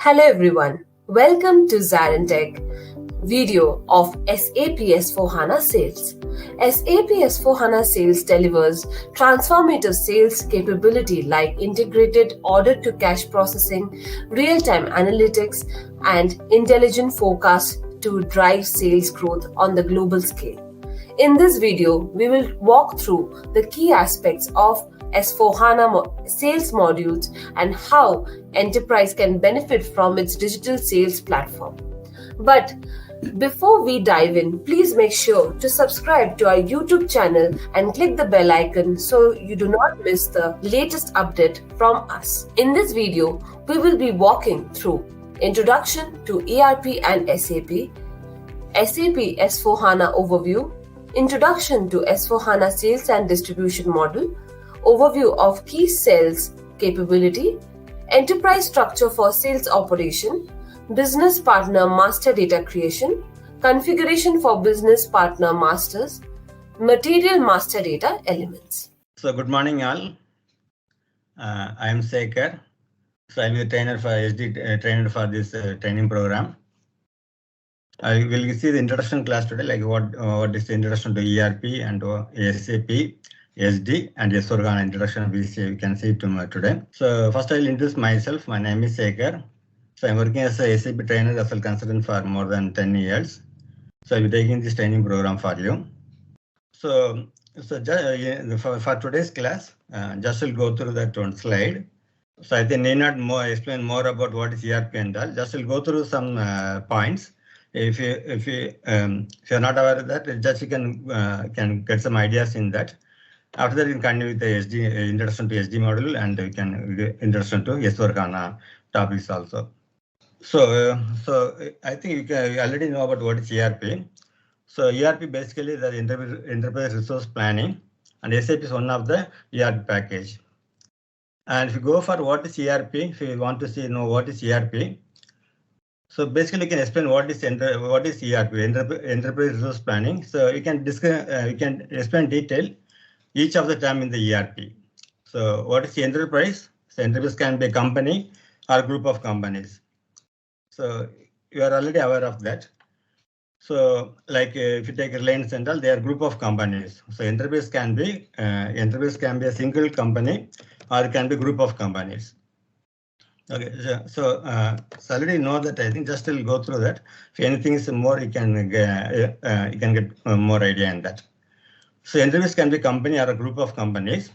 Hello everyone, welcome to ZaranTech video of SAP S4HANA Sales. SAP S4HANA Sales delivers transformative sales capability like integrated order-to-cash processing, real-time analytics, and intelligent forecast to drive sales growth on the global scale. In this video, we will walk through the key aspects of S4HANA sales modules and how enterprise can benefit from its digital sales platform. But before we dive in, please make sure to subscribe to our YouTube channel and click the bell icon so you do not miss the latest update from us. In this video, we will be walking through Introduction to ERP and SAP, SAP S4HANA Overview, Introduction to S4HANA Sales and Distribution Model, Overview of Key Sales Capability, Enterprise Structure for Sales Operation, Business Partner Master Data Creation, Configuration for Business Partner Masters, Material Master Data Elements. So good morning all. I am Sekhar. So I will be a trainer for SD trainer for this training program. I will see the introduction class today, like what is the introduction to ERP and SAP SD and S4HANA introduction we can see today. So first I will introduce myself. My name is Sekhar. So I'm working as a SAP trainer as a consultant for more than 10 years. So I'll be taking this training program for you. So for today's class, just will go through that one slide. So I think need not explain more about what is ERP and all. Just will go through some points. If you're not aware of that, just you can get some ideas in that. After that, you can continue with the SD introduction to SD module, and you can introduction to S4HANA topics also. So I think you already know about what is ERP. So ERP basically is the enterprise resource planning, and SAP is one of the ERP package. And if you go for what is ERP, if you want to know what is ERP, so basically you can explain what is ERP, enterprise resource planning. So you can discuss, you can explain detail each of the term in the ERP. So what is the enterprise? So enterprise can be a company or a group of companies. So you are already aware of that. So like if you take Reliance Central, they are a group of companies. So enterprise can be a single company or it can be a group of companies. Okay, so already know that. I think just will go through that. If anything is more, you can get more idea in that. So enterprise can be a company or a group of companies.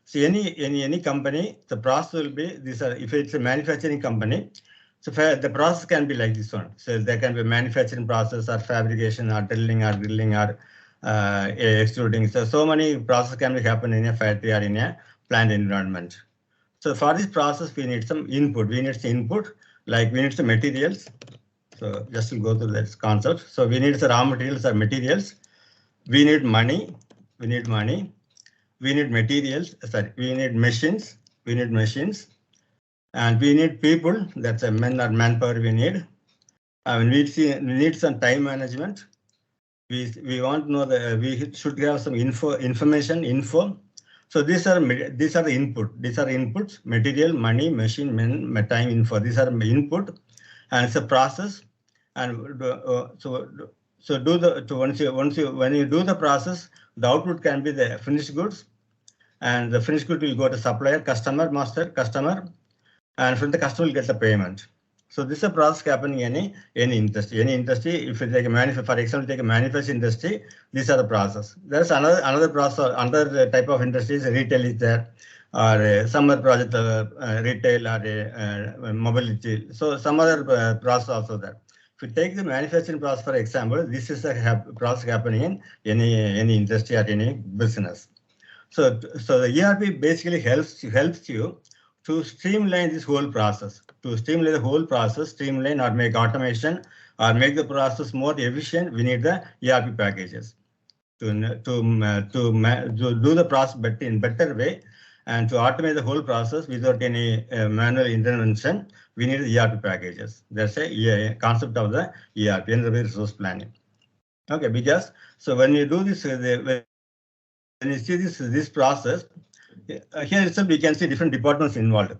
So any company, the process will be these are. If it's a manufacturing company, so the process can be like this one. So there can be a manufacturing process or fabrication or drilling or extruding. So many processes can be happen in a factory or in a plant environment. So for this process, we need some input. We need some input, like we need some materials. So just to go through that concept. So we need some raw materials or materials. We need money. We need materials. Sorry, we need machines. And we need people. That's a men or manpower we need. We need some time management. We want to know that we should have some info. So these are the input. These are inputs: material, money, machine, men, time, info. These are input, and it's a process. And when you do the process, the output can be the finished goods, and the finished good will go to supplier, customer, and from the customer will get the payment. So this is a process happening in any industry. If you take for example, take a manufacturing industry, these are the process. There's another process, another type of industries, retail is there, or some other project, retail or mobility. So some other process also there. If you take the manufacturing process, for example, this is a process happening in any industry or any business. So the ERP basically helps you to streamline this whole process. To streamline the whole process, streamline or make automation or make the process more efficient, we need the ERP packages to do the process in better way, and to automate the whole process without any manual intervention. We need the ERP packages. That's a concept of the ERP, enterprise resource planning. Okay, because so when you do this, when you see this process, here itself we can see different departments involved.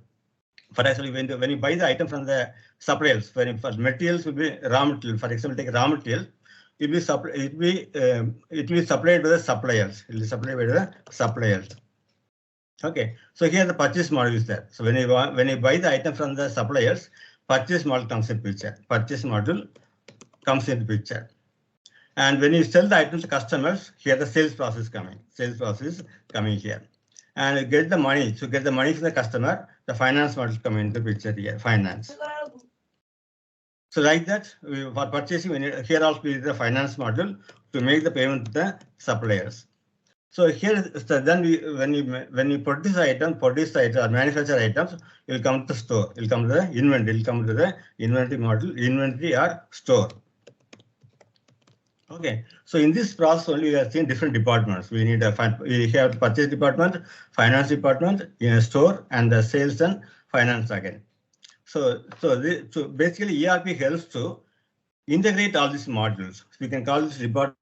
For example, when you buy the item from the suppliers, for materials will be raw material. For example, take raw material, it will be supplied by the suppliers. It will be supplied by the suppliers. Okay, so here the purchase model is there. So when you buy the item from the suppliers, purchase model comes in picture. Purchase model comes in picture. And when you sell the item to customers, here the sales process coming. Sales process coming here. And you get the money. So get the money from the customer, the finance model coming into the picture here. Finance. So like that, for purchasing, here also is the finance model to make the payment to the suppliers. So here, so then when you produce items or manufacture items, it will come to the store. It will come to the inventory. It will come to the inventory model, inventory or store. Okay, so in this process only we are seeing different departments. We have the purchase department, finance department, in a store, and the sales and finance again. So basically ERP helps to integrate all these modules. So we can call this department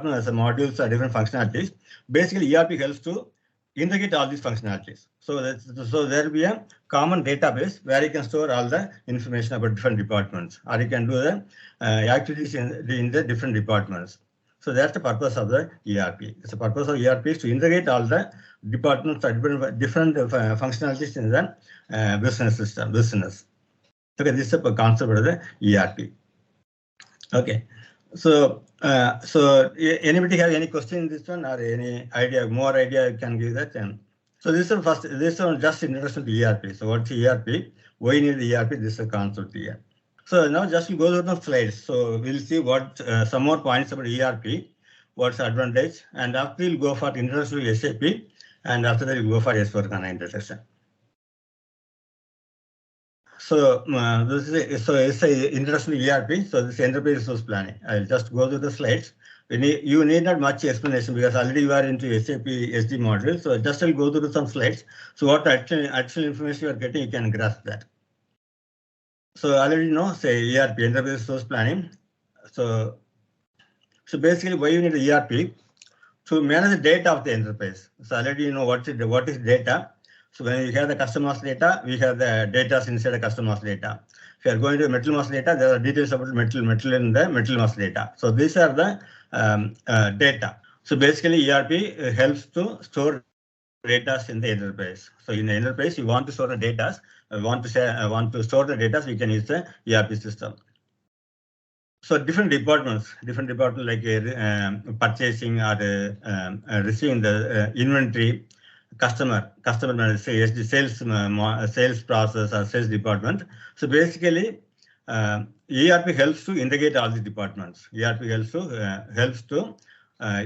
as a modules or different functionalities. Basically ERP helps to integrate all these functionalities. So there will be a common database where you can store all the information about different departments, or you can do the activities in the different departments. So that's the purpose of the ERP. It's the purpose of ERP is to integrate all the departments or different functionalities in the business system. Okay, this is the concept of the ERP. Okay, so anybody have any question in this one or any idea, more idea you can give that? So this one just introduction to ERP. So what's ERP? Why you need the ERP? This is the concept here. So now just go through the slides. So we'll see what some more points about ERP, what's the advantage, and after we'll go for introduction to SAP, and after that we'll go for S4HANA introduction. So it's a introduction to ERP. So this is enterprise resource planning. I'll just go through the slides. You need not much explanation because already you are into SAP SD module. So just I'll go through some slides. So what actual information you are getting, you can grasp that. So already know, say ERP, enterprise resource planning. So basically, why you need the ERP? To manage the data of the enterprise. So already you know what is data. So when you have the customer's data, we have the data inside the customer's data. If you are going to metal mass data, there are details about metal in the metal mass data. So these are the data. So basically ERP helps to store data in the enterprise. So in the enterprise, you want to store the data, want to store the data, so you can use the ERP system. So different departments like purchasing or receiving the inventory, customer management, sales process or sales department. So basically, ERP helps to integrate all these departments. ERP helps to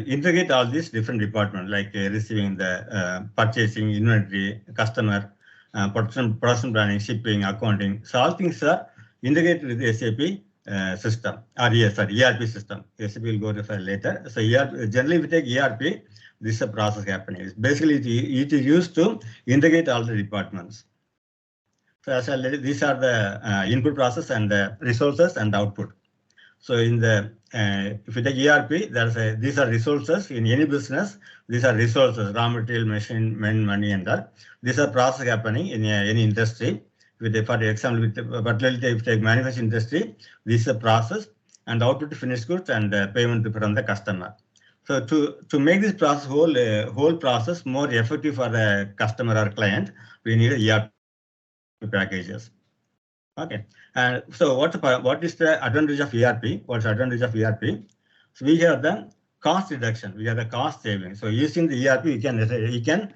integrate all these different departments like receiving the purchasing, inventory, customer, production planning, shipping, accounting. So all things are integrated with the SAP system or ERP system. SAP will go to later. So generally, if we take ERP, this is a process happening. It's basically, it is used to integrate all the departments. So as I said, these are the input process and the resources and output. So in the if you take ERP, these are resources in any business. These are resources, raw material, machine, men, money, and all. These are process happening in any industry. For example, particularly if you take manufacturing industry, this is a process, and output to finished goods and payment from the customer. So to make this process whole process more effective for the customer or client, we need ERP packages. Okay, and so what is the advantage of ERP? What's the advantage of ERP? So we have the cost reduction. We have the cost saving. So using the ERP, you can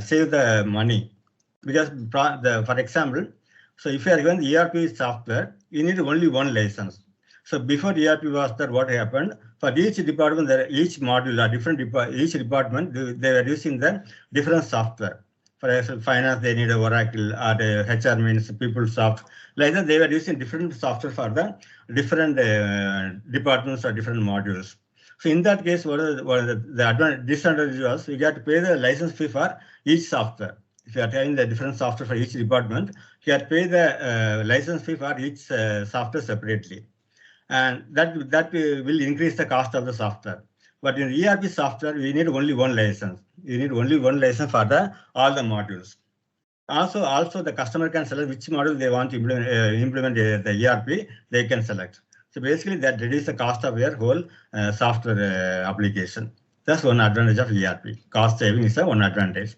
save the money because for example, so if you are given the ERP software, you need only one license. So before ERP was there, what happened? For each department, each module or each department, they were using the different software. For example, finance, they need a Oracle, or HR means PeopleSoft. Like that, they were using different software for the different departments or different modules. So in that case, what the disadvantage was, you got to pay the license fee for each software. If you are having the different software for each department, you have to pay the license fee for each software separately. And that will increase the cost of the software. But in ERP software, we need only one license. You need only one license for all the modules. Also the customer can select which model they want to implement the ERP. They can select. So basically, that reduces the cost of your whole software application. That's one advantage of ERP. Cost saving is one advantage.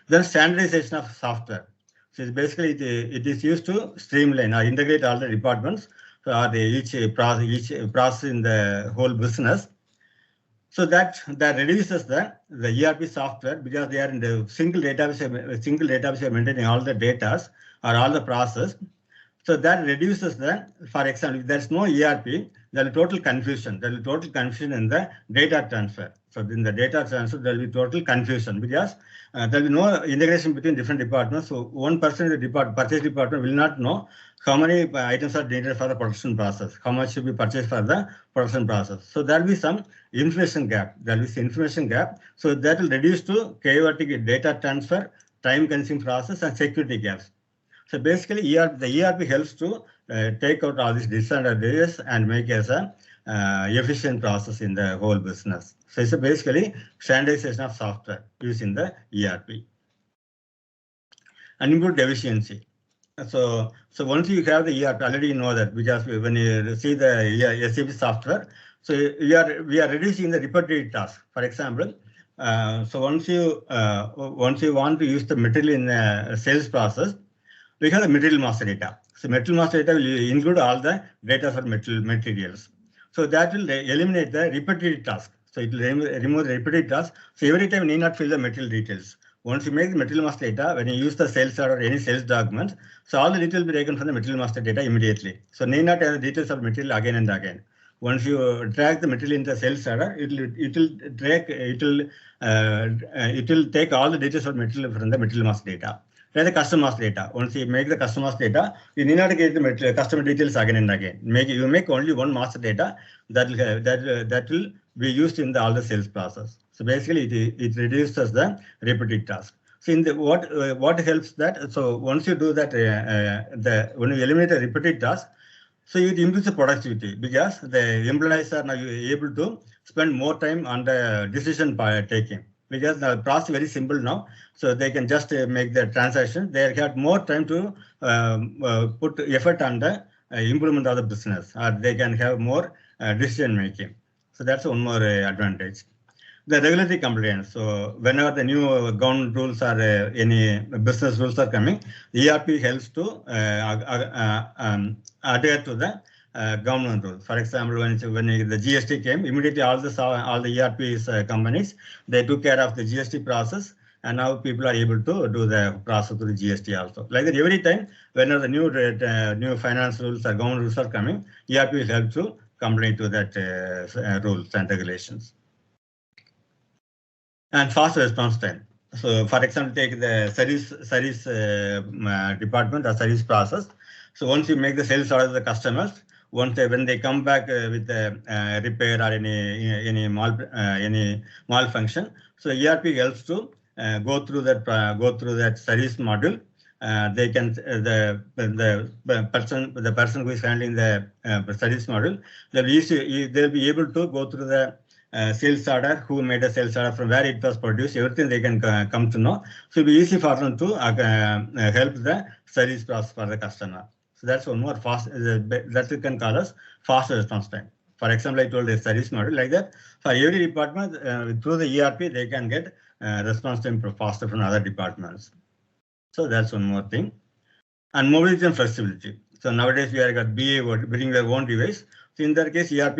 Then standardization of software. So basically, it is used to streamline or integrate all the departments or each process in the whole business. So that reduces the ERP software because they are in the single database maintaining all the data or all the process. So that reduces for example, if there's no ERP, there will be total confusion. There will be total confusion in the data transfer. So in the data transfer, there will be total confusion because there will be no integration between different departments. So one person in the purchase department will not know how many items are needed for the production process, how much should be purchased for the production process. So there will be some information gap. So that will reduce to chaotic data transfer, time-consuming process, and security gaps. So basically, the ERP helps to take out all these disadvantages and make as a efficient process in the whole business. So it's basically standardization of software using the ERP. And improved efficiency. So once you have the ERP, already you know that because when you see the SAP software, so we are reducing the repetitive task. For example, so once you want to use the material in the sales process, we have the material master data. So material master data will include all the data for materials. So that will eliminate the repetitive task. So it will remove the repetitive task. So every time you need not fill the material details. Once you make the material master data, when you use the sales order or any sales document, so all the details will be taken from the material master data immediately. So need not have the details of material again and again. Once you drag the material into the sales order, it will take all the details of material from the material master data. Then the customer master data. Once you make the customer master data, you need not get the customer details again and again. You make only one master data that will be used in all the sales process. So basically, it reduces the repetitive task. So in the what helps that? So once you do that, when you eliminate the repetitive task, so it improves the productivity because the employees are now able to spend more time on the decision taking. Because the process is very simple now, so they can just make the transaction. They have more time to put effort on the improvement of the business, or they can have more decision making. So that's one more advantage. The regulatory compliance. So whenever the new government rules or any business rules are coming, the ERP helps to adhere to the government rules. For example, when the GST came, immediately all the ERP companies, they took care of the GST process, and now people are able to do the process to the GST also. Like that, every time whenever the new finance rules or government rules are coming, ERP will help to comply to that rules and regulations. And fast response time. So, for example, take the service department or service process. So once you make the sales order to the customers, when they come back with the repair or any malfunction, so ERP helps to go through that service module. They can the person who is handling the service module, they'll be able to go through the sales order, who made a sales order, from where it was produced, everything they can come to know. So it'll be easy for them to help the service process for the customer. So that's one more that you can call as faster response time. For example, I told the service model like that. For every department, through the ERP, they can get response time faster from other departments. So that's one more thing. And mobility and flexibility. So nowadays we are got BA bring their own device. So in that case, ERP,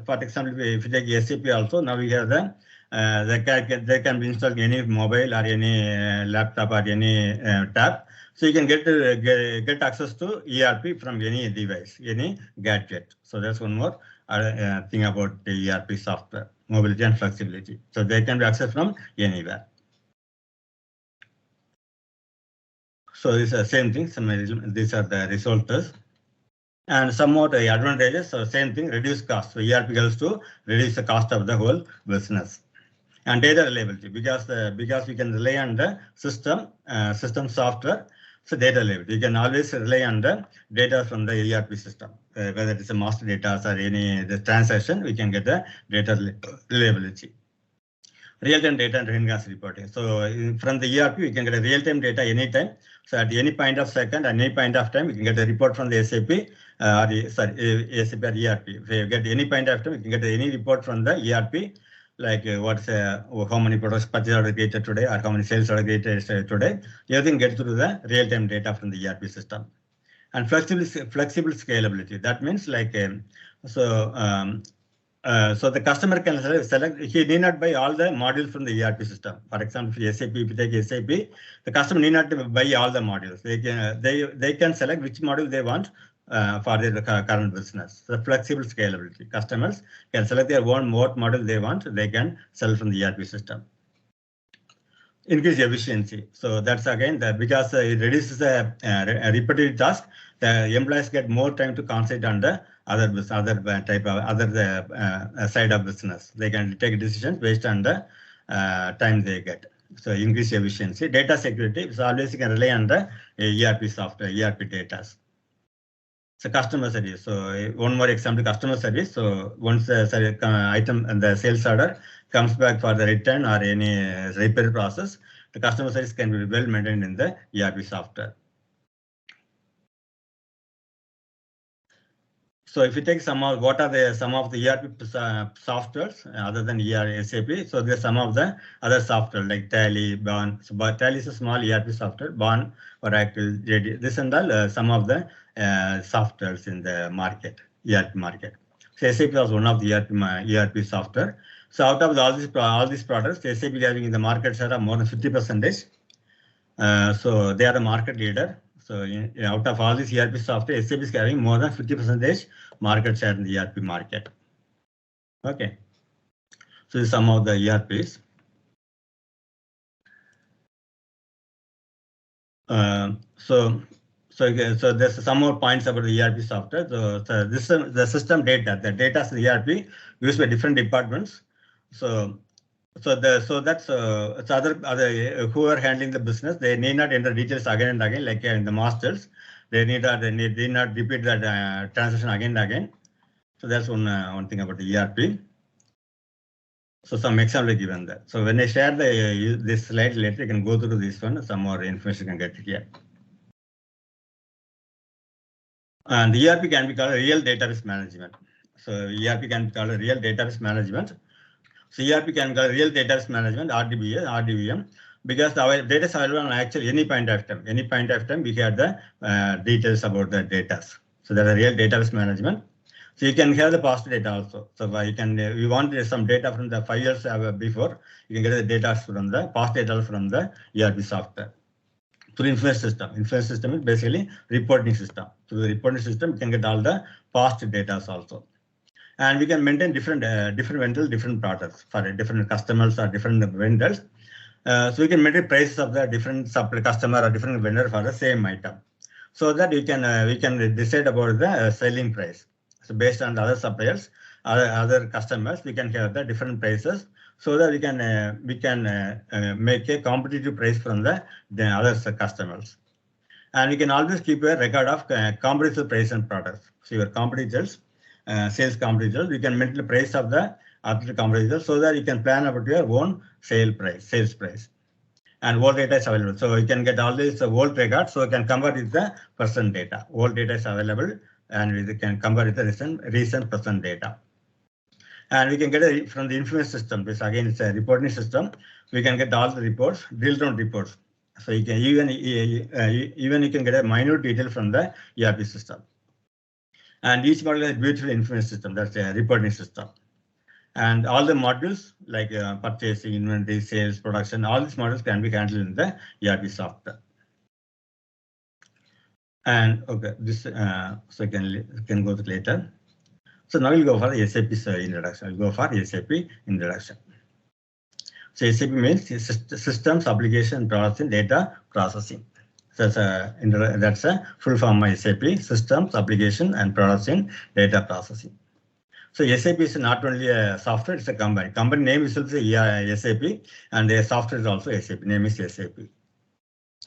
for example, if you take SAP also, now we have they can be installed any mobile or any laptop or any tab. So you can get access to ERP from any device, any gadget. So that's one more thing about the ERP software, mobility and flexibility. So they can be accessed from anywhere. So it's the same thing. These are the results. And somewhat the advantages. So same thing, reduce cost. So ERP helps to reduce the cost of the whole business. And data reliability, because we can rely on the system software. So data reliability, you can always rely on the data from the ERP system, whether it's a master data or the transaction, we can get the data reliability. real-time data and enhanced reporting. So from the ERP, we can get a real-time data anytime. So at any point of second, at any point of time, we can get a report from the SAP, SAP or ERP. If we get any point of time, we can get any report from the ERP, like how many products purchase are created today, or how many sales are created today. Everything gets through the real-time data from the ERP system. And flexible scalability. That means like so the customer can select. He need not buy all the modules from the ERP system. For example, if SAP, if you take SAP, the customer need not buy all the modules. They can select which module they want for their current business. So flexible scalability. Customers can select their own what model they want. They can sell from the ERP system. Increase efficiency. So that's again because it reduces a repetitive task. The employees get more time to concentrate on the other side of business. They can take decisions based on the time they get. So increase efficiency. Data security. So always you can rely on the ERP software, ERP data. So customer service. So one more example, customer service. So once the item and the sales order comes back for the return or any repair process, the customer service can be well maintained in the ERP software. So if you take what are some of the ERP softwares other than SAP? So there's some of the other software like Tally, Bond. So but Tally is a small ERP software. Bond, Oracle, JD. This and all some of the softwares in the market, ERP market. So SAP was one of the ERP software. So out of all these products, SAP is having in the market share of more than 50%. So they are the market leader. So out of all these ERP software, SAP is carrying more than 50% market share in the ERP market. Okay. So this is some of the ERPs. So there's some more points about the ERP software. So the system data, the data in the ERP used by different departments. So that's other who are handling the business. They need not enter details again and again, like in the masters. They need not repeat that transaction again and again. So that's one thing about the ERP. So some example is given there. So when I share this slide later, you can go through this one. Some more information you can get here. And the ERP can be called real database management. So ERP can be called real database management. So ERP can be called real database management, RDBM, because the data is available on actually any point of time. Any point of time, we have the details about the data. So that's a real database management. So you can have the past data also. So you want some data from the 5 years before, you can get the data from the past data from the ERP software. Through influence system. Influence system is basically reporting system. Through the reporting system, you can get all the past data also. And we can maintain different vendors, different products for different customers or different vendors. So we can maintain prices of the different customer or different vendor for the same item. So that we can decide about the selling price. So based on the other suppliers, other customers, we can have the different prices, so that we can make a competitive price from the other customers. And we can always keep a record of competitive price and products. So your competitors, sales competitors, we can maintain the price of the other competitors, so that you can plan about your own sales price. And old data is available. So you can get all these old records, so you can convert with the present data. Old data is available, and we can compare with the recent present data. And we can get it from the influence system. This again is a reporting system. We can get all the reports, drill-down reports. So you can even you can get a minute detail from the ERP system. And each module is a beautiful influence system. That's a reporting system. And all the modules like purchasing, inventory, sales, production, all these modules can be handled in the ERP software. And okay, this so you can go to later. So now we'll go for the SAP introduction. I'll go for SAP introduction. So SAP means systems, application, processing, data processing. So that's a full form of SAP: systems, application, and processing, data processing. So SAP is not only a software; it's a company. Company name is also SAP, and their software is also SAP. Name is SAP.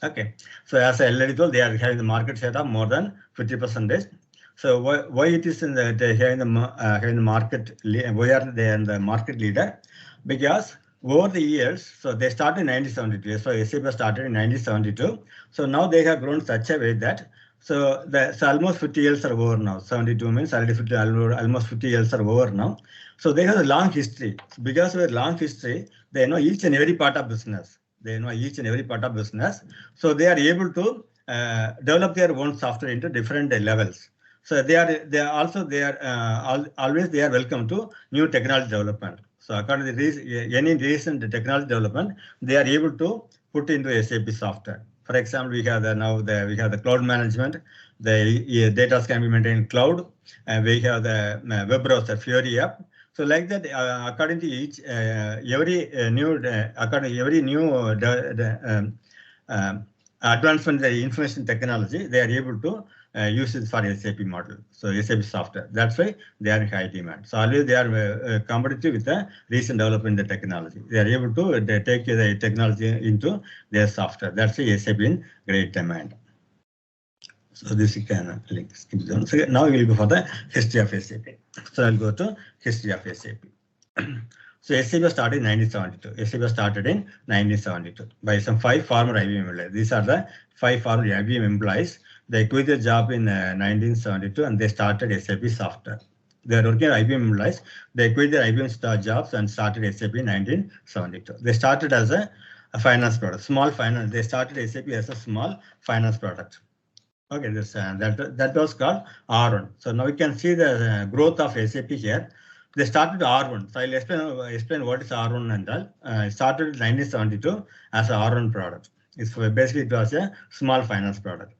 Okay. So as I already told, they are having the market share of more than 50%. So why it is in the market? Why are they in the market leader? Because over the years, so they started in 1972. So SAP started in 1972. So now they have grown such a way that so almost 50 years are over now. 72 means already 50, almost 50 years are over now. So they have a long history. Because of a long history, they know each and every part of business. They know each and every part of business. So they are able to develop their own software into different levels. So they are always they are welcome to new technology development. So according to this, any recent technology development, they are able to put into SAP software. For example, we have the cloud management. The data can be maintained in cloud, and we have the web browser Fiori app. So like that, according to each every new advancement in information technology, they are able to use it for SAP model. So SAP software. That's why they are in high demand. So always they are competitive with the recent development in the technology. They are able to take the technology into their software. That's why SAP in great demand. So this you can skip down. So now we will go for the history of SAP. So I'll go to history of SAP. So SAP started in 1972. SAP started in 1972 by some 5 former IBM employees. These are the 5 former IBM employees. They quit their job in 1972 and they started SAP software. They are working at IBM employees. They quit their IBM jobs and started SAP in 1972. They started as a finance product, small finance. They started SAP as a small finance product. Okay, this that was called R1. So now we can see the growth of SAP here. They started R1. So I'll explain what is R1 and all. It started in 1972 as a R1 product. Basically, it was a small finance product.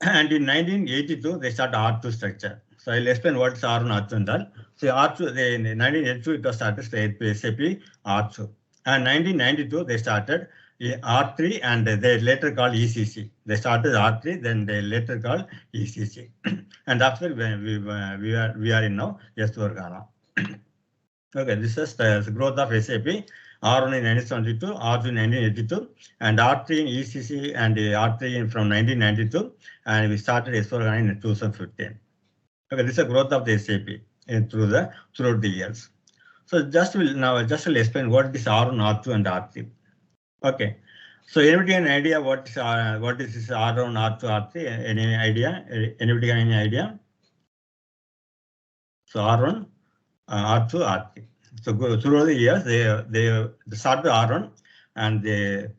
And in 1982, they started R2 structure. So I'll explain what is R1, R2 and all. So R2, in 1982, it was started SAP R2. And 1992, they started R3 and they later called ECC. They started R3, then they later called ECC. And after we are in now S4HANA. Okay, this is the growth of SAP. R1 in 1972, R2 in 1982, and R3 in ECC and R3 from 1992, and we started S4HANA in 2015. Okay, this is the growth of the SAP throughout the years. So just will explain what is R1, R2, and R3. Okay, so anybody have an idea what is this R1, R2, R3? Any idea? Anybody have any idea? So R1, R2, R3. So throughout the years, they started R1 and they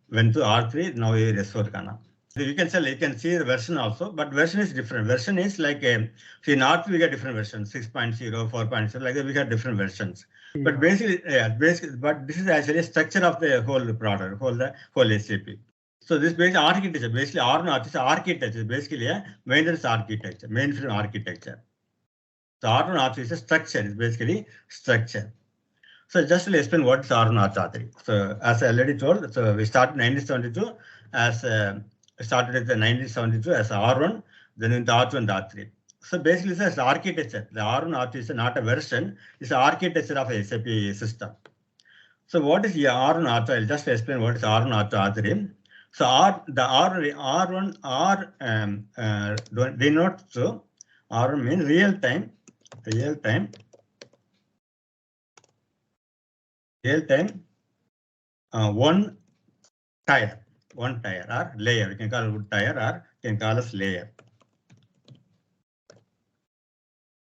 went to R3. Now it is S4HANA. So you can see the version also, but version is different. Version is like see in R3 we get different versions, 6.0, 4.0, like that we got different versions. Yeah. But basically, but this is actually a structure of the whole product, whole SAP. So this basically architecture, basically R1 is architecture, basically a maintenance architecture, mainframe architecture. So R1 R3 is a structure, it's basically structure. So just to explain what is R1 R3. So as I already told, so we started in 1972 as started at the 1972 as R1, then into R2 and R3. So basically it's the architecture. The R1 R3 is not a version, it's the architecture of a SAP system. So what is R1 R2? I'll just explain what is R1 R2 R3. So R1 R denotes so R1 means real time one tire or layer. We can call it wood tire or you can call it layer.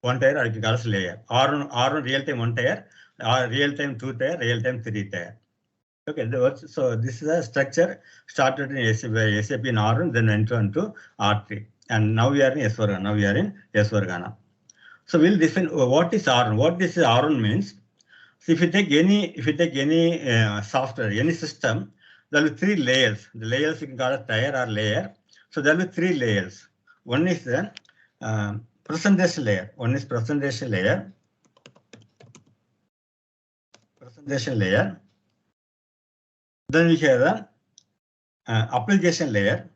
One tire or you can call it layer. R1 real time one tire, real time two tire, real time three tire. Okay, so this is a structure started in SAP in R1, then went on to R3, and now we are in S4HANA. So we'll define what is R1. What this R1 means. So if you take any software, any system, there will be 3 layers. The layers you can call it tire or layer. So there will be 3 layers. One is the presentation layer. Presentation layer. Then we have the application layer.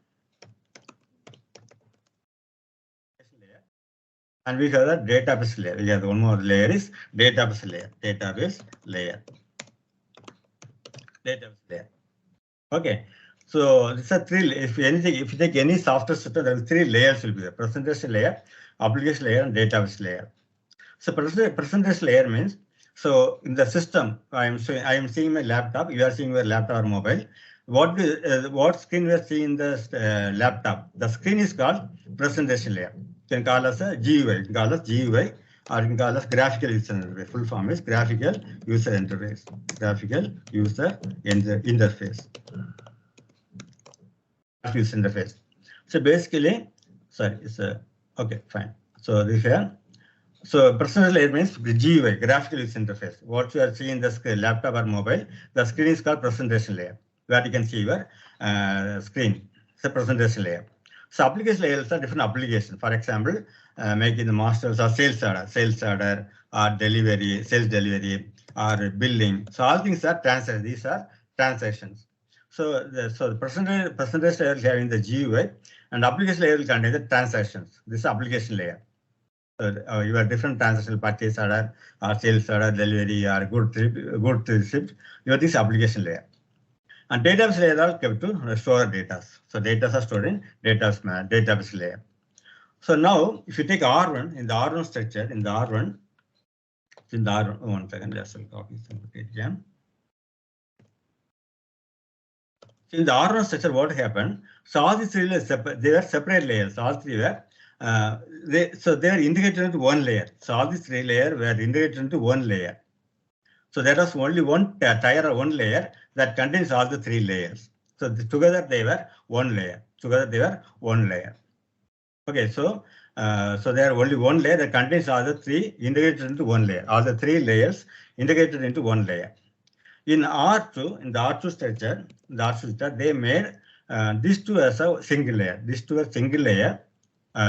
And we have the database layer. We have one more layer is database layer. Okay. So these are 3. If you take any software system, there are 3 layers will be there: presentation layer, application layer, and database layer. So presentation layer means So in the system, I am seeing my laptop. You are seeing your laptop or mobile. What screen we are seeing in the laptop? The screen is called presentation layer. You can call us a GUI. You can call us GUI, or you can call us graphical user interface. Full form is graphical user interface. Graphical user interface. User interface. So basically, sorry, it's okay, fine. So this here. So presentation layer means GUI, graphical user interface. What you are seeing in the laptop or mobile, the screen is called presentation layer, where you can see your screen. It's a presentation layer. So application layers are different applications. For example, making the masters or sales order, or delivery, sales delivery, or billing. So all things are transactions. These are transactions. So the presentation layer is having the GUI, and application layer will contain the transactions. This is application layer. You have different transactional purchase order, or sales order, delivery, or good receipt. You have this application layer. And database layer are kept to store data. So data are stored in database layer. So now, if you take R1, in the R1 structure, in the R1, one second, just will copy some page. In the R1 structure, what happened? So all these three layers, they were separate layers. All three were they are integrated into one layer. So all these three layers were integrated into one layer. So there was only one tier or one layer that contains all the three layers. So together they were one layer. Okay, so there are only one layer that contains all the three integrated into one layer. All the three layers integrated into one layer. In R2, in the R2 structure, they made these two as a single layer. These two are single layer.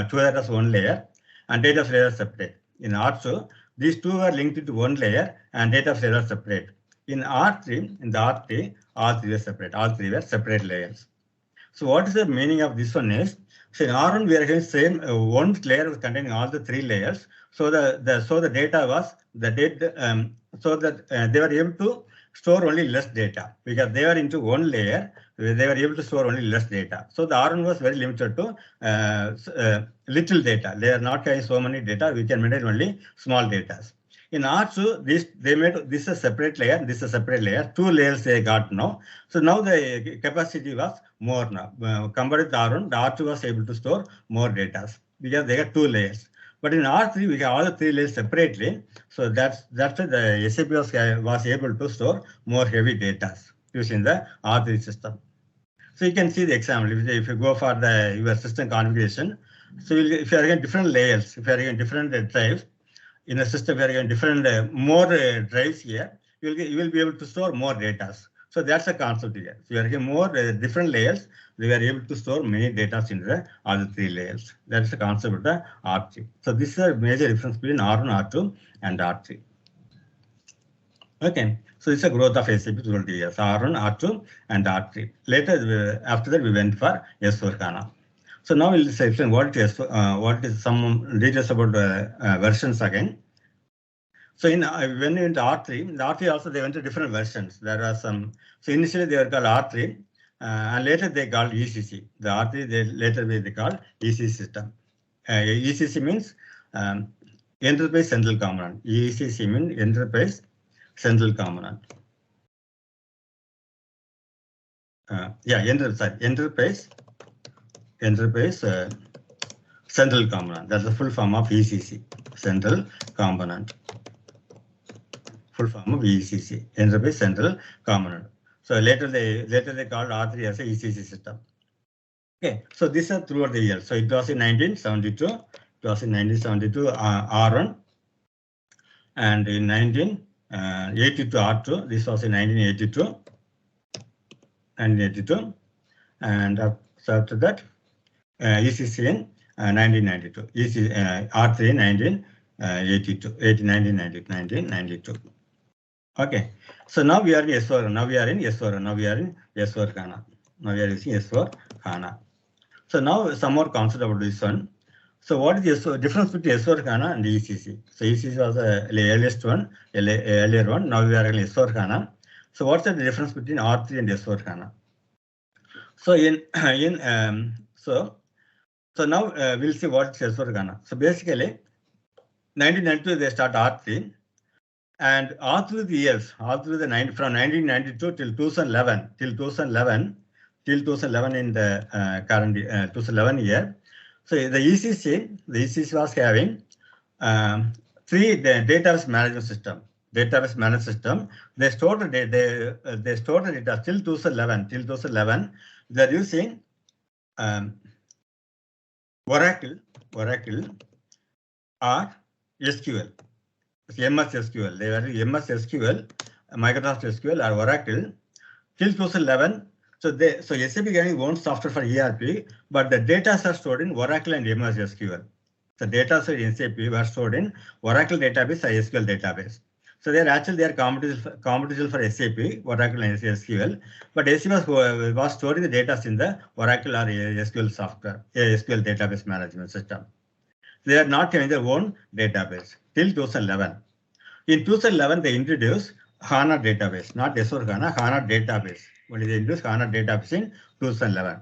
Together as one layer, and data layer separate. In R2, these two are linked into one layer, and data layer separate. In R3, all three were separate. All three were separate layers. So what is the meaning of this one is, so in R1 we are having same one layer was containing all the three layers. So the data was so that they were able to store only less data, because they were into one layer. They were able to store only less data. So the R1 was very limited to little data. They are not carrying so many data. We can maintain only small data. In R2, they made this a separate layer. This is a separate layer. Two layers they got now. So now the capacity was more now. Compared to R1, the R2 was able to store more data because they got two layers. But in R3, we have all the three layers separately. So that's why the SAP was able to store more heavy data using the R3 system. So you can see the example. If you go for your system configuration, so if you are getting different layers, if you are getting different drives in a system, you are getting different more drives here, you will be able to store more data. So that's the concept here. So you are getting more different layers. We are able to store many data in the other three layers. That's the concept of the R3. So this is a major difference between R1, R2, and R3. Okay, so it's a growth of SAP through the years, R1, R2, and R3. Later, after that, we went for S4HANA. So now we'll explain what is some details about versions again. So when we went to R3, in the R3 also they went to different versions. There are some. So initially they were called R3, and later they called ECC. The R3 later they called ECC system. ECC means Enterprise Central Component. ECC means Enterprise Central Component. Enterprise Central Component. That's the full form of ECC. Central Component. Full form of ECC. Enterprise Central Component. So later they called R3 as a ECC system. Okay, so this is throughout the year. So it was in 1972. It was in 1972 R1, and in 1982 R2. This was in 1982. And after that ECC in 1992. R3 in 1992. Okay, so now we are in S4. Now we are in S4HANA. Now we are using S4HANA. So now some more concept about this one. So what is the difference between S4HANA and ECC? So ECC was the earlier one. Now we are in S4HANA. So what's the difference between R3 and S4HANA? So so now we'll see what is S4HANA. So basically, 1992 they start R3. And all through the years, all through the from 1992 till 2011, till 2011 in the current 2011 year. So the ECC was having three database management system. Database management system. They stored the data. They stored the data till 2011. Till 2011, they are using Oracle or SQL. MS SQL. They were MS SQL, Microsoft SQL or Oracle till 2011. So SAP getting own software for ERP, but the data are stored in Oracle and MS SQL. The data in SAP were stored in Oracle database or SQL database. So they are competition for SAP, Oracle and SQL, but SAP was storing the data in the Oracle or SQL software, SQL database management system. They are not having their own database till 2011. In 2011, they introduced HANA database, not S4HANA, HANA database. Only they introduced HANA database in 2011.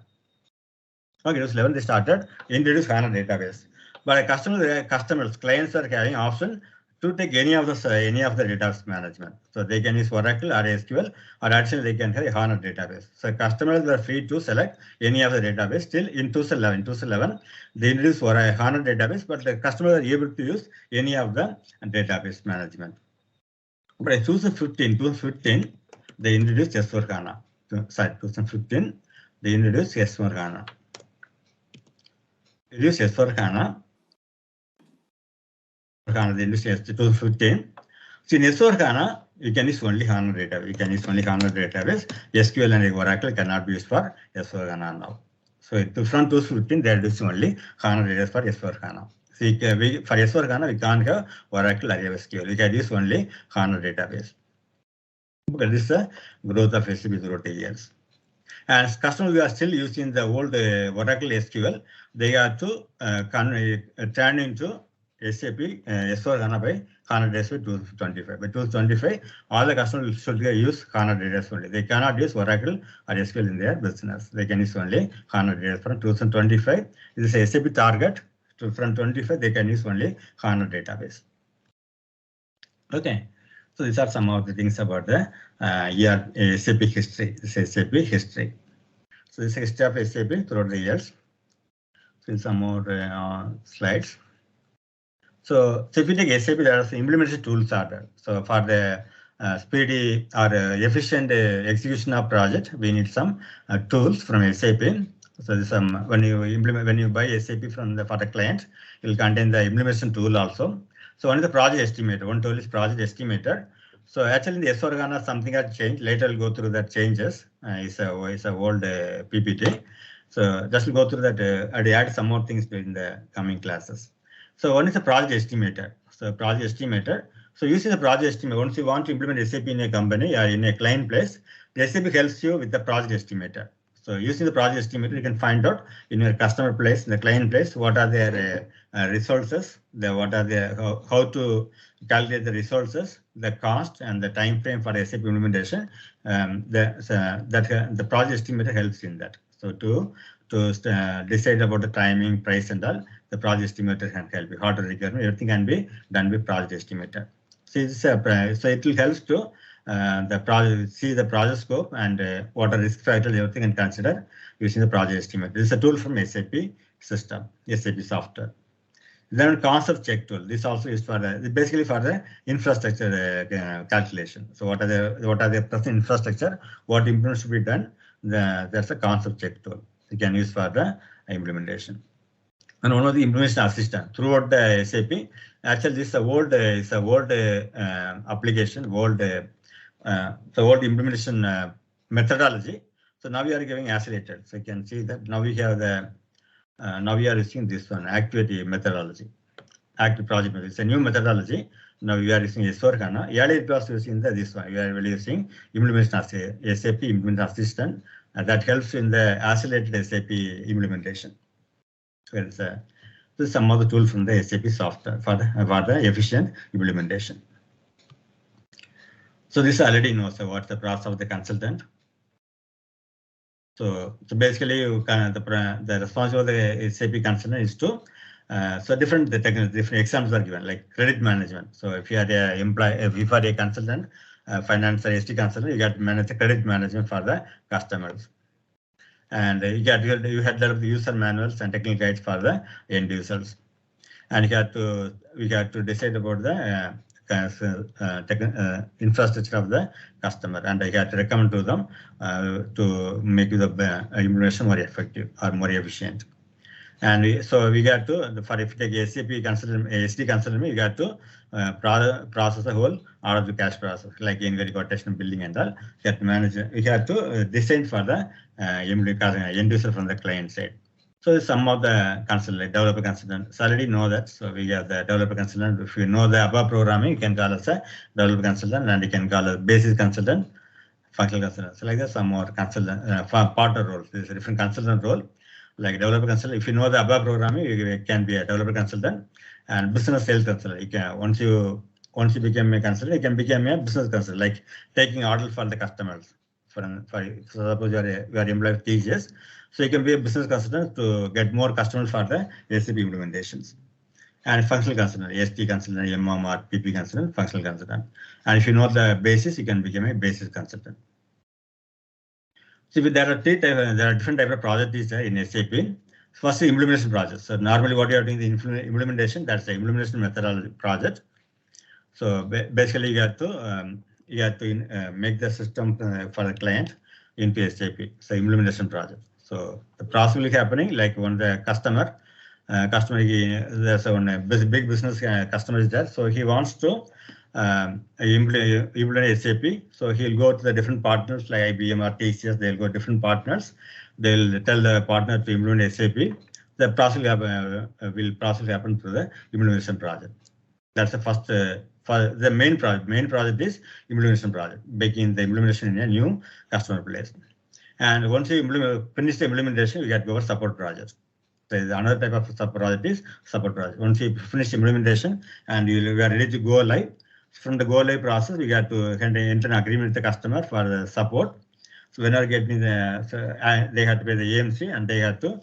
Okay, 2011 they started introduce HANA database. But customers, clients are having option to take any of the database management. So they can use Oracle or SQL, or additionally they can have a HANA database. So customers were free to select any of the database. Still in 2011, they introduced HANA database, but the customers are able to use any of the database management. But in 2015, they introduced S4HANA. Sorry, 2015, they introduced S4HANA. Introduced S4HANA. They introduced 2015. So in S4HANA, you can use only HANA database. You can use only HANA database. SQL and Oracle cannot be used for S4HANA now. So from 2015, they introduced only HANA database for S4HANA. So for S4HANA, we can't have Oracle or SQL. We can use only HANA database. But this is the growth of SAP throughout the years. And customers who are still using the old Oracle SQL, they have to turn into SAP S4HANA by HANA database by 2025. By 2025, all the customers should use HANA database only. They cannot use Oracle or SQL in their business. They can use only HANA database from 2025. This is SAP target. From 25, they can use only HANA database. Okay. So these are some of the things about the SAP history. This is SAP history. So this is history of SAP throughout the years. So some more slides. So if you take SAP, there are some implementation tools are there. So for the speedy or efficient execution of project, we need some tools from SAP. So this when you buy SAP for the client, it will contain the implementation tool also. So one is the project estimator. One tool is project estimator. So actually, the S4HANA something has changed. Later, we'll go through that changes. It's a old PPT. So just go through that. I'll add some more things in the coming classes. So one is the project estimator. So project estimator. So using the project estimator, once you want to implement SAP in a company or in a client place, the SAP helps you with the project estimator. So using the project estimator, you can find out in your customer place, in the client place, what are their resources, how to calculate the resources, the cost, and the time frame for SAP implementation. The project estimator helps in that. So to decide about the timing, price, and all, the project estimator can help you. How to requirement, everything can be done with project estimator. So it will help to see the project scope and what are risk factors, everything can consider using the project estimator. This is a tool from SAP system, SAP software. Then concept check tool. This also is for basically for the infrastructure calculation. So what are the present infrastructure? What improvements should be done? That's a concept check tool. You can use for the implementation. And one of the implementation assistant throughout the SAP. Actually, this is a old application, old implementation methodology. So now we are giving accelerated. So you can see that now we have now we are using this one, activity methodology, active project methodology. It's a new methodology. Now we are using S4HANA. Earlier it was using this one. We are really using implementation SAP implementation assistant that helps in the accelerated SAP implementation. So this is some of the tools from the SAP software for the efficient implementation. So this already knows what's the process of the consultant. So basically, the responsibility of the SAP consultant is to So different examples are given, like credit management. So if you are a employee, if you are a consultant, finance or SD consultant, you got to manage the credit management for the customers. And you had developed the user manuals and technical guides for the end users. And we had to decide about the infrastructure of the customer, and I had to recommend to them to make the implementation more effective or more efficient. And so we got to, for if you take SAP consultant, SD consultant, we got to process the whole order to cash process, like inventory quotation, billing, and all. We had to manage. We had to design for the end user from the client side. So some of the consultant, developer consultant, so already know that. So we have the developer consultant. If you know the above programming, you can call us a developer consultant, and you can call us basis consultant, functional consultant. So like that, some more consultant, partner roles. There's a different consultant role, like developer consultant. If you know the above programming, you can be a developer consultant and business sales consultant. You can, once you become a consultant, you can become a business consultant, like taking orders for the customers. For suppose you are employed with TGS, so you can be a business consultant to get more customers for the SAP implementations. And functional consultant, SD consultant, MM or PP consultant, functional consultant. And if you know the basis, you can become a basis consultant. So there are different types of projects in SAP. First, implementation projects. So normally what you are doing the implementation, that's the implementation methodology project. So basically you have to make the system for the client into SAP. So implementation project. So the process will be happening like when the customer, there's a big business customer is there. So he wants to implement SAP. So he'll go to the different partners like IBM or TCS. They'll go to different partners. They'll tell the partner to implement SAP. The process will happen through the implementation project. That's the first. For the main project is implementation project, making the implementation in a new customer place. And once you finish the implementation, you get our support project. So another type of support project is support project. Once you finish the implementation and we are ready to go live, from the go live process, we got to enter an agreement with the customer for the support. So when are getting they have to pay the AMC, and they have to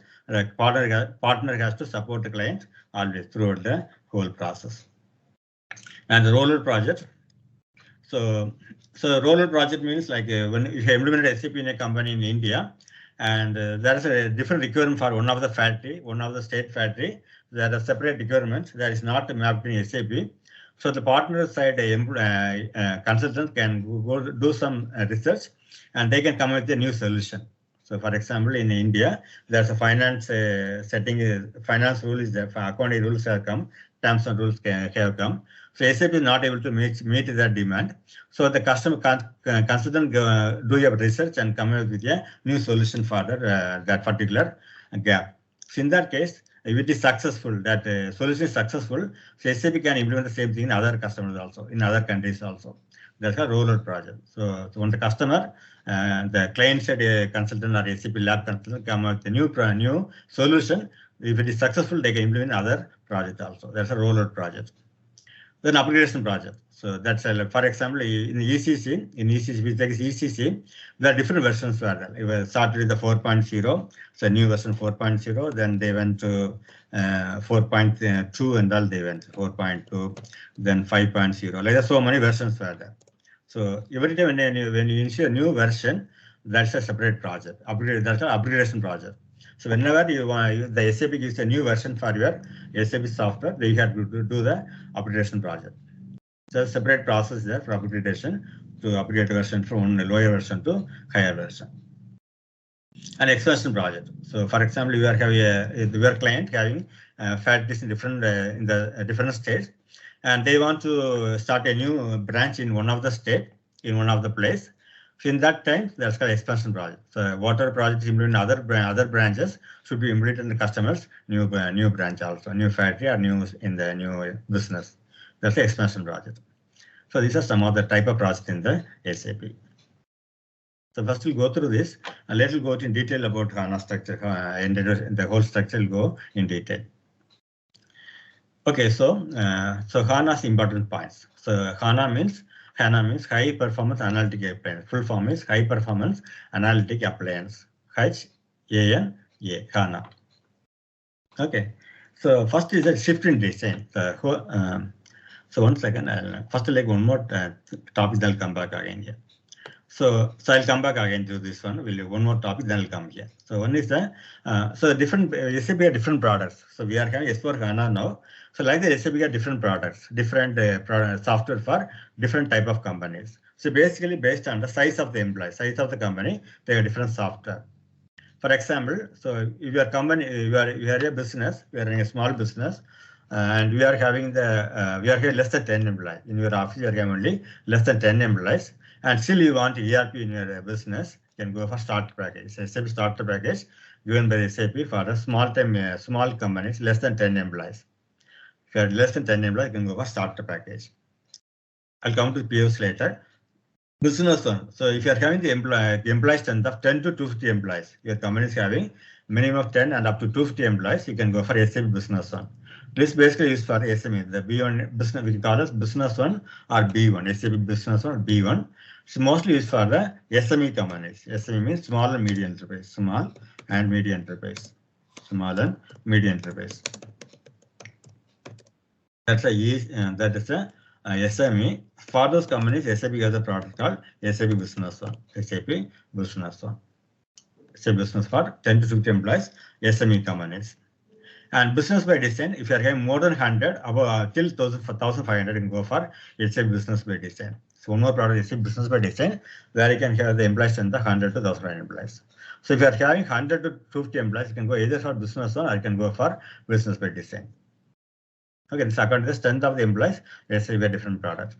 partner has to support the client always throughout the whole process. And the rollout project. So rollout project means like when you implement SAP in a company in India, and there is a different requirement for one of the state factory. There are separate requirements that is not mapped in SAP. So the partner side consultant can go do some research, and they can come up with a new solution. So for example, in India, there's a finance finance rule is there, accounting rules have come, terms and rules have come. So SAP is not able to meet that demand. So the customer consultant do a research and come up with a new solution for that particular gap. So in that case, if it is successful, that solution is successful, so SAP can implement the same thing in other customers also, in other countries also. That's a rollout project. So when the customer, the client side consultant or SAP lab consultant come up with a new solution, if it is successful, they can implement other project also. That's a rollout project. Then upgradation project. So that's for example, in ECC, we take ECC, there are different versions for that. It started with the 4.0, so new version 4.0, then they went to 4.2 and all, they went 4.2, then 5.0. Like there's so many versions for that. So every time when you issue a new version, that's a separate project. That's an upgradation project. So whenever you want, the SAP gives a new version for your SAP software, you have to do the upgradation project. So separate process there for upgradation to upgrade version from one lower version to higher version. An expansion project. So for example, you are having your client having factories in different states, and they want to start a new branch in one of the state, in one of the place. So in that time, that's called expansion project. So whatever project is implemented in other branches should be implemented in the customer's new branch also, new factory or in the new business. That's the expansion project. So these are some of the type of projects in the SAP. So first we'll go through this, and later we'll go in detail about HANA structure, and the whole structure will go in detail. Okay, so HANA's important points. So HANA means high performance analytic appliance. Full form is high performance analytic appliance. HANA. Okay. So first is a shift in design. So one second, I'll first like one more topic, then I'll come back again here. So I'll come back again to this one. We'll do one more topic, then I'll come here. So one is the so different SAP are different products. So we are having S4HANA now. So like the SAP are different products, different software for different type of companies. So basically based on the size of the employee, size of the company, they have different software. For example, so if you are company, you are a business, you are in a small business, and we are having the we are here less than 10 employees. In your office, you are having only less than 10 employees, and still you want ERP in your business, you can go for starter package. So SAP starter package given by SAP for the small companies less than 10 employees. If you are less than 10 employees, you can go for starter package. I'll come to POs later. Business one. So if you are having the employee strength of 10 to 250 employees, your company is having minimum of 10 and up to 250 employees, you can go for SAP business one. This basically is for SME, the B1 business, we call it business one or B1, SAP business one or B1. It's mostly used for the SME companies. SME means small and medium enterprise, small and medium enterprise, small and medium enterprise. That's that is a SME. For those companies, SAP has a product called SAP Business One. SAP Business One. SAP Business for 10 to 50 employees, SME companies. And business by design, if you are having more than 100, above till 1,500, you can go for SAP Business by design. So one more product is SAP Business by design, where you can have the employees strength of 100 to 1,500 employees. So if you are having 100 to 50 employees, you can go either for Business One or you can go for Business by design. Okay, this according to the strength of the employees, SAP have different products.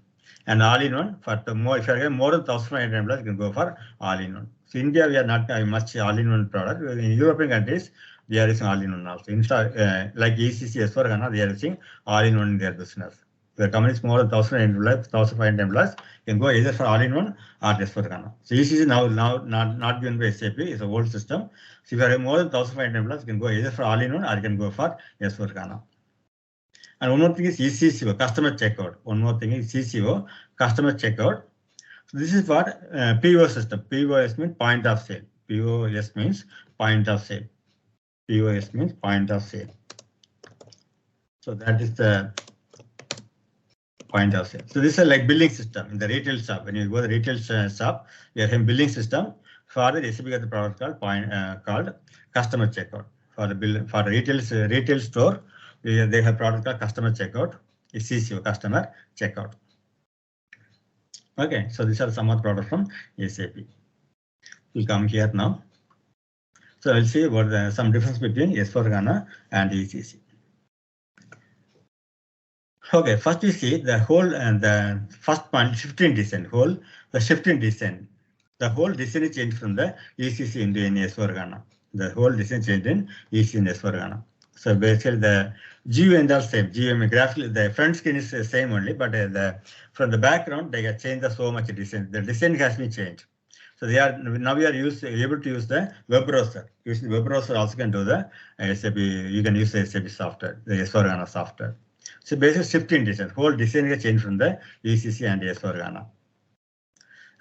And all-in-one, for the more, if you are having more than 1,500 employees, you can go for all-in-one. So India, we are not having much all-in-one product. In European countries, they are using all-in-one also. Like ECC, S4HANA, they are using all-in-one in their business. If the company is more than 1,000 employees, 1,500 employees, you can go either for all-in-one or S4HANA. So ECC now not given by SAP, it's a old system. So if you have more than 1,500 employees, you can go either for all-in-one or you can go for S4HANA. And one more thing is ECCO, customer checkout. One more thing is CCO, customer checkout. So this is for POS system. POS means point of sale. POS means point of sale. POS means point of sale. So that is the point of sale. So this is like billing system in the retail shop. When you go to the retail shop, you have a billing system. For the SAP got the product called customer checkout. For the retail store, they have product called customer checkout. It's CCO, customer checkout. Okay, so these are some of the products from SAP. We'll come here now. So I'll see what some difference between S4HANA and ECC. Okay, first we see the whole and the first point, shifting design. The shifting design. The whole design is changed from the ECC into S4HANA. The whole design changed in ECC in S4HANA. So basically the GUI and all same. GUI graphically the front screen is the same only, but from the background they have changed so much design. The design has been changed. So now we are able to use the web browser. Using the web browser also can do the SAP. You can use the SAP software, the S4HANA software. So basically shifting design. Whole design has changed from the ECC and S4HANA.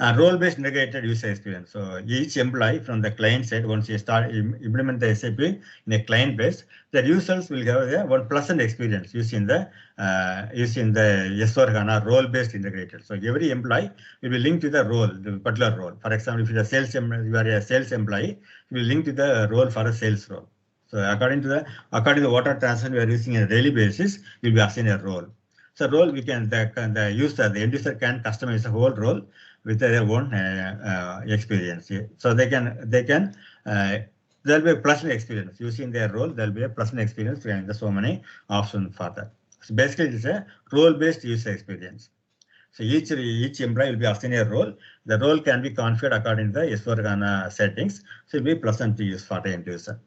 And role-based integrated user experience. So each employee from the client side, once you start implement the SAP in a client base, the users will have one pleasant experience using the S4HANA role-based integrated. So every employee will be linked to the role, the particular role. For example, if you are a sales employee, you will link to the role for a sales role. So according to the water transfer we are using on a daily basis, you'll be assigned a role. So role we can the end user can customize the whole role with their own experience. So they can there'll be a pleasant experience using their role. There'll be a pleasant experience and there's so many options for that. So basically, it's a role-based user experience. So each employee will be assigned a role. The role can be configured according to the S4HANA settings. So it'll be pleasant to use for the end user.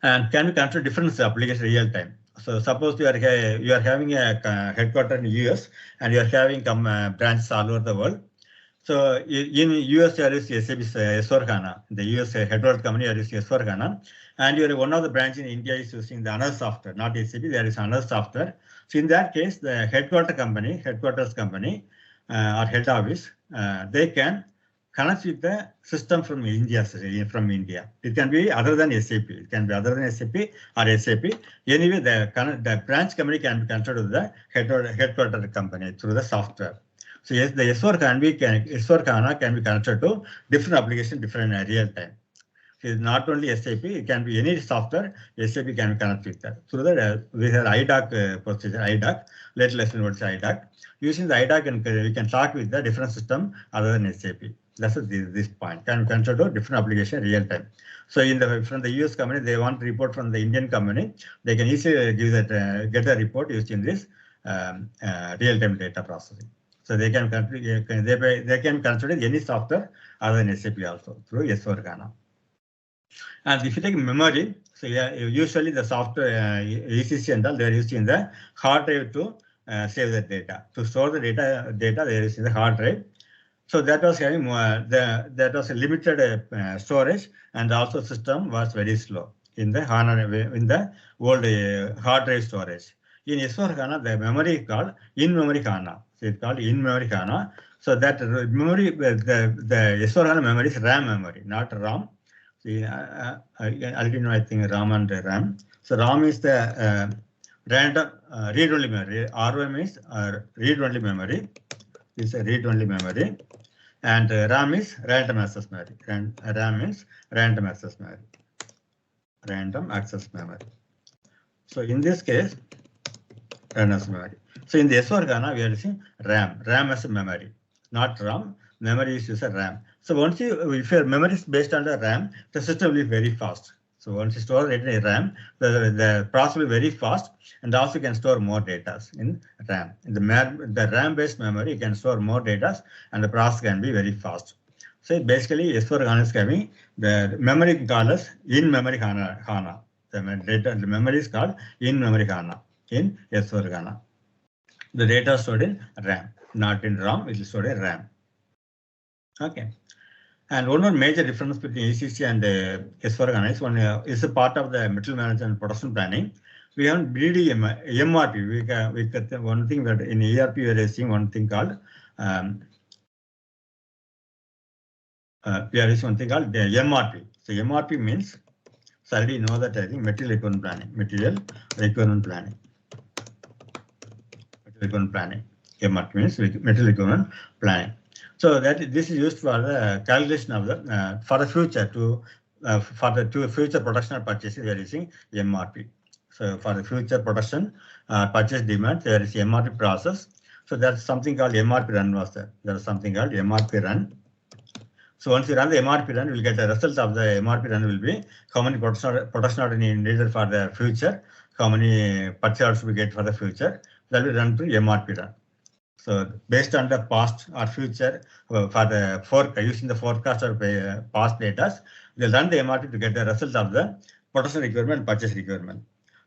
And can we control different applications real time? So suppose you are having a headquarters in US and you are having branches all over the world. So in US you are using SAP S4HANA. The US headquarters company are using S4HANA, and you are one of the branch in India is using the another software, not SAP. There is another software. So in that case, the headquarters company or head office, they can connects with the system from India. It can be other than SAP. It can be other than SAP or SAP. Anyway, the branch company can be connected to the headquarter company through the software. So yes, the S4HANA can be connected to different applications, different real time. So it's not only SAP, it can be any software, SAP can be connected with that. Through that, we have IDOC procedure, IDOC. Let's listen what's IDOC. Using the IDOC, we can talk with the different system other than SAP. That's this point. Can control to different application real time. So from the US company, they want to report from the Indian company. They can easily give that get a report using this real time data processing. So they can consider any software other than SAP also through S4HANA. And if you take memory, so yeah, usually the software ECC and all, they are using the hard drive to save the data. To store the data they are using the hard drive. So that was having that was a limited storage, and also system was very slow in the HANA, in the old hard drive storage. In S4HANA, the memory is called in-memory HANA. So it's called in-memory HANA. So that memory, the S4HANA memory is RAM memory, not RAM. See, already know, I think RAM and RAM. So RAM is the random read-only memory. RAM is read-only memory. This is a read-only memory. And RAM is random access memory. RAM is random access memory. Random access memory. So in this case, random access memory. So in the S4HANA, we are using RAM as a memory, not RAM. Memory is used as RAM. So once if your memory is based on the RAM, the system will be very fast. So once you store it in RAM, the process will be very fast, and also can store more data in RAM. In the RAM-based memory, you can store more data, and the process can be very fast. So basically, S4HANA is having the memory called as in-memory HANA. The memory is called in-memory HANA in S4HANA. The data is stored in RAM, not in RAM. It is stored in RAM. Okay. And one more major difference between ECC and S4HANA is one is a part of the material management and production planning. We have MRP. We got one thing that in ERP we are seeing one thing called MRP. So MRP means, so already know that I think material requirement planning. Material requirement planning. MRP means material requirement planning. So that this is used for the calculation of the for the future future production or purchases, we are using MRP. So for the future production purchase demand, there is MRP process. So that's something called MRP run was there. There is something called MRP run. So once you run the MRP run, you will get the result of the MRP run will be how many production order needed for the future, how many purchase orders we get for the future. That will run through MRP run. So based on the past or future, for the using the forecast or past data, they'll run the MRP to get the result of the production requirement and purchase requirement.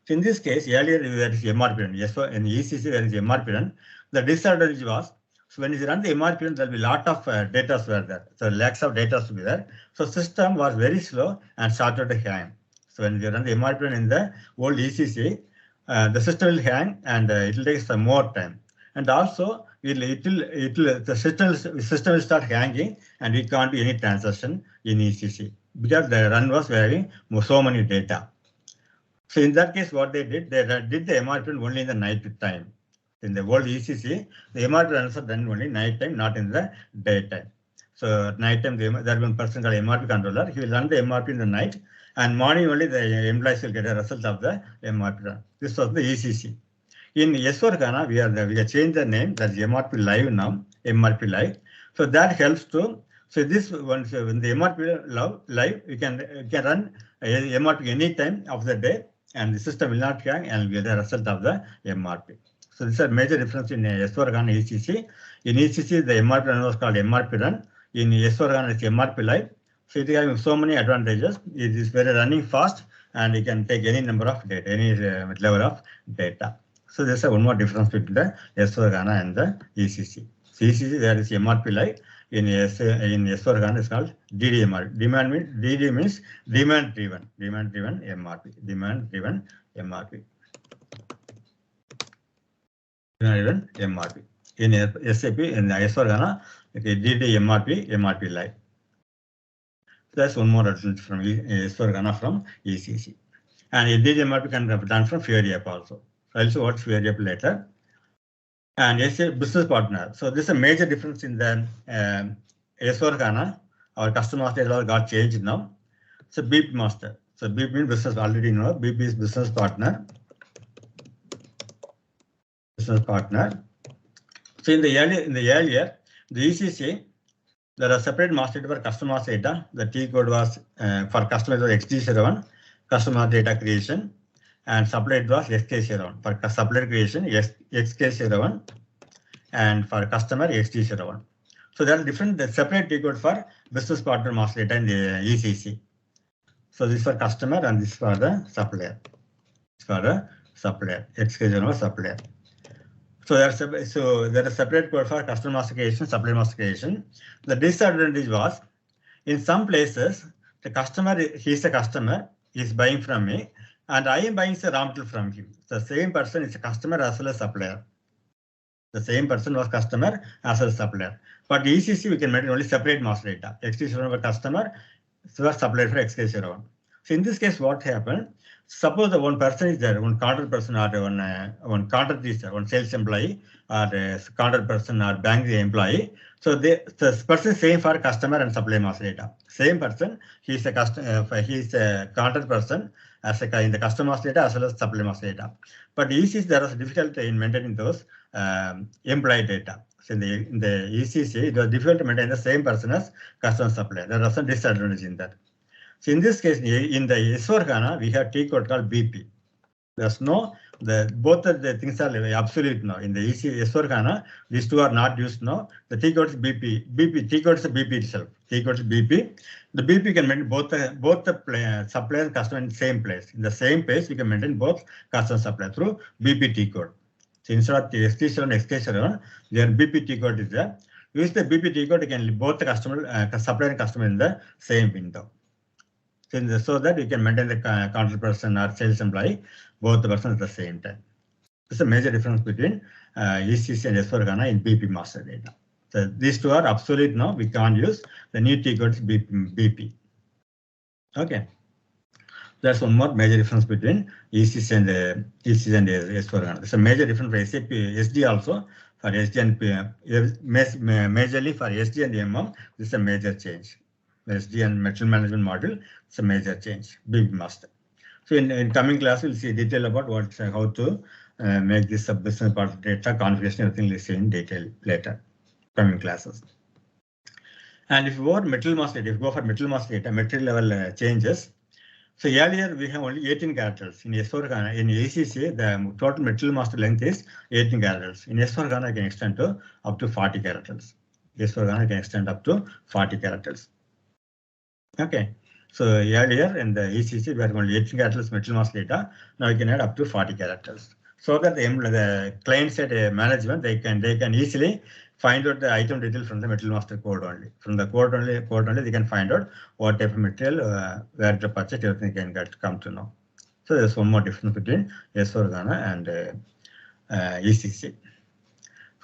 So in this case, earlier there is MRP run. Yes, so in ECC there is MRP run. The disadvantage was, so when you run the MRP run, there will be a lot of data were there. So lakhs of data to be there. So system was very slow and started to hang. So when you run the MRP run in the old ECC, the system will hang and it will take some more time. And also, the system will start hanging, and we can't do any transaction in ECC because the run was having so many data. So in that case, what they did the MRP run only in the night time. In the old ECC, the MRP runs are done only night time, not in the daytime. So night time, there will be one person called MRP controller. He will run the MRP in the night, and morning only the employees will get a result of the MRP run. This was the ECC. In S4HANA, we have changed the name. That's MRP Live now. MRP Live. So that helps to. So this once when the MRP Live, you can run MRP any time of the day, and the system will not hang and get the result of the MRP. So this is a major difference in S4HANA ECC. In ECC, the MRP run was called MRP run. In S4HANA, it's MRP Live. So it has so many advantages. It is very running fast, and you can take any number of data, any level of data. So there's one more difference between the S4HANA and the ECC. So ECC, there is MRP Live. In S4HANA, it's called DDMR. DD means demand driven MRP. Demand driven MRP. In SAP, in S4HANA, Okay, DD MRP live. That's one more addition from S4HANA from ECC. And DD MRP can be done from Fiori app also. I'll show what Fiori app later. And business partner. So this is a major difference in the S4HANA. Our customer master got changed now. So BP master. So BP means business, already know. BP is business partner. Business partner. So in the earlier, the ECC, there are separate master data for customer master data. The T code was for customer was XD01, customer data creation, and supplier was XK01. For supplier creation, XK01, and for customer XD01. So there are different separate T code for business partner master data in the ECC. So this is for customer and this is for the supplier. This is for the supplier, XK01 supplier. So there is separate code for customer master creation, supplier master creation. The disadvantage was, in some places, the customer, he's a customer, he's buying from me, and I am buying the raw material from him. The same person is a customer as well as supplier. The same person was customer as well as supplier. But ECC, we can maintain only separate master data. XD01 for customer, so supplier for XK01. So in this case, what happened? Suppose the one person is there, one contract person or one contract is there, one sales employee or a contract person or bank employee. So the person is same for customer and supplier master data. Same person, he is a contract person as in the customer master data as well as supplier master data. But ECC, there was difficulty in maintaining those employee data. So in the ECC, it was difficult to maintain the same person as customer supplier. There was some disadvantage in that. So in this case, in the S4HANA, we have T code called BP. There's no, both of the things are absolute now. In the S4HANA, these two are not used now. The T code is BP. T code is BP itself. T code is BP. The BP can maintain both the supplier and customer in the same place. In the same place, we can maintain both customer and supplier through BP T code. So instead of XT7, XK7, their BP T code is there. Use the BP T code, you can both the customer, supplier and customer in the same window. So that you can maintain the contract person or sales employee, both the persons at the same time. This is a major difference between ECC and S4HANA in BP master data. So these two are obsolete now. We can't use the new T code is BP. Okay. That's one more major difference between ECC and S4HANA. It's a major difference for SAP SD also. For SD and majorly for SD and MM, this is a major change. SD and material management module, it's a major change, big master. So in coming class, we'll see detail about how to make this business part of data configuration, everything we'll see in detail later, coming classes. And if you go for material master data, material level changes. So earlier we have only 18 characters. In S4HANA, in ECC, the total material master length is 18 characters. In S4HANA, I can extend to up to 40 characters. S4HANA can extend up to 40 characters. Okay, so earlier in the ECC, we had only 18 characters material master data. Now we can add up to 40 characters. So that the client side management, they can easily find out the item detail from the material master code only. From the code only, they can find out what type of material, where to purchase, everything can come to know. So there's one more difference between S4HANA and ECC.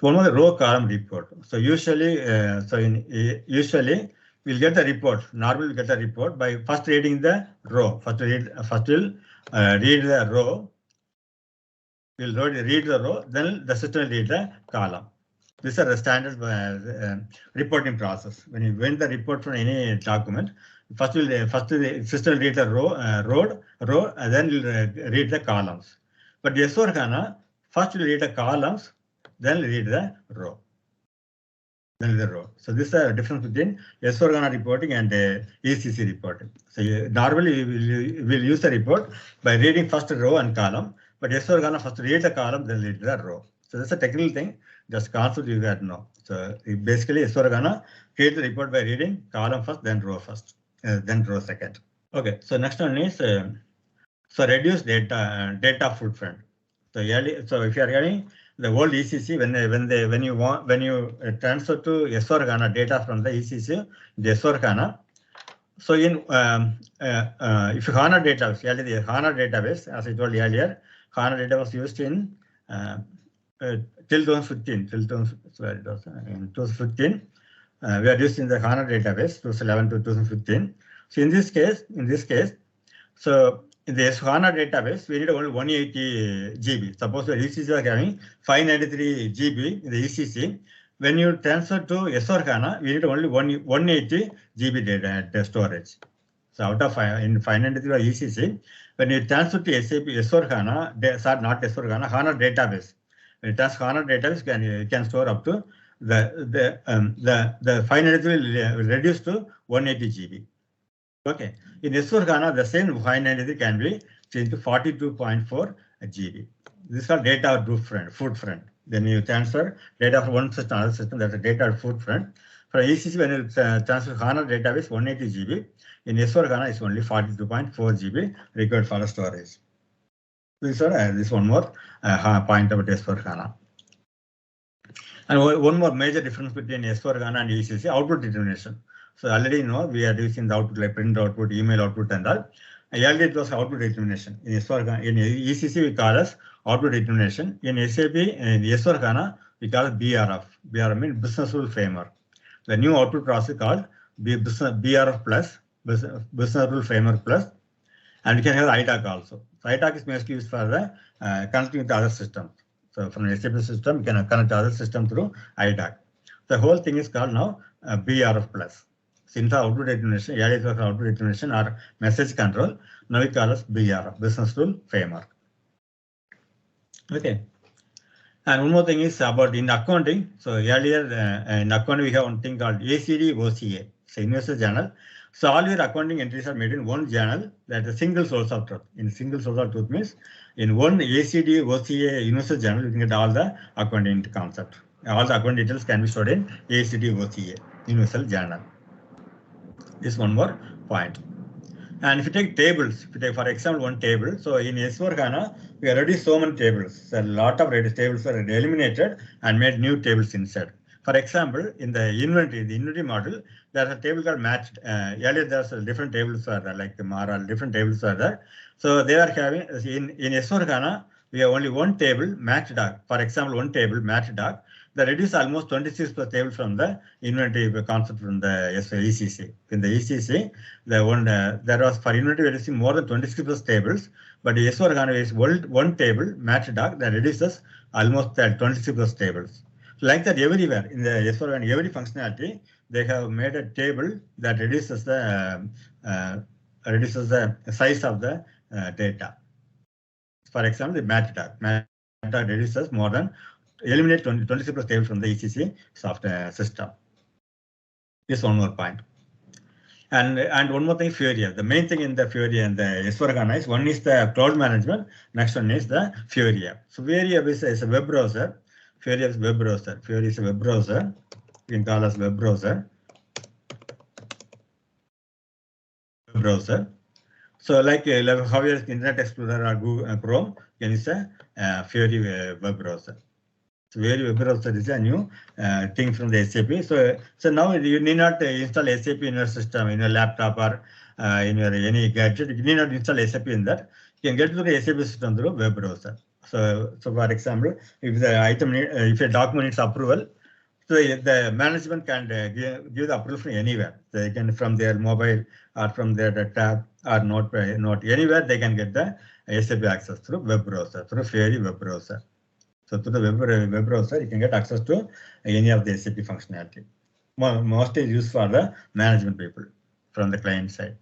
So one more row column report. So usually, we'll get the report. Normally, we'll get the report by first reading the row. First we'll read the row. We'll read the row. Then the system will read the column. These are the standard reporting process. When you win the report from any document, first the system will read the row, and then you'll read the columns. But S4HANA, first you'll read the columns, then you'll read the row. So this is the difference between S4HANA reporting and ECC reporting. So normally we'll use the report by reading first row and column, but S4HANA first read the column, then read the row. So that's a technical thing, just concept you got to know. So basically S4HANA create the report by reading column first, then row second. Okay, so next one is so reduce data footprint. So if you are getting the old ECC, when you transfer to S4HANA data from the ECC, the S4HANA. So in if HANA database, the HANA database, as I told you earlier, HANA data was used in till 2015. In 2015, we are using the HANA database 2011 to 2015. So in this case, so in the S4HANA database, we need only 180 GB. Suppose the ECC are having 593 GB in the ECC. When you transfer to S4HANA, we need only 180 GB data storage. So out of in 593 ECC, when you transfer to SAP S4HANA, sorry, not S4HANA, HANA database. When you transfer HANA database, can store up to the 593 will reduce to 180 GB. Okay, in S4HANA, the same 593 can be changed to 42.4 GB. This is called data footprint. Then you transfer data from one system to another system, that's a data footprint. For ECC, when you transfer HANA database 180 GB, in S4HANA it's only 42.4 GB required for storage. This one more point about S4HANA. And one more major difference between S4HANA and ECC, output determination. So already you know we are using the output like print output, email output and all. Earlier it was output determination. In S4HANA, in ECC we call as output determination. In SAP and S4HANA we call it BRF. BRF means business rule framework. The new output process called BRF plus, business rule framework plus, and we can have IDOC also. So IDOC is mostly used for the connecting with other systems. So from the SAP system, we can connect other system through IDOC. The whole thing is called now BRF plus. Since output determination, earlier it was output determination or message control, now we call it BRF, business rule framework. Okay. And one more thing is about in accounting. So earlier in accounting we have one thing called ACD OCA, so universal journal. So all your accounting entries are made in one journal, that is a single source of truth. In single source of truth means in one ACD OCA universal journal you can get all the accounting concept. All the accounting details can be stored in ACD OCA universal journal. This one more point. And if you take tables, if you take for example one table, so in S4HANA we already so many tables. So a lot of tables are eliminated and made new tables inside. For example, in the inventory model, there's a table called matched. Earlier there's different tables are there, like the Mara, different tables are there. So they are having in S4HANA we have only one table matched doc. For example, one table matched doc. They reduce almost 26 per table from the inventory concept from the ECC. In the ECC, the one there was for inventory reducing more than 26 plus tables, but S4HANA is one table matched doc that reduces almost 26 plus tables. So like that everywhere in the S4HANA, every functionality they have made a table that reduces the size of the data. For example, the matched doc reduces more than eliminate 26 plus tables from the ECC software system. This one more point. And one more thing, Fury. The main thing in the Fury and the S4HANA is one is the cloud management, next one is the Fury. So Fury is a web browser. Fury is web browser. Fury is a web browser. You can call us web browser. Web browser. So like how your Internet Explorer or Google Chrome, can use a Fury web browser. So Fury web browser is a new thing from the SAP. So now you need not install SAP in your system, in your laptop or in your any gadget. You need not install SAP in that. You can get to the SAP system through web browser. So for example, if the item if a document needs approval, so the management can give the approval from anywhere. They can from their mobile or from their tab or not anywhere they can get the SAP access through web browser, through Fury web browser. So through the web browser, you can get access to any of the SAP functionality. Mostly used for the management people from the client side.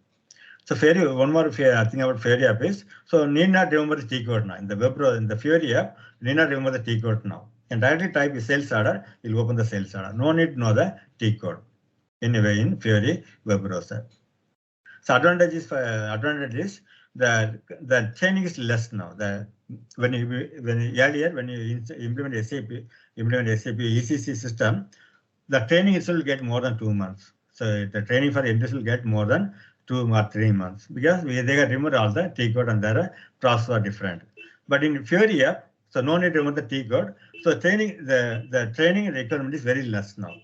So Fury, one more thing about Fury app is, so need not remember the T code now. In the web browser, in the Fury app, need not remember the T code now. You can directly type sales order, you'll open the sales order. No need to know the T code. Anyway, in Fury web browser. So advantage is the training is less now. When you implement SAP ECC system, the training itself will get more than 2 months. So the training for interest will get more than 2 or 3 months because they can remember all the T code and their process are different. But in Fury app, so no need to remember the T code. So training the training requirement is very less now.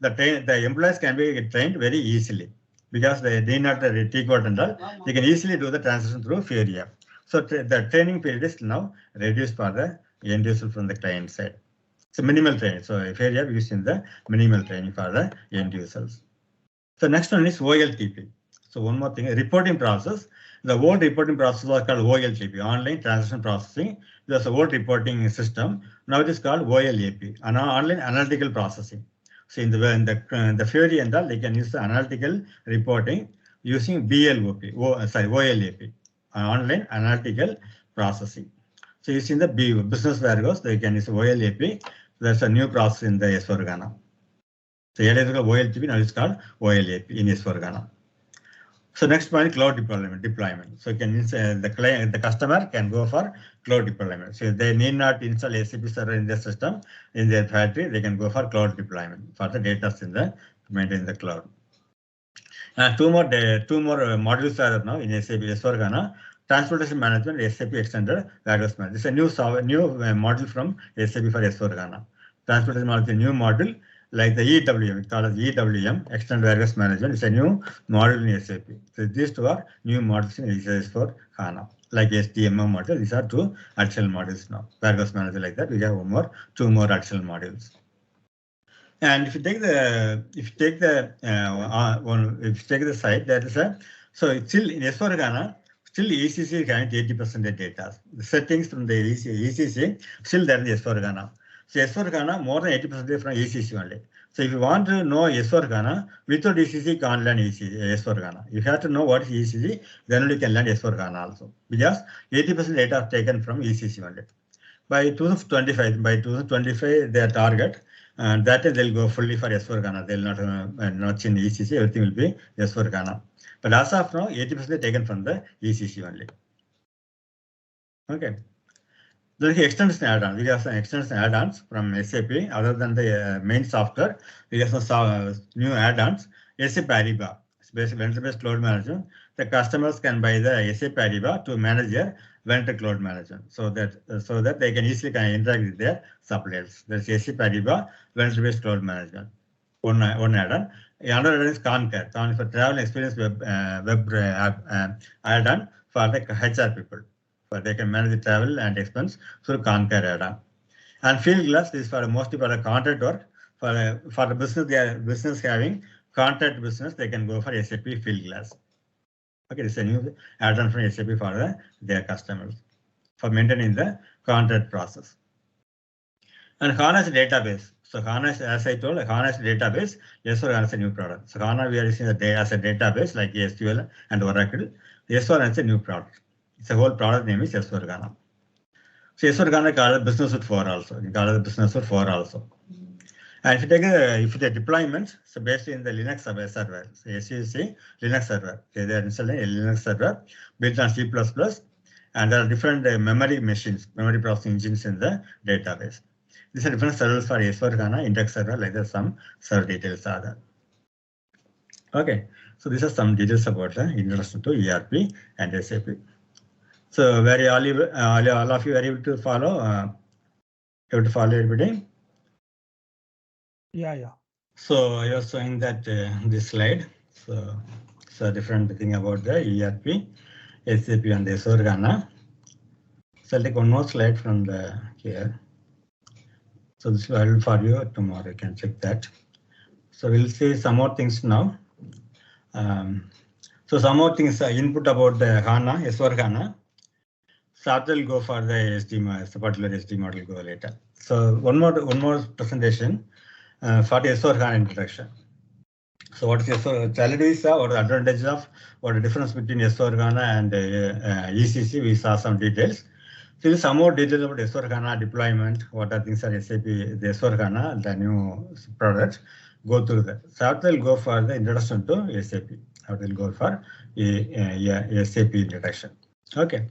The employees can be trained very easily because they need not the T code and all. They can easily do the transition through Fury app. So the training period is now reduced for the end user from the client side. So minimal training. So here we are using the minimal training for the end users. So next one is OLTP. So one more thing, reporting process. The old reporting process was called OLTP, Online Transaction Processing. There's a old reporting system. Now it is called OLAP, Online Analytical Processing. So in the theory and all, they can use the analytical reporting using OLAP, Online Analytical Processing. So using the business warehouse, they can use OLAP. There's a new process in the S4HANA. So earlier it was OLTP, now it's called OLAP in S4HANA. So next point, cloud deployment. So the customer can go for cloud deployment. So they need not install SAP server in their system, in their factory. They can go for cloud deployment for the data maintained in the cloud. Two more modules are now in SAP S4HANA. Transportation management, SAP extended warehouse management. This is a new module from SAP for S4HANA. Transportation management, new module. Like the EWM, we call it EWM, Extended Warehouse Management, is a new module in SAP. So these two are new modules in S4HANA. Like SDMM module, these are two additional modules now. Warehouse Manager like that, we have two more additional modules. And if you take the site, that is so it's still in S4HANA, still ECC is having 80% data. The settings from the ECC still there in the S4HANA. So S4HANA more than 80% from ECC only. So if you want to know S4HANA, without ECC you can't learn S4HANA. You have to know what is ECC, then only you can learn S4HANA also. Because 80% data are taken from ECC only. By 2025, their target, and that they'll go fully for S4HANA. They'll not change ECC, everything will be S4HANA. But as of now, 80% taken from the ECC only. Okay. There is extension add-ons. We have some extension add-ons from SAP. Other than the main software, we have some new add-ons. SAP Ariba, vendor-based cloud management. The customers can buy the SAP Ariba to manage their vendor cloud management, so that they can easily interact with their suppliers. There's SAP Ariba, vendor-based cloud management. One add-on. Another add-on is Concur for travel experience web add-on for the HR people. But they can manage the travel and expense through Concur add-on. And Field Glass is mostly for the contract work. For the business having contract business, they can go for SAP Field Glass. Okay, this is a new add-on from SAP for their customers for maintaining the contract process. And HANA is a database. So HANA is, as I told, HANA is a database. S4HANA is a new product. So HANA we are using as a database like SQL and Oracle. S4HANA is a new product. It's a whole product name is S4HANA. So S4HANA called Business Suite 4 also. You call it Business Suite 4 also. And if you take deployment, so based in the Linux server, so SUC Linux server. Okay, they are installing a Linux server built on C++, and there are different memory processing engines in the database. These are different servers for S4HANA, index server, like that some server details are there. Okay, so these are some details about the introduction to ERP and SAP. So all of you are able to follow? Everybody? Yeah. So I was showing that this slide. So different thing about the ERP, SAP and S4HANA. So I'll take one more slide from here. So this will help for you tomorrow. You can check that. So we'll see some more things now. So some more things input about the HANA, S4HANA. So after we'll go for the SD, particular SD model go later. So one more presentation for the S4HANA introduction. So what is S4? Challenges or the advantages of, what the difference between S4HANA and ECC? We saw some details. So some more details about S4HANA deployment. What are things are SAP, the S4HANA, the new product. Go through that. So after we'll go for the introduction to SAP. After we'll go for SAP introduction. Okay.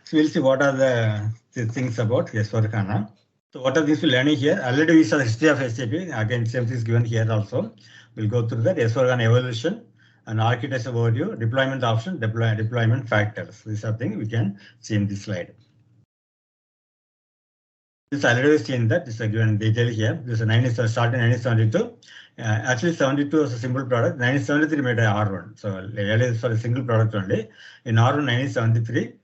So we'll see what are the things about S4HANA. So what are things we're learning here? Already we saw the history of SAP. Again, same thing is given here also. We'll go through that S4HANA evolution and architecture overview, deployment option, deployment factors. These are things we can see in this slide. This already seen that. This is given detail here. This is started in 1972. Actually, 72 was a simple product. 1973 made a R1. So earlier for a single product only. In R1 1973.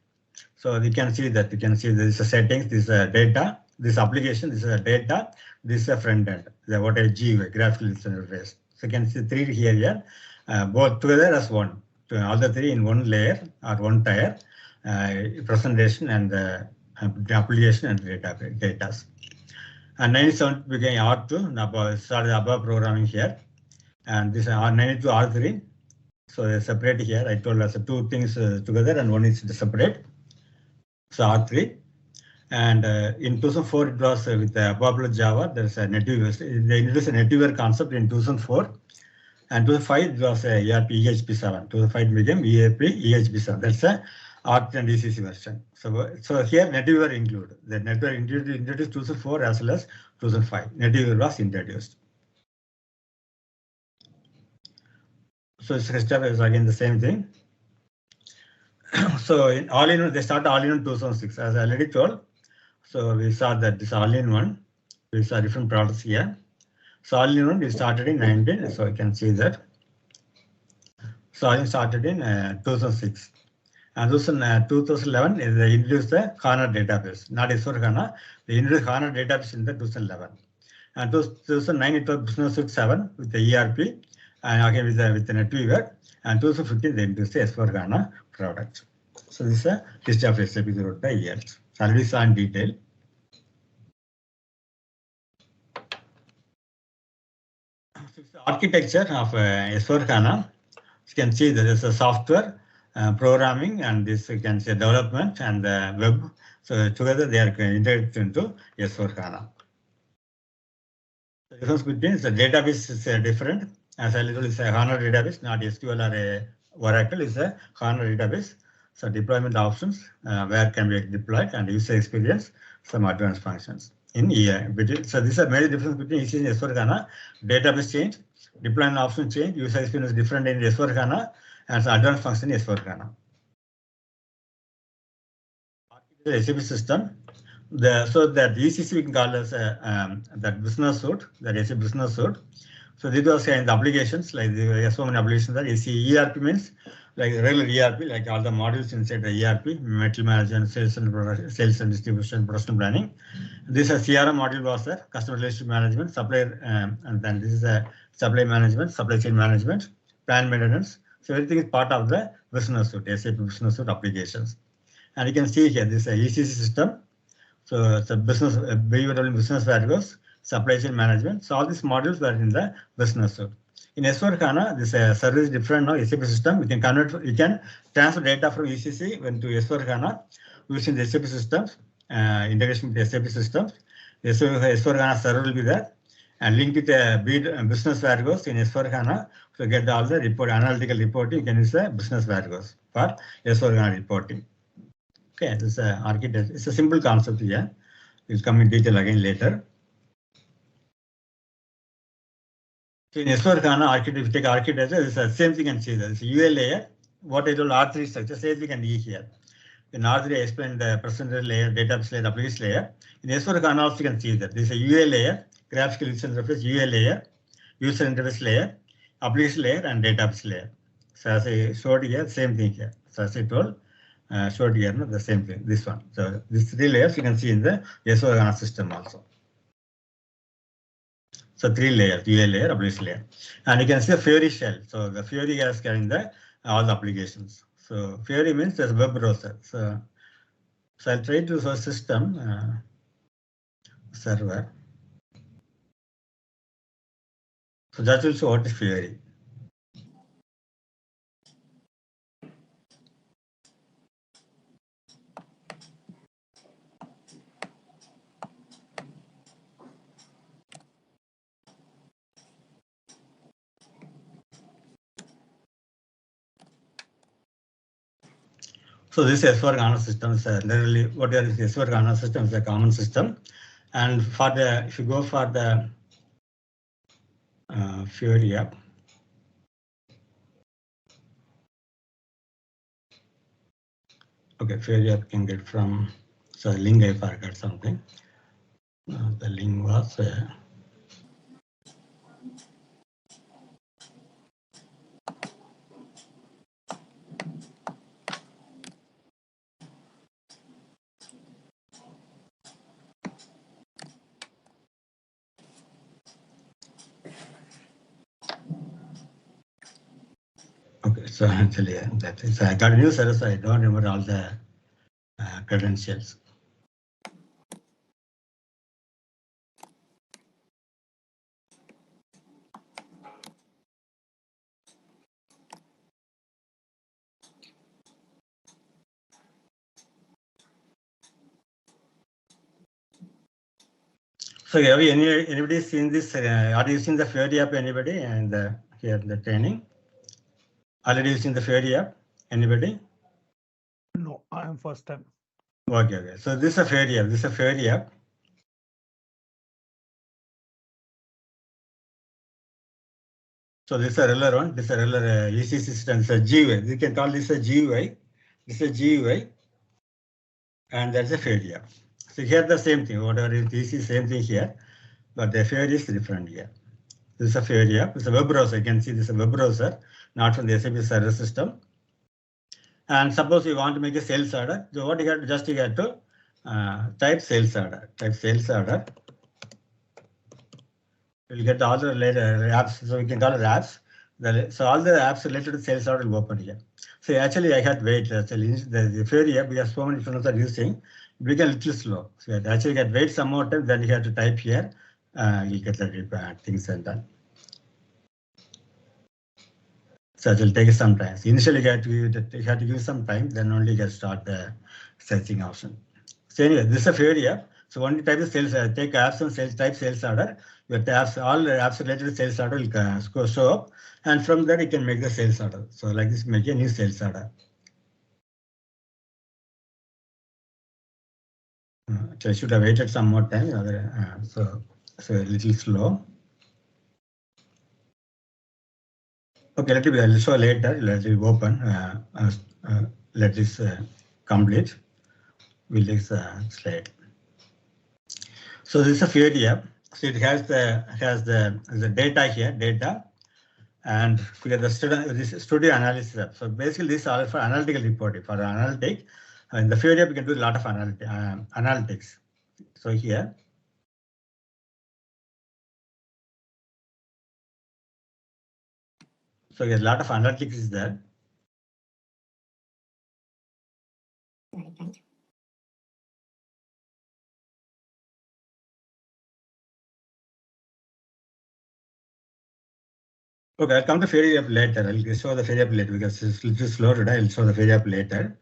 So you can see that. You can see this is settings, this is data, this application, this is a data, this is a front end, what a GUI, graphical user interface. So you can see three here, both together as one. So all the three in one layer or one tier, presentation and the application and data. And 97 became R2, started above programming here. And this R92 R3. So they separate here. I told us two things together and one is separate. So R3. And in 2004, it was with popular Java. There's a native. They introduced a native concept in 2004. And 2005, it was ERP EHP7. 2005 it became ERP EHP7. That's a ARC and ECC version. So here NetWeaver included. The NetWeaver introduced 2004 as well as 2005. NetWeaver was introduced. So step is again the same thing. So in all-in-one, they started all-in-one 2006, as I already told. So we saw that this all-in-one. We saw different products here. So all-in-one we started in 19. So you can see that. So I started in 2006. And 2011, they introduced the HANA database, not S4HANA. They introduced HANA database in the 2011. And 2009, it was Business Suite 7 with the ERP, and again with the NetWeaver. And 2015, they introduced the S4HANA product. So this is a list of SAP throughout the years. So already saw in detail. So the architecture of S4HANA, you can see that there's a software, programming, and this you can say development and web. So together they are integrated into S4HANA. The difference between the database is different. As I told, it's a HANA database, not SQL or a Oracle. It's a HANA database. So deployment options, where can be deployed, and user experience, some advanced functions. So this is a major difference between ECC and S4HANA. Database change, deployment option change, user experience different in S4HANA, and advanced function in S4HANA. The SAP system. So that ECC we can call as that business suite, that SAP business suite. So these are the applications, like the so many applications that ERP means like regular ERP, like all the modules inside the ERP, material management, sales and distribution, production planning. This is a CRM module was there, customer relationship management, supplier, and then this is a supply management, supply chain management, plan maintenance. So everything is part of the business suite, SAP business suite applications. And you can see here, this is a ECC system. So it's a business, business variables, supply chain management. So all these modules were in the business suite. In S4HANA, this service is different now. SAP system, you can transfer data from ECC into S4HANA using the SAP systems, integration with the SAP systems. S4HANA server will be there, and link with the business variables in S4HANA to get all the analytical reporting. You can use the business variables for S4HANA reporting. Okay, this is architecture. It's a simple concept here. We'll come in detail again later. So in S4HANA architecture, if you take architecture, it's the same thing you can see that. It's a UL layer. What I told R3 structure, same thing and E here. In R3, I explained the percentage layer, database layer, application layer. In S4HANA also you can see that. This is a UL layer, graphical user interface, UL layer, user interface layer, application layer, and database layer. So as I showed here, same thing here. So as I told, showed here, no, the same thing, this one. So these three layers you can see in the S4HANA system also. So three layers, UL layer, application layer. And you can see the Fiori shell. So the Fiori is carrying all the applications. So Fiori means there's a web browser. So I'll try to show system server. So that will show what is Fiori. So this S4HANA system is literally what is S4HANA system is a common system, and for the if you go for the Fiori app, okay, Fiori app can get from so the link I forgot something. The link was. So actually, that is, I got a new service. I don't remember all the credentials. So have you anybody seen this? Are you seeing the Fiori app? Anybody? And here the training. Already using the Fiori app? Anybody? No, I am first time. Okay. So this is a Fiori app. This is a Fiori app. So this is a regular one. This is a regular EC system. It's a GUI. You can call this a GUI. This is a GUI. And that's a Fiori app. So here the same thing. Whatever is EC, same thing here. But the Fiori is different here. This is a Fiori app. It's a web browser. You can see this is a web browser, not from the SAP server system. And suppose you want to make a sales order. So what you have to you have to type sales order. Type sales order. You'll get all the later apps. So we can call it apps. So all the apps related to sales order will open here. So actually I had wait. Actually the Fiori app, because so many friends are using, it became a little slow. So you actually get wait some more time. Then you have to type here. You get the things and done. So it will take some time. So initially you have to give some time, then only you can start the searching option. So anyway, this is a Fiori app. So when you type the sales, take apps and sales, type sales order, your apps, all the apps related to sales order will show up, and from there you can make the sales order. So like this, make a new sales order. I should have waited some more time. So a little slow. Okay, let it show later. Let it open. Let this complete. We'll take slide. So this is a Fiori app. So it has the data here, data, and we have the studio analysis app. So basically, this is all for analytical reporting. For analytic, in the Fiori app, you can do a lot of analytics. So here. So a lot of analytics is there. Okay, I'll come to Fiori app later. I'll show the Fiori app later because it's a little slow today. I'll show the Fiori app later.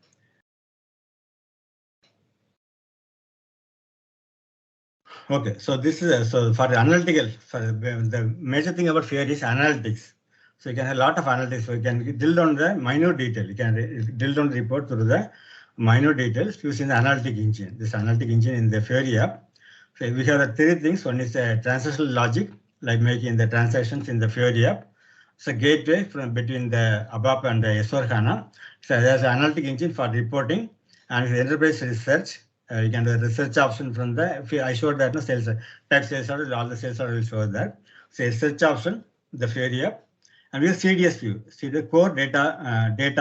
Okay, so this is so for the analytical. For the major thing about Fiori is analytics. So you can have a lot of analytics. So you can drill down the minute detail. You can drill down the report through the minute details using the analytic engine. This analytic engine in the Fiori app. So we have the three things. One is the transactional logic, like making the transactions in the Fiori app. So gateway from between the ABAP and the S4HANA. So there's an analytic engine for reporting, and enterprise research. You can do a research option from the. I showed that no sales type sales order, all the sales order will show that. So search option, the Fiori app, and we have CDS view. See the core data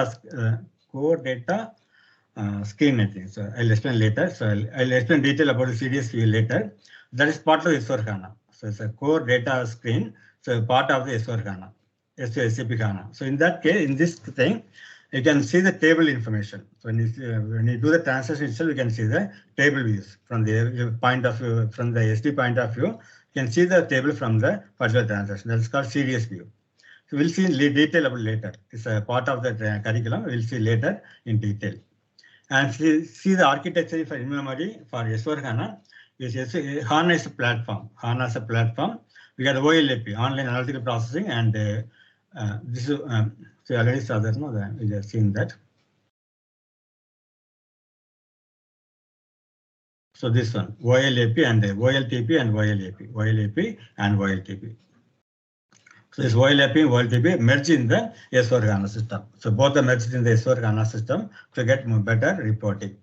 scheme, I think. So I'll explain later. So I'll explain detail about the CDS view later. That is part of S4HANA. So it's a core data screen. So part of the S4HANA. SAP HANA. So in that case, in this thing, you can see the table information. So when you do the transaction itself, you can see the table views from the point of view, from the SD point of view. You can see the table from the particular transaction. That's called CDS view. So we'll see detail about later. It's a part of the curriculum. We'll see later in detail. And see the architecture for in-memory for S4HANA. HANA is a platform. HANA is a platform. We got the OLAP, online analytical processing, and this is so already saw that. No, we have seen that. So this one, OLAP and OLTP and OLAP and OLTP. So this OLAP and OLTP merge in the S4HANA system. So both are merged in the S4HANA system to get better reporting.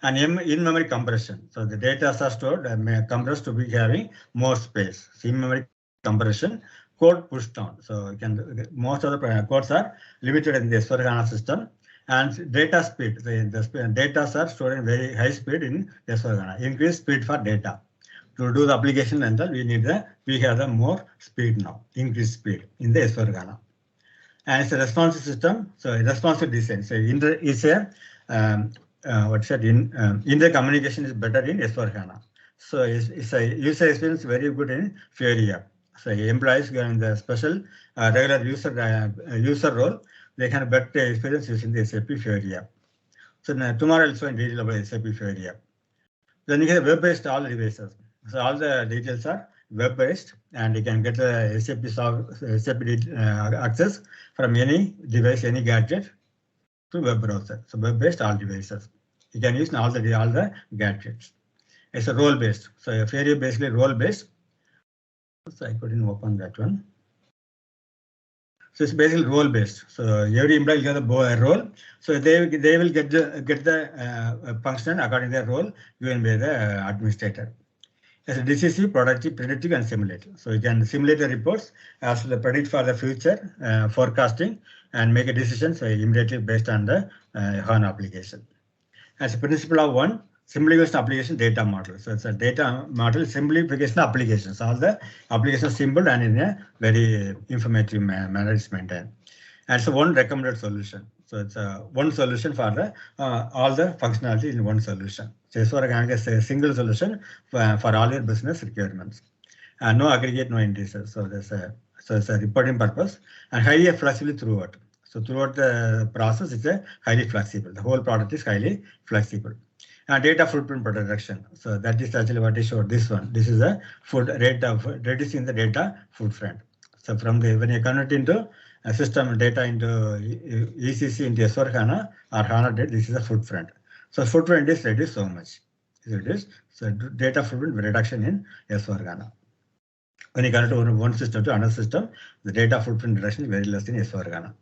And in-memory compression. So the data are stored compressed to be having more space. So in-memory compression, code push down. So you can most of the codes are limited in the S4HANA system. And data speed. The data are stored in very high speed in S4HANA. Increased speed for data. To do the application and we have the more speed now. Increased speed in the S4HANA. And it's a responsive system, so responsive design. So it's a intercommunication is better in S4HANA. So it's a user experience very good in Fiori app. So employees in the special regular user role, they can better experience using the SAP Fiori app. So tomorrow also in detail about SAP Fiori app. Then you have web-based all devices. So all the details are web-based, and you can get the SAP access from any device, any gadget to web browser. So web-based all devices. You can use all the gadgets. It's a role-based. So Fiori basically role-based. So I couldn't open that one. So it's basically role-based. So every employee will get a role. So they will get the function according to their role given by the administrator. As a decisive, productive, predictive, and simulative. So you can simulate the reports as to the predict for the future, forecasting, and make a decision so immediately based on the HANA application. As a principle of one, simplification application data model. So it's a data model simplification applications. All the applications are simple and in a very informative manner is maintained. And so one recommended solution. So it's one solution for the all the functionality in one solution. So S4HANA is a single solution for all your business requirements. And no aggregate, no indices. So it's a reporting purpose and highly flexible throughout. So throughout the process, it's a highly flexible. The whole product is highly flexible. And data footprint reduction. So that is actually what I showed this one. This is a rate of reducing the data footprint. So from the when you convert into a system data into ECC into S4HANA or HANA data, this is a footprint. So footprint is reduced so much. So data footprint reduction in S4HANA. When you convert from one system to another system, the data footprint reduction is very less in S4HANA.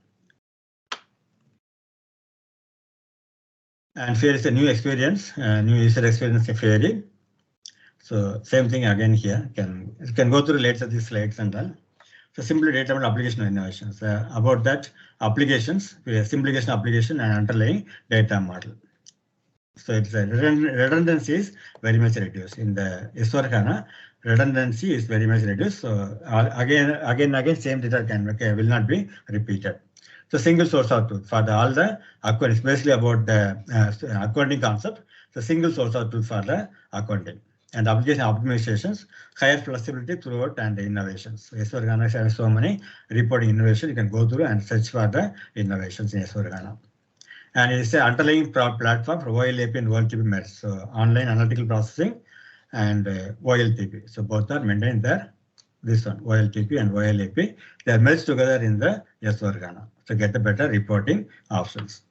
And here is a new experience, new user experience in Fiori. So same thing again here. You can go through later these slides and all. So simply data and application innovations. About that applications, simplification application and underlying data model. So it's a redundancy is very much reduced in the S4HANA. Redundancy is very much reduced. So again, same data will not be repeated. So single source of truth for all the accounting, especially about the accounting concept. So single source of truth for the accounting and application optimizations, higher flexibility throughout and the innovations. So S4HANA has so many reporting innovation. You can go through and search for the innovations in S4HANA. And it's an underlying platform for OLAP and OLTP merge. So online analytical processing and OLTP. So both are maintained there. This one, OLTP and OLAP, they are merged together in the S4HANA to get the better reporting options.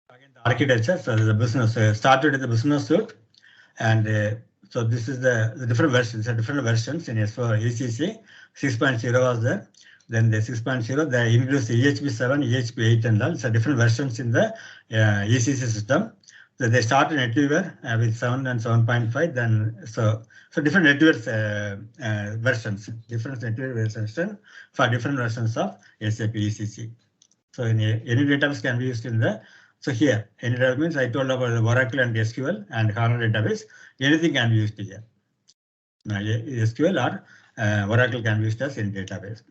Again, the architecture, so the business started with the business suite, and so this is the different versions. Different versions in S4 ECC 6.0 was there. Then the 6.0, they introduced EHP 7, EHP 8, and all. So different versions in the ECC system. So they started NetWeaver with 7 and 7.5. Then so different NetWeaver versions, different NetWeaver versions for different versions of SAP ECC. So any database can be used in the. So here, any database means I told about the Oracle and SQL and HANA database. Anything can be used here. Now, SQL or Oracle can be used as in database.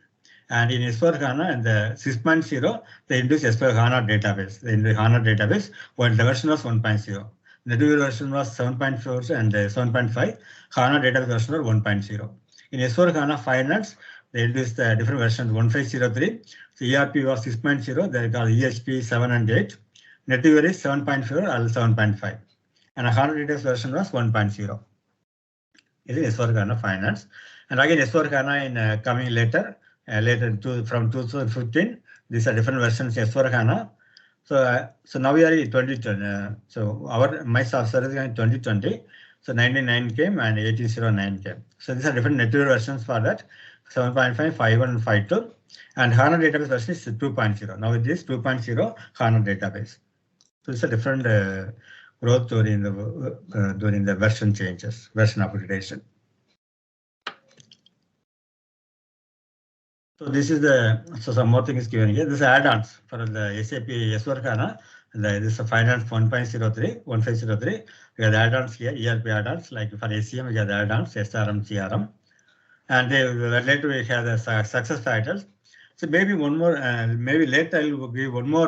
And in S4HANA and the 6.0, they introduced S4HANA database. In the HANA database, when the version was 1.0. The NetWeaver version was 7.4 and 7.5. HANA database version was 1.0. In S4HANA Finance, they introduced the different versions 1.503. So ERP was 6.0. They called EHP 7 and 8. NetWeaver is 7.4 or 7.5. And HANA database version was 1.0. It is S4HANA Finance. And again, S4HANA in coming later from 2015, these are different versions of S4HANA. So now we are in 2020. So my service is in 2020. So 99 came and 1809 came. So these are different NetWeaver versions for that. 7.5, 5.1 and 5.2. And HANA database version is 2.0. Now it is 2.0 HANA database. So it's a different growth during the version changes, version upgradation. So this is some more thing is given here. This is add-ons for the SAP S4HANA. This is Finance 1.03. We have the add-ons here, ERP add-ons, like for SCM, we have the add-ons, SRM, CRM. And later we have the success factors. So maybe one more, maybe later I will give one more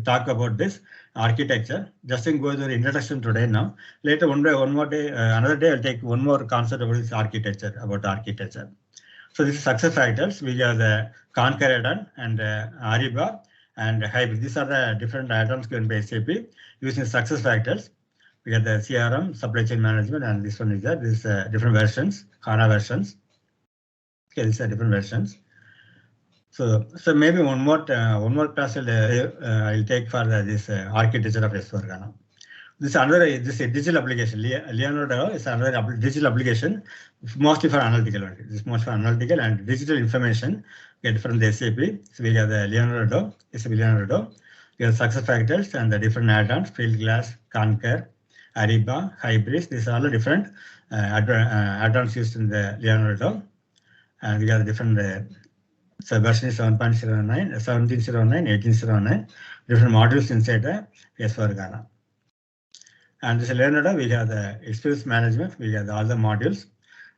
talk about this architecture. Just in go the introduction today now. Later one more day, another day I'll take one more concept about this architecture, So this is success factors. We have the Concur add-on and Ariba and Hybrid. These are the different add-ons given by SAP using success factors. We have the CRM, supply chain management, and this one is that this different versions, HANA versions. Okay, these are different versions. So maybe one more class I'll take for this architecture of S4HANA. This another this digital application. Leonardo is another digital application, mostly for analytical. This is mostly for analytical and digital information get from the SAP. So we have the Leonardo, SAP Leonardo. We have success factors and the different add-ons, Field Glass, Concur, Ariba, Hybrid. These are all different add-ons used in the Leonardo. And we have the different so version is 7.09, 1709, 1809, different modules inside the S4HANA. And this Leonardo, we have the experience management, we have all the modules,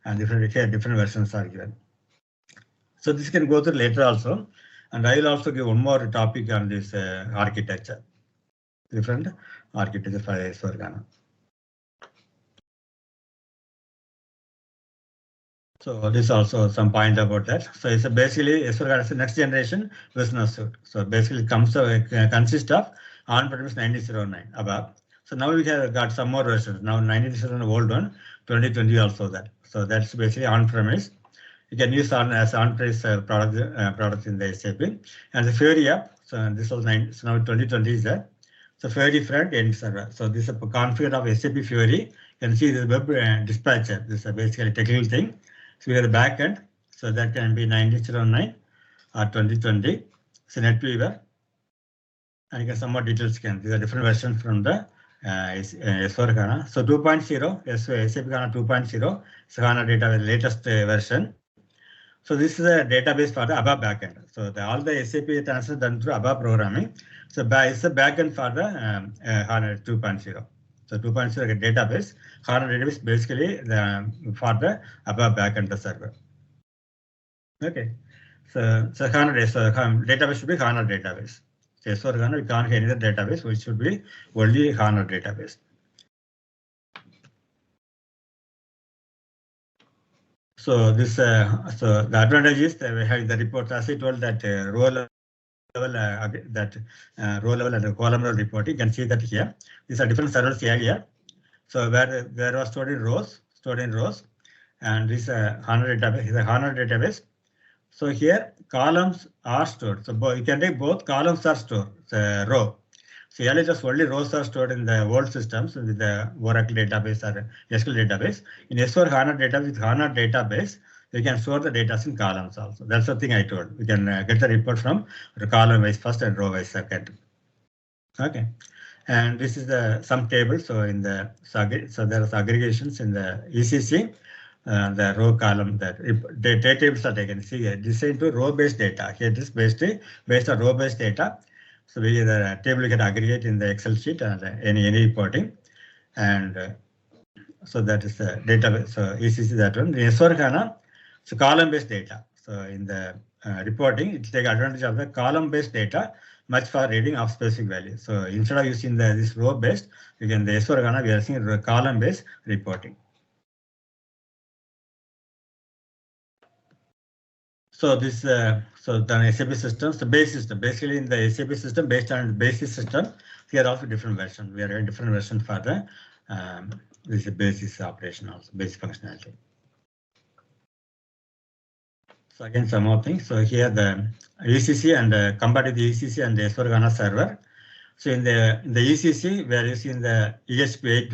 and different versions are given. So this can go through later also, and I will also give one more topic on this architecture, different architecture for S4HANA. So this also some point about that. So it's basically S4HANA is the next generation business suite. So basically consists of on-premise 1909 above. So now we have got some more versions. Now 1909 old one, 2020 also that. So that's basically on-premise. You can use as on-premise products in the SAP. And the Fiori app. So this was so now 2020 is that. So Fiori front end server. So this is a configure of SAP Fiori. You can see the web dispatcher. This is basically a technical thing. So we have the backend, so that can be 1909 or 2020. So NetWeaver, and you can some more details. These are different versions from the S4HANA. So 2.0, SAP HANA 2.0, so HANA data latest version. So this is a database for the ABAP backend. So all the SAP transfers done through ABAP programming. So it's a backend for the HANA 2.0. So 2.0 database, HANA database basically for the above backend server. Okay, so HANA database should be HANA database. So for HANA, we can't have any other database, which should be only HANA database. So this so the advantage is that we have the report, as I told that row level row level and column level reporting. You can see that here. These are different servers here. So where was stored in rows, and this HANA database is a HANA database. So here columns are stored. So you can take both columns are stored. Row. So earlier just only rows are stored in the old systems with the Oracle database or SQL database. In S4HANA database with HANA database, you can store the data in columns also. That's the thing I told. We can get the report from the column wise first and row wise second. Okay, and this is the some table. So in the there are aggregations in the ECC. The row column that data tables are taken. See here, this is into row based data. Here this based on row based data. So we the table you can aggregate in the Excel sheet and any reporting, and so that is the database. So ECC that one. In S4HANA, so column based data. So in the reporting, it take advantage of the column based data much for reading of specific values. So instead of using this row based, you can the S4HANA we are using column based reporting. So this so the SAP system, the base system, basically in the SAP system based on the basis system, we are also different versions. We are in different version for the this is basis operation also, basic functionality. So again some more things. So here the ECC and compared to the ECC and the S4HANA server. So in the ECC we are using the ESP8.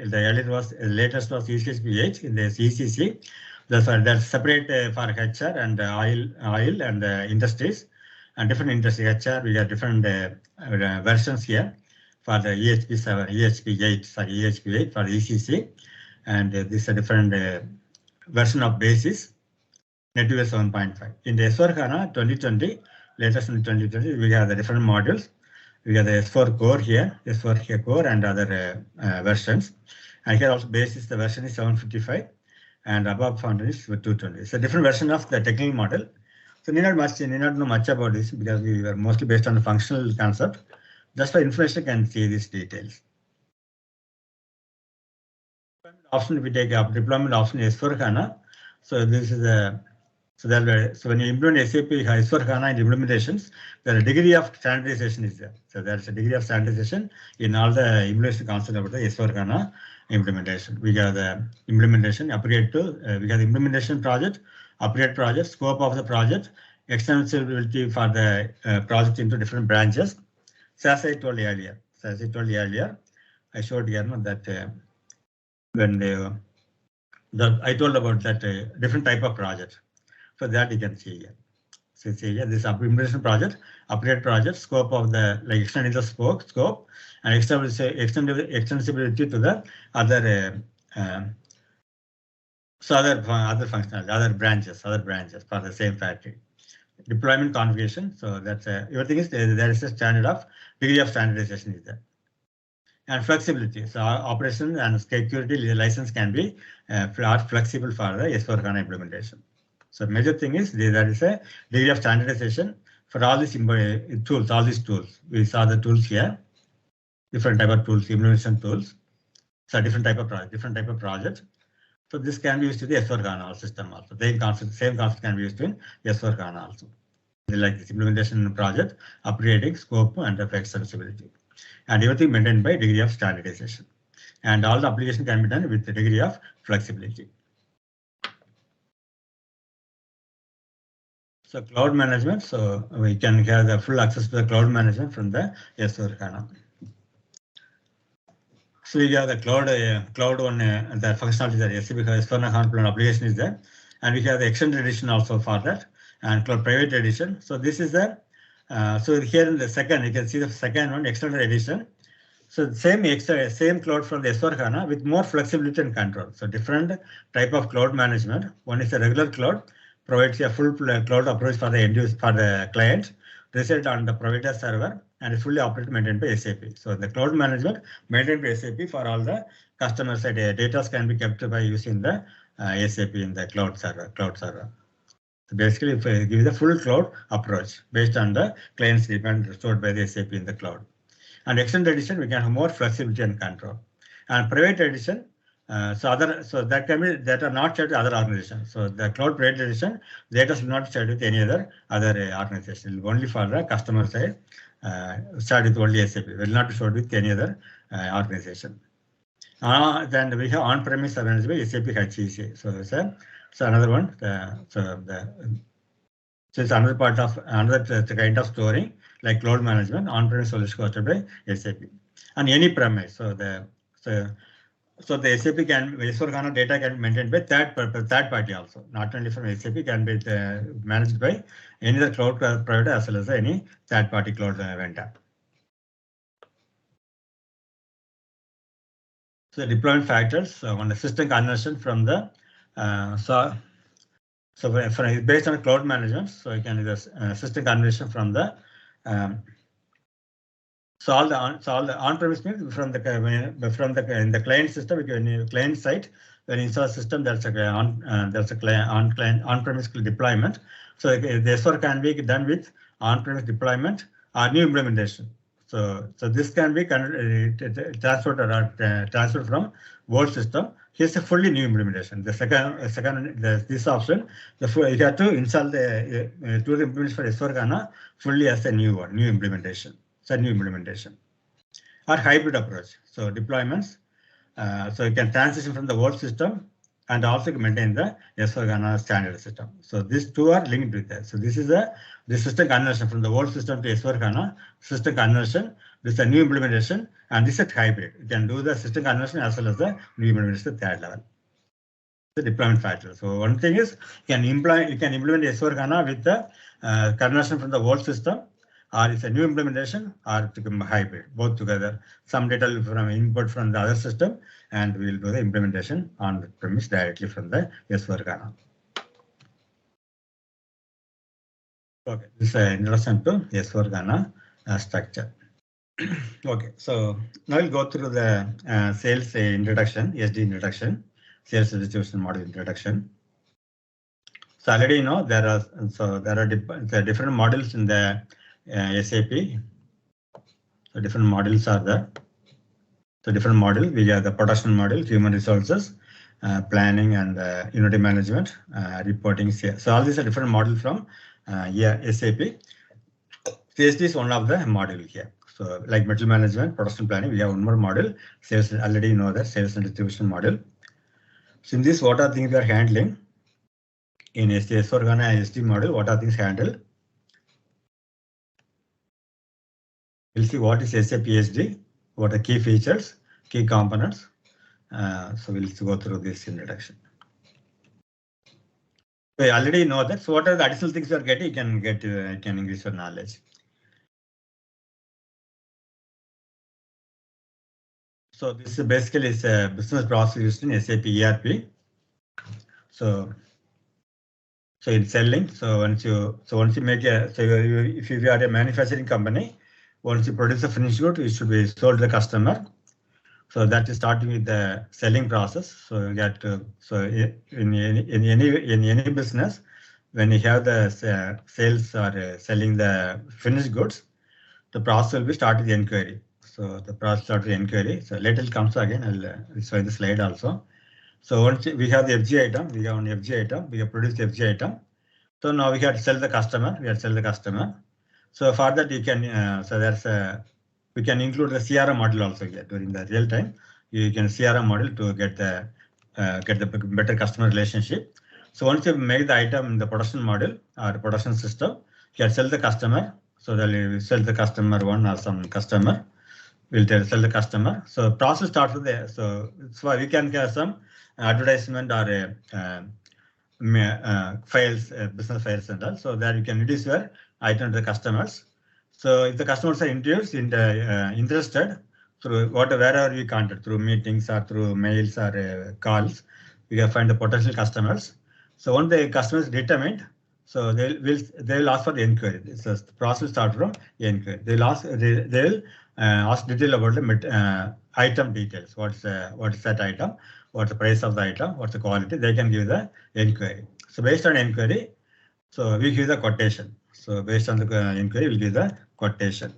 The latest was ESP8 in the ECC. That's separate for HR and oil and industries and different industry HR. We have different versions here for the ESP8 for the ECC, and this is a different version of basis. NetWeaver 7.5. In the S4HANA 2020, latest in 2020, we have the different modules. We have the S4 core here, S4 core and other versions. And here also basis, the version is 755. and above foundry is 220. It's a different version of the technical model. So need not know much about this because we were mostly based on the functional concept. Just for information, can see these details. Option we take up deployment option S4HANA. So this is a so when you implement SAP S4HANA in implementations, there a degree of standardization is there. So there's a degree of standardization in all the implementation concept about the S4HANA implementation. We got the implementation upgrade to we got the implementation project, upgrade project, scope of the project, extensibility for the project into different branches. So as I told you earlier, I showed here that when I told about that different type of project. So that you can see here. So see here, this implementation project, upgrade project, scope of the extending the scope, and extensibility to the other other functionality, other branches for the same factory. Deployment configuration. So that's everything is there is a standard of degree of standardization is there. And flexibility. So operation and security license can be flexible for the S4HANA implementation. So major thing is there is a degree of standardization for all these tools, all these tools. We saw the tools here, different type of tools, implementation tools. So different type of project. So this can be used to the S4HANA system also. Same concept can be used in S4HANA also. Like this implementation project, upgrading, scope, and extensibility. And everything maintained by degree of standardization. And all the application can be done with the degree of flexibility. So cloud management, so we can have the full access to the cloud management from the S4HANA. So we have the cloud one, the functionality that SAP S4HANA HANA application is there, and we have the extended edition also for that, and cloud private edition. So this is the so here in the second, you can see the second one, extended edition. So same cloud from the S4HANA with more flexibility and control. So different type of cloud management. One is a regular cloud, provides a full cloud approach for the end user, for the client, reset on the provider server, and is fully operated maintained by SAP. So the cloud management maintained by SAP for all the customer side data can be kept by using the SAP in the cloud server. So basically, if I give the full cloud approach based on the client's demand stored by the SAP in the cloud. And extended edition, we can have more flexibility and control. And private edition, so that can be that are not shared with other organizations. So the cloud private edition data will not shared with any other organization. Only for the customer side, shared with only SAP. Will not be shared with any other organization. Then we have on-premise managed by SAP HCC. So another one. So it's another part of another kind of storing like cloud management on-premise solution hosted by SAP and any premise. So the SAP can S4HANA data can be maintained by third party also. Not only from SAP can be managed by any other cloud provider as well as any third party cloud vendor. So deployment factors on the system conversion from the so based on cloud management, so you can do system conversion from the so all the on-premise means from the in the client system, when you client side, when you install system, there's a on-premise deployment. So the S4 can be done with on-premise deployment or new implementation. So this can be transferred from old system. Here's a fully new implementation. The this option, you have to install the tool implementation for S4HANA fully as a new implementation. So new implementation or hybrid approach. So deployments. So you can transition from the old system and also maintain the S4HANA standard system. So these two are linked with that. So this is the system conversion from the old system to S4HANA system conversion. This is a new implementation, and this is hybrid. You can do the system conversion as well as the new implementation third level. The deployment factor. So one thing is you can implement S4HANA with the conversion from the old system, or it's a new implementation, or to become hybrid, both together. Some data from input from the other system, and we will do the implementation on the premise directly from the S4HANA. Okay, this is an introduction to S4HANA structure. Okay, so now we'll go through the sales introduction, SD introduction. sales distribution module introduction. So already you know there are different models in the SAP. So different models are there. So different model, we have the production model, human resources, planning and unity management, reporting. So all these are different models from SAP. CSD is one of the module here. So like material management, production planning, we have one more model. Sales, already you know that sales and distribution model. So in this, what are things we are handling? In S4HANA SD model, what are things handled? We'll see what is SAP SD, what are key features, key components. So we'll go through this introduction. So you already know that. So what are the additional things you are getting? You can increase your knowledge. So this is basically is a business process used in SAP ERP. So in selling, once you make if you are a manufacturing company, once you produce a finished good, it should be sold to the customer. So that is starting with the selling process. So you get in any business, when you have the sales or selling the finished goods, the process will be start with the inquiry. So the process start with the inquiry. So later it comes again. I'll show the slide also. So once we have the FG item, we have an FG item, we have produced the FG item. So now we have to sell the customer. So for that you can we can include the CRM model also here during the real time. You can CRM model to get the better customer relationship. So once you make the item in the production model or production system, you can sell the customer. So that you sell the customer one or some customer. We'll sell the customer. So process starts with there. So we can get some advertisement or files, business files and all. So that you can reduce your item to the customers. So if the customers are interested through wherever we contact, through meetings or through mails or calls, we can find the potential customers. So once the customers determined, so they will ask for the inquiry. So the process starts from inquiry. They will ask detail about the item details. What is that item? What's the price of the item? What's the quality? They can give the inquiry. So based on inquiry, so we give the quotation. So based on the inquiry, we'll give the quotation.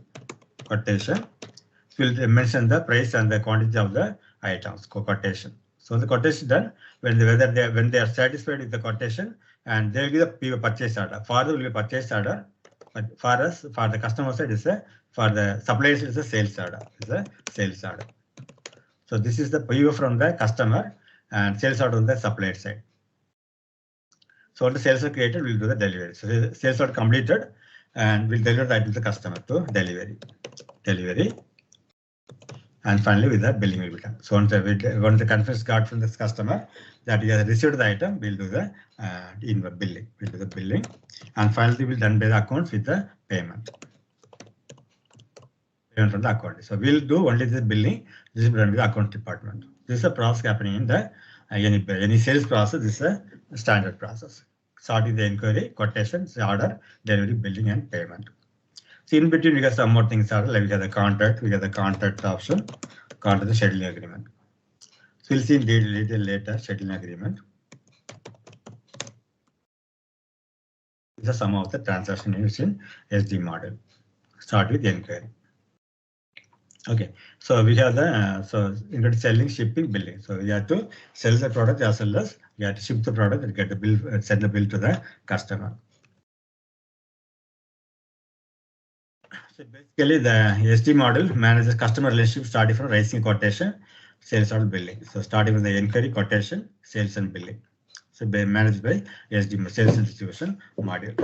We'll mention the price and the quantity of the items. Quotation. So the quotation done when they are satisfied with the quotation, and they will give the purchase order. Further will be purchase order, but for us, for the customer side is for the suppliers is a sales order. So this is the PO from the customer and sales order on the supplier side. So when the sales are created, we'll do the delivery. So the sales are completed, and we'll deliver the item to the customer to delivery. And finally, with the billing will be done. So once the confidence got from this customer that he has received the item, we'll do the billing. We'll do the billing, and finally we'll done by the accounts with the payment. Payment from the account. So we'll do only the billing. This is done with the account department. This is a process happening in the any sales process. This is a standard process. Start with the inquiry, quotation, order, delivery, billing, and payment. So in between, we got some more things like we got the contract option, contract the scheduling agreement. So we'll see in detail later scheduling agreement. These are some of the transaction used in SD model. Start with the inquiry. Okay, so we have the include selling, shipping, billing. So we have to sell the product as well as we have to ship the product and get the bill, send the bill to the customer. So basically, the SD model manages customer relationship starting from raising quotation, sales or billing. So starting with the inquiry, quotation, sales and billing. So managed by SD sales and distribution module.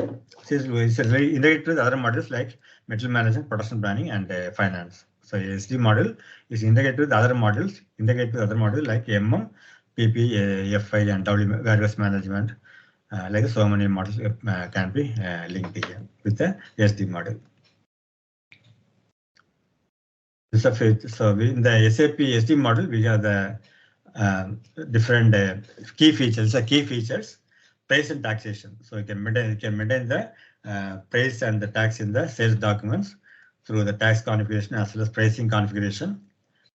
So it's integrated with other modules like material management, production planning, and finance. So SD model is integrated with other modules, like MM, PP, FI, and W various management. Like so many models can be linked here with the SD model. So in the SAP SD model, we have the different key features, price and taxation. So you can maintain the price and the tax in the sales documents through the tax configuration as well as pricing configuration.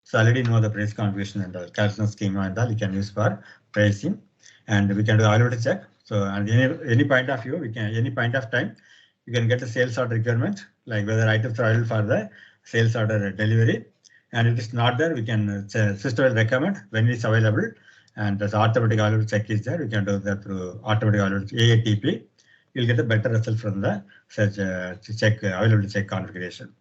So already know the price configuration and the calculation schema and all you can use for pricing, and we can do availability check. So at any point of view, any point of time, you can get the sales order requirement, like whether items are available for the sales order delivery. And if it's not there, we can system will recommend when it's available, and the automatic availability check is there. We can do that through automatic availability AATP. You'll get a better result from the such availability check configuration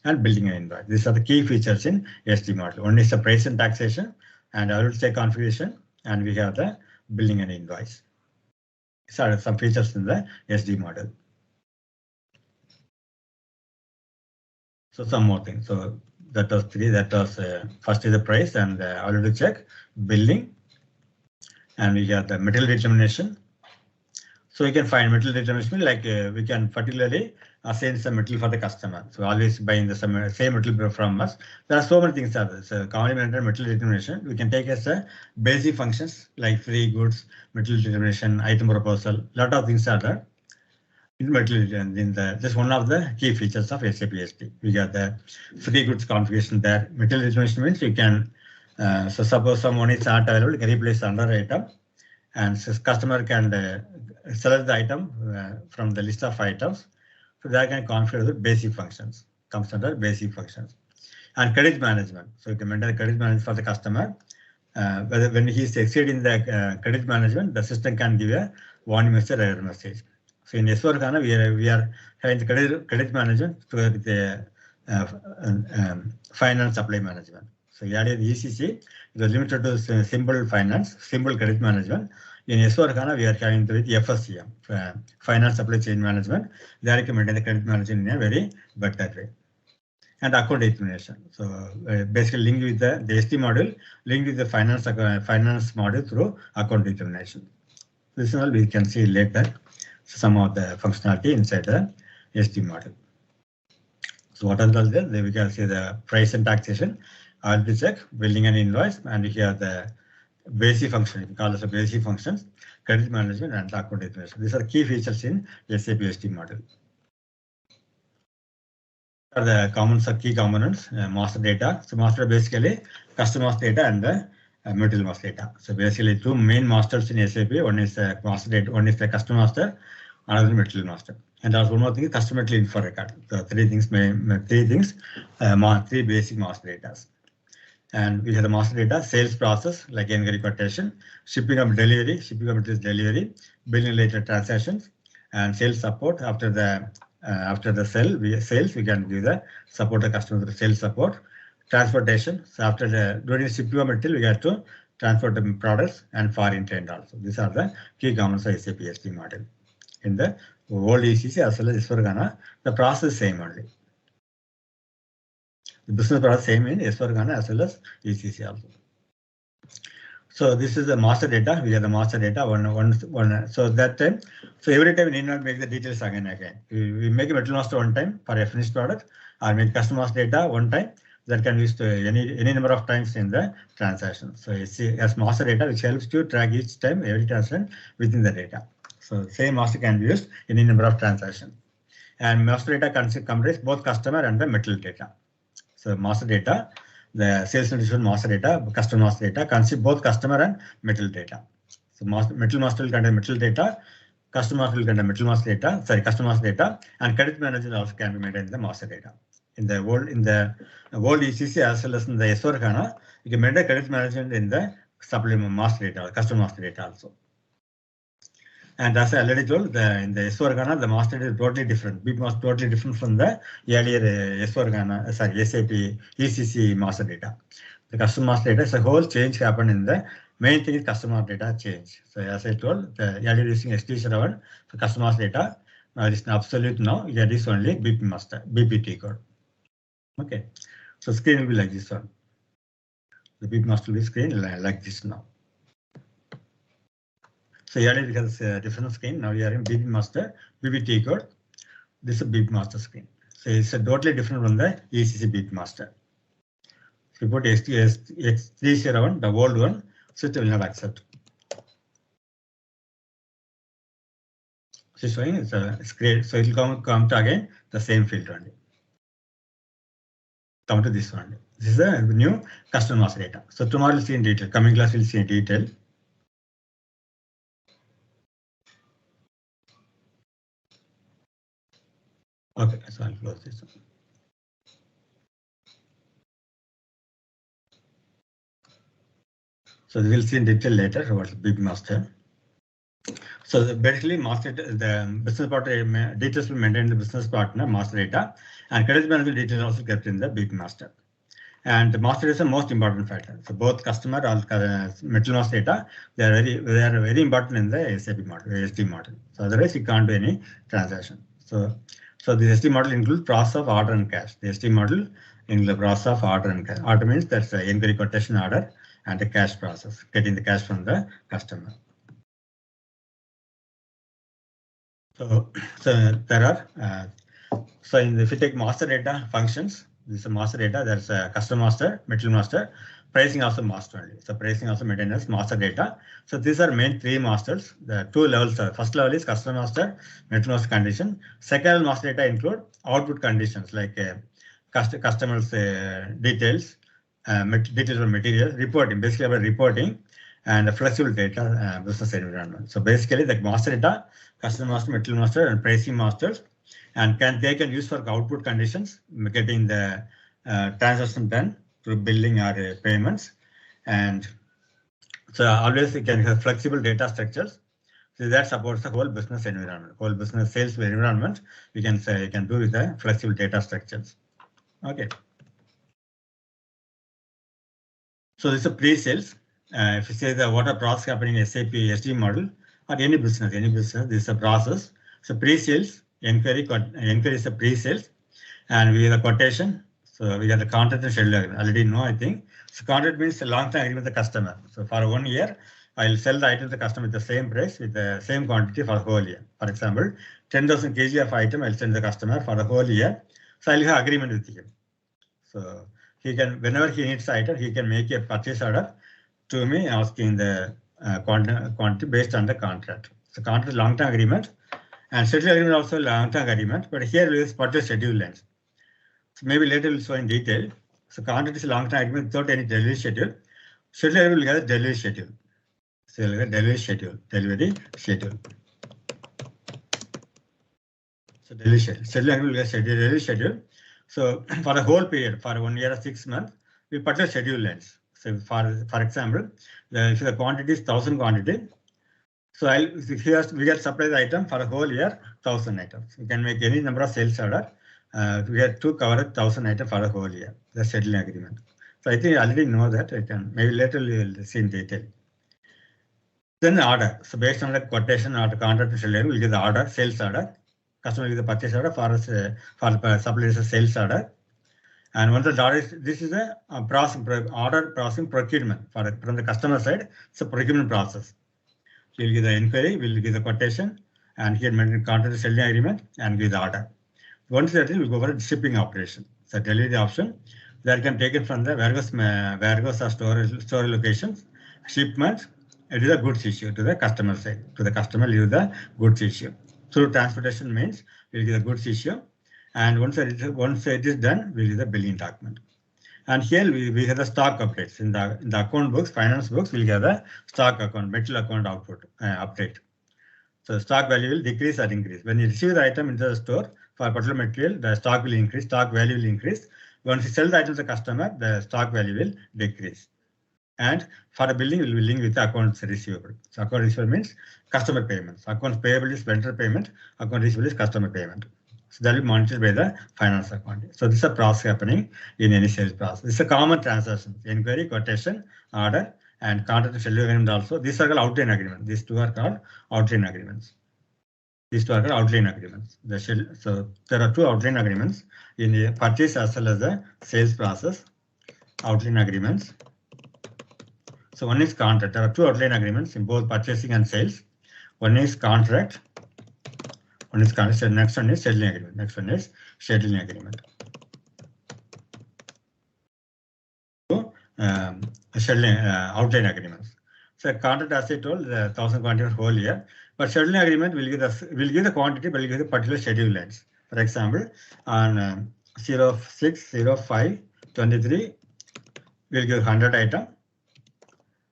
and building an invoice. These are the key features in SD model. One is the price and taxation and availability check configuration, and we have the building an invoice. These are some features in the SD model. So some more things. So that was three. That was first is the price and availability check, billing, and we have the material determination. So we can find material determination, like we can particularly assign some material for the customer. So always buying the same material from us. There are so many things out there. So complementary material determination, we can take as a basic functions like free goods, material determination, item proposal. Lot of things are there. In material, just one of the key features of SAP SD. We got the free goods configuration there. Material determination means you can, so suppose someone is not available, you can replace another item, and so customer can select the item from the list of items. So that can configure the basic functions, comes under basic functions. And credit management. So you can maintain credit management for the customer. Whether when he is exceeding the credit management, the system can give a warning message or error message. So in S4HANA, we are having the credit management with the finance supply management. So we added ECC, it was limited to simple finance, simple credit management. In S4HANA, we are having with FSCM, finance supply chain management. They are recommending the credit management in a very better way. And account determination. So basically linked with the SD model, linked with the finance model through account determination. This is all we can see later. Some of the functionality inside the SD model. So what are those there? We can see the price and taxation, availability check, billing and invoice, and here the basic function, we call this a basic functions, credit management and account determination. These are key features in SAP SD model. Are the key components, master data. So master basically customer master data and the material master data. So basically two main masters in SAP. One is the master data, one is the customer master, another material master. And also one more thing is customer material info record. So three basic master data. And we have the master data, sales process like inquiry quotation, shipping of materials delivery, billing related transactions, and sales support after the sales we can do the support the customer with the sales support. Transportation, so after during the shipping of material, we have to transport the products and foreign trade also. These are the key components of SAP SD model. In the old ECC as well as S4HANA, the process is same only. The business process same in S4HANA as well as ECC also. So this is the master data. We have the master data one. So that time, so every time we need not make the details again. We make a material master one time for a finished product, or make customer master data one time. That can be used any number of times in the transaction. So it's as master data, which helps to track each time every transaction within the data. So same master can be used in any number of transactions. And master data comprises both customer and the material data. So master data, the sales and distribution master data, customer master data consists both customer and material data. So material master will contain material data, customer master will contain material master data, customer master data, and credit management also can be maintained in the master data. In the world ECC as well as in the S4HANA, you can maintain credit management in the supplement master data, customer master data also. And as I already told, in the S4HANA, the master data is totally different. BIP master totally different from the earlier S4HANA, SAP ECC master data. The customer master data is a whole change happened in the main thing is customer data change. So as I told, the earlier using SD7 for customer master data, now it is absolute now. It is only BP master, BPT code. Okay, so screen will be like this one. The BIP master will be screen like this now. So here it has a different screen. Now we are in BP master, BPT code. This is a BP master screen. So it's a totally different from the ECC BP master. If you put X301, the old one, system will not accept. So showing it's great. So it will come to again the same field only. Come to this one. This is the new customer master data. So tomorrow we'll see in detail. Coming class we'll see in detail. Okay, so I'll close this one. So we'll see in detail later what's big master. So basically, master the business partner details will maintain the business partner master data, and credit management details also kept in the big master. And the master is the most important factor. So both customer or middle master data, they are very important in the SAP model, SD model. So otherwise you can't do any transaction. So the SD model includes process of order and cash. The SD model includes the process of order and cash. Order means that's the inquiry quotation order and the cash process, getting the cash from the customer. So there are so if you take master data functions, this is a master data. There's a custom master, middle master, pricing also master only. So pricing also maintained as master data. So these are main three masters. The two levels are, first level is custom master, middle master condition. Second level master data include output conditions like customers details, details of material, reporting, basically about reporting, and the flexible data business environment. So basically the master data, custom master, middle master, and pricing masters, and they can use for output conditions, getting the transaction done through billing or payments. And so always you can have flexible data structures. So that supports the whole business environment, whole business sales environment. We can say you can do with the flexible data structures. Okay. So this is a pre-sales. If you say the what are process happening in SAP SD model or any business, this is a process. So pre-sales, inquiry is a pre-sales, and we have the quotation. So we have the contract and schedule agreement. Already know, I think. So contract means a long-term agreement with the customer. So for 1 year, I'll sell the item to the customer with the same price, with the same quantity for the whole year. For example, 10,000 kg of item I'll send the customer for the whole year. So I'll have agreement with him. So he can, whenever he needs the item, he can make a purchase order to me asking the quantity based on the contract. So contract long-term agreement, and schedule agreement also long-term agreement, but here we use purchase schedule length. So maybe later we'll show in detail. So contract is a long-term agreement without any delivery schedule. Schedule agreement will get a delivery schedule. So you'll get delivery schedule. So delivery schedule. Schedule agreement will get delivery schedule. So for the whole period, for 1 year or 6 months, we purchase schedule lengths. So for example, if the quantity is 1,000 quantity, so we get supply the item for a whole year, 1,000 items. We can make any number of sales order. We have to cover 1,000 items for a whole year, the scheduling agreement. So I think you already know that. I can maybe later we will see in detail. Then the order. So based on the quotation or the contract scheduling, we'll get the order, sales order. Customer will get the purchase order for supplier is a sales order. And once the order is, this is a order processing procurement from the customer side. It's a procurement process. We'll give the inquiry, we'll give the quotation, and here mentioned contract scheduling agreement, and give the order. Once that is, we'll go for a shipping operation. So delivery option that can take it from the warehouse or storage locations, shipment. It is a goods issue to the customer side. To the customer, leave the goods issue. Through transportation means we'll give the goods issue, and once it is done, we'll give the billing document. And here we have the stock updates in the account books, finance books. We'll get the stock account, material account output update. So stock value will decrease or increase. When you receive the item into the store for a particular material, the stock will increase, stock value will increase. Once you sell the item to the customer, the stock value will decrease. And for the billing, we will link with the accounts receivable. So account receivable means customer payments. Accounts payable is vendor payment. Account receivable is customer payment. So that will be monitored by the finance account. So this is a process happening in any sales process. This is a common transaction: inquiry, quotation, order, and contract schedule agreement also. These are called outline agreements. These two are called outline agreements. So there are two outline agreements in the purchase as well as the sales process. Outline agreements. So one is contract. There are two outline agreements in both purchasing and sales. One is contract. One is contract. Next one is scheduling agreement. So outline agreements. So contract, as I told, 1,000 quantity for whole year. But scheduling agreement will give the quantity, but will give the particular schedule lengths. For example, on 06/05/23, we'll give 100 items.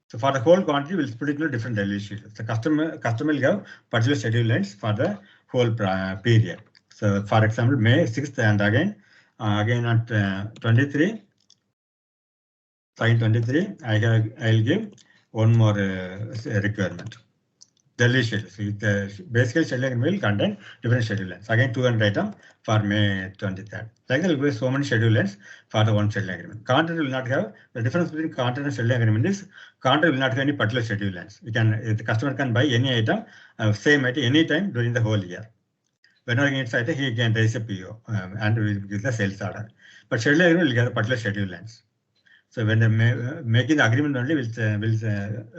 So for the whole quantity, we'll split it into different delivery schedules. The customer will have particular schedule lengths for the whole period. So So for example, May 6th and again at 23, sign 23, I'll give one more requirement. Daily schedule. So basically schedule agreement will contain different schedule lines. Again 200 item for May 23rd. Like there will be so many schedule lines for the one schedule agreement. Contract will not have, the difference between contract and schedule agreement is contract will not have any particular schedule lines. The customer can buy any item, same item any time during the whole year. Whenever he needs item, he can raise a PO and will give the sales order. But schedule agreement will have a particular schedule lines. So when they're making the agreement only, we'll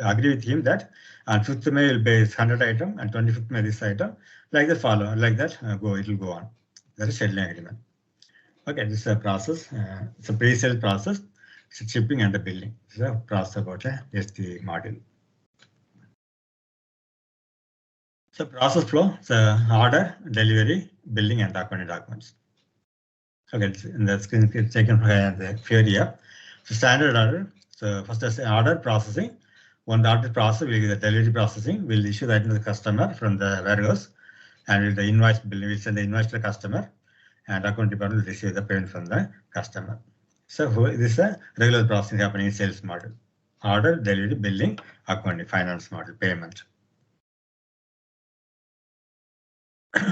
agree with him that on 5th May will be 100 item and 25th May this item, like that follow, like that it will go on. That is scheduling agreement. Okay, this is a process. It's a pre-sale process. It's shipping and the billing. This is a process about the SD module. So process flow, so order, delivery, billing, and accounting documents. Okay, in the screen it's taken from the theory app. So standard order. So first is order processing. When the order process will be the delivery processing, we'll issue the item to the customer from the warehouse, and with the invoice billing, we'll send the invoice to the customer, and account department will receive the payment from the customer. So this is a regular processing happening in sales model. Order, delivery, billing, accounting, finance model, payment.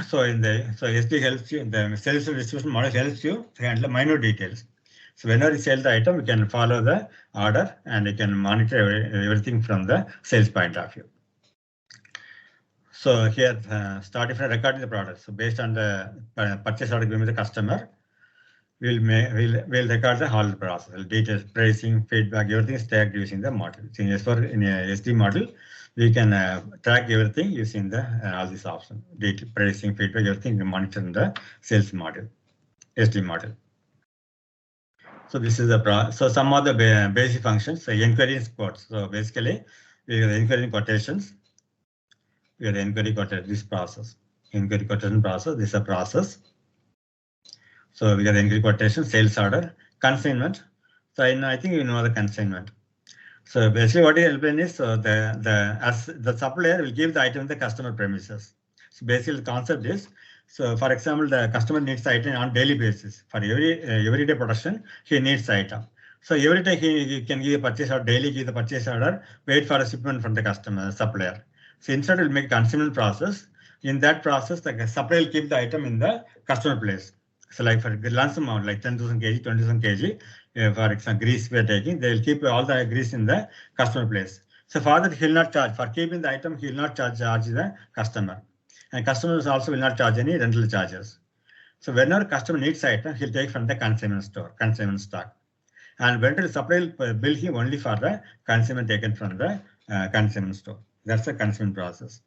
So SD helps you, the sales distribution model helps you to handle minor details. So whenever you sell the item, you can follow the order and you can monitor everything from the sales point of view. So here, starting from recording the product. So based on the purchase order given to the customer, we'll record the whole process, details, pricing, feedback, everything is tagged using the model. So in a SD model, we can track everything using the all these options, data, pricing, feedback, everything we monitor in the sales model, SD model. So this is so some of the basic functions, so inquiry and quotes. So basically, we have the inquiry quotations. We have the inquiry quotation, this process. Inquiry quotation process, this is a process. So we have the inquiry quotation, sales order, consignment. So I think you know the consignment. So basically what it will is, so the supplier will give the item to the customer premises. So basically the concept is, so for example, the customer needs the item on daily basis. For everyday production, he needs the item. So every time he can give a purchase order, daily give the purchase order, wait for a shipment from the customer, supplier. So instead we'll make consignment process. In that process, the supplier will keep the item in the customer place. So like for the lump amount, like 10,000 kg, 20,000 kg, for example, grease we are taking, they will keep all the grease in the customer place. So for that, he will not charge. For keeping the item, he will not charge the customer. And customers also will not charge any rental charges. So whenever customer needs item, he'll take from the consignment store, consignment stock. And whenever the supplier will bill him only for the consignment taken from the consignment store. That's the consignment process.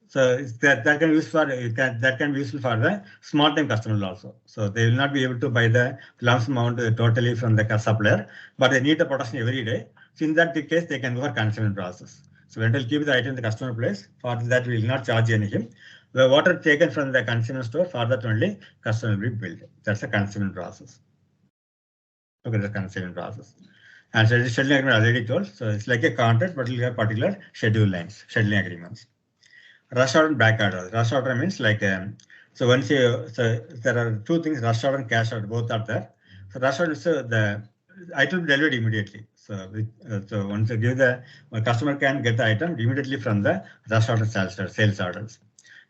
So that can be used for the small time customers also. So they will not be able to buy the lump amount totally from the supplier, but they need the production every day. So in that case, they can go for consignment process. So when they'll keep the item in the customer place, for that we will not charge anything. The water taken from the consignment store, for that only customer will be billed. That's a consignment process. Okay, the consignment process. And so scheduling agreement already told. So it's like a contract, but it will have particular schedule lines, scheduling agreements. Rush order and back order. Rush order means like, so once there are two things, rush order and cash order, both are there. So rush order is the item will be delivered immediately. So once you give the customer can get the item immediately from the rush order sales orders.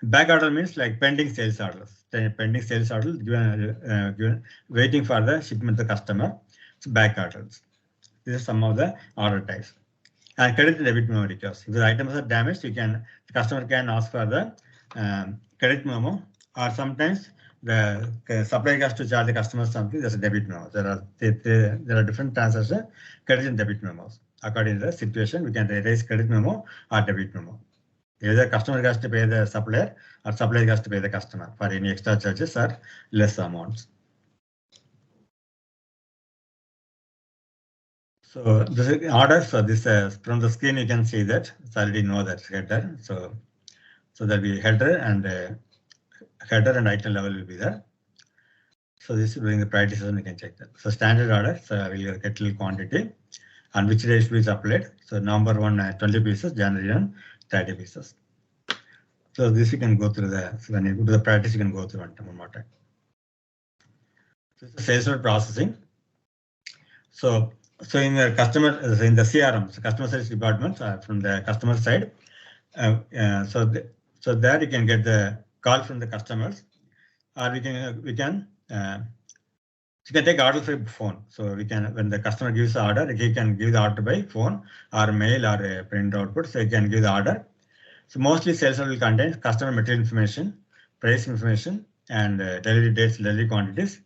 Back order means like pending sales orders. Pending sales orders given waiting for the shipment to the customer. So back orders. These are some of the order types. And credit and debit memo requests. If the items are damaged, the customer can ask for the credit memo, or sometimes the supplier has to charge the customer something. There's a debit memo. There are different transactions, credit and debit memos. According to the situation, we can raise credit memo or debit memo. Either customer has to pay the supplier, or supplier has to pay the customer for any extra charges or less amounts. So this is order. So this from the screen you can see that it's already know that header. So that we header and item level will be there. So this is during the priority session you can check that. So standard order. So we'll get little quantity and which day should be supplied. So number 1 20 pieces, January 1 30 pieces. So this you can go through the, so when you go to the practice, you can go through one more time. So it's the sales order processing. So in the customer, in the CRM, so customer service department, from the customer side, so there you can get the call from the customers, or you can take order by phone. So we can, when the customer gives the order, he can give the order by phone or mail or print output. So you can give the order. So mostly sales order will contain customer material information, price information, and delivery dates, delivery quantities,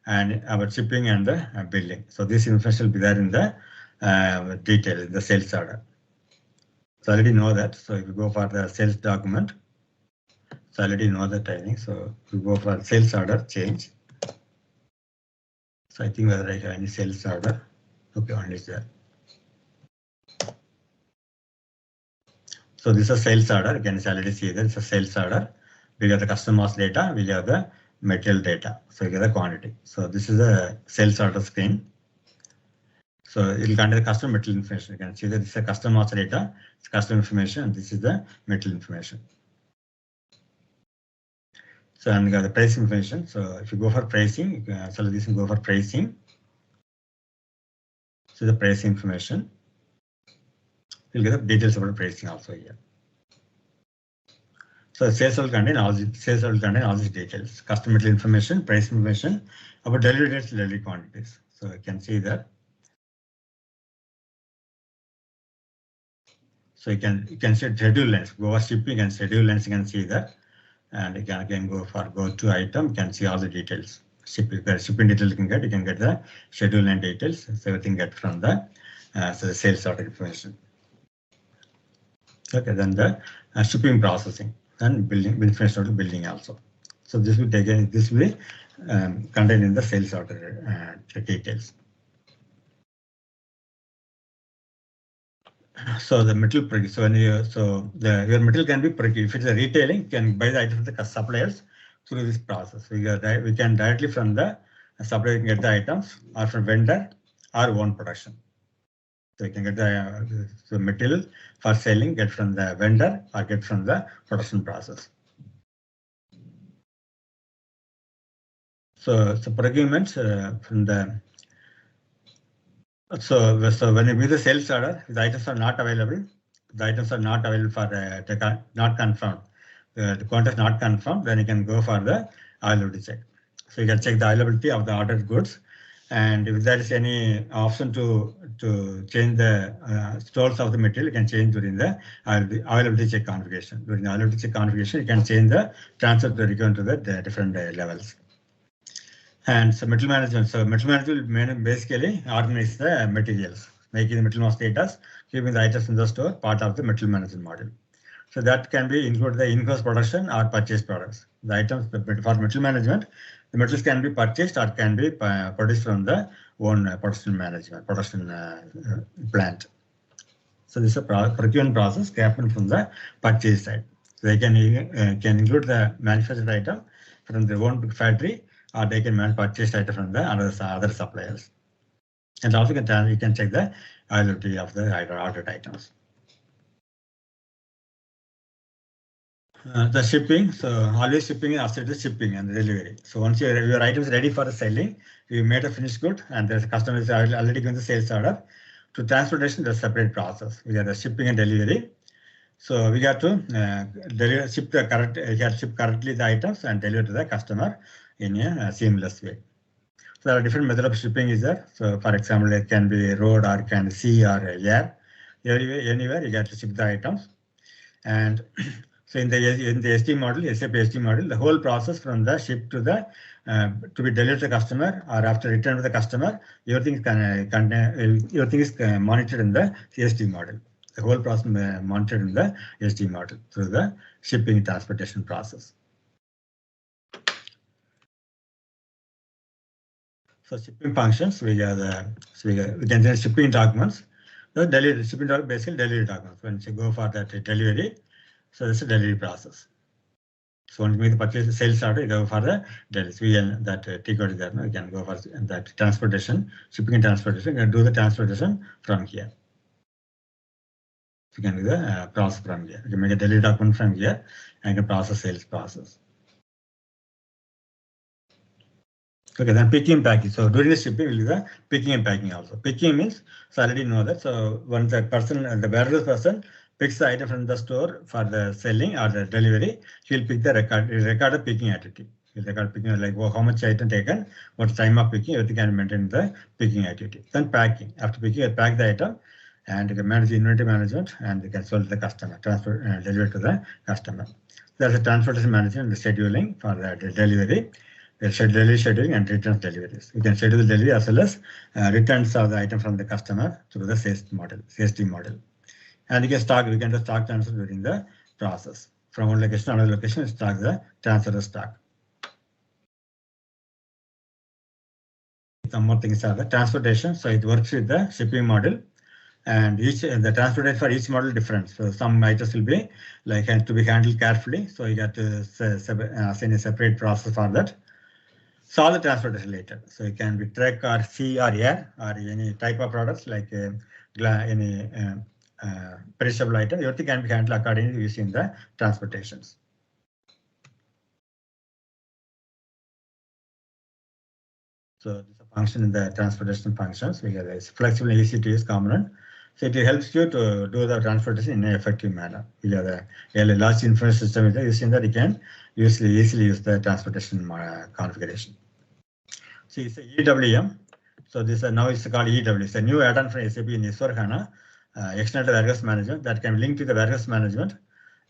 and about shipping and the billing. So this information will be there in the detail, the sales order. So I already know that. So if you go for the sales document, so I already know the timing. So if you go for sales order change. So I think whether I have any sales order. Okay, only is there. So this is a sales order. You can already see that it's a sales order. We got the customers data, we have the material data. So you get the quantity. So this is a sales order screen. So it will contain the customer material information. You can see that this is a customer data, it's customer information, and this is the material information. So and we got the price information. So if you go for pricing, you can select this and go for pricing. So the price information. You'll get the details about pricing also here. So sales will contain all these details, customer material information, price information, about delivery dates, delivery quantities. So you can see that. So you can see schedule length, go for shipping and schedule length, you can see that. And you can again go to item, you can see all the details. Shipping details you can get the schedule and details. So everything get from the so the sales order information. Okay, then the shipping processing and billing, billing also. So this will contained in the sales order details. So the material, so when you, your material can be procured. If it's a retailing, you can buy the items from the suppliers through this process. We can directly from the supplier get the items, or from vendor or own production. So you can get the material for selling, get from the vendor or get from the production process. So procurement from the so when you give the sales order, the items are not available. The items are not available for not confirmed. The quantity is not confirmed. Then you can go for the availability check. So you can check the availability of the ordered goods, and if there is any option to change the stores of the material, you can change during the availability check configuration. During the availability check configuration, you can change the transfer the return to the different levels. And so material management. So material management will basically organize the materials, making the material master data, keeping the items in the store, part of the material management module. So that can be include the in-house production or purchased products. The items for material management, the materials can be purchased or can be produced from the own production plant. So this is a procurement process happening from the purchase side. So they can include the manufactured item from their own factory, or they can purchase item from the other suppliers. And also you can check the availability of the ordered items. The shipping, so always shipping is after the shipping and the delivery. So once your item is ready for the selling, you made a finished good and the customer is already given the sales order. To transportation, there's a separate process. We got the shipping and delivery. So we got to ship correctly the items and deliver to the customer in a seamless way. So there are different methods of shipping is there. So for example, it can be road or it can be sea or air. Anywhere you got to ship the items. And so in the SD model, SAP SD model, the whole process from the ship to the to be delivered to the customer or after return to the customer, everything is monitored in the SD model. The whole process monitored in the SD model through the shipping transportation process. So shipping functions, we can generate shipping documents. The delivery shipping document, basically delivery documents. When you go for that delivery, so this is a delivery process. So when you make the purchase sales order, you go for the delivery. That T code is there. No? You can go for that transportation, shipping and transportation. You can do the transportation from here. You can do the process from here. You can make a delivery document from here and you can process sales process. Okay, then picking and packing. So during the shipping, we'll do the picking and packing also. Picking means, so I already know that. So once the person, the warehouse person picks the item from the store for the selling or the delivery, he'll pick the record the picking activity. He'll record picking like how much item taken, what time of picking, everything can maintain the picking activity. Then packing. After picking, you pack the item and you can manage the inventory management and you can sell to the customer, transfer deliver to the customer. There's a transportation management and the scheduling for the delivery. Delivery scheduling and returns deliveries. You can schedule the delivery as well as returns of the item from the customer through the sales team model. And you can stock transfer during the process. From one location to another location, transfer the stock. Some more things are the transportation. So it works with the shipping model. And the transportation for each model different. So some items will be like have to be handled carefully. So you got to assign a separate process for that. Solve the transportation later. So it can be truck or sea or air or any type of products like any perishable item. Everything can be handled accordingly using the transportations. So this is a function in the transportation functions. We have a flexible and easy to use component. So it helps you to do the transportation in an effective manner. We have a large information system using that you can easily use the transportation configuration. So it's a EWM. So this now it's called EW. It's a new add-on for SAP in S4HANA, external warehouse management that can link to the warehouse management,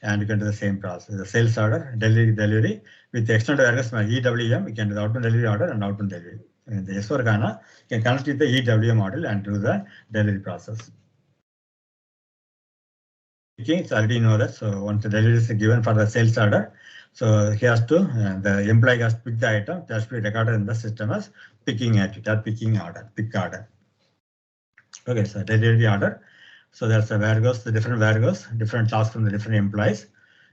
and you can do the same process. The sales order, delivery with the external warehouse EWM. You can do the outbound delivery order and outbound delivery. In the S4HANA, you can connect with the EWM model and do the delivery process. Okay, so I already know that. So once the delivery is given for the sales order, so he has to, the employee has to pick the item, it has to be recorded in the system as picking activity or pick order. Okay, so delivery order. So there's a warehouse, the different warehouse, different tasks from the different employees.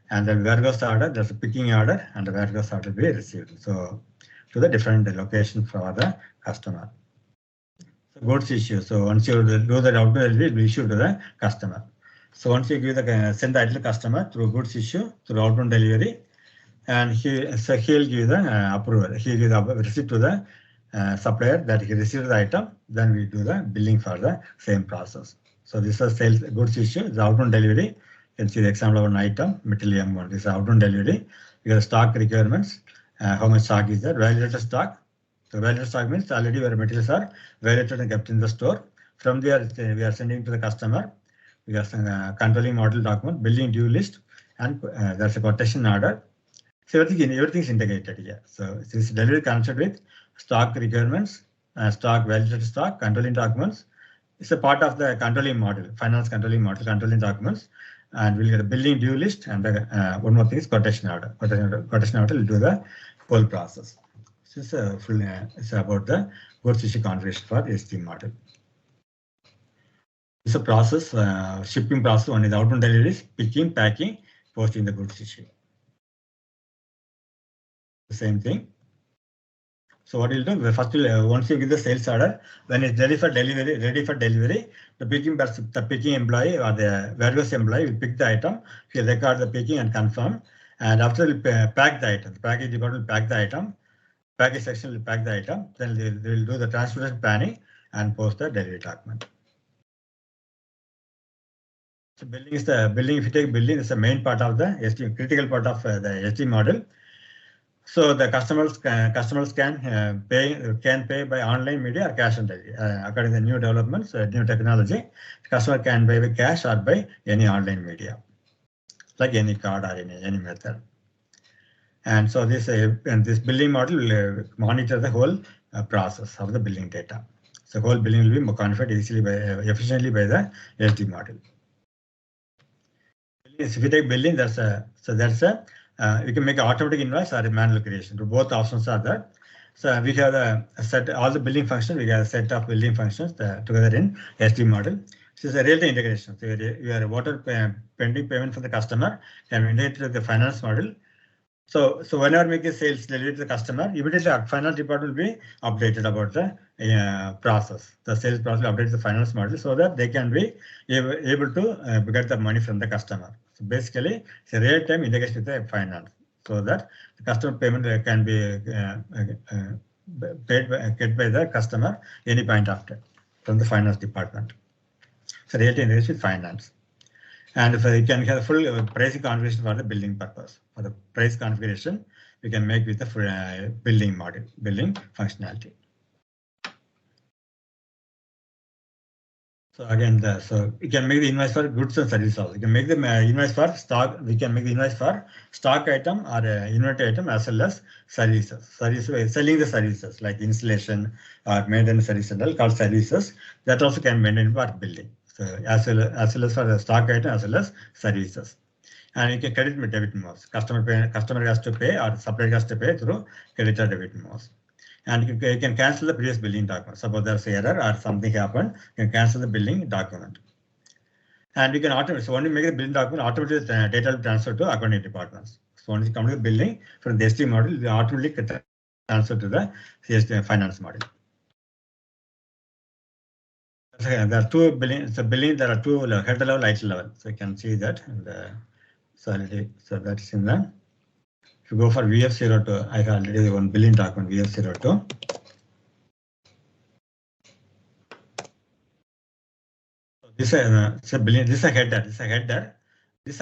And the warehouse order, there's a picking order and the warehouse order will be received. So to the different location for the customer. So goods issue. So once you do the outbound delivery, it will issue to the customer. So once you give send the item to the customer through goods issue, through outbound delivery, and he'll give the approval. He'll give the receipt to the supplier that he received the item. Then we do the billing for the same process. So this is sales goods issue, the outbound delivery. You can see the example of an item, material M1. This is outbound delivery. You have stock requirements. How much stock is there? Validated stock. So validated stock means already where materials are validated and kept in the store. From there, we are sending to the customer. We have some controlling model document, billing due list, and there's a quotation order. So everything is integrated here. So this delivery connected with stock requirements, stock validated stock, controlling documents. It's a part of the controlling model, finance controlling model, controlling documents, and we'll get a billing due list, and one more thing is quotation order. Quotation order will do the whole process. This is full. It's about the goods issue configuration for SD model. It's a process, shipping process. One is outbound deliveries, picking, packing, posting the goods issue. The same thing. So what you'll do, first once you give the sales order, when it's ready for delivery, the picking employee or the warehouse employee will pick the item, he'll record the picking and confirm, and after we'll pack the item. The package department will pack the item, package section will pack the item, then they will do the transportation planning and post the delivery document. So billing is if you take billing, it's the main part of the SD, critical part of the SD model. So the customers can pay by online media or cash on delivery. According to the new developments, new technology, the customer can pay by cash or by any online media, like any card or any method. And so this billing model will monitor the whole process of the billing data. So whole billing will be configured efficiently by the SD model. If you take billing, you can make an automatic invoice or a manual creation. Both options are there. So we have set all the billing functions. We have a set of billing functions together in SD model. This is a real-time integration. So you are water pending payment for the customer can be integrated with the finance model. So whenever make a sales delivery to the customer, immediately finance department will be updated about the process. The sales process will update the finance model so that they can be able to get the money from the customer. So basically, it's a real-time integration with the finance so that the customer payment can be get by the customer any point after from the finance department. So real-time integration with finance. And if you can have full pricing configuration for the building purpose. For the price configuration, we can make with the building model, building functionality. So again, so you can make the invoice for goods and services also. You can make the invoice for stock. We can make the invoice for stock item or inventory item as well as services. Selling the services like installation or maintenance services called services. That also can be maintained for building. So as well as for the stock item as well as services. And you can credit with debit modes. Customer has to pay or supplier has to pay through credit or debit modes. And you can cancel the previous billing document. Suppose there's an error or something happened, you can cancel the billing document. And you can automatically, so when you make the billing document, automatically the data will transfer to accounting departments. So once you come to the billing from the SD model, you automatically transfer to the CSD finance model. There are two billing. So billing, there are two head level, light level. So you can see that in the solidity. So that's in the. If you go for VF02, I have already one billing document VF02. This is a billing. This is a header. This is a header. This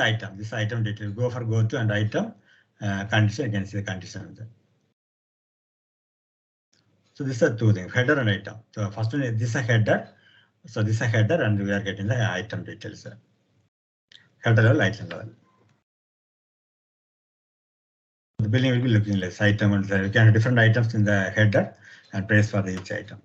item detail. Go to and item condition. You can see the condition. So these are two things: header and item. So first one is this is a header. So this is a header, and we are getting the item details. Header level, item level. The billing will be looking like item, and we can have different items in the header and price for each item.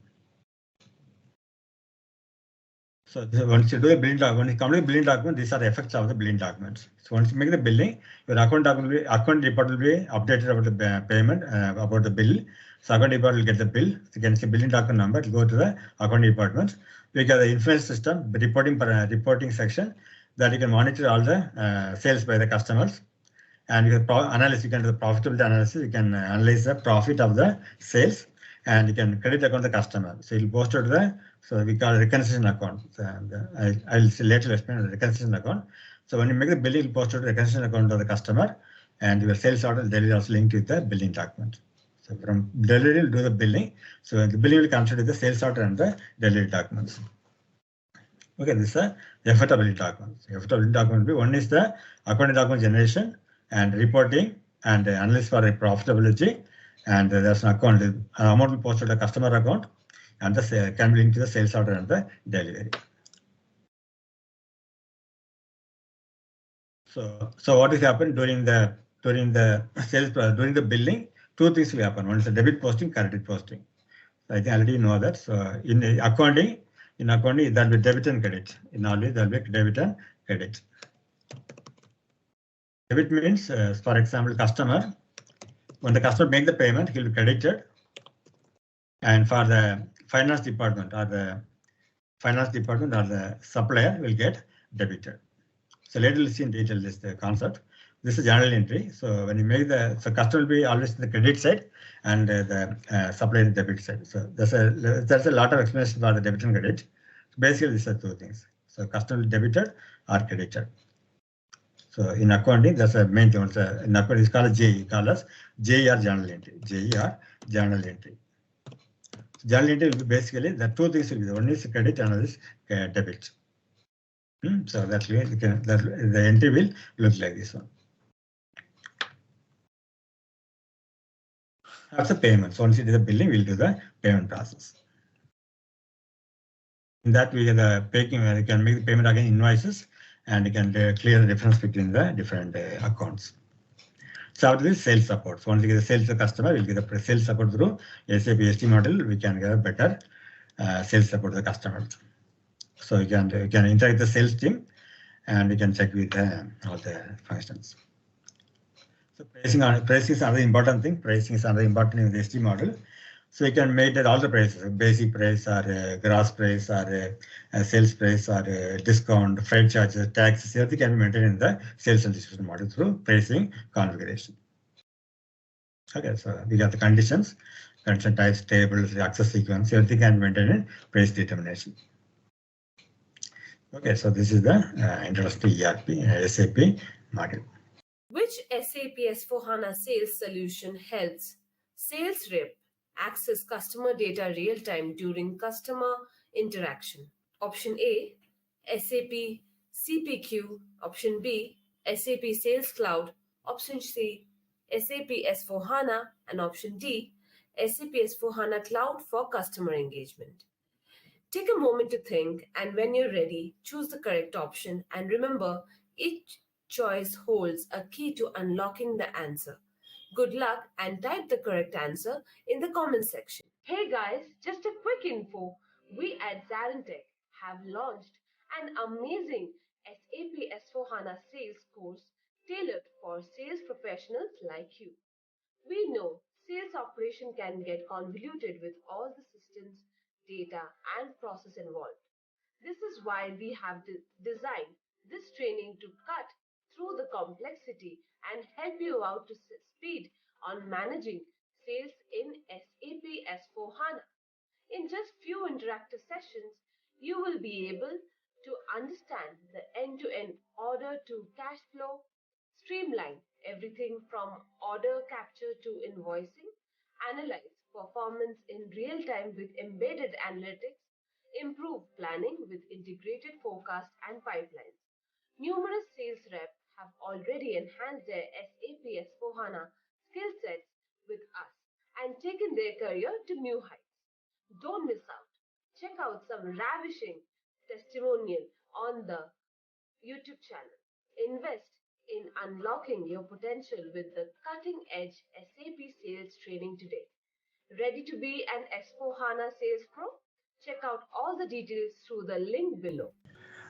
So once you do a billing document, when you come to the billing document, these are the effects of the billing documents. So once you make the billing, your account report will be updated about the payment, about the bill. So account report will get the bill. So you can see billing document number, it will go to the account department. We get the influence system, reporting section that you can monitor all the sales by the customers. And you can analyze, you can do the profitability analysis, you can analyze the profit of the sales, and you can credit account the customer. So you'll post to the, so we call it reconciliation account. So I'll later explain the reconciliation account. So when you make the billing, you'll post to the reconciliation account of the customer, and your sales order delivery also linked with the billing document. So from delivery, you'll do the billing. So the billing will consider the sales order and the delivery documents. Okay, this is the effectability document. Effectability document, one is the accounting document generation and reporting and analysis for profitability, and there's an account, an amount will post to the customer account, and the can be linked to the sales order and the delivery. So what is happened during the sales during the billing? Two things will happen. One is the debit posting, credit posting. So I think already know that. So in accounting there will be debit and credit. In always there will be debit and credit. Debit means, for example, customer, when the customer makes the payment, he will be credited. And for the finance department or the supplier will get debited. So later we'll see in detail this the concept. This is journal entry. So when you make so customer will be always in the credit side and the supplier in the debit side. So there's a lot of explanation for the debit and credit. So basically these are two things. So customer will be debited or credited. So in accounting, that's a main thing. In accounting, it's called JE. JER journal entry. JER journal entry. So journal entry will be basically the two things will be. One is credit, another is debit. So that way the entry will look like this one. That's the payment. So once you do the billing, we'll do the payment process. In that we get the paying. You can make the payment again invoices. And you can clear the difference between the different accounts. So after this, sales support. So once you get the sales to the customer, we'll get the sales support through SAP SD model. We can get a better sales support to the customer. So you can interact with the sales team, and you can check with all the functions. So pricing is another important thing. Pricing is another important in the SD model. So you can make that all the prices, basic price or gross price or sales price or discount, freight charges, taxes, everything can be maintained in the sales and distribution model through pricing configuration. Okay, so we got the conditions, condition types, tables, access sequence, everything can be maintained in price determination. Okay, so this is the introduction to ERP SAP module. Which SAP S4HANA Sales solution helps sales rep access customer data real-time during customer interaction? Option A, SAP CPQ. Option B, SAP Sales Cloud. Option C, SAP S4HANA. And option D, SAP S4HANA Cloud for customer engagement. Take a moment to think, and when you're ready, choose the correct option. And remember, each choice holds a key to unlocking the answer. Good luck and type the correct answer in the comment section. Hey guys, just a quick info. We at ZaranTech have launched an amazing SAP S4HANA Sales course tailored for sales professionals like you. We know sales operation can get convoluted with all the systems, data, and process involved. This is why we have designed this training to cut through the complexity and help you out to speed on managing sales in SAP S4HANA. In just few interactive sessions, you will be able to understand the end-to-end order to cash flow, streamline everything from order capture to invoicing, analyze performance in real time with embedded analytics, improve planning with integrated forecast and pipelines. Numerous sales reps have already enhanced their SAP S4HANA skill sets with us and taken their career to new heights. Don't miss out. Check out some ravishing testimonial on the YouTube channel. Invest in unlocking your potential with the cutting edge SAP sales training today. Ready to be an S4HANA Sales Pro? Check out all the details through the link below.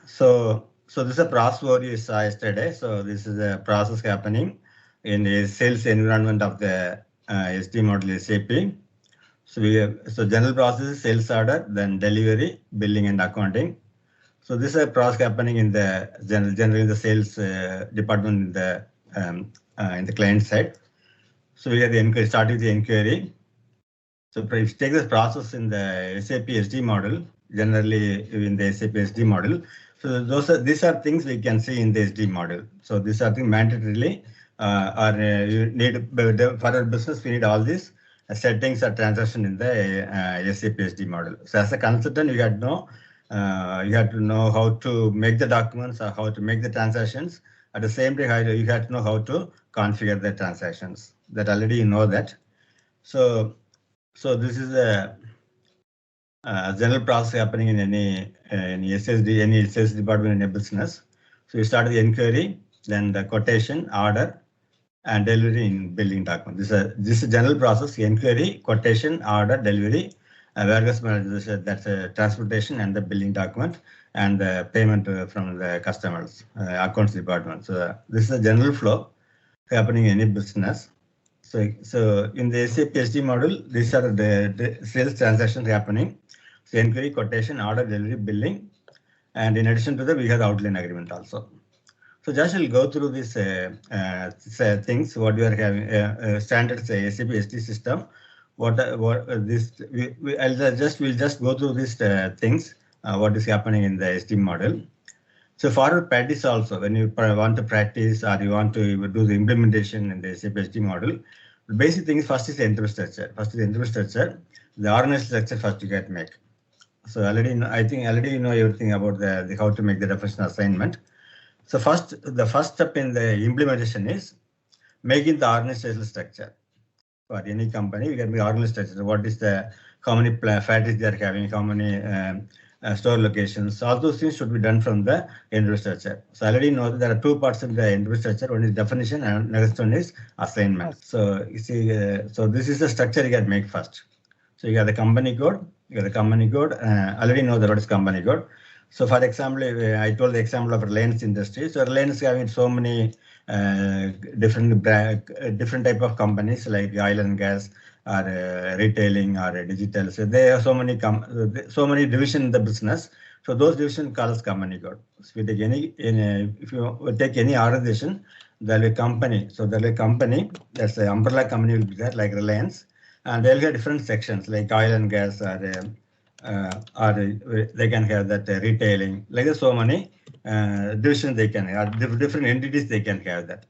So this is a process what you saw yesterday. So this is a process happening in the sales environment of the SD model SAP. So general process is sales order, then delivery, billing, and accounting. So this is a process happening in the generally in the sales department in the client side. So we have the inquiry, start with the inquiry. So if you take this process in the SAP SD model, generally in the SAP SD model, so these are things we can see in the SD model. So these are things mandatorily, you need for our business, we need all these settings or transaction in the SAP SD model. So as a consultant, you have to know how to make the documents or how to make the transactions. At the same time, you have to know how to configure the transactions. That already you know that. So this is a general process happening in any SSD, any sales department in a business. So you start the inquiry, then the quotation, order, and delivery in billing document. This is a general process: inquiry, quotation, order, delivery, warehouse management, that's transportation, and the billing document, and the payment from the customers, accounts department. So this is a general flow happening in any business. So in the SAP SD model, these are the sales transactions happening. So inquiry, quotation, order, delivery, billing, and in addition to that, we have the outline agreement also. So just we'll go through these things. What we are having standard SAP SD system. We'll just go through these things. What is happening in the SD model. So for practice also, when you want to practice or you want to do the implementation in the SAP SD model, the basic thing is first is the interview structure. The organization structure first you get to make. So I think already you know everything about the how to make the definition assignment. So the first step in the implementation is making the organizational structure. For any company, we can make organizational structure. What is how many factories they are having, how many store locations. All those things should be done from the interview structure. So I already know that there are two parts in the interview structure. One is definition and next one is assignment. So you see, so this is the structure you can make first. So you got the company code. Already know what is company code. So for example, I told the example of Reliance Industry. So Reliance is having so many different type of companies like oil and gas, or retailing, or digital. So there are so many divisions in the business. So those divisions call as company code. So if you take any organization, there will be company. So there will be company, that's the umbrella company will be there, like Reliance, and they'll have different sections like oil and gas, or they can have that retailing. Like there's so many divisions they can have, different entities they can have that.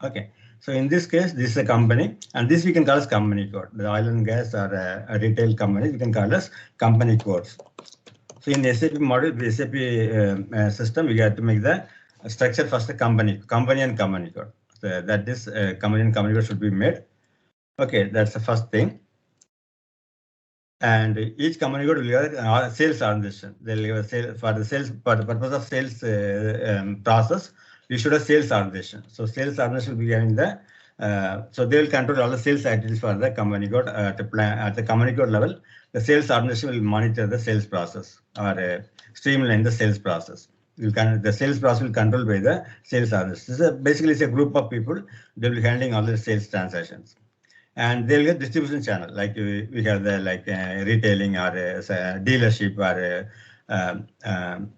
Okay. So in this case, this is a company, and this we can call as company code. The oil and gas or a retail company, we can call as company codes. So in the SAP model, the SAP system, we have to make the structure first, the company and company code. So that is company and company code should be made. Okay, that's the first thing. And each company code will have a sales organization. They'll have a sale for the sales, for the purpose of sales process. We should have sales organization. So sales organization will be having the so they will control all the sales activities for the company code at the company code level. The sales organization will monitor the sales process or streamline the sales process. The sales process will control by the sales organization. This is basically it's a group of people. They will be handling all the sales transactions, and they'll get distribution channel like we have the retailing or dealership or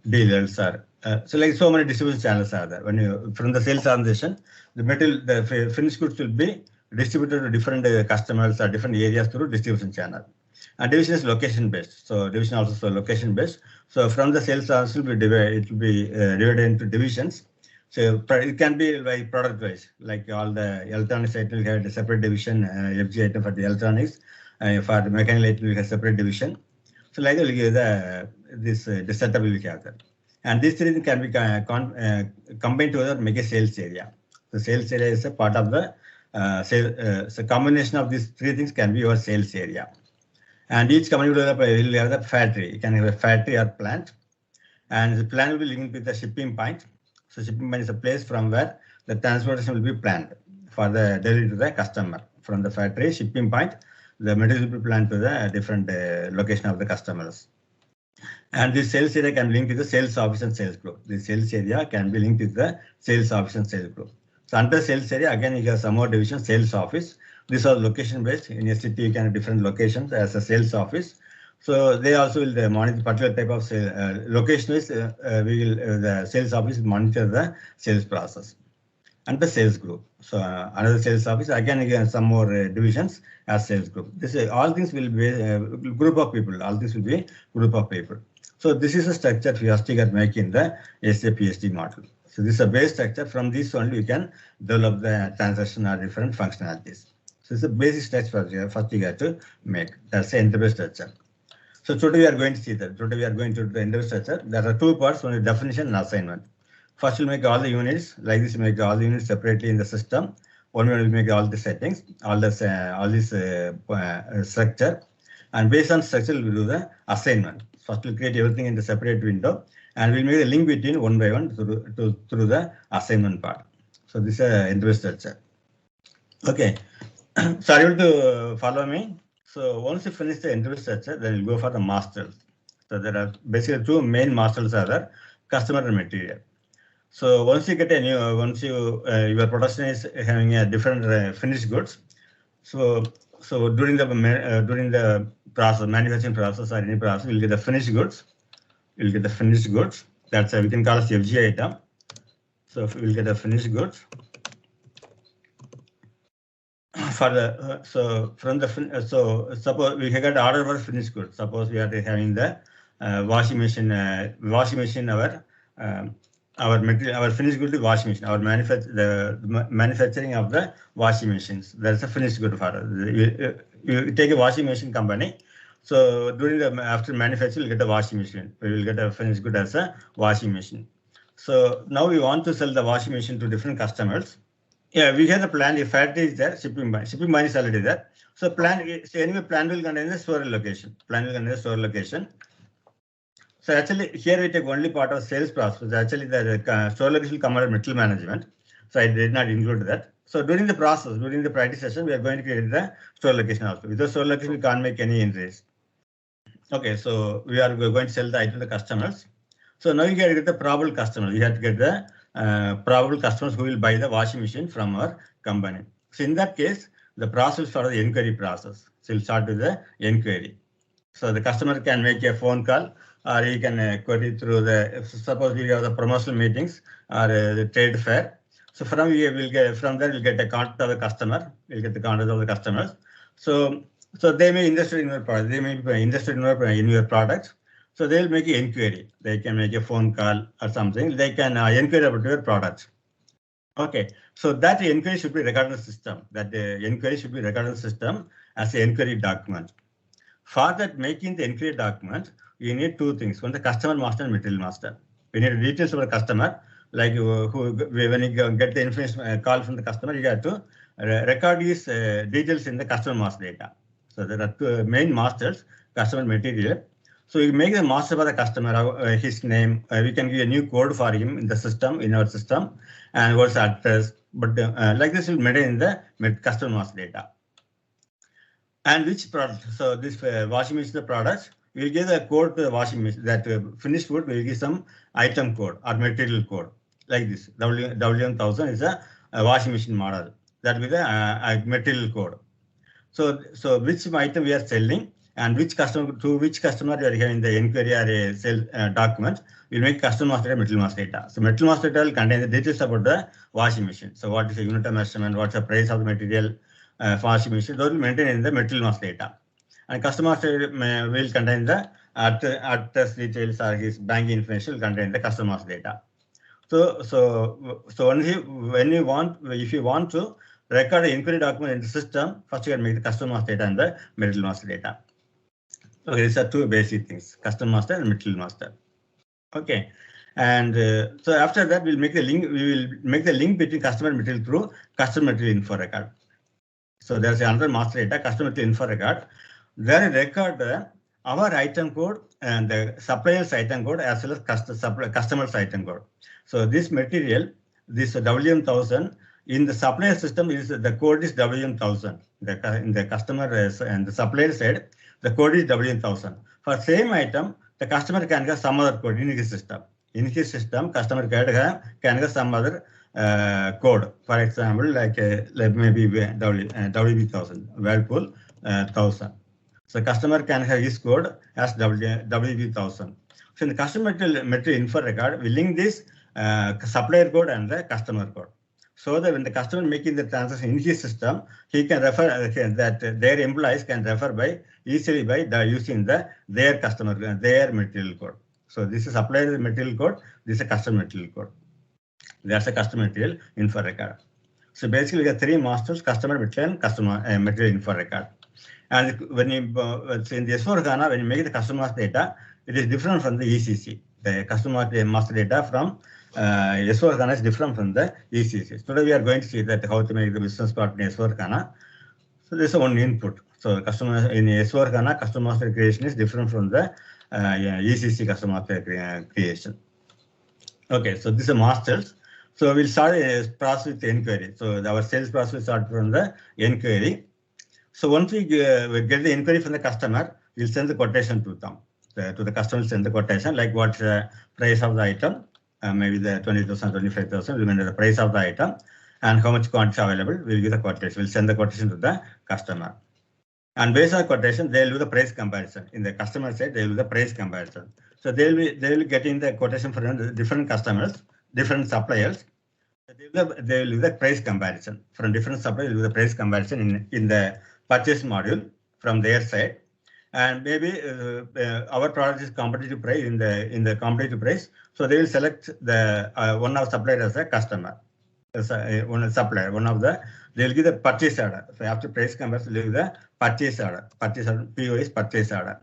dealers or so like so many distribution channels are there. When you from the sales organization, the material, the finished goods will be distributed to different customers or different areas through distribution channel. And division is location based. So division also so location based. So from the sales organization will be divided, it will be divided into divisions. So it can be by product wise, like all the electronics item will have a separate division, FG item for the electronics, for the mechanical item will have a separate division. So like that, this setup will have that. And these three can be combined together, make a sales area. The sales area is a part of the so combination of these three things can be your sales area. And each company will have the factory. You can have a factory or plant, and the plant will be linked with the shipping point. So shipping point is a place from where the transportation will be planned for the delivery to the customer. From the factory shipping point, the material will be planned to the different location of the customers. And the sales area can link with the sales office and sales group. The sales area can be linked with the sales office and sales group. So under sales area, again, you have some more division, sales office. These are location based. In a city, you can have different locations as a sales office. So they also will monitor particular type of sale, location is the sales office monitor the sales process. And the sales group. So another sales office, again some more divisions as sales group. This all things will be a group of people. All this will be group of people. So this is a structure we have to make in the SAP SD model. So this is a base structure. From this only we can develop the transaction or different functionalities. So it's a basic structure first you have to make. That's the enterprise structure. So today we are going to see that. Today we are going to do the enterprise structure. There are two parts, one is definition and assignment. First we'll make all the units, like this make all the units separately in the system. One will make all the settings, all this structure. And based on structure, we'll do the assignment. First we'll create everything in the separate window, and we'll make a link between one by one through the assignment part. So this is an enterprise structure. Okay, so are you able to follow me? So once you finish the enterprise structure, then we'll go for the masters. So there are basically two main masters are there, customer and material. So once you get a new, your production is having a different finished goods. So during the process, manufacturing process or any process, you'll get the finished goods. You'll get the finished goods. That's we can call it FG item. So we'll get the finished goods. For the suppose we got order for finished goods. Suppose we are having the washing machine. Our material, our finished good washing machine, our manufacturing of the washing machines. That's a finished good for us. You take a washing machine company. So after manufacture, you get a washing machine. We will get a finished good as a washing machine. So now we want to sell the washing machine to different customers. Yeah, we have the plan. The factory is there, shipping point is already there. So plan will contain the store location. So actually here we take only part of sales process. Actually the store location will come under material management. So I did not include that. So during the process, during the practice session, we are going to create the store location also. With the store location, we can't make any entries. Okay, so we're going to sell the item to the customers. So now you get the probable customers. You have to get the probable customers who will buy the washing machine from our company. So in that case, the process will start the inquiry process. So we'll start with the inquiry. So the customer can make a phone call, or he can query through suppose we have the promotional meetings or the trade fair. So from here we'll get a contact of the customer. We'll get the contact of the customers. So they may be interested in your product. They may be interested in your product. So they'll make an inquiry. They can make a phone call or something. They can inquire about your product. Okay, so that inquiry should be recorded in the system. That inquiry should be recorded in the system as an inquiry document. For that, making the inquiry document, you need two things. One, the customer master and material master. We need details of the customer, like when you get the information call from the customer, you have to record these details in the customer master data. So there are two main masters, customer material. So you make the master for the customer, his name. We can give a new code for him in the system, in our system, and what's address. But like this, will maintain in the customer master data. And which product? So this washing machine, the products, we'll give the code to the washing machine. That finished good, we'll give some item code or material code like this. W1000 is a washing machine model. That will be the material code. So which item we are selling and which customer to which customer you are having the inquiry or a sale document, we'll make customer master data, material master data. So material master data will contain the details about the washing machine. So what is the unit of measurement? What's the price of the material? Washing machine, those will maintain in the material master data. And customer master will contain the address details or his banking information will contain the customer master data. So only when you want, if you want to record an inquiry document in the system, first you can make the customer master data and the material master data. Okay, these are two basic things: customer master and material master. Okay, and so after that we'll make the link. We will make the link between customer and material through customer material info record. So there's another master data, customer material info record. There record our item code and the supplier's item code as well as customer's item code. So this material, this WM1000 in the supplier system is the code is WM1000. In the customer and the supplier side, the code is WM1000. For same item, the customer can get some other code in his system. In his system, customer can get some other code. For example, like maybe WB1000, Whirlpool 1000. So customer can have his code as WB1000. So in the customer material info record, we link this supplier code and the customer code. So that when the customer making the transaction in his system, he can refer that their employees can refer easily by using their customer, their material code. So this is supplier material code, this is a customer material code. That's a customer material info record. So basically, we have three masters: customer material and customer material info record. And when you in the S4HANA, when you make the customer master data, it is different from the ECC. The customer master data from S4HANA is different from the ECC. Today we are going to see that how to make the business part in S4HANA. So this is one input. So customer in S4HANA, customer master creation is different from the ECC customer master creation. Okay, so this is masters. So we'll start a process with the inquiry. So our sales process will start from the inquiry. So once we get the inquiry from the customer, we'll send the quotation to them. To the customer, send the quotation like what's the price of the item, maybe the 20,000, 25,000, remember the price of the item, and how much quantity available. We'll give the quotation. We'll send the quotation to the customer. And based on the quotation, they'll do the price comparison. In the customer side, they'll do the price comparison. So they will be getting the quotation from different customers, different suppliers. They will do the price comparison from different suppliers. Will do the price comparison in the purchase module from their side, and maybe our product is competitive price in the competitive price. So they will select the one of supplier as a customer, as one supplier. They will give the purchase order. So after price comparison, they will give the purchase order. Purchase order, PO is purchase order.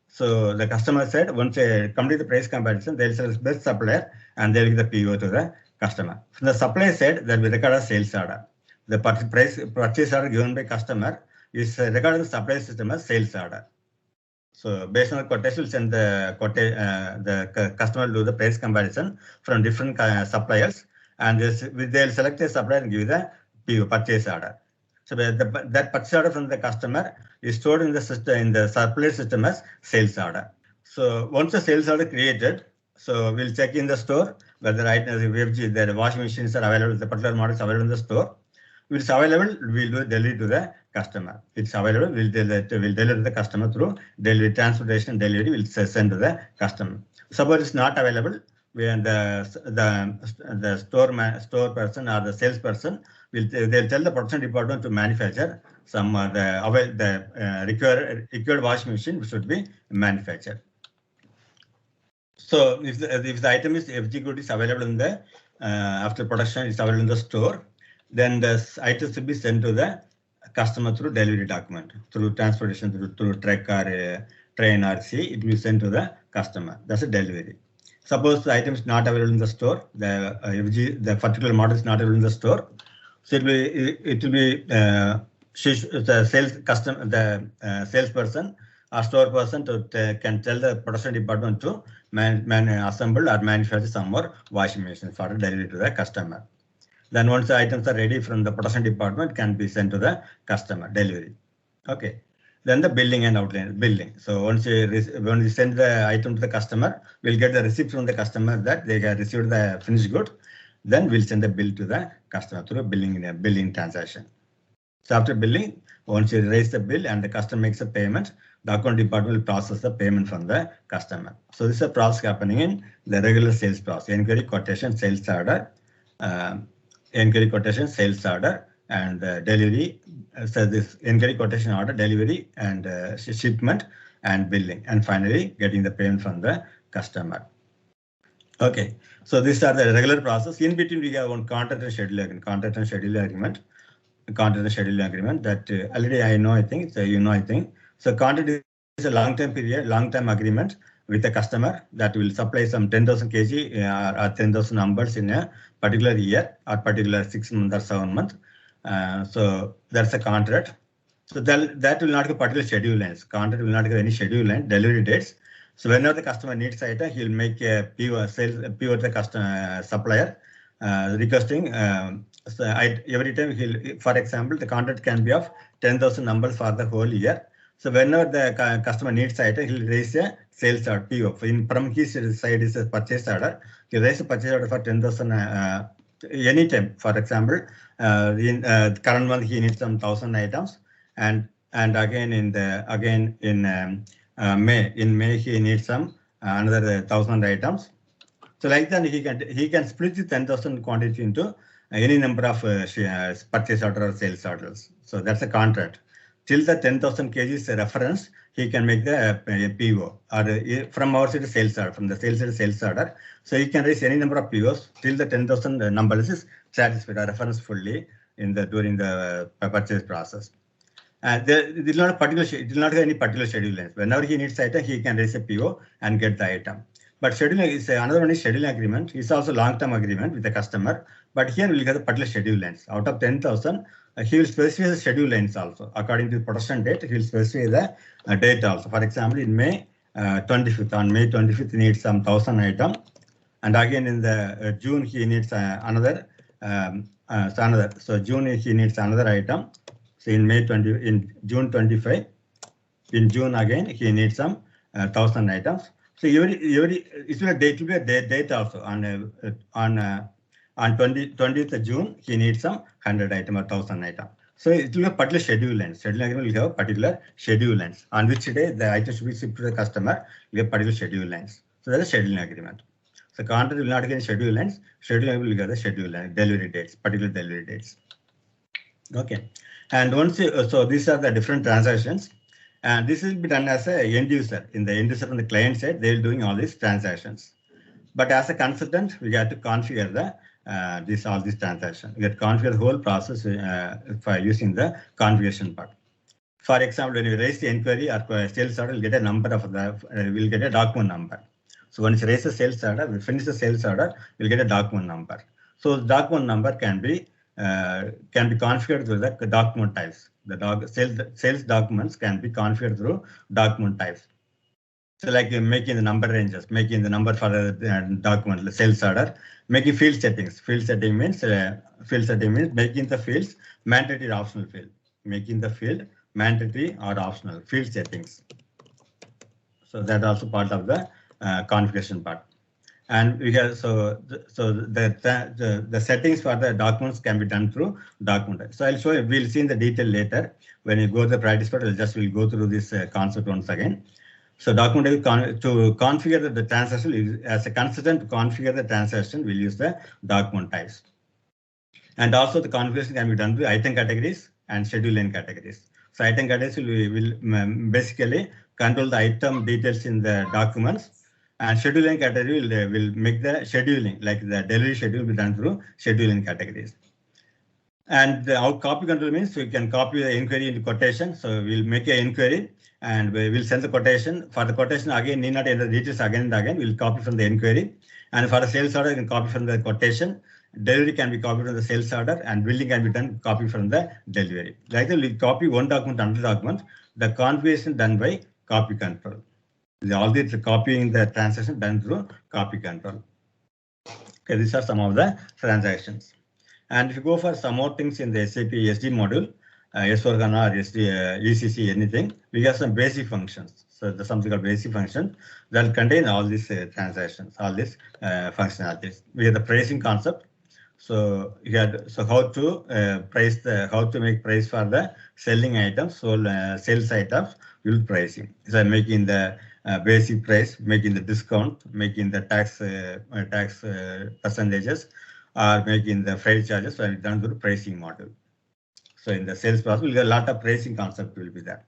So the customer said once they complete the price comparison, they will select best supplier and they will give the PO to the customer. From the supplier side, that will record a sales order. The purchase order given by customer is recorded in the supplier system as sales order. So based on the quotation, we'll send the customer do the price comparison from different suppliers, and they'll select a supplier and give the PO, purchase order. So that purchase order from the customer is stored in the system, in the supplier system as sales order. So once the sales order created, so we'll check in the store whether the washing machines are available, the particular models available in the store. If it's available, we'll do delivery to the customer. If it's available, we'll deliver to the customer through delivery, transportation, delivery. We'll send to the customer. Suppose it's not available, when the store person or the salesperson they'll tell the production department to manufacture some required washing machine should be manufactured. So if the item is FG is available in the after production is available in the store, then the item should be sent to the customer through delivery document, through transportation, through truck or train or sea. It will be sent to the customer. That's a delivery. Suppose the item is not available in the store, the particular model is not available in the store, so it will be the salesperson or store person can tell the production department to assemble or manufacture some more washing machines for delivery to the customer. Then once the items are ready from the production department, can be sent to the customer delivery. Okay. Then the billing and outline billing. So when we send the item to the customer, we'll get the receipt from the customer that they have received the finished good. Then we'll send the bill to the customer through a billing transaction. So after billing, once you raise the bill and the customer makes a payment, the account department will process the payment from the customer. So this is a process happening in the regular sales process: inquiry, quotation, sales order, inquiry, quotation, sales order, and delivery. So this inquiry, quotation, order, delivery, and shipment and billing, and finally getting the payment from the customer. Okay, so these are the regular process. In between, we have one contract and schedule agreement. Contract and schedule agreement. Contract and schedule agreement that already I know. I think so. You know, I think so. Contract is a long-term period, long-term agreement with the customer that will supply some 10,000 kg or 10,000 numbers in a particular year or particular 6 months or 7 months. So that's a contract. So that will not have particular schedule lines. Contract will not have any schedule line, delivery dates. So whenever the customer needs item, he'll make a PO to the customer supplier requesting. So every time for example, the contract can be of 10,000 numbers for the whole year. So whenever the customer needs item, he'll raise a sales order PO. From his side is a purchase order. He'll raise a purchase order for 10,000 anytime. For example, in current month he needs some 1,000 items, and again in May. In May he needs some another 1,000 items. So like that he can split the 10,000 quantity into any number of purchase order or sales orders. So that's a contract. Till the 10,000 kg is a reference, he can make the PO, or from our side sales order, from the sales side sales order. So he can raise any number of POs till the 10,000 numbers is satisfied or reference fully during the purchase process. It will not have any particular schedule length. Whenever he needs item, he can raise a PO and get the item. But scheduling is another one is scheduling agreement. It's also long-term agreement with the customer. But here we'll get the particular schedule lengths. Out of 10,000, he will specify the schedule lengths also. According to the production date, he will specify the date also. For example, in May 25th, on May 25th, he needs some 1,000 item. And again in the June, he needs another. So June he needs another item. So in June 25, in June again he needs some 1,000 items. So it will be a date also on 20th of June he needs some 100 item or 1,000 item. So it will be a particular schedule length. Schedule agreement will have particular schedule lengths on which day the item should be shipped to the customer. We have particular schedule lengths. So that's a scheduling agreement. So contract will not get any schedule lengths. Schedule agreement will get the schedule length, delivery dates, particular delivery dates. Okay, and once so these are the different transactions. And this will be done as a end user. In the end user on the client side, they will doing all these transactions. But as a consultant, we got to configure all these transactions. We get to configure the whole process for using the configuration part. For example, when you raise the inquiry or sales order, we'll get a number of we'll get a document number. So once you raise the sales order, we finish the sales order, we'll get a document number. So the document number can be configured through the document types. The sales documents can be configured through document types. So like making the number ranges, making the number for the document, the sales order, making field settings. Field setting means making the fields mandatory or optional field. Making the field mandatory or optional field settings. So that's also part of the configuration part. And we have the settings for the documents can be done through document. So I'll show you. We'll see in the detail later when you go to the practice part. We'll go through this concept once again. So document to configure the transaction, as a consultant to configure the transaction, we'll use the document types. And also the configuration can be done with item categories and schedule line categories. So item categories will basically control the item details in the documents, and schedule line category will make the scheduling, like the delivery schedule will be done through schedule line categories. And our copy control means we can copy the inquiry into quotation. So we'll make an inquiry and we will send the quotation. For the quotation, again, need not enter the details again and again. We'll copy from the inquiry. And for the sales order, you can copy from the quotation. Delivery can be copied from the sales order, and billing can be done copy from the delivery. Like that, we copy one document, another document. The configuration done by copy control. All the copying the transaction done through copy control. Okay, these are some of the transactions. And if you go for some more things in the SAP SD module, S4HANA or SD, ECC, anything, we have some basic functions. So there's something called basic function that contain all these transactions, all these functionalities. We have the pricing concept. So you had how to price how to make price for the selling items, so sales items will pricing. So making the basic price, making the discount, making the tax percentages, or making the freight charges, so done through pricing model. So in the sales process, we'll get a lot of pricing concept will be there.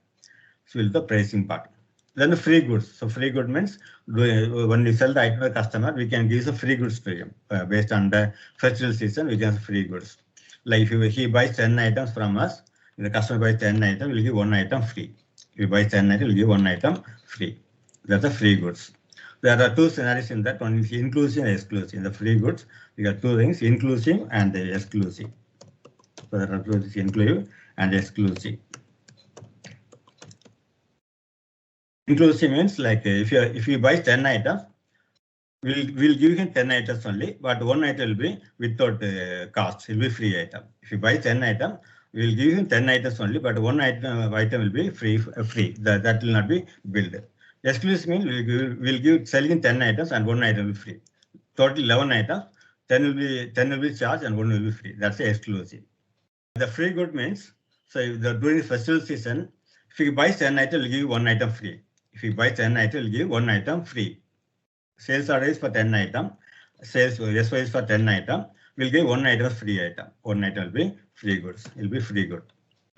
So we'll do the pricing part. Then the free goods. So free good means when we sell the item to the customer, we can give some free goods to him based on the festival season. We can have free goods. Like if he buys 10 items from us, if the customer buys 10 items, we'll give 1 item free. If he buys 10 items, we'll give 1 item free. That's the free goods. There are two scenarios in that. One is inclusive and exclusive. In the free goods, we got two things: inclusive and exclusive. So there are two things: inclusive and exclusive. Inclusive means like if you buy 10 items, we'll give him 10 items only, but 1 item will be without cost. It will be free item. If you buy 10 items, we'll give him 10 items only, but 1 item will be free. That will not be billed. Exclusive means we'll give selling 10 items and 1 item will be free. Total 11 items, 10 will be charged and 1 will be free. That's the exclusive. The free good means, so during the festival season, if you buy 10 items, we'll give you 1 item free. If you buy 10 items, we'll give 1 item free. Sales order is for 10 items. Sales S4 is for 10 items. We'll give 1 item free item. 1 item will be free goods. It will be free good.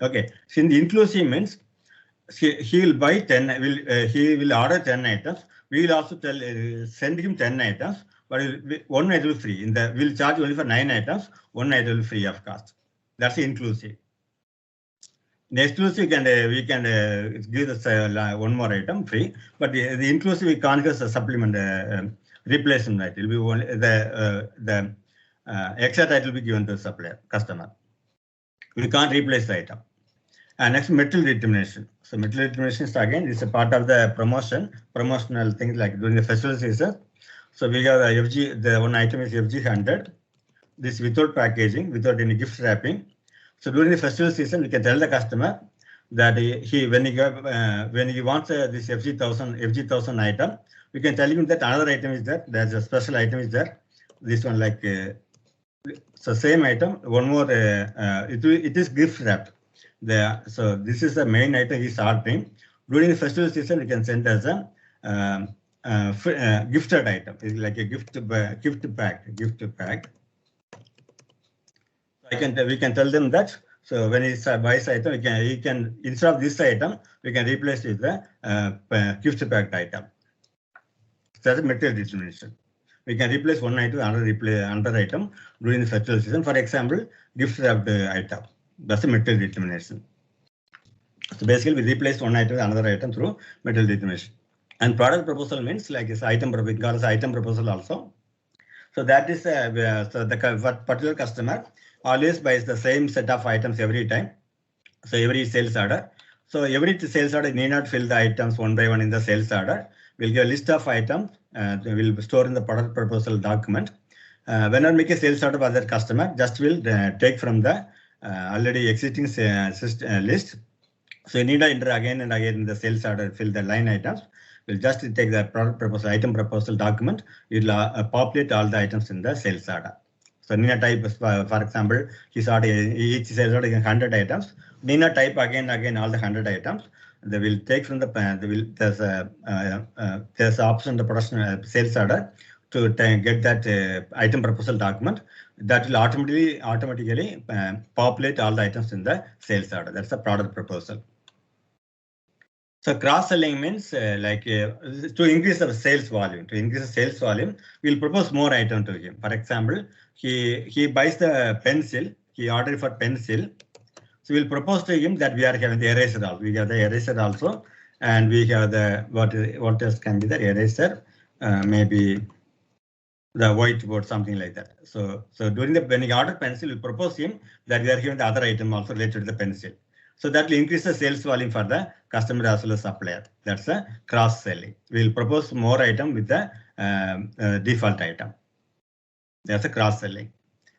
Okay. So in the inclusive means he will buy 10. He will order 10 items. We will also send him 10 items, but 1 item will be free. We'll charge only for 9 items. 1 item will be free of cost. That's inclusive. In exclusive, we can give us 1 more item free, but the inclusive we can't give us a supplement replacement item. It will be the extra item will be given to the supplier customer. We can't replace the item. And next, material determination. So material determination is again is a part of the promotional things like during the festival season. So we have the one item is FG 100. This without packaging, without any gift wrapping. So during the festival season, we can tell the customer that when he wants this FG 1000 item, we can tell him that another item is there. There's a special item is there. This one like so same item. One more. It is gift wrapped. So this is the main item he's ordering. During the festival season, we can send as a gifted item. It's like a gift pack. We can tell them that. So when he buys item, he can instead of this item, we can replace it with the gift packed item. That's a material determination. We can replace one item with another item during the festival season. For example, gift wrapped item. That's a material determination. So basically, we replace one item with another item through material determination. And product proposal means like it's item proposal also. So that is so the particular customer always buys the same set of items every time. So every sales order. So every sales order need not fill the items one by one in the sales order. We'll give a list of items. We'll store in the product proposal document. Whenever make a sales order for that customer, just will take from the already existing list. So you need to enter again and again in the sales order, fill the line items. We'll just take the product proposal, item proposal document. It will populate all the items in the sales order. So Nina type, for example, each sales order is 100 items. Nina type again all the 100 items. they will take from the there's an option in the production sales order to get that item proposal document that will automatically populate all the items in the sales order. That's the product proposal. So cross-selling means to increase the sales volume. To increase the sales volume, we'll propose more item to him. For example, he buys the pencil. He ordered for pencil. So we'll propose to him that we are having the eraser also. We have the eraser also, and we have the what else can be the eraser? Maybe the whiteboard, something like that. So when he ordered pencil, we'll propose him that we are having the other item also related to the pencil. So that will increase the sales volume for the customer as well as supplier. That's a cross-selling. We'll propose more item with the default item. That's a cross-selling.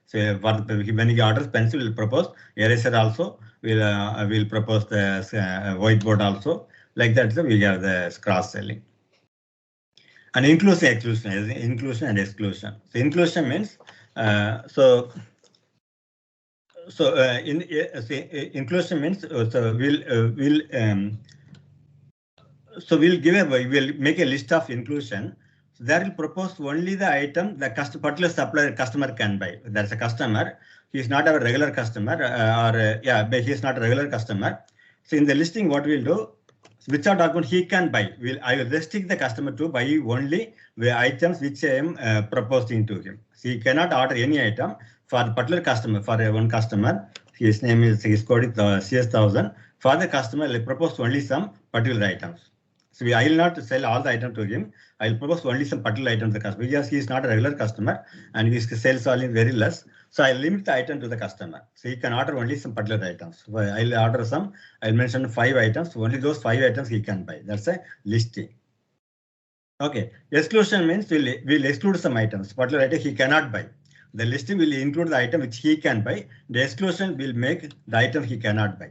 So when he orders pencil, we'll propose eraser also. We'll propose the whiteboard also. Like that, so we have the cross-selling. And inclusion and exclusion. So inclusion means inclusion means we'll make a list of inclusion. So that will propose only the item the particular supplier customer can buy. That's a customer. He is not a regular customer, he is not a regular customer. So in the listing, what we'll do, which are document he can buy. I will restrict the customer to buy only the items which I am proposing to him. So he cannot order any item for a particular customer. For one customer, his name is code is CS1000. For the customer, I will propose only some particular items. So I will not sell all the items to him. I will propose only some particular items to the customer. Because he is not a regular customer and his sales volume very less. So I limit the item to the customer. So he can order only some particular items. I'll order some. I'll mention 5 items. Only those 5 items he can buy. That's a listing. Okay. Exclusion means we'll exclude some items. Particular item he cannot buy. The listing will include the item which he can buy. The exclusion will make the item he cannot buy.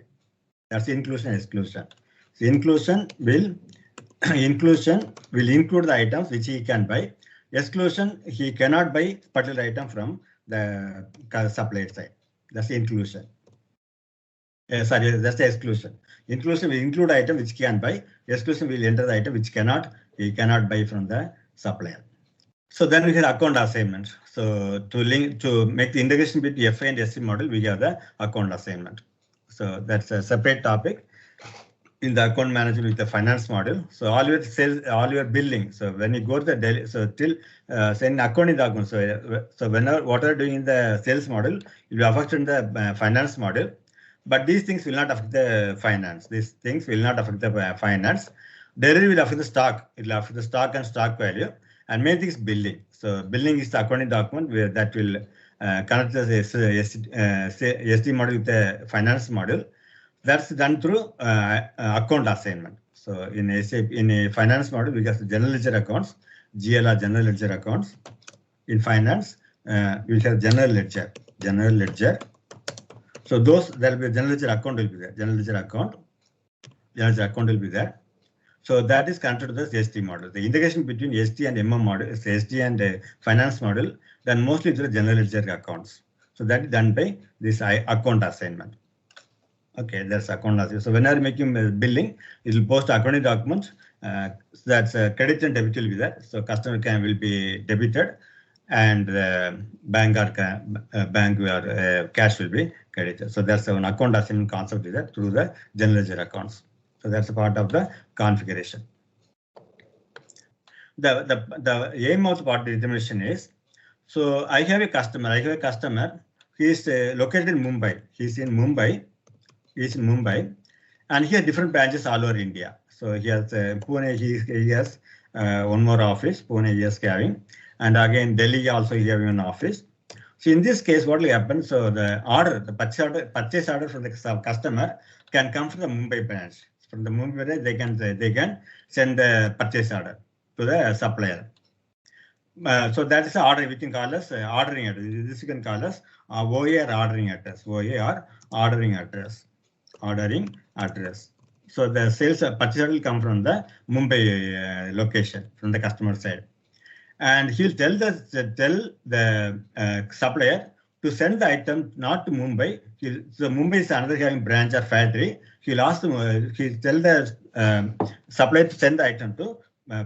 That's inclusion and exclusion. So inclusion will include the items which he can buy. Exclusion, he cannot buy particular item from the supplier side. That's the inclusion. That's the exclusion. Inclusion will include item which he can buy. Exclusion will enter the item which he cannot buy from the supplier. So then we have account assignment. So to make the integration between FI and SC model, we have the account assignment. So that's a separate topic in the account management with the finance model. So all your sales, all your billing. So when you go to the daily, so till in accounting document. So whenever what are doing in the sales model, it will affect in the finance model. But these things will not affect the finance. These things will not affect the finance. Daily will affect the stock. It will affect the stock and stock value. And main thing is billing. So billing is the accounting document where that will connect the SD model with the finance model. That's done through account assignment. So in SAP, in a finance model, we have the general ledger accounts, GLR general ledger accounts. In finance, we have general ledger. So those there will be general ledger account will be there. General ledger account will be there. So that is connected to the SD model. The integration between SD and MM model is SD and finance model, then mostly to the general ledger accounts. So that is done by this account assignment. Okay, that's account assignment. So whenever making billing, it will post accounting documents. So that's credit and debit will be there. So customer will be debited, and bank or cash will be credited. So that's an account assignment concept is that through the general ledger accounts. So that's a part of the configuration. The aim of the part determination is, so I have a customer. He is located in Mumbai. He's in Mumbai, and he has different branches all over India. So he has Pune. He has one more office. Pune he is having, and again Delhi also he having an office. So in this case, what will happen? So the purchase order from the customer can come from the Mumbai branch. From the Mumbai branch, they can send the purchase order to the supplier. So that is the order. We can call as ordering address. This you can call as OA or ordering address. OA or ordering address. Ordering address. So the sales purchase order will come from the Mumbai location from the customer side, and he'll tell the supplier to send the item not to Mumbai. So Mumbai is another having branch or factory. He'll ask them, he'll tell the supplier to send the item to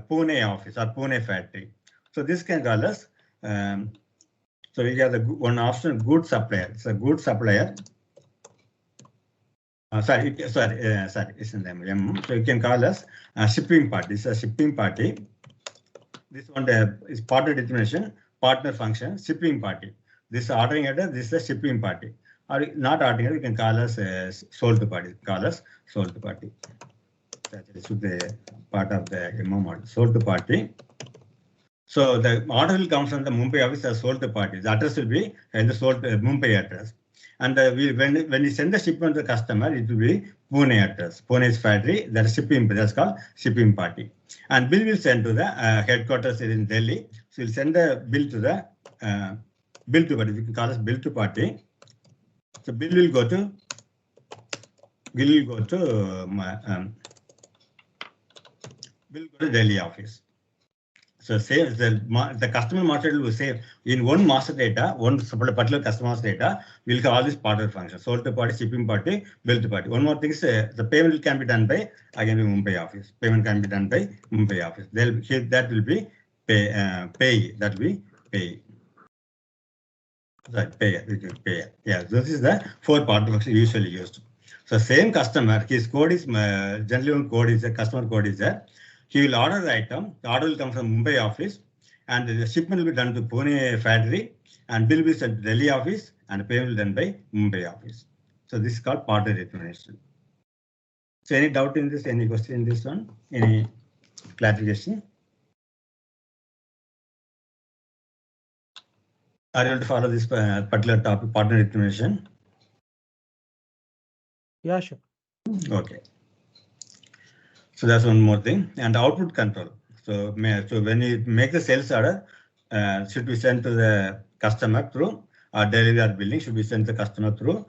Pune office or Pune factory. So this can call us. So we have the one option, good supplier. It's a good supplier. Sorry, it's in the M. So you can call us shipping party. It's a shipping party. This one is partner determination, partner function, shipping party. This ordering address, this is a shipping party. Or not ordering address, you can call us sold party. Call us sold party. That should be part of the MO model. Sold party. So the order will come from the Mumbai office as sold party. The address will be in the sold Mumbai address. And when we send the shipment to the customer, it will be Pune address. Pune is factory. That is shipping. That's called shipping party. And bill will send to the headquarters in Delhi. So we'll send the bill to the bill to party. We can call it bill to party. So bill will go to Delhi office. So say the customer master will say in one master data, one particular customer's data, we'll have all these partner functions: sold to party, shipping party, bill to party. One more thing is the payment can be done by again the Mumbai office. Payment can be done by Mumbai office. That will be pay. That will be pay. Right, pay. Yeah, this is the 4 partner functions usually used. So same customer, his code is generally one code is the customer code is there. He will order the item. The order will come from Mumbai office, and the shipment will be done to Pune factory, and bill will be sent to Delhi office, and payment will be done by Mumbai office. So this is called partner determination. So any doubt in this? Any question in this one? Any clarification? Are you able to follow this particular topic, partner determination? Yeah, sure. Okay. So that's one more thing. And output control. So when you make the sales order, should be sent to the customer through delivery or billing, should be sent to the customer through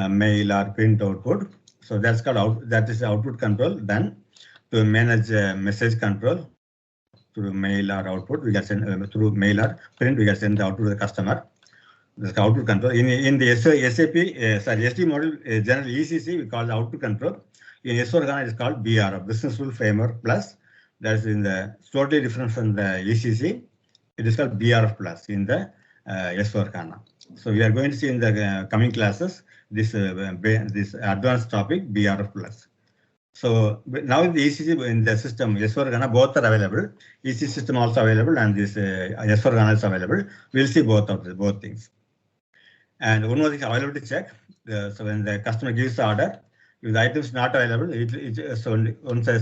mail or print output. So that's called that is output control. Then to manage message control through mail or output, we can send through mail or print, we can send the output to the customer. That's output control. In the SAP SD model, generally ECC, we call the output control. In S4HANA, it is called BRF, Business Rule Framework Plus. That is totally different from the ECC. It is called BRF Plus in the S4HANA. So we are going to see in the coming classes this advanced topic BRF Plus. So now in the ECC in the system S4HANA both are available. ECC system also available, and this S4HANA is available. We'll see both things. And one more thing, availability check. So when the customer gives the order, if the item is not available, so once the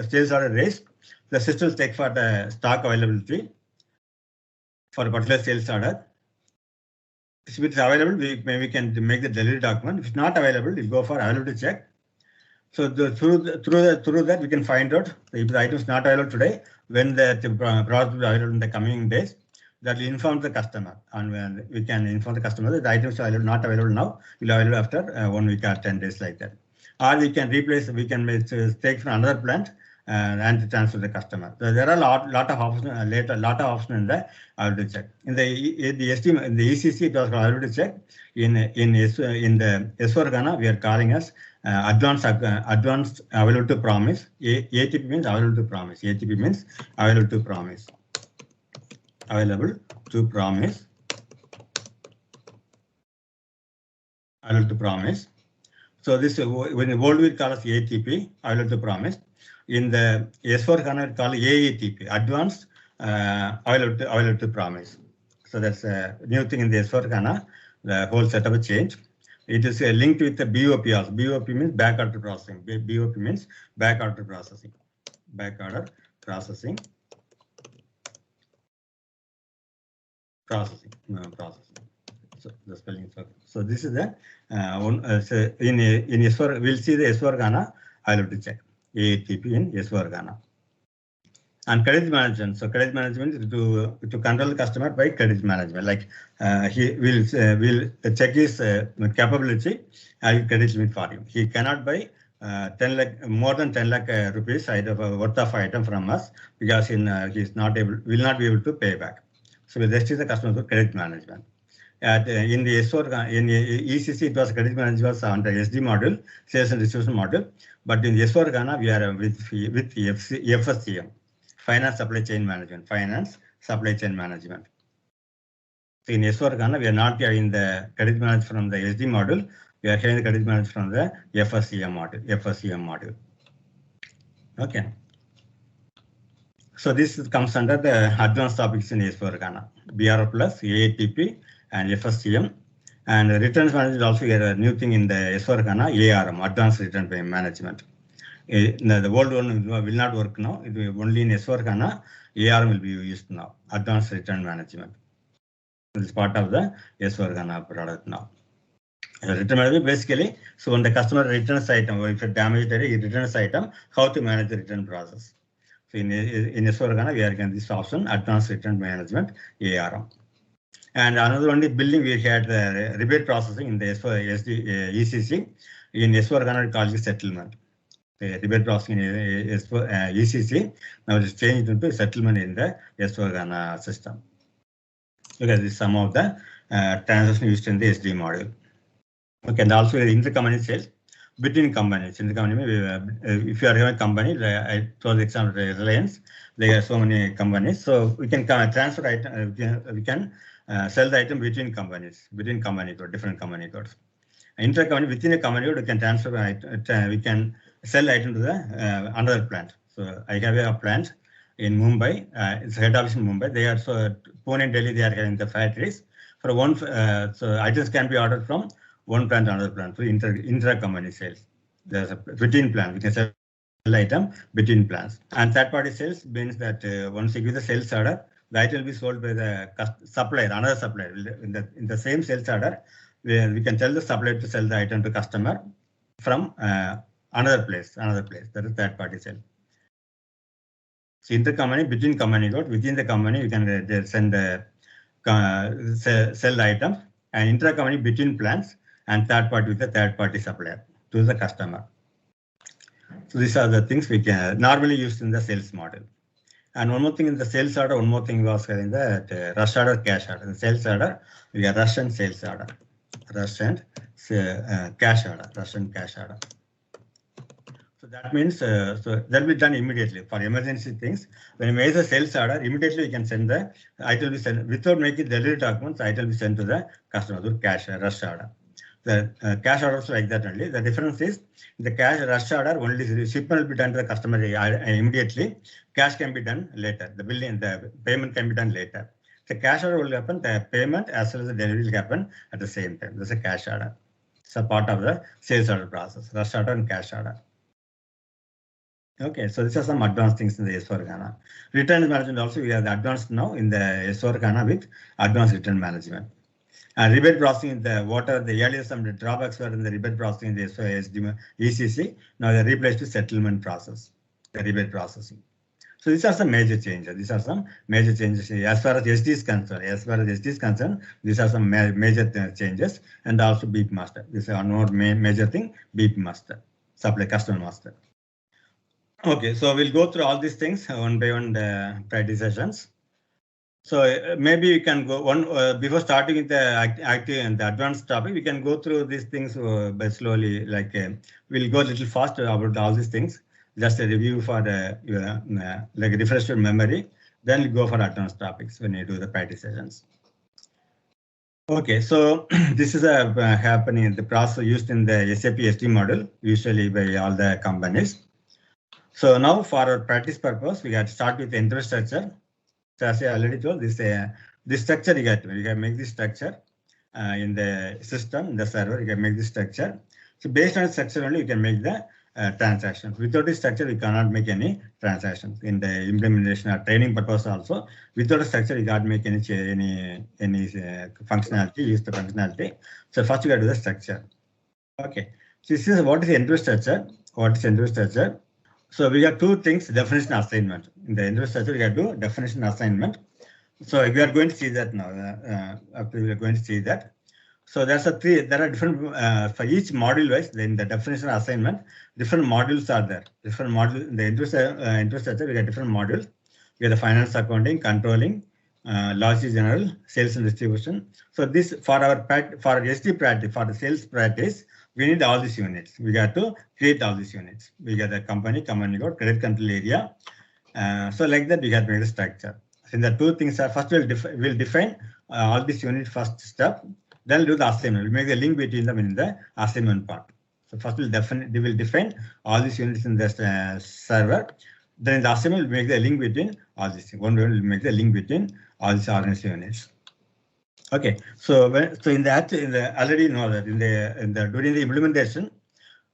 sales order raised, the system will check for the stock availability for a particular sales order. If it is available, we can make the delivery document. If it's not available, we'll go for availability check. So through that, we can find out if the item is not available today, when the product will be available in the coming days. That will inform the customer, and we can inform the customer that the item is not available now, will be available after 1 week or 10 days like that. Or we can replace, we can take from another plant and transfer the customer. So there are lot of options in the availability check. In the ECC, it was availability check. In the S4HANA, we are calling as advanced availability promise. ATP means available to promise. ATP means available to promise. Available to promise. Available to promise. So this when the world will call us ATP, available to promise. In the S4HANA, we call AATP, advanced available to promise. So that's a new thing in the S4HANA. The whole setup will change. It is linked with the BOP also. BOP means back order processing. BOP means back order processing. Back order processing. Processing. So the spelling is okay. So this is the so in S4, we'll see the S4HANA availability check. ATP in S4HANA. And credit management. So credit management is to control the customer by credit management. Like he will check his capability and credit limit for him. He cannot buy 10 lakh, more than 10 lakh rupees worth of item from us, because he is not able, will not be able to pay back. So we restrict the customer to credit management. In the S4 in ECC, it was credit management was on the SD module, sales and distribution module. But in S4HANA, we are with FSCM, finance supply chain management. Finance supply chain management. So in S4HANA, we are not having the credit management from the SD module. We are having the credit management from the FSCM module. Okay. So this comes under the advanced topics in S4HANA, BR plus, AATP, and FSCM. And returns management also is a new thing in the S4HANA, ARM, Advanced Return Payment Management. The old one will not work now. It will only in S4HANA, ARM will be used now, Advanced Return Management. This is part of the S4HANA product now. Return management basically, so when the customer returns item, or if it damaged a returns item, how to manage the return process. So in S4HANA, we are getting this option, Advanced Return Management, ARM. And another one is billing, we had the rebate processing in the ECC. In S4HANA, we call it settlement. The rebate processing in ECC, now it is changed into settlement in the S4HANA system. Okay, this is some of the transactions used in the SD module. Okay, and also intercompany sales between companies. In the company, if you are having a company, I told the example Reliance, there are so many companies, so we can transfer item. We can sell the item between companies, different company codes. Intercompany, within a company code, we can transfer item. We can sell item to the another plant. So I have a plant in Mumbai. It's head office in Mumbai. They are so Pune and Delhi. They are having the factories for one. So items can be ordered from one plant to another plant for intra-company sales. There's a between plant. We can sell item between plants. And third-party sales means that once you give the sales order, the item will be sold by the supplier, another supplier. In the same sales order, we can tell the supplier to sell the item to customer from another place. That is third-party sale. So intercompany, between company code, within the company, you can send the sell the items, and intra-company between plants, and third party with the third party supplier to the customer. So these are the things we can normally use in the sales model. And one more thing in the sales order, one more thing was in the rush order, cash order. In the sales order, we have rush and sales order, rush and cash order, rush and cash order. So that means so that will be done immediately for emergency things. When you make the sales order, immediately you can send the item will be sent without making delivery documents. Item will be sent to the customer through cash rush order. The cash order also like that only. The difference is the cash rush order only shipment will be done to the customer immediately. Cash can be done later. The billing, the payment can be done later. The cash order will happen. The payment as well as the delivery will happen at the same time. This is a cash order. It's a part of the sales order process. Rush order and cash order. Okay, so these are some advanced things in the S4HANA. Return management also we have the advanced now in the S4HANA with advanced return management. Rebate processing, what are the earlier some drawbacks were in the rebate processing in the SD ECC. Now they are replaced with settlement process, the rebate processing. So these are some major changes. These are some major changes as far as SD is concerned. These are some major changes, and also beep master. This is another major thing. Beep master, supply customer master. Okay, so we'll go through all these things one by one, the practice sessions. So maybe we can go one before starting with the active and the advanced topic. We can go through these things by slowly. Like we'll go a little faster about all these things. Just a review for the like refresh your memory. Then we go for advanced topics when you do the practice sessions. Okay, so this is happening the process used in the SAP SD model usually by all the companies. So now for our practice purpose, we got to start with the infrastructure. So as I already told, this structure you can make this structure in the system, in the server, you can make this structure. So based on the structure only, you can make the transactions. Without this structure, we cannot make any transactions. In the implementation or training purpose also, without a structure, you can't make any functionality, use the functionality. So first you got to do the structure. Okay, so this is what is the infrastructure. What is infrastructure? So we got two things, definition assignment. In the infrastructure, we got to do definition assignment. So we are going to see that now. After we are going to see that. So there are different, for each module wise, in the definition assignment, different modules are there. Different modules, in the infrastructure, we got different modules. We have the finance accounting, controlling, Logic General, Sales and Distribution. So this for our for SD practice, for the sales practice, we need all these units. We got to create all these units. We got the company, command code, credit control area. So like that, we got to make the structure. So the two things are first we'll define all these units first step. Then we'll do the assignment. We'll make the link between them in the assignment part. So first we'll define all these units in the server. Then in the assignment we'll make the link between all these things. One way we'll make the link between all these organized units. Okay. So in the already know that in the during the implementation,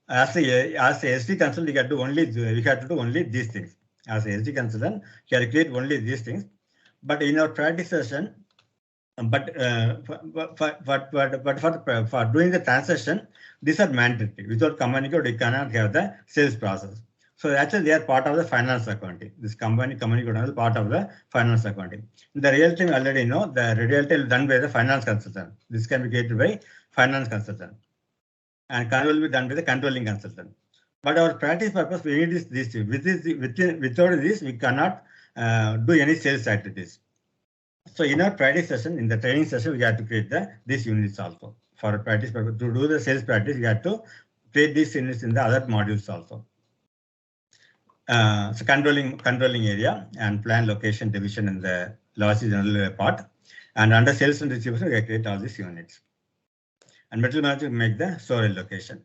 as a SD consultant, we have to do only these things. As a SD consultant, we have to create only these things. But in our practice session, but for doing the transaction, these are mandatory. Without command code, you cannot have the sales process. So actually, they are part of the finance accounting. This command code is part of the finance accounting. In the real time, already know the real time is done by the finance consultant. This can be created by finance consultant, and control will be done by the controlling consultant. But our practice purpose, we need this. Without this, we cannot do any sales activities. So in our practice session, in the training session, we have to create these units also. For practice purpose, to do the sales practice, we have to create these units in the other modules also. So controlling area and plan location division in the logic general part. And under sales and distribution, we create all these units. And material management make the storage location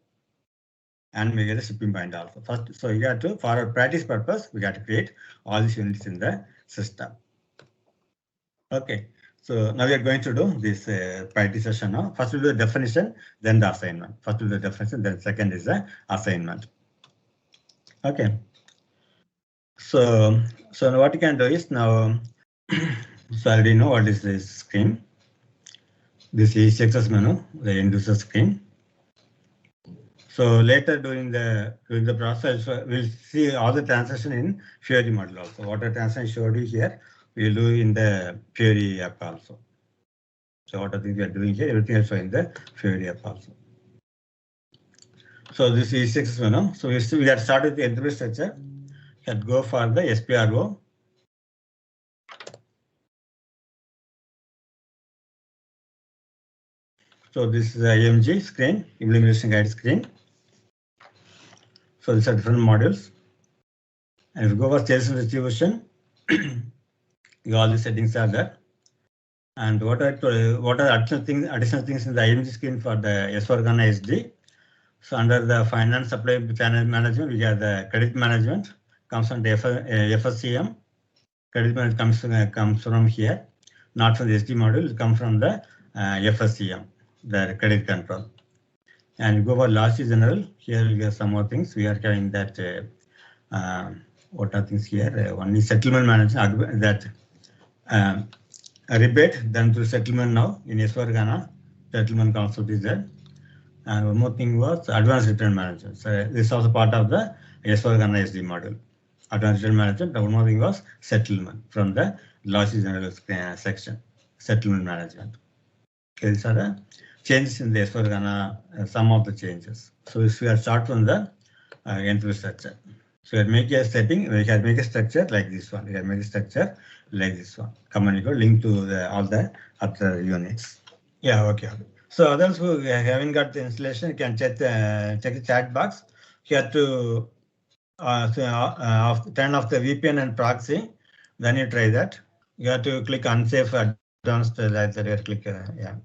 and make the shipping point also. First, so you got to, for our practice purpose, we got to create all these units in the system. Okay, so now we are going to do this practice session now. First we'll do the definition, then the assignment. First we'll do the definition, then second is the assignment. Okay. So what you can do is now, so I already know what is this screen. This is success menu, the end user screen. So later during the process, we'll see all the transaction in Fiori model also. What the transaction showed you here, we'll do in the Fiori app also. So what are things we are doing here, everything else in the Fiori app also. So this is success menu. So we have started the enterprise structure. Let's go for the SPRO. So this is the IMG screen, implementation guide screen. So these are different modules. And if you go for sales and distribution, all the settings are there. And what are additional things in the IMG screen for the S4HANA SD? So under the finance supply channel management, we have the credit management. Comes from the FSCM. Credit management comes from here, not from the SD module. It comes from the FSCM, the credit control. And you go for logic general. Here we have some more things. We are carrying that. What are things here? One is settlement management. That a rebate done through settlement now in S4HANA. Settlement concept is there. And one more thing was advanced return management. So this is also part of the S4HANA SD module. Advanced return management. One more thing was settlement from the logic general section. Settlement management. Okay, these are the changes in the S4HANA, some of the changes. So if we are start from the enterprise structure. So we make a setting, we can make a structure like this one. We can make a structure like this one. Command code link to all the other units. Yeah, okay. So others who haven't got the installation, you can check the chat box. You have to turn off the VPN and proxy. Then you try that. You have to click unsafe advanced click yeah.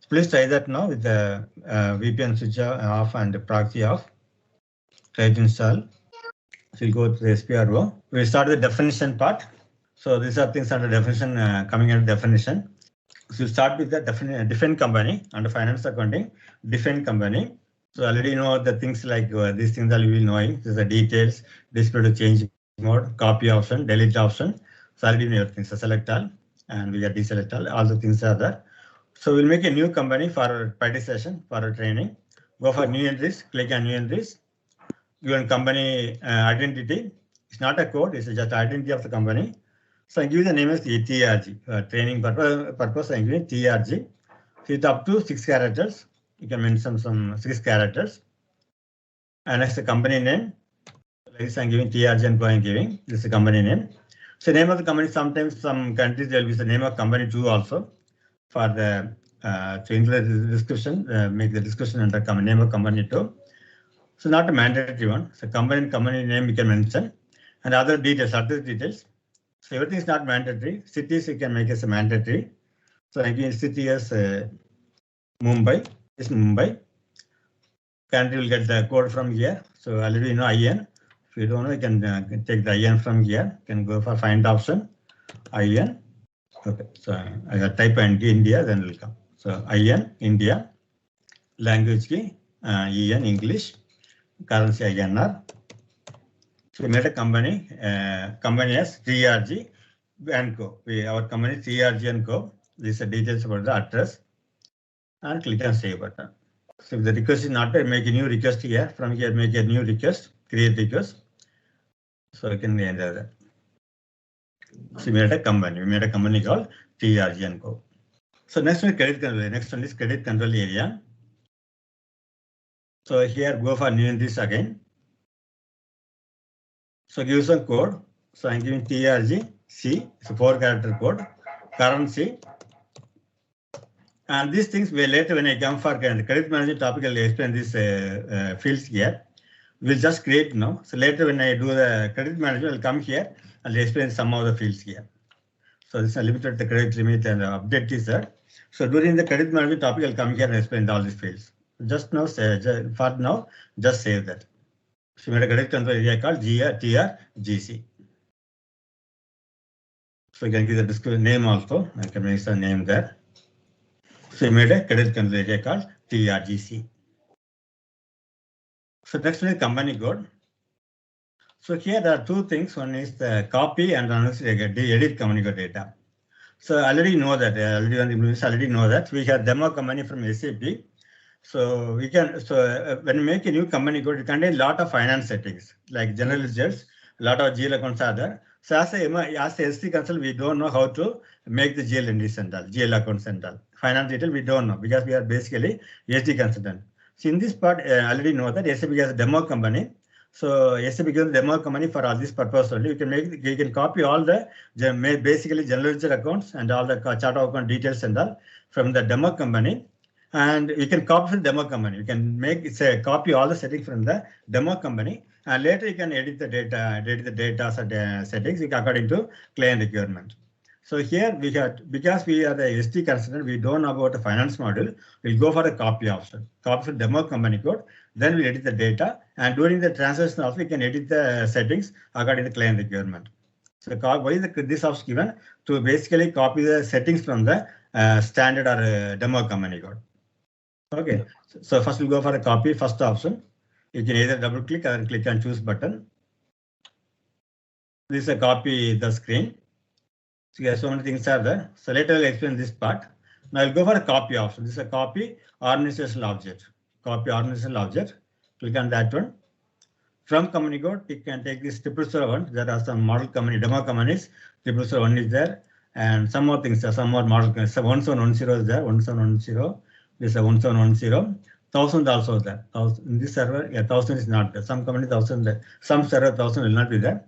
Please try that now with the VPN switch off and the proxy off. Try to install. So we'll go to the SPRO. We'll start the definition part. So these are things under definition, coming under definition. So we'll start with the define company under finance accounting, define company. So already know the things like these things that you will knowing. This is the details, display to change mode, copy option, delete option. So already know everything. So select all and we get deselect all the things are there. So we'll make a new company for our practice session, for our training. Go for new entries, click on new entries. Given company identity. It's not a code, it's just identity of the company. So I give the name as TRG. Training purpose, I give TRG. So it's up to 6 characters. You can mention some 6 characters. And next the company name. Like this I'm giving TRG employee giving. This is the company name. So name of the company, sometimes some countries there will be the name of company too also for the to include the description, make the description under name of company too. So not a mandatory one. So company name you can mention and other details, address details. So everything is not mandatory. Cities you can make as a mandatory. So again, city as Mumbai is Mumbai. Country will get the code from here. So already you know IN. If you don't know, you can take the IN from here. You can go for find option, IN. Okay, so I got type India, then it will come. So IN, India. Language key, EN, English. Currency INR. So we made a company as TRG and Co. Our company TRG and Co. These are details about the address. And click on save button. So if the request is not there, make a new request here. From here, make a new request, create request. So I can enter that. So we made a company. We made a company called TRG and Co. So next one is credit control. Next one is credit control area. So here go for new entries again. So give some code. So I'm giving TRG C. It's a 4-character code. Currency. And these things will later when I come for credit management topic, I'll explain these fields here. We'll just create now. So later when I do the credit management, I'll come here and explain some of the fields here. So this is limited the credit limit and update is there. So during the credit management topic, I'll come here and explain all these fields. Just now, for now, just save that. So we made a credit control area called TRGC. So you can give the description name also. I can make some name there. So we made a credit control area called TRGC. So next one is company code. So here there are two things. One is the copy and another is edit company code data. So I already know that. Already know that we have demo company from SAP. So we can. So when we make a new company code, it contains a lot of finance settings like general ledgers, a lot of GL accounts are there. So as a SD consultant, we don't know how to make the GL entries and all, GL accounts and all. Finance detail we don't know because we are basically SD consultant. So in this part, I already know that SAP has a demo company. So SAP gives a demo company for all this purpose only. You can copy all the basically general ledger accounts and all the chart of account details and all from the demo company. And you can copy from the demo company. You can copy all the settings from the demo company, and later you can edit the data settings according to client requirement. So here we have, because we are the SD consultant, we don't know about the finance module. We'll go for the copy option. Copy from demo company code. Then we edit the data, and during the transaction also we can edit the settings according to client requirement. So why is this option given? To basically copy the settings from the standard or demo company code. Okay, so first we'll go for a copy, first option. You can either double click or click and choose button. This is a copy the screen. So yeah, so many things are there. So later I'll explain this part. Now I'll go for a copy option. This is a copy organizational object. Copy organizational object. Click on that one. From company code, you can take this 777. There are some model company, demo companies. 777 is there. And some more things, some more model companies. So 1710 is there, 1710. This is a 1710. 1000 also there. In this server, yeah, 1000 is not there. Some company 1000 there. Some server 1000 will not be there.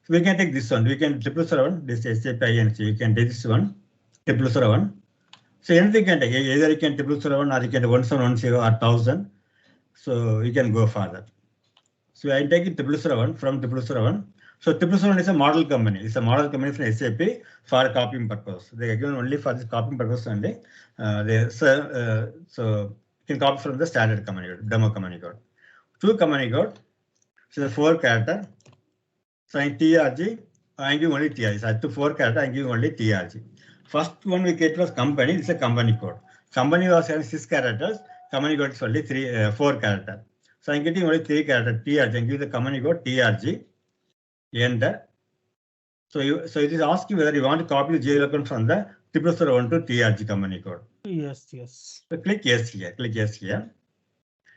So we can take this one. We can 777. This is SAP INC. You can take this one. 777. So anything you can take. Either you can 777 or you can 1710 or 1000. So you can go for that. So I take it 777 from 777. So 777 is a model company. It's a model company from SAP for copying purpose. They are given only for this copying purpose only. So you can copy from the standard company code, demo company code. Two company code. So the 4-character. So in TRG, I'm giving only TRG. So I have 4-character, I'm giving only TRG. First one we get was company. It's a company code. Company was having 6 characters. Company code is only 4 character. So I'm getting only 3 character TRG. I'm giving the company code TRG. Enter. So it is asking whether you want to copy the GL account from the 777 to TRG company code. Yes, yes. So click yes here. Click yes here.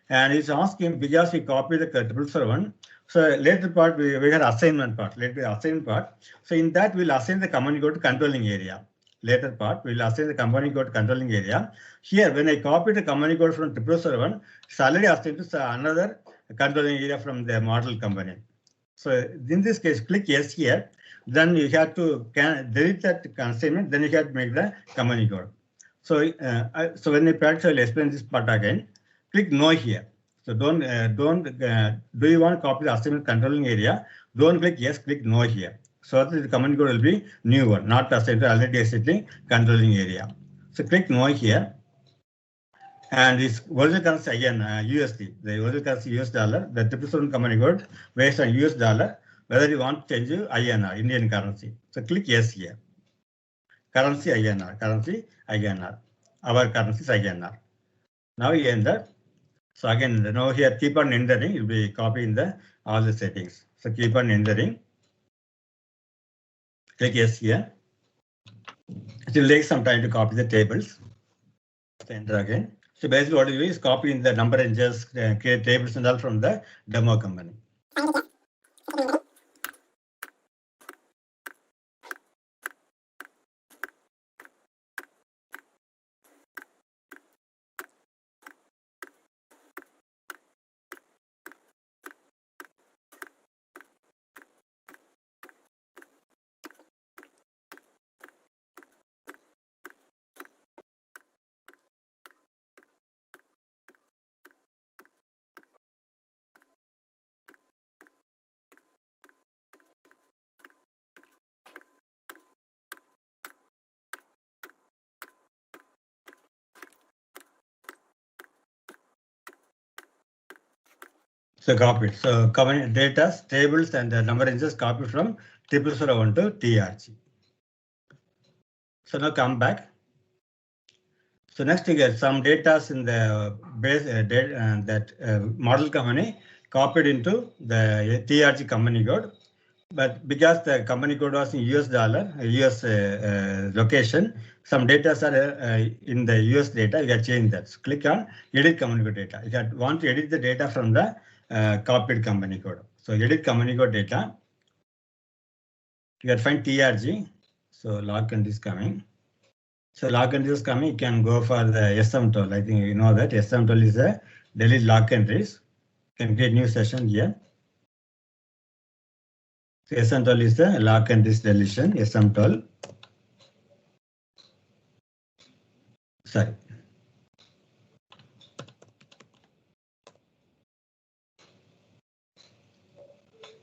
And it's asking because we copied the 777. So later part we have assignment part. Later assignment part. So in that we'll assign the company code to controlling area. Later part we'll assign the company code controlling area. Here when I copied the company code from 777, it's already assigned to another controlling area from the model company. So in this case, click yes here. then you have to delete that constraint, then you have to make the company code. So, so when you practice, I'll explain this part again. Click no here. So do you want to copy the assignment controlling area? Don't click yes, click no here. So that the command code will be new one, not assigned to already existing controlling area. So click no here. And this original currency again, USD, the original currency US dollar, the 777 command code based on US dollar, whether you want to change INR, Indian currency. So click yes here. Currency INR, our currency is INR. Now you enter. So again, now here keep on entering, you'll be copying all the settings. So keep on entering. Click yes here. It will take some time to copy the tables. So enter again. So basically what you do is copying the number and just create tables and all from the demo company. So copy it. So common data, tables, and the number ranges copy from 777 to TRG. So now come back. So next you get some data in the base model company copied into the TRG company code. But because the company code was in US dollar, US location, some data are in the US data, you can change that. So click on edit company code data. You want to edit the data from the copied company code. So edit company code data. You can find TRG. So log country is coming. So log country is coming. You can go for the SM tool. I think you know that SM tool is a delete log countries. You can create new session here. So SM tool is the log countries deletion. SM tool. Sorry.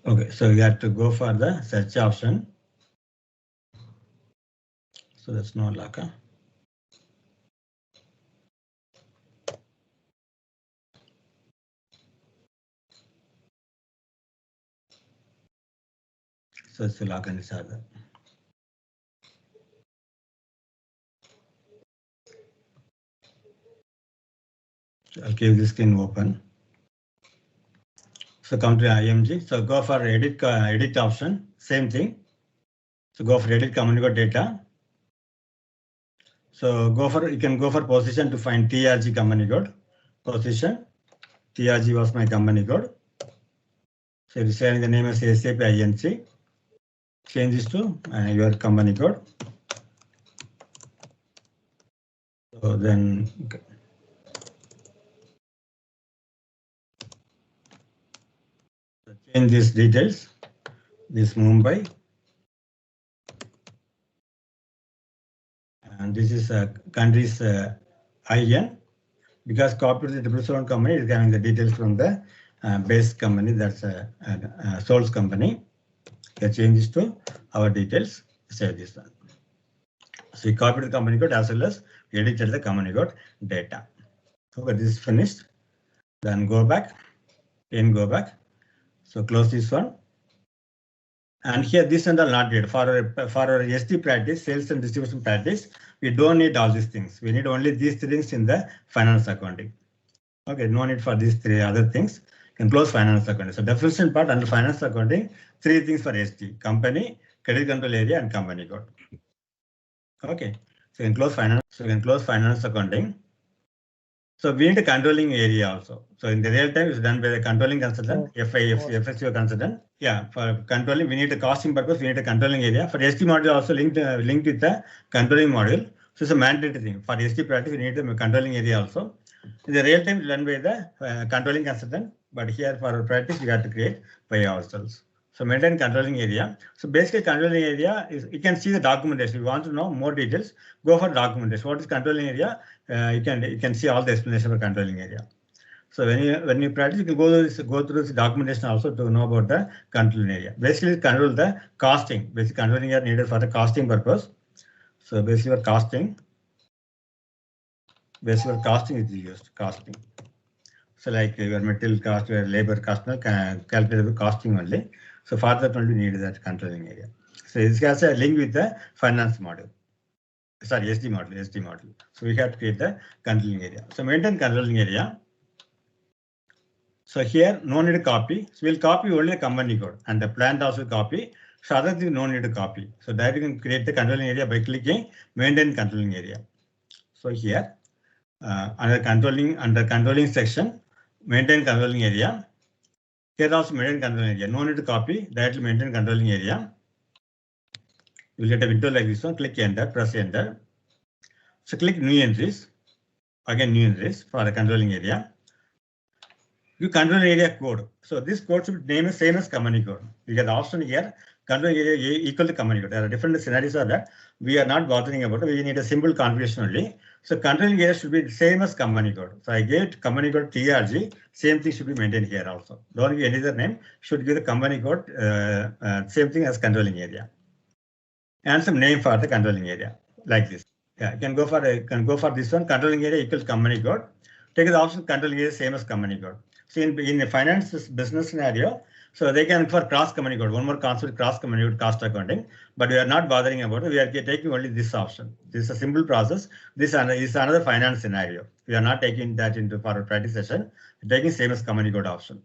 Okay, so you have to go for the search option. So that's no luck. So it's the lock and other. So I'll keep this screen open. So come to IMG. So go for edit option. Same thing. So go for edit company code data. So you can go for position to find TRG company code. Position. TRG was my company code. So it's saying the name is SAP INC. Change this to your company code. So then. Okay. Change these details. This Mumbai. And this is country's IN. Because copied to the 777 company is having the details from the base company, that's a source company. You change this to our details, save this one. So we copied the company code as well as we edited the company code data. Okay, this is finished. Then go back, go back. So close this one. And here this and all not needed. For our SD practice, sales and distribution practice, we don't need all these things. We need only these three things in the finance accounting. Okay, no need for these three other things. You can close finance accounting. So definition part under finance accounting, three things for SD: company, credit control area, and company code. Okay, so you can close finance. So you can close finance accounting. So we need a controlling area also. So in the real time, it's done by the controlling consultant, FSO consultant. Yeah, for controlling, we need a costing purpose. We need a controlling area. For SD module also linked with the controlling module. So it's a mandatory thing. For SD practice, we need a controlling area also. In the real time, it's done by the controlling consultant. But here for our practice, we have to create by ourselves. So maintain controlling area. So basically controlling area is, you can see the documentation. If you want to know more details, go for documentation. What is controlling area? You can see all the explanation for controlling area. So when you practice, you can go through this documentation also to know about the controlling area. Basically control the costing. Basically controlling area needed for the costing purpose. So basically for costing. Basically costing is used, costing. So like your material cost, your labor cost, calculate costing only. So for that only need that controlling area. So this has a link with the finance model. Sorry, SD model. So we have to create the controlling area. So maintain controlling area. So here no need to copy. So we'll copy only the company code and the plant also copy. So other things no need to copy. So that you can create the controlling area by clicking maintain controlling area. So here under controlling section, maintain controlling area. Here also maintain controlling area. No need to copy. Directly maintain controlling area. You will get a window like this one. Click enter. Press enter. So click new entries. Again new entries for the controlling area. You control area code. So this code should name is same as company code. You get the option here. Control area equal to company code. There are different scenarios of that. We are not bothering about it. We need a simple configuration only. So controlling area should be the same as company code. So I gave company code TRG. Same thing should be maintained here also. Don't give any other name. Should give the company code same thing as controlling area. And some name for the controlling area like this. Yeah, you can go for this one. Controlling area equals company code. Take the option controlling area same as company code. So in a finance business scenario, so they can for cross company code. One more concept, cross company code cost accounting, but we are not bothering about it. We are taking only this option. This is a simple process. This is another finance scenario. We are not taking that into for a practice session. We're taking same as company code option.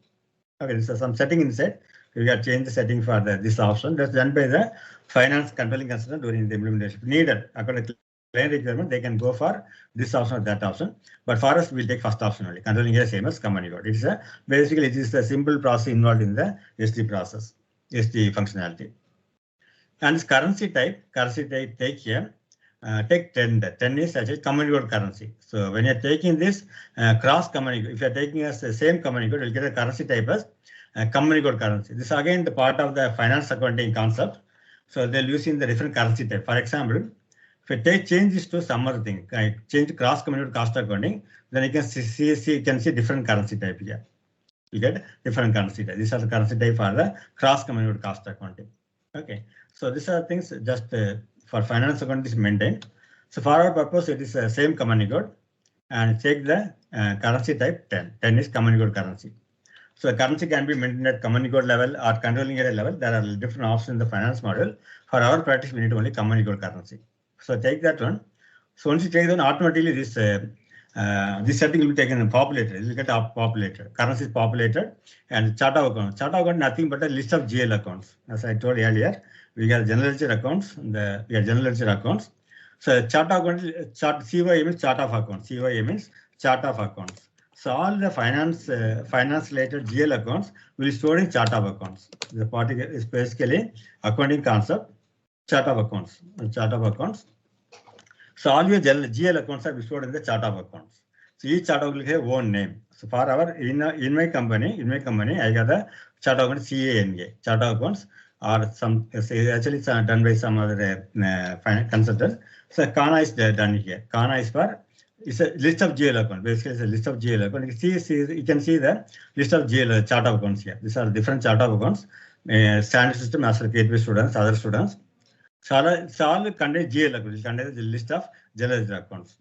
Okay, this is some setting inside. We have changed the setting for this option. That's done by the finance controlling consultant during the implementation. If needed, according to client requirement, they can go for this option or that option. But for us, we'll take first option only. Controlling area same as company code. It's basically it is a simple process involved in the SD process, SD functionality. And this currency type take here. Take 10. 10 is actually company code currency. So when you're taking this cross company, if you're taking as the same company code, you'll get a currency type as company code currency. This is again the part of the finance accounting concept. So they'll use in the different currency type. For example, if you take changes to some other thing, change cross company code cost accounting, then you can see different currency type here. You get different currency type. These are the currency type for the cross company code cost accounting. Okay, so these are things just for finance accounting is maintained. So for our purpose, it is the same company code and take the currency type 10. 10 is company code currency. So the currency can be maintained at company code level or controlling area level. There are different options in the finance model. For our practice, we need only company code currency. So take that one. So once you take that one, automatically this setting will be taken and populated. It will get populated. Currency is populated and chart of account. Chart of account nothing but a list of GL accounts. As I told earlier, we got general ledger accounts. We got general ledger accounts. So chart of account, CY means chart of accounts. CY means chart of accounts. So all the finance related GL accounts will be stored in chart of accounts. The part is basically accounting concept. Chart of accounts. So all your GL accounts are stored in the chart of accounts. So each chart will have own name. So for our in my company, I got the chart of accounts CANA. Chart of accounts or some actually it's done by some other consultant. So CANA is done here. CANA is for it's a list of GL accounts. Basically, it's a list of GL accounts. You can see the list of GL chart of accounts here. These are different chart of accounts. Standard system as well, gateway students, other students. So all contain GL accounts. It contains the list of general ledger accounts.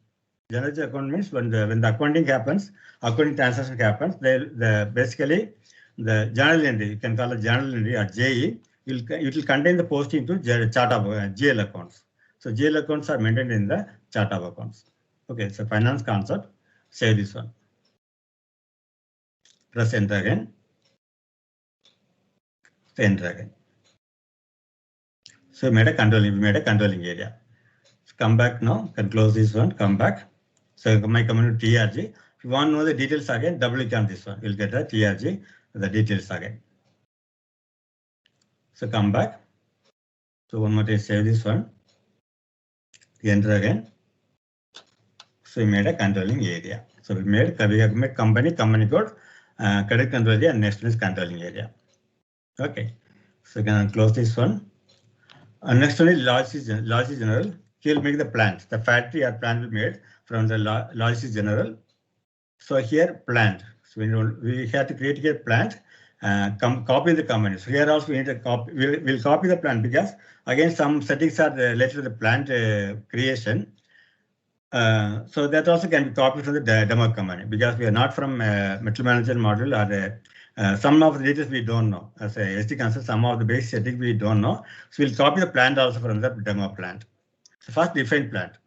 General ledger account means when the accounting happens, accounting transaction happens, basically the journal entry, you can call it journal entry or JE, it will contain the posting to chart of GL accounts. So GL accounts are maintained in the chart of accounts. Okay, so finance concept, save this one. Press enter again. Enter again. So we made a controlling area. So come back now, can close this one, come back. So my community TRG. If you want to know the details again, double click on this one. You'll get the TRG, the details again. So come back. So one more time, save this one. Enter again. So we made a controlling area. So we have made company code, credit control area, and next one is controlling area. Okay. So you can close this one. Next one is logistics general. He'll make the plant. The factory or plant will be made from the logistics general. So here plant. So we have to create a plant. Copy the company. So here also we need to copy. We'll copy the plant because again some settings are related to the plant creation. So that also can be copied from the demo company because we are not from material management module or some of the details we don't know. As a SD concept, some of the basic settings we don't know. So we'll copy the plant also from the demo plant. So first define plant,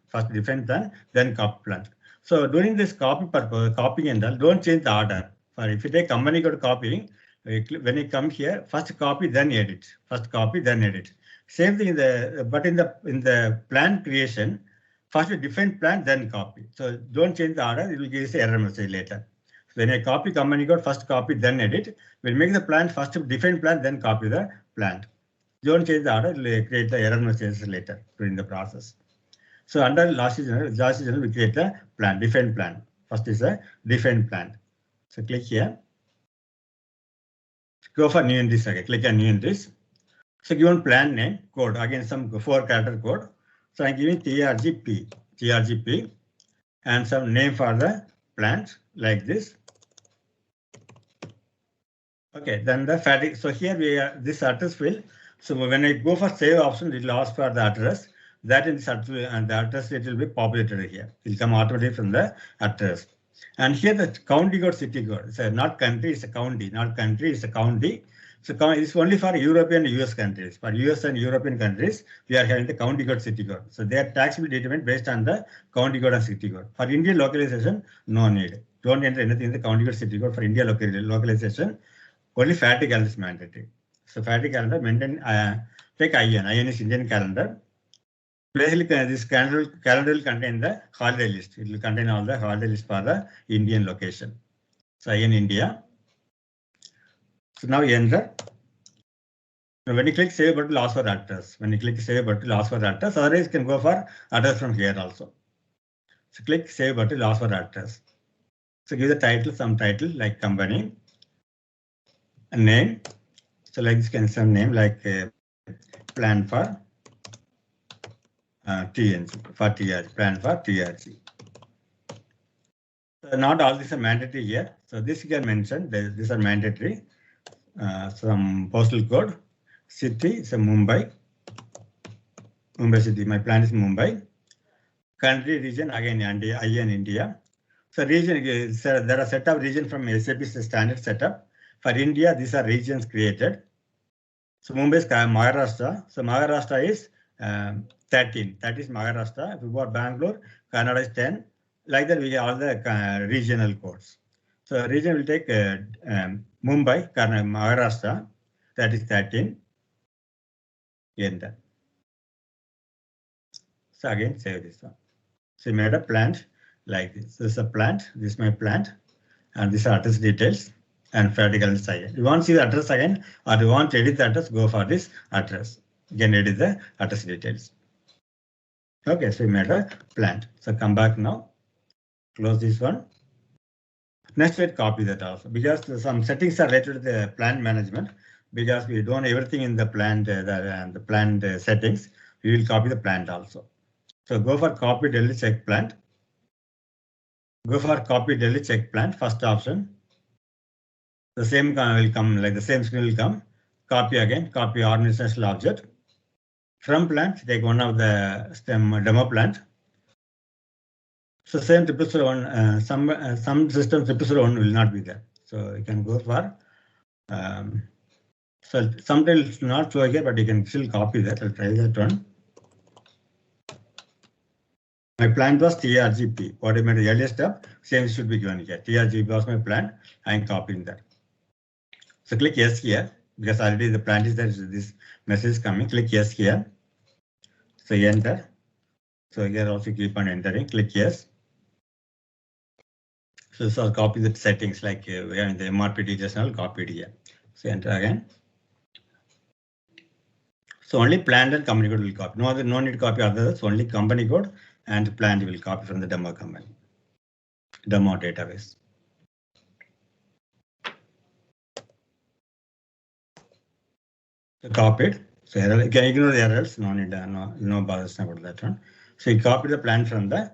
then copy plant. So during this copying and all, don't change the order. For if you take company code copying, when you come here, first copy, then edit. First copy, then edit. Same thing in the plant creation, first define plant, then copy. So don't change the order, it will give us an error message later. So when I copy company code, first copy, then edit. We'll make the plant, first define plant, then copy the plant. Don't change the order, it will create the error messages later during the process. So under logistics general, we create a plan, define plan. First is a define plan. So click here. Go for new entries again. Click on new entries. So given plan name, code, again some 4-character code. So I'm giving TRGP, and some name for the plant like this. Okay, then the fabric. So here we are this address field. So when I go for save option, it will ask for the address. That in the and the address it will be populated here. It will come automatically from the address. And here the county code, city code. It's not country, it's a county. Not country, it's a county. So it's only for European and US countries. For US and European countries, we are having the county code, city code. So their tax will be determined based on the county code and city code. For Indian localization, no need. Don't enter anything in the county code, city code for India localization. Only FATI calendar is mandatory. So FATI calendar maintain, take IN. IN is Indian calendar. Basically, this calendar will contain the holiday list. It will contain all the holiday list for the Indian location. So IN India. So now enter. Now when you click save button, ask for address. When you click save button, ask for address. Otherwise, you can go for address from here also. So click save button, ask for address. So give the title, some title like company, a name. So like this can some name like plan for TNG for TRG, plan for TRG. So not all these are mandatory here. So this you can mention. These are mandatory. Some postal code, city is Mumbai city. My plan is Mumbai. Country region again IN India. So region there are set of region from SAP standard setup. For India, these are regions created. So Mumbai is Maharashtra. So Maharashtra is 13. That is Maharashtra. If you go Bangalore, Kannada is 10. Like that, we have all the regional codes. So region will take Mumbai, Maharashtra. That is 13. Enter. So again, save this one. So we made a plant like this. This is a plant. This is my plant, and this is address details and vertical side. You want to see the address again, or you want to edit the address? Go for this address. You can edit the address details. Okay, so we made a plant. So come back now. Close this one. Next, let's copy that also because some settings are related to the plant management. Because we don't everything in the plant the plant settings, we will copy the plant also. So go for copy, delete, check plant. Go for copy, delete, check plant. First option. The same will come like the same screen will come. Copy again. Copy organizational object. From plant, take one of the demo plant. So same one. Some systems one will not be there. So you can go for. So sometimes it's not show here, but you can still copy that. I'll try that one. My plan was TRGP. What I made the earlier step, same should be given here. TRGP was my plan. I'm copying that. So click yes here because already the plant is there. This message is coming. Click yes here. So enter. So here also keep on entering. Click yes. So this will copy the settings like we have in the MRP details now copied here. So enter again. So only plant and company code will copy. No need to copy others. Only company code and plant will copy from the demo company, demo database. So copied. So error, you can ignore the errors. No need, no bothers about that one. So you copy the plan from the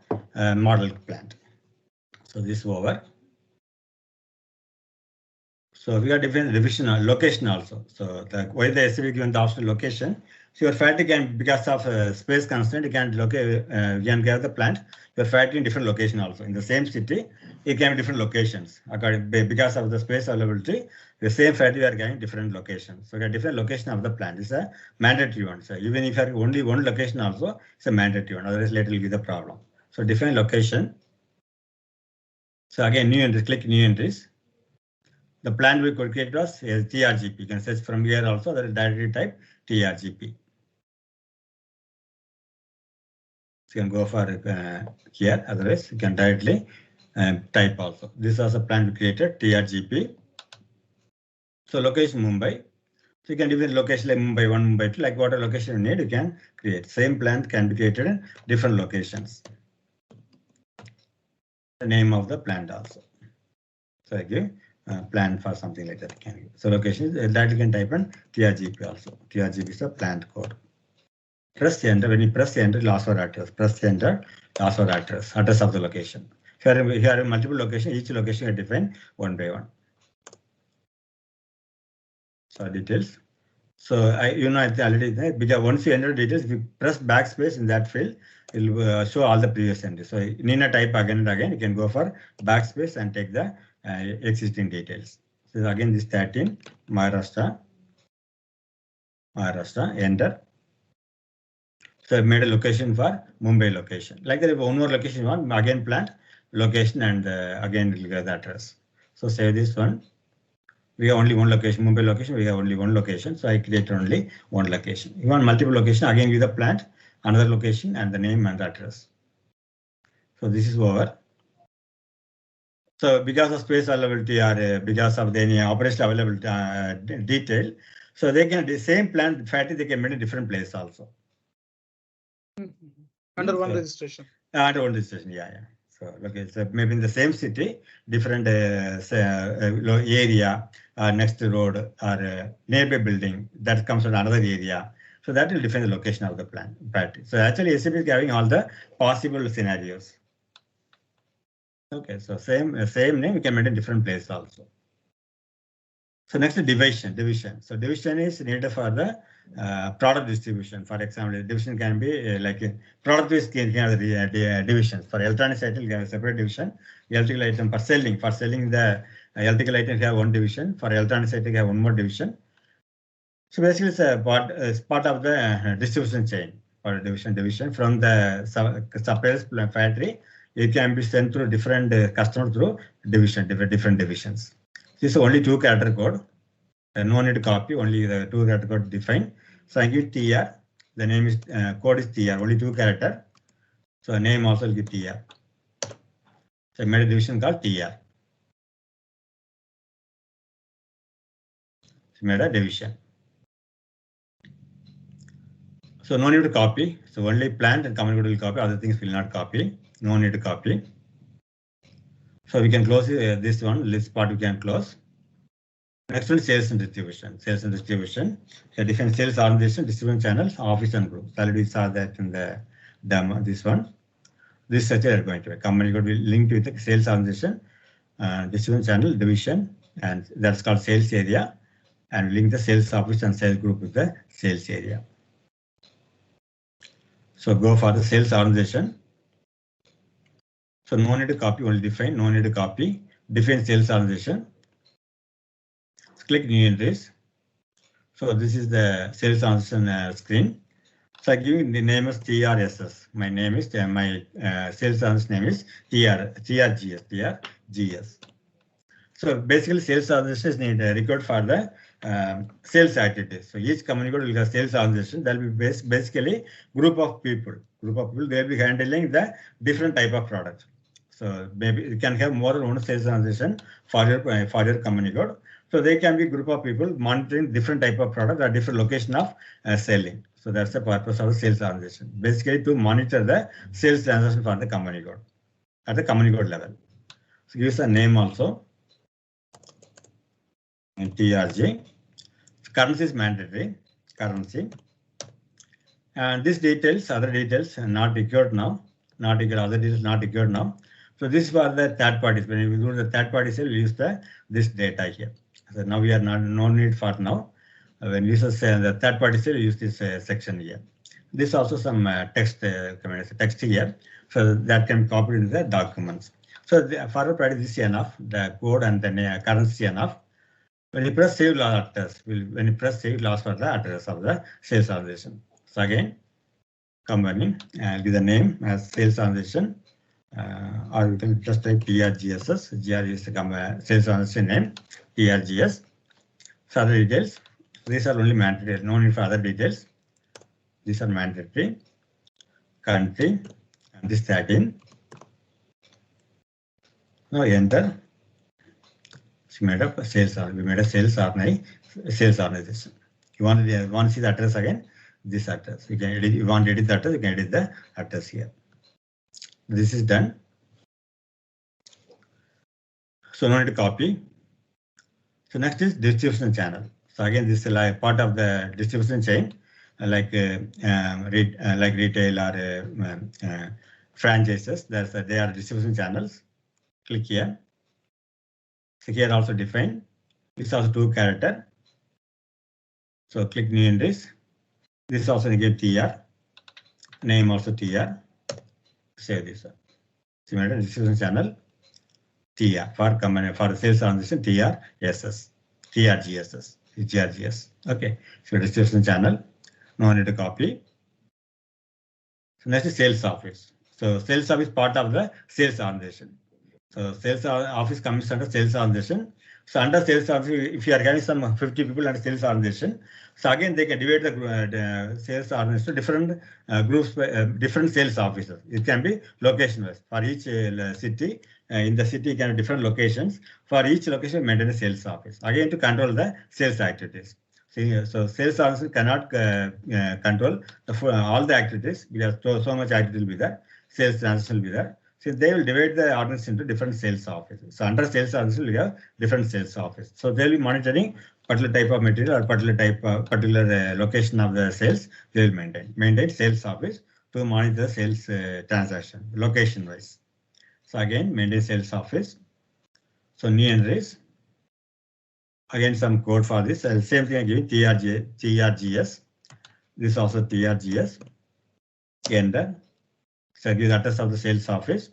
model plant. So this is over. So we got different revision location also. So why the SAP given the optional location? So your factory can, because of space constraint, you can locate, you can get the plant, your factory in different location also. In the same city, it can be different locations. Because of the space availability, the same factory are getting different locations. So the different location of the plant is a mandatory one. So even if you have only one location also, it's a mandatory one. Otherwise later will be the problem. So different location. So again, new entries, click new entries. The plant we could create was TRGP. You can search from here also, that is directly type TRGP. So you can go for here, otherwise you can directly type also. This was a plant we created, TRGP. So location Mumbai. So you can give the location like Mumbai 1, Mumbai 2, like whatever location you need, you can create. Same plant can be created in different locations. The name of the plant also. So I give plan for something like that. Can give. So location that you can type in TRGP also. TRGP is the plant code. Press enter. When you press enter, last for address. Press enter, last for address of the location. Here are multiple locations. Each location is defined one by one. So details. So I already there, because once you enter details, if you press backspace in that field, it will show all the previous entries. So you need to type again and again. You can go for backspace and take the existing details. So again, this 13 Maharashtra, enter. So I made a location for Mumbai location. Like that, if one more location you want, again plant location and again it will get the address. So save this one. We have only one location, Mumbai location, we have only one location. So I create only one location. You want multiple location, again give the plant, another location and the name and the address. So this is over. So because of space availability or because of any operational availability detail, so they can, the same plant factory, they can make a different place also. Under one registration. Under one registration, yeah. So okay, so maybe in the same city, different area, next road or neighbor building that comes from another area. So that will define the location of the plant. So actually SAP is having all the possible scenarios. Okay, so same name, we can maintain different place also. So next is division. So division is needed for the product distribution. For example, division can be like product based divisions. For electronics item, you have a separate division. Electrical item for selling the electrical item, you have one division. For electronics item, you have one more division. So basically, it's a part of the distribution chain or division from the suppliers factory. It can be sent through different customers through different divisions. This is only 2 character code. No need to copy, only the 2 character code defined. So I give TR. The name is code is TR, only 2 character. So name also will give TR. So I made a division called TR. So made a division. So no need to copy. So only plant and common code will copy. Other things will not copy. No need to copy. So we can close this one. This part we can close. Next one, sales and distribution. Sales and distribution. So different sales organization, distribution channels, office and groups. Already saw that in the demo. This one. This structure are going to be company code will link with the sales organization, distribution channel, division, and that's called sales area. And link the sales office and sales group with the sales area. So go for the sales organization. So no need to copy, only define, no need to copy. Define sales organization. Click new entries. So this is the sales organization screen. So I give the name is TRSS. My name is my sales organization name is TRGS. So basically sales organization is required for the sales activities. So each company will have sales organization. That will be basically group of people. They will be handling the different type of products. So maybe you can have more than one sales organization for your company code. So they can be a group of people monitoring different type of product or different location of selling. So that's the purpose of the sales organization. Basically to monitor the sales transaction for the company code at the company code level. So give us a name also. TRG. Currency is mandatory. currency. And these details, other details, not required now. Not required, other details not required now. So this is for the third parties. When we do the third party sale, we use this data here. So now we are no need for now. When we use the third party sale, we use this section here. This also some text here, so that can be copied in the documents. So for practice this is enough. The code and the currency enough. When you press save last address, when you press save last for the address of the sales organization. So again, company and give the name as sales organization, or you can just type TRGSS. GR is the sales organization name, TRGS. So other details, these are only mandatory, no need for other details. These are mandatory. Country, and this tag in. Now enter. So we made a sales organization. You want to see the address again? This address. You can edit. You want to edit the address? You can edit the address here. This is done. So now need to copy. So next is distribution channel. So again, this is like part of the distribution chain, like retail or franchises. They are distribution channels. Click here. So here also define. This is also 2 character. So click new entries. This is also give TR. Name also TR. Save this one. Similar distribution channel. TR for company for sales organization TRSS. TRGSS. GRGS. Okay. So distribution channel. No need to copy. So next is sales office. So sales office part of the sales organization. So sales office comes under sales organization. So under sales office, if you are getting some 50 people under sales organization, so again they can divide the sales organization to different groups, different sales offices. It can be location wise. For each city, in the city can be different locations. For each location, maintain a sales office. Again to control the sales activities. So sales office cannot control all the activities because so much activity will be there. Sales transaction will be there. So they will divide the organization into different sales offices. So under sales office, we have different sales office. So they will be monitoring particular type of material or particular location of the sales. They will maintain sales office to monitor the sales transaction location wise. So again, maintain sales office. So new entries. Again, some code for this. Same thing I give TRGS. This is also TRGS. Enter. So give the address of the sales office.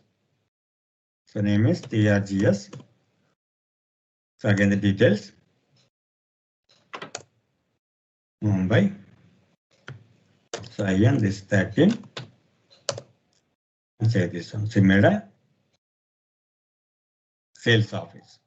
So name is TRGS. So again the details. Mumbai. So again this 13. Say this one. Simeda. Sales office.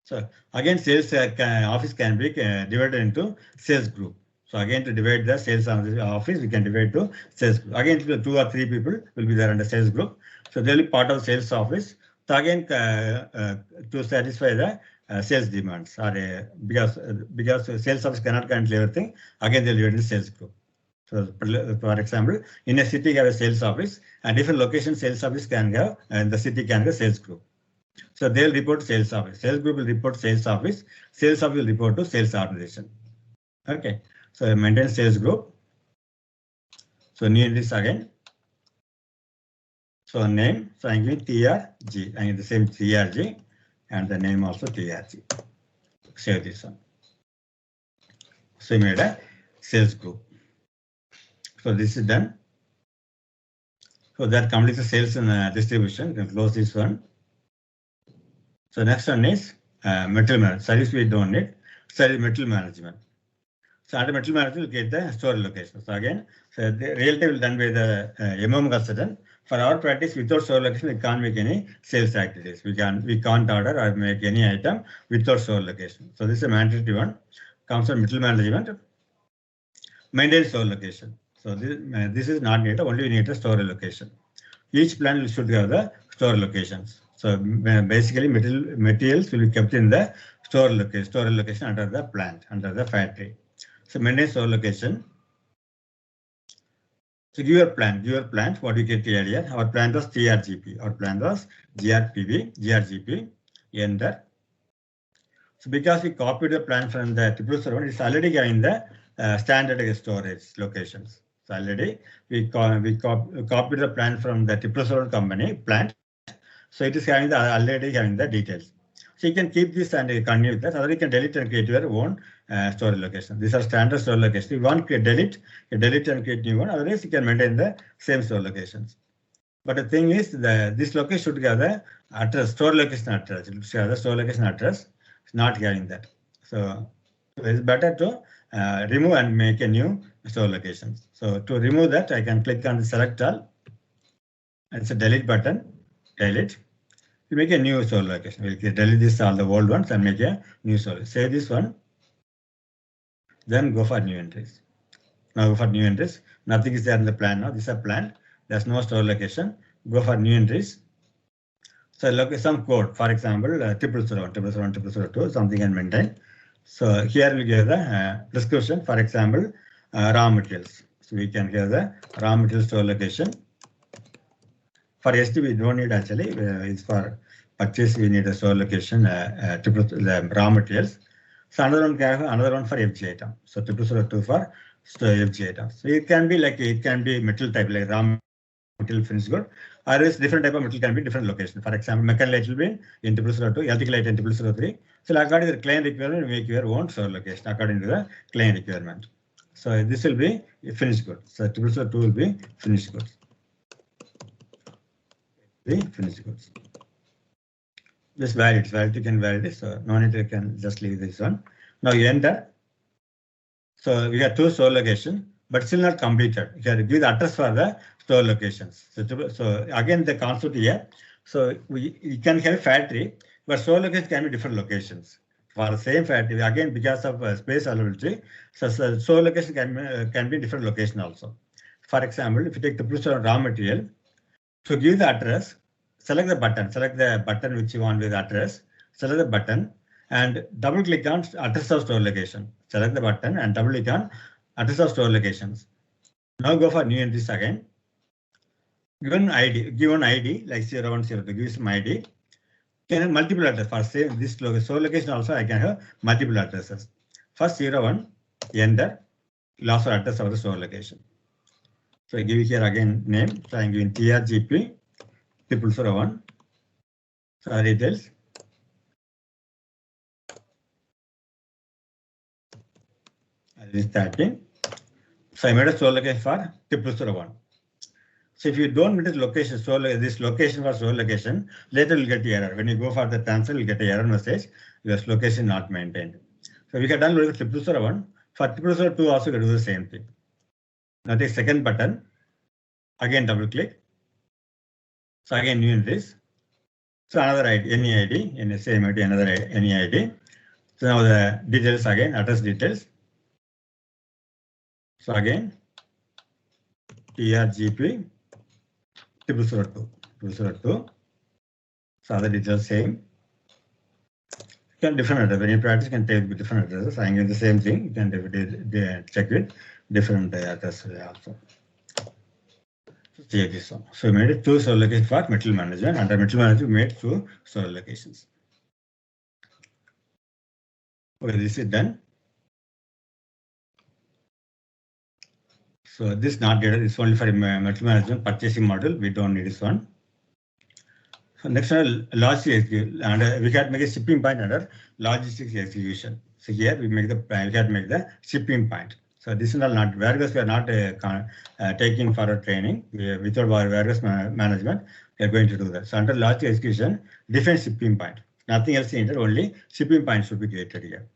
So again sales office can be divided into sales group. So again, to divide the sales office, we can divide to sales group. Again, 2 or 3 people will be there under sales group. So they will be part of sales office. So again, to satisfy the sales demands, or because sales office cannot control everything, again they will divide the sales group. So for example, in a city you have a sales office, and different location sales office can have, and the city can have a sales group. So they will report sales office. Sales group will report sales office. Sales office will report to sales organization. Okay. So maintain sales group. So new entries again. So name. So I'm giving TRG. I'm the same TRG and the name also TRG. Save this one. So we made a sales group. So this is done. So that completes the sales and distribution. You can close this one. So next one is material management. Service we don't need. Service material management. So under material management, we get the store location. So again, so the real time will done by the MM consultant. For our practice, without store location, we can't make any sales activities. We can't order or make any item without store location. So this is a mandatory one. Comes from material management. Maintain store location. So this is not needed. Only we need a store location. Each plant should have the store locations. So basically, materials will be kept in the store location under the plant, under the factory. So maintain store location. So give your plant, what you get earlier. Our plant was TRGP. Our plant was GRGP. Enter. So because we copied the plan from the triple server, it's already having the standard storage locations. So already we copied the plan from the triple server company plant. So it is having already having the details. So you can keep this and continue with that. Otherwise, you can delete and create your own storage location. These are standard storage locations. If you want to delete, you delete and create new one. Otherwise, you can maintain the same storage locations. But the thing is, this location should have the address, store location address. It should have the store location address. It's not having that. So it's better to remove and make a new store location. So to remove that, I can click on the select all. It's a delete button. Delete. You make a new store location. We'll delete this all the old ones and make a new store. Save this one. Then go for new entries. Now go for new entries. Nothing is there in the plan now. This is a plan. There's no store location. Go for new entries. So look at some code. For example, 000, something can maintain. So here we give the description. For example, raw materials. So we can give the raw material store location. For SD, we don't need actually. It's for purchase. We need a store location. The raw materials. So another one for FG item. So 002 for FG item. So it can be like metal type like raw material finished good. Or else different type of metal can be different location. For example, mechanical light will be in 002, electrical light in 003. So according to the client requirement, make your own store location according to the client requirement. So this will be finished good. So 002 will be finished goods. The finished goods. Just valid, you can validate. So no need, you can just leave this one. Now you enter. So we got two store location, but still not completed. You have to give the address for the store locations. So again, the concept here. So you can have a factory, but store locations can be different locations. For the same factory, again, because of space availability, so store location can be different location also. For example, if you take the producer raw material, to give the address, select the button which you want with address, select the button and double click on address of store location. Select the button and double click on address of store locations. Now go for new entries again. Give an ID like 010 to give some ID. Can have multiple addresses for same this store location also I can have multiple addresses. First 01, enter, last address of the store location. So I give here again name. So I'm giving TRGP 001. So details. This 13. So I made a store location for 001. So if you don't meet this location, this location for store location, later you'll get error. When you go for the transfer, you'll get an error message. Your location not maintained. So we can done with 001. For 002 also we can do the same thing. Now take second button. Again double click. So again new entries. So another ID, any ID, in the same ID, another ID, any ID. So now the details again, address details. So again, TRGP 002. So other details same. You can different address. When you practice, you can take different addresses. I'm doing the same thing. You can check with different addresses also. Check this one. So we made it two store locations for material management. Under material management, we made two store locations. Okay, this is done. So this not data. This is only for material management purchasing model. We don't need this one. So next one, logistics, and we can make a shipping point under logistics execution. So here we make the shipping point. So this is not warehouse. We are not taking for a training. Without our warehouse management, we are going to do that. So under logistics execution, different shipping point. Nothing else needed. Only shipping point should be created here.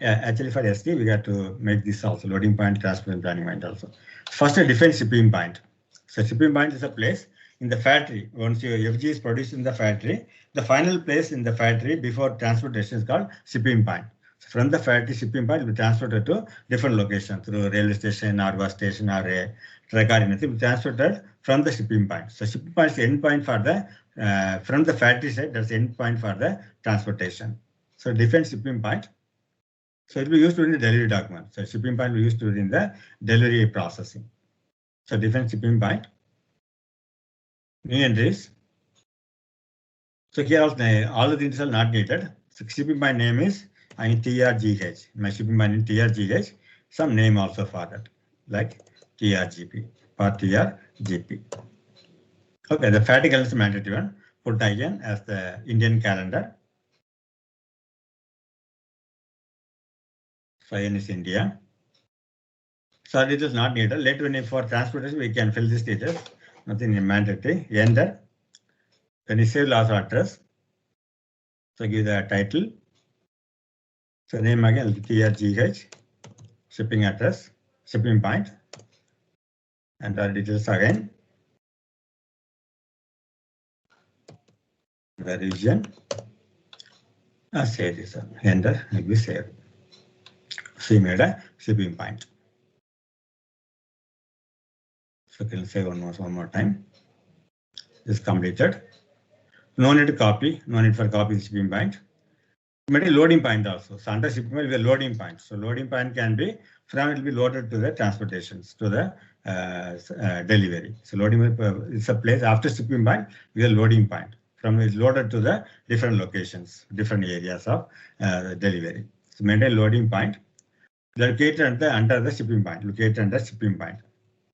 Actually, for SD, we got to make this also loading point, transport, and planning point also. First, a different shipping point. So shipping point is a place in the factory. Once your FG is produced in the factory, the final place in the factory before transportation is called shipping point. So from the factory, shipping point will be transported to different locations through railway station or bus station or a truck or anything. Will be transported from the shipping point. So shipping point is the end point for the from the factory side. That's the end point for the transportation. So different shipping point. So it will be used during the delivery document. So shipping point will be used during the delivery processing. So different shipping point. New entries. So here also all the things are not needed. So shipping point name is TRGH. My shipping point is TRGH. Some name also for that, like TRGP or TRGP. Okay, the FAT calendar is mandatory one. Put again as the Indian calendar. So IN is India. So it is not needed. Later when for transportation we can fill this details. Nothing mandatory. Enter. When you save last address. So give the title. So name again TRGH. Shipping address. Shipping point. And our details again. The region. Save this one. Enter. We save. So you made a shipping point. So can save one more time. This is completed. No need to copy. No need for copy the shipping point. Made a loading point also. So under shipping will be a loading point. So loading point can be from it will be loaded to the transportations to the delivery. So loading is a place after shipping point with a loading point. From is loaded to the different locations, different areas of delivery. So maintain loading point located under the shipping point. Located under shipping point.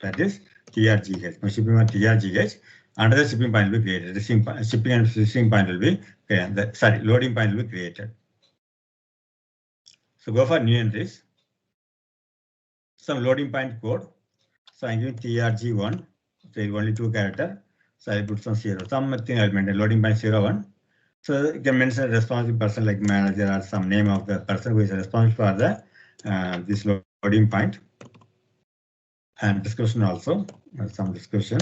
That is TRGH. My shipping point TRGH. Under the shipping point will be created. The shipping and fishing point will be created. Loading point will be created. So go for new entries. Some loading point code. So I'm giving TRG1. So only 2 characters. So I put some 0. Something I'll maintain loading point 01. So you can mention a responsible person like manager or some name of the person who is responsible for the this loading point. And description also. Some description.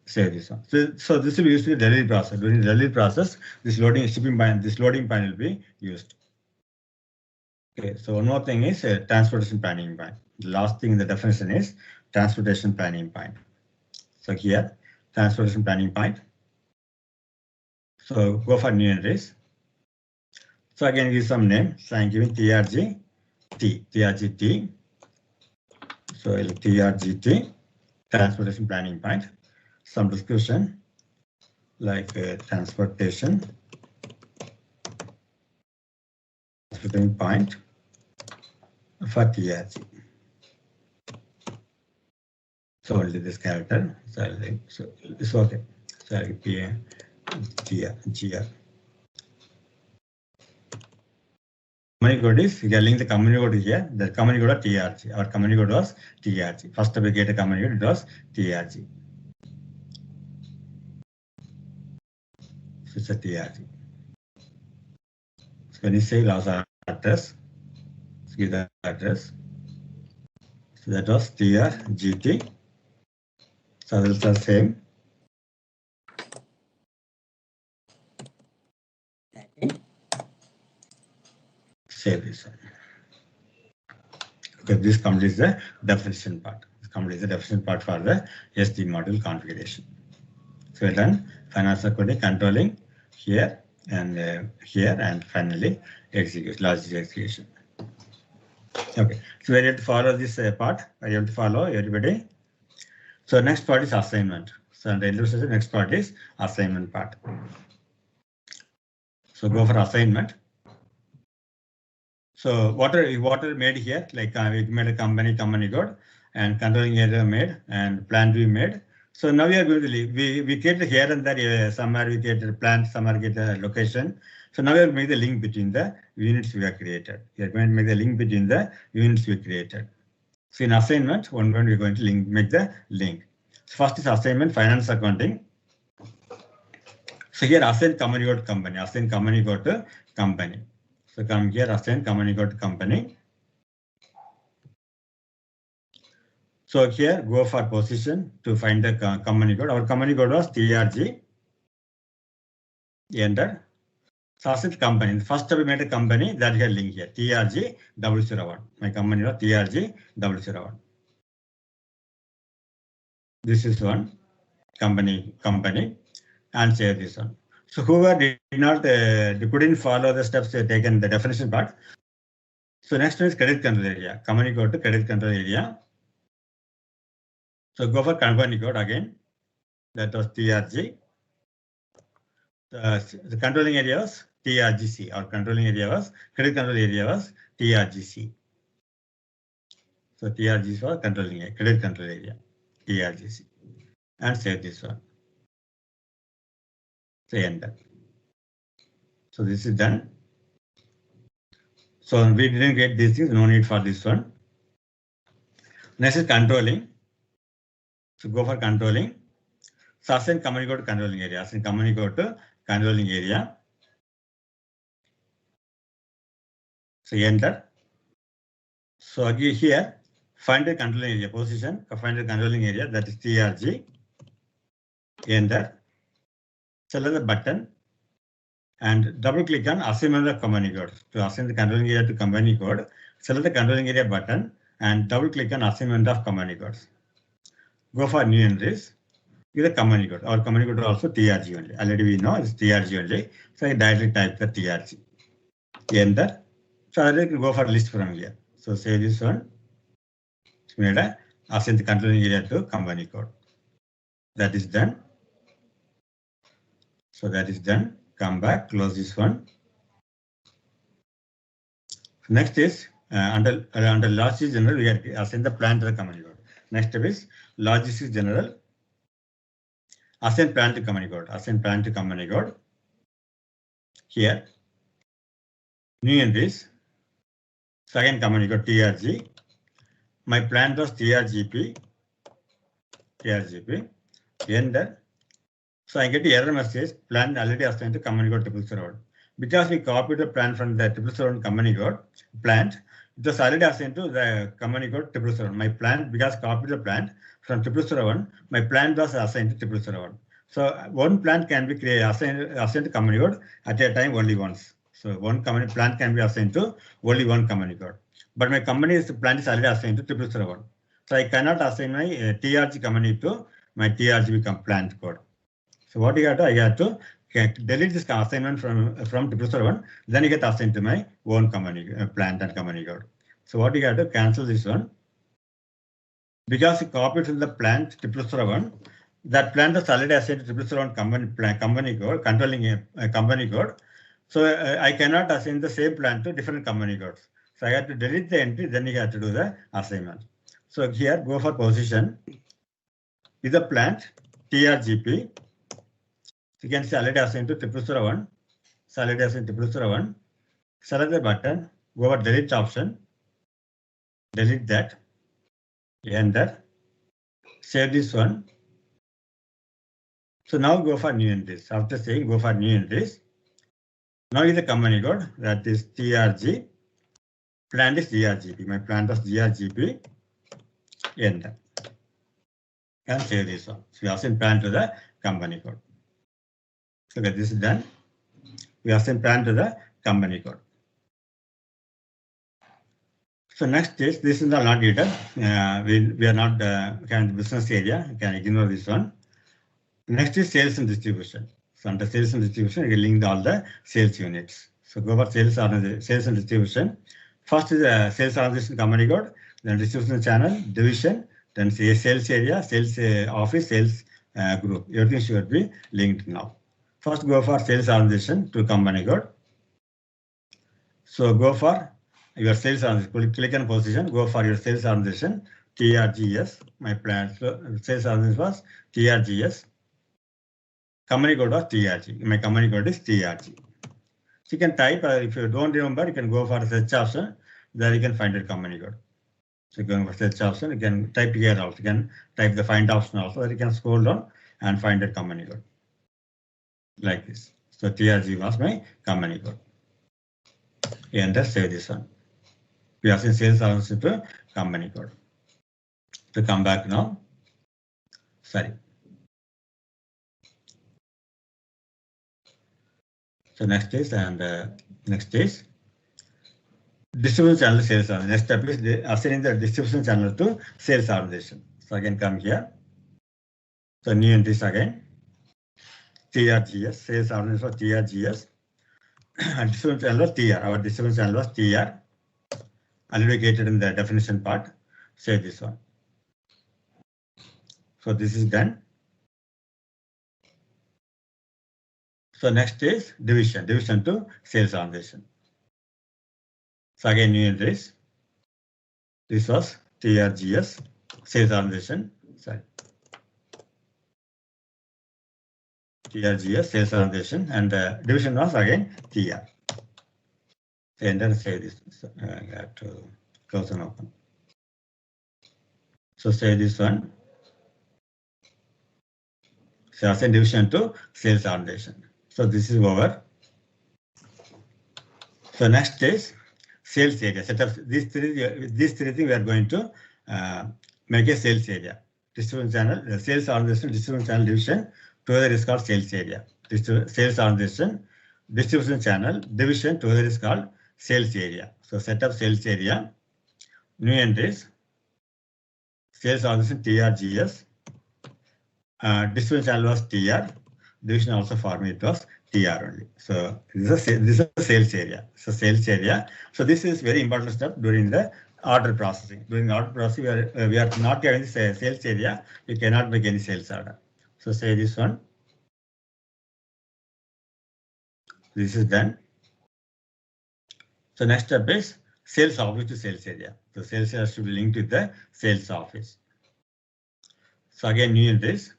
Save this one. So this will be used in the delivery process. During the delivery process, this loading point will be used. Okay, so one more thing is transportation planning point. The last thing in the definition is transportation planning point. So here, transportation planning point. So go for new entries. So again, give some name. So I'm giving TRGT. So TRGT, transportation planning point. Some description like transportation point for TRG. So only this character. So it's okay. So I'll give GR. Company code is you can link the company code here. The company code was TRG. Our company code was TRG. First we get a company code, it was TRG. So it's a TRG. So when you say last address, give the address. So that was TRGT. So that's the same. Save this one. Okay, this completes the definition part. This completes the definition part for the SD module configuration. So we're done. Financial coding, controlling here and finally execute, logic execution. Okay, so we have to follow this part. I have to follow everybody. So next part is assignment. So in the illustration, next part is assignment part. So go for assignment. So what are made here? Like we made a company code and controlling area made and plan view made. So now we are going to leave. We created here and there somewhere we created plant, somewhere get a location. So now we are make the link between the units we have created. We are going to make the link between the units we created. So in assignment, one point we're going to make the link. So first is assignment, finance accounting. So here assign company go to company. Assign company go to company. So come here, assign company go to company. So here go for position to find the company code. Our company code was TRG. Enter. So assign company. First we made a company that here link here. TRG 001. My company was TRG 001. This is one company and save this one. So whoever did not couldn't follow the steps taken the definition part. So next one is credit control area. Company code to credit control area. So go for company code again. That was TRG. The controlling areas TRGC. Our controlling area was, credit control area was TRGC. So TRGC was controlling area, credit control area, TRGC. And save this one. Say enter. So this is done. So we didn't get these things, no need for this one. Next is controlling. So go for controlling. So assign company code to controlling area. Assign company code to controlling area. So enter. So again here, find the controlling area position. Find the controlling area, that is TRG. Enter. Select the button and double click on assignment of company code. To assign the controlling area to company code, select the controlling area button and double click on assignment of company codes. Go for new entries. Give the company code. Our company code also TRG only. Already we know it's TRG only. So I directly type the TRG. Enter. So I will go for list from here. So say this one. Assign the controlling area to company code. That is done. So that is done. Come back, close this one. Next is under logistics general, we have assigned the plan to the company code. Next step is logistics general. Assign plan to company code. Assign plan to company code. Here, new entries. Second company code TRG. My plan was TRGP. Enter. So I get the error message. Plan already assigned to company code 001. Because we copied the plan from the 001 company code plant, it was already assigned to the company code 001. My plan, because copied the plan from 001, my plan was assigned to 001. So one plan can be assigned to company code at a time only once. So one company plan can be assigned to only one company code. But my company's plan is already assigned to 001. So I cannot assign my TRG company to my TRG plant code. So what you got to, I got to delete this assignment from 001, then you get assigned to my own company plant and company code. So what you got to cancel this one. Because you copied from the plant 001, that plant is already assigned to 001 company code, controlling a company code. So I cannot assign the same plant to different company codes. So I have to delete the entry, then you have to do the assignment. So here, go for position. Is the plant TRGP. You can see already assigned to 001. So already assigned to 001. Select the button, go over delete option. Delete that. Enter. Save this one. So now go for new entries. After saying go for new entries. Now is the company code, that is TRG. Plant is GRGP. My plant was GRGP. Enter. And save this one. So we assign plan to the company code. Okay, this is done. We assign plan to the company code. So next is, this is not data. We are not kind of business area. You can ignore this one. Next is sales and distribution. So under sales and distribution, we link all the sales units. So go for sales and distribution. First is the sales organization company code, then distribution channel, division, then sales area, sales office, sales group. Everything should be linked now. First go for sales organization to company code. So go for your sales organization, click on position, go for your sales organization, TRGS, my plan. So sales organization was TRGS. Company code was TRG. My company code is TRG. So you can type, if you don't remember, you can go for search option, there you can find the company code. So you can go for search option, you can type here also, you can type the find option also, or you can scroll down and find the company code. Like this. So TRG was my company code. Enter, save this one. We are in sales also to company code. To come back now. Sorry. So next is distribution channel sales organization. Next step is assigning the distribution channel to sales organization. So again come here. So new entries again. TRGS, sales organization was TRGS. And distribution channel was TR. Our distribution channel was TR. Allocated in the definition part. Save this one. So this is done. So next is division to sales organization. So again, new entries. This was TRGS, sales organization. Sorry. TRGS, sales organization, and the division was again TR. So enter say this. I have to close and open. So say this one. So assign division to sales organization. So this is over. So next is sales area. Set up these three things we are going to make a sales area. Distribution channel, sales organization, distribution channel division. Together is called sales area. Sales organization, distribution channel division. Together is called sales area. So set up sales area. New entries. Sales organization TRGS. Distribution channel was TR. Division also format was TR only. So this is a sales area. So sales area. So this is very important step during the order processing. During order processing, we are not having the sales area. We cannot make any sales order. So say this one. This is done. So next step is sales office to sales area. So sales area should be linked with the sales office. So again, new entries.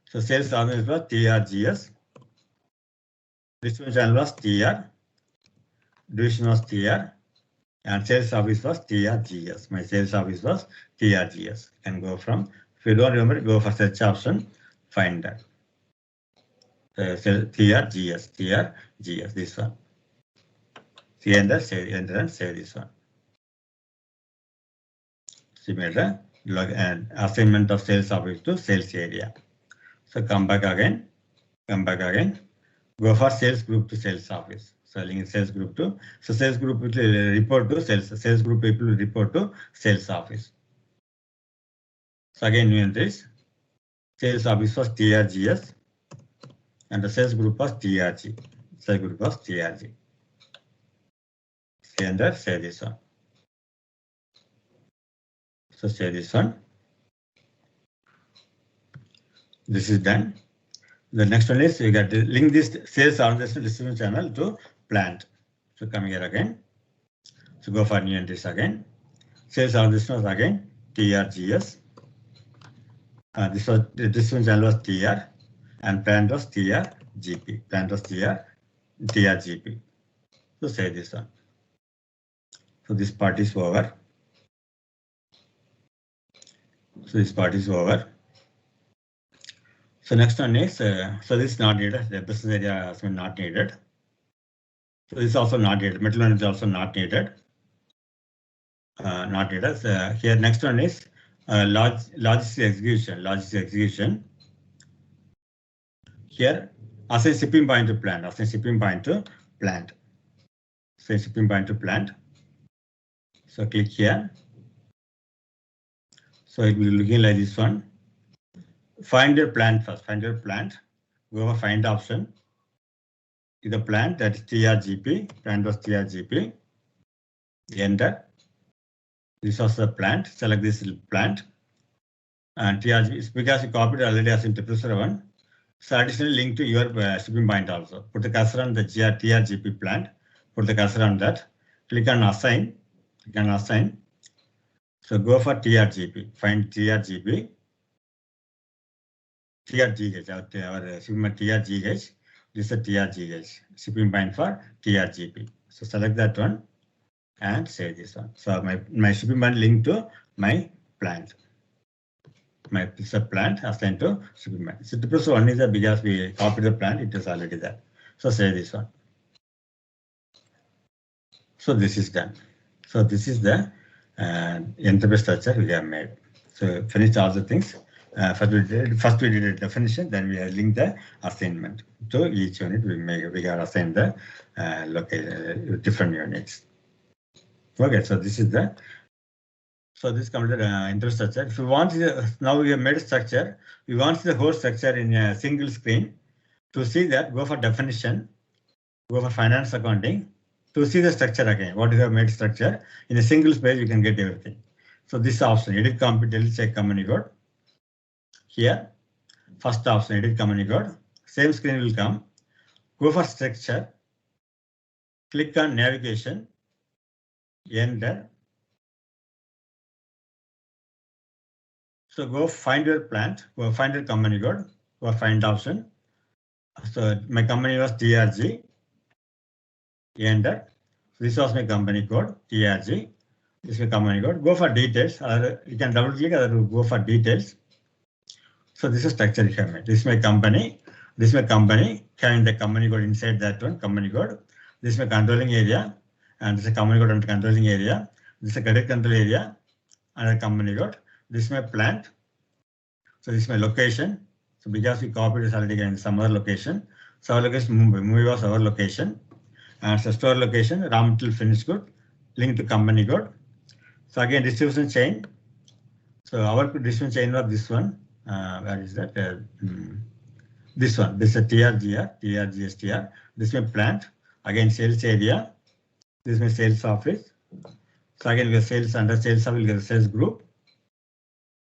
So sales organization was TRGS. Distribution channel was TR. Division was TR. And sales office was TRGS. My sales office was TRGS. You can go from, if you don't remember, go for search option, find that. TRGS, this one. See, enter and save this one. See, made a log and assignment of sales office to sales area. So come back again, go for sales group to sales office. So link sales group to, so sales group will report to sales group people will report to sales office. So again, new entries, sales office was TRGS and the sales group was TRG. Sales group was TRG. Say enter, say this one. So say this one. This is done. The next one is you got to link this sales organization distribution channel to plant. So come here again. So go for new entries again. Sales organization was again TRGS. This was the distribution channel was TR and plant was TRGP. Plant was TRGP. So say this one. So this part is over. So this part is over. So next one is, so this is not needed. The business area has been not needed. So this is also not needed. Middle one is also not needed. Not needed. Here next one is logistics execution. Here assign shipping point to plant. Assign shipping point to plant. Assign shipping point to plant. So click here. So it will be looking like this one. Find your plant first. Find your plant. Go for find option. To the plant that is TRGP. Plant was TRGP. Enter. This was the plant. Select this plant. And TRGP is because you copied already as in T+1 one. So additionally link to your shipping point also. Put the cursor on the TRGP plant. Put the cursor on that. Click on assign. Click on assign. So go for TRGP. Find TRGP. TRGH, our shipping TRGH. This is a TRGH, shipping point for TRGP. So select that one and save this one. So my shipping point linked to my plant. My plant assigned to shipping point. So T+1 is because we copied the plant, it is already there. So save this one. So this is done. So this is the enterprise structure we have made. So finished all the things. First we did a definition, then we linked the assignment to each unit. We got assigned the different units. Okay, so this is the this completed infrastructure. If you want now we have made a structure. We want the whole structure in a single screen. To see that, go for definition, go for finance accounting. To see the structure again, what you have made structure in a single page, you can get everything. So this option, edit company, delete check company code. Here, first option, edit company code. same screen will come. Go for structure, click on navigation, enter. So go find your plant, go find your company code, go find option. So my company was TRG, enter. This was my company code, TRG. This is my company code. Go for details, or you can double click or go for details. So this is structure requirement. This is my company. This is my company, having the company code inside that one, company code. This is my controlling area, and this is a company code under controlling area. This is a credit control area, and a company code. This is my plant. So this is my location. So because we copied this already in some other location. So our location, Mumbai was our location. And so store location, raw material finished good, link to company code. So again, distribution chain. So our distribution chain was this one. Where is that? This one. This is a TRGR, TRGSTR. This is my plant. Again, sales area. This is my sales office. So again, we have sales under sales office, we have sales group.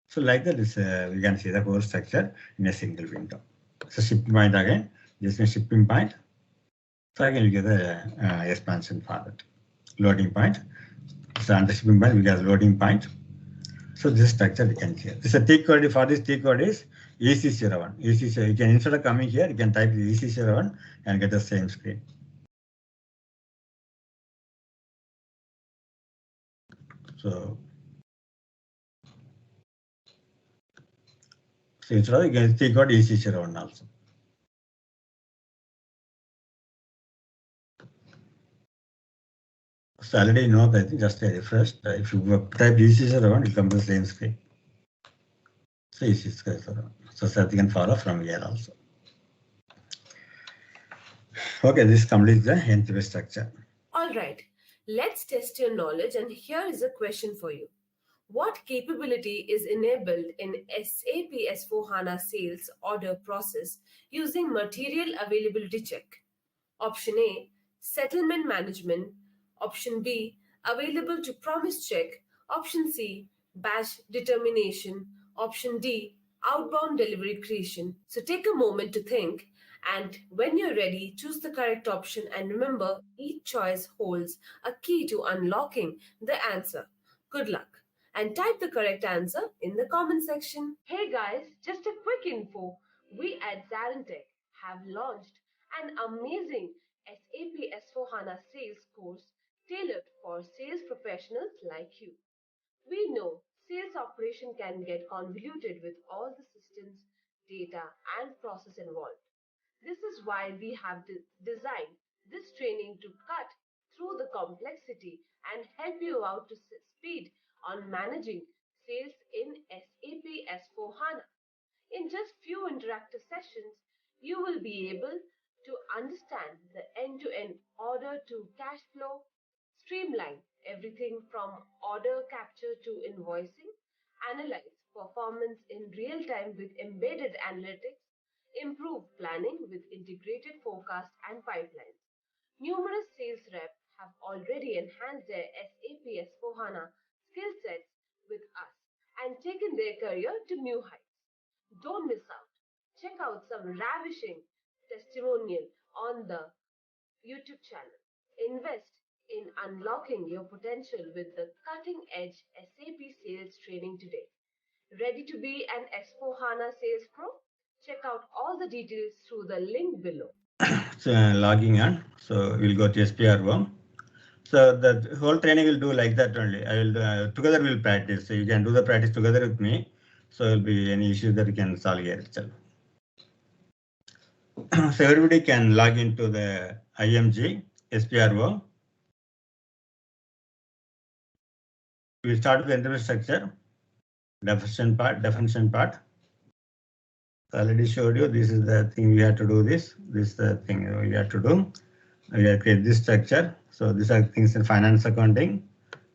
So like that, we can see the whole structure in a single window. So shipping point again. This is my shipping point. So again, we get the expansion for that. Loading point. So under shipping point, we get loading point. So this structure we can see. This is a T code. For this T code is EC01. EC01. You can, instead of coming here, you can type EC01 and get the same screen. So instead of, you can T code EC01 also. So already you know that, just a refresh. If you type EC01, it comes to the same screen. So EC01. So that you can follow from here also. Okay, this completes the entry structure. Alright, let's test your knowledge, and here is a question for you. What capability is enabled in SAP S4HANA Sales order process using material availability check? Option A, settlement management. Option B, available to promise check. Option C, batch determination. Option D, outbound delivery creation. So take a moment to think, and when you're ready, choose the correct option, and remember, each choice holds a key to unlocking the answer. Good luck, and type the correct answer in the comment section. Hey guys, just a quick info. We at ZaranTech have launched an amazing SAP S4HANA Sales course tailored for sales professionals like you. We know sales operation can get convoluted with all the systems, data, and process involved. This is why we have designed this training to cut through the complexity and help you out to speed on managing sales in SAP S4HANA. In just few interactive sessions, you will be able to understand the end-to-end order to cash flow, streamline everything from order capture to invoicing, analyze performance in real time with embedded analytics, improve planning with integrated forecast and pipelines. Numerous sales reps have already enhanced their SAP S4HANA skill sets with us and taken their career to new heights. Don't miss out. Check out some ravishing testimonial on the YouTube channel. Invest in unlocking your potential with the cutting edge SAP Sales Training today. Ready to be an S4HANA Sales Pro? Check out all the details through the link below. So logging on. So we'll go to SPRO. So the whole training will do like that only. I will together we'll practice. So you can do the practice together with me. So will be any issues that we can solve here itself. So everybody can log into the IMG SPRO. We start with the interface structure, definition part. I already showed you. This is the thing we have to do. This is the thing we have to do. We have to create this structure. So these are things in finance, accounting,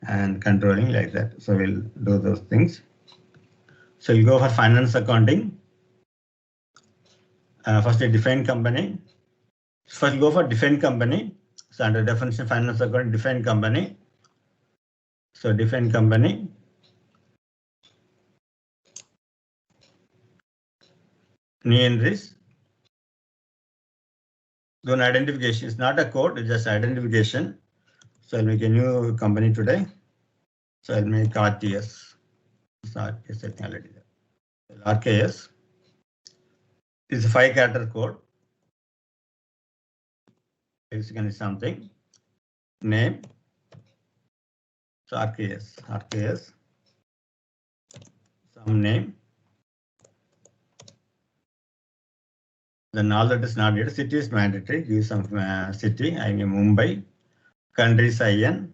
and controlling like that. So we'll do those things. So we'll go for finance, accounting. First, define company. First, go for define company. So under definition, finance, accounting, define company. So define company. New entries. Then identification is not a code, it's just identification. So I'll make a new company today. So I'll make RTS. It's RTS setting already there. RKS is a 5-character code. Basically something. Name. So RKS. Some name. Then all that is not needed. City is mandatory. Give some city. I mean Mumbai. Country is IN.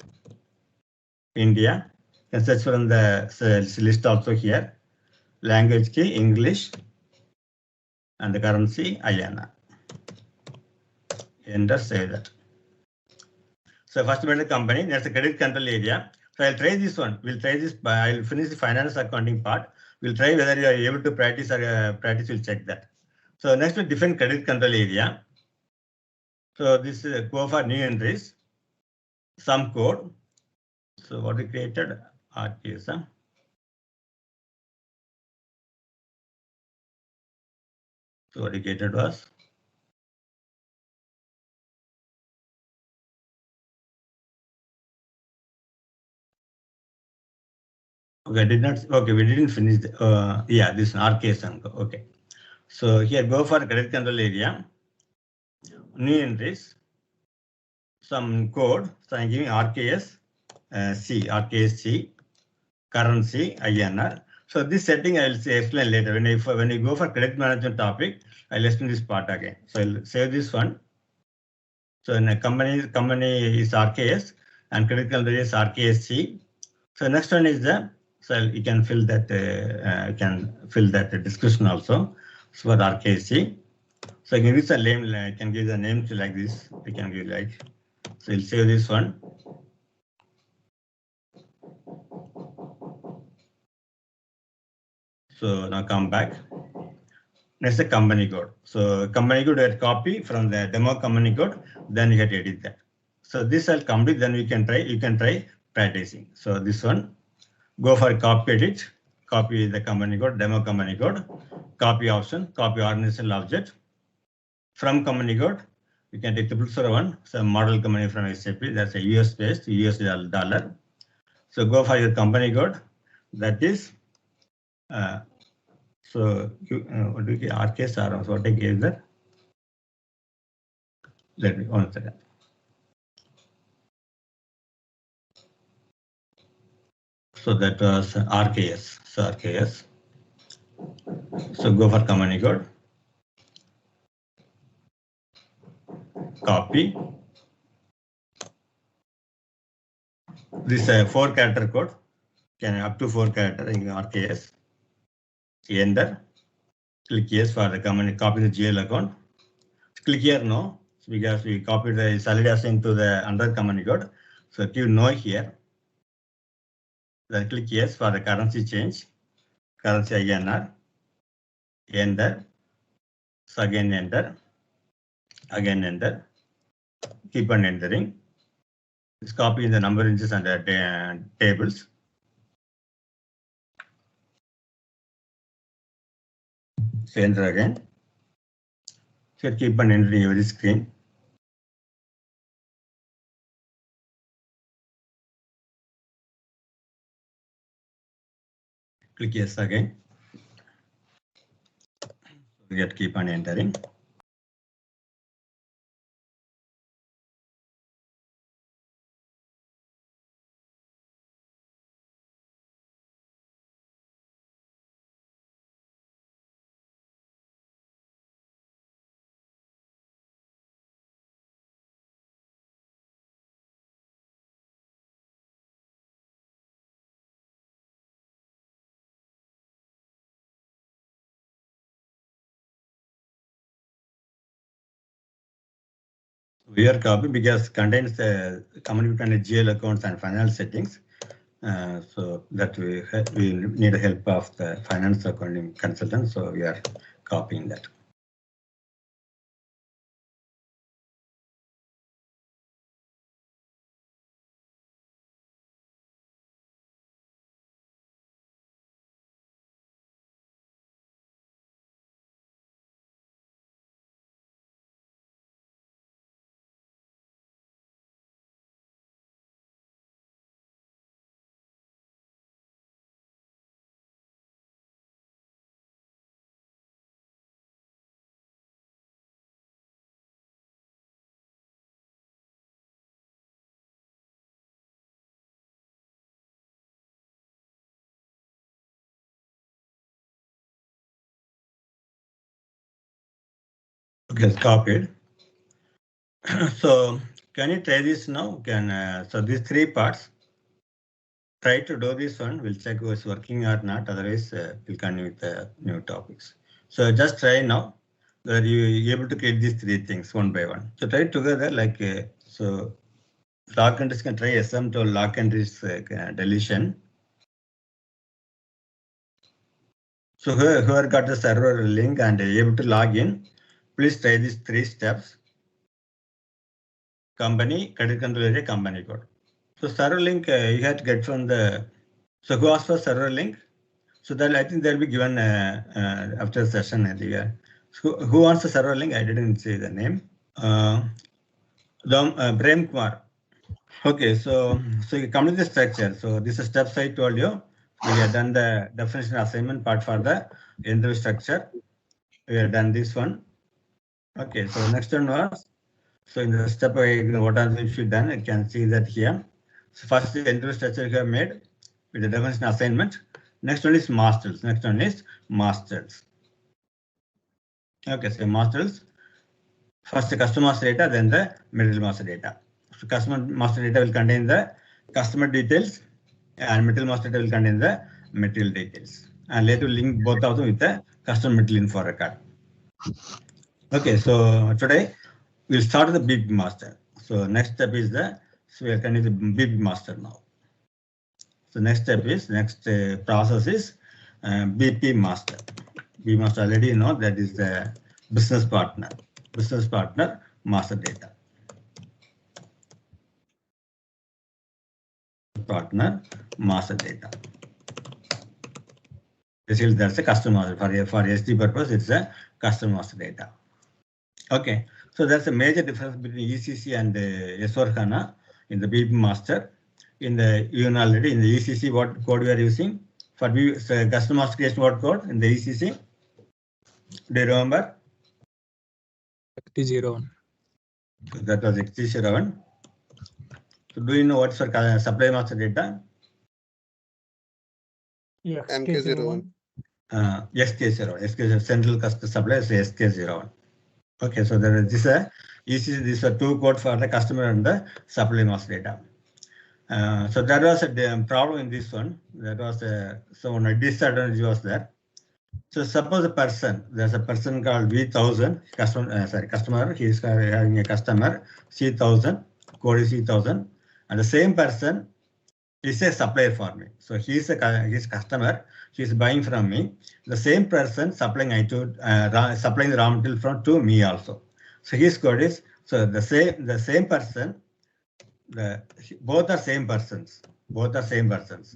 India. You can search from the list also here. Language key English. And the currency INR. Enter, save that. So first about the company, that's a credit control area. So I'll try this one. We'll try this. I'll finish the finance accounting part. We'll try whether you are able to practice or practice. We'll check that. So next, we define credit control area. So this is go for new entries. Some code. So what we created? RTS. So what we created was. Okay, we didn't finish. Yeah, this RKS. Okay. So here go for credit control area. New entries. Some code. So I'm giving RKS C, currency INR. So this setting I will explain later. When you go for credit management topic, I'll explain this part again. So I'll save this one. So in a company is RKS and credit control is RKSC. So next one is so you can fill that description also. So for RKSC. So I can give the name. I can give the name to like this. I can give like. So we'll save this one. So now come back. Next, the company code. So company code, you copy from the demo company code, then you have to edit that. So this will complete, then you can try practicing. So this one, go for copy edit, copy the company code, demo company code, copy option, copy organizational object. From company code, you can take the one, so model company from SAP, that's a US based, US dollar. So go for your company code, that is, so what do you get? RKS or what I gave there? Let me 1 second. So that was RKS. So RKS. So go for company code. Copy. This 4-character code. Can up to 4 character in RKS. Enter. Click yes for the company. Copy the GL account. Click here no, because we copied the solid assigned to the under company code. So click no here. Then click yes for the currency change. Currency INR. Enter. So again enter. Again enter. Keep on entering. Just copy the number inches and the tables. So enter again. So keep on entering every screen. Click yes again. So keep on entering. We are copy because contains the company GL accounts and finance settings. So that we need the help of the finance accounting consultant. So we are copying that. Okay, it's copied. So can you try this now? So these three parts. Try to do this one. We'll check what's working or not. Otherwise, we'll continue with the new topics. So just try now. That you able to create these three things one by one. So try it together like so. Lock entries can try SM to lock entries deletion. So whoever got the server link and able to log in, please try these three steps. Company, credit control area, company code. So server link you have to get from the. So who asked for server link? So that I think they'll be given after the session. So who wants the server link? I didn't say the name. Prem Kumar. Okay, so you come to the structure. So this is steps I told you. We have done the definition assignment part for the interview structure. We have done this one. Okay, so next one was, so in the step what are the you done? You can see that here. So first the interview structure you have made with the definition assignment. Next one is masters. Next one is masters. Okay, so masters. First the customer master data, then the material master data. So customer master data will contain the customer details and material master data will contain the material details. And later link both of them with the customer material info record. Okay, so today we'll start with the BP master. So next step is so we are connecting the BP master now. So next step is, process is BP master. BP master already you know that is the business partner master data. Partner master data. Basically, that's a customer for SD purpose. It's a customer master data. Okay, so that's a major difference between ECC and S4HANA in the BP master. In the already in the ECC, what code we are using for customer master creation? What code in the ECC? Do you remember? XT01. That was XT01. So do you know what's for supply master data? Yeah, MK01. SK01, central customer supply is SK01. Okay, so there is this ECC, these are two code for the customer and the supply master data. So there was a problem in this one. That was so a disadvantage was there. So suppose there's a person called V1000 customer. He is having a customer C1000, code is C1000, and the same person is a supplier for me. So he's his customer. He's buying from me. The same person supplying supplying the raw material to me also. So his code is the same person. Both are same persons.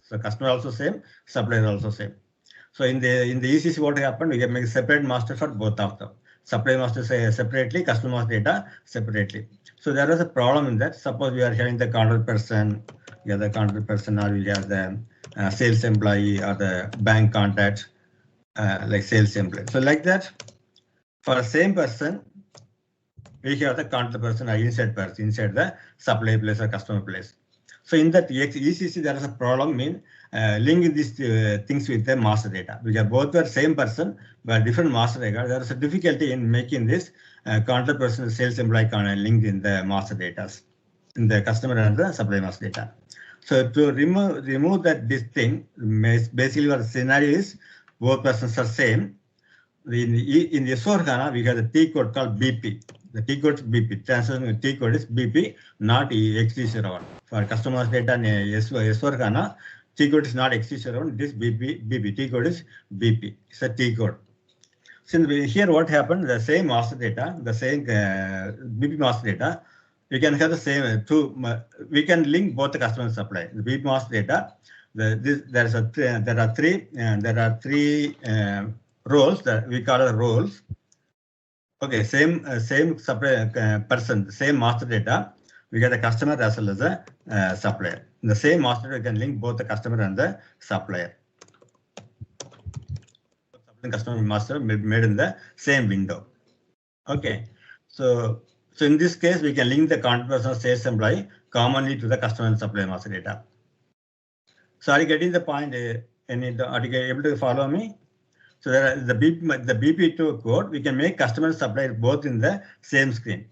So customer also same, supplier also same. So in the ECC, what happened? We can make a separate master for both of them. Supply master separately, customer master data separately. So there was a problem in that. Suppose we are having the contract person, or we have the sales employee or the bank contact, like sales employee. So like that, for the same person, we have the contract person or inside the supply place or customer place. So in that ECC, there is a problem in linking these things with the master data. Because both are same person, but different master data. There is a difficulty in making this contract person sales employee linked in the master data, in the customer and the supply master data. So to remove this thing, basically what the scenario is, both persons are same. In the S4HANA, we have the T code called BP. The T code is BP. Translation T code is BP, not XT01. For customer data in S4HANA, T code is not XT01. It is BP. T code is BP. It's a T code. So here, what happened? The same master data, the same BP master data. We can have the same we can link both the customer and supply. The BP master data. There are three roles that we call the roles. Okay, same supply person, same master data. We get the customer as well as the supplier. In the same master data, we can link both the customer and the supplier. Customer master made in the same window. Okay, so in this case, we can link the contract person sales employee commonly to the customer and supplier master data. So are you getting the point? Are you able to follow me? So there are the BP2 code, we can make customer and supplier both in the same screen.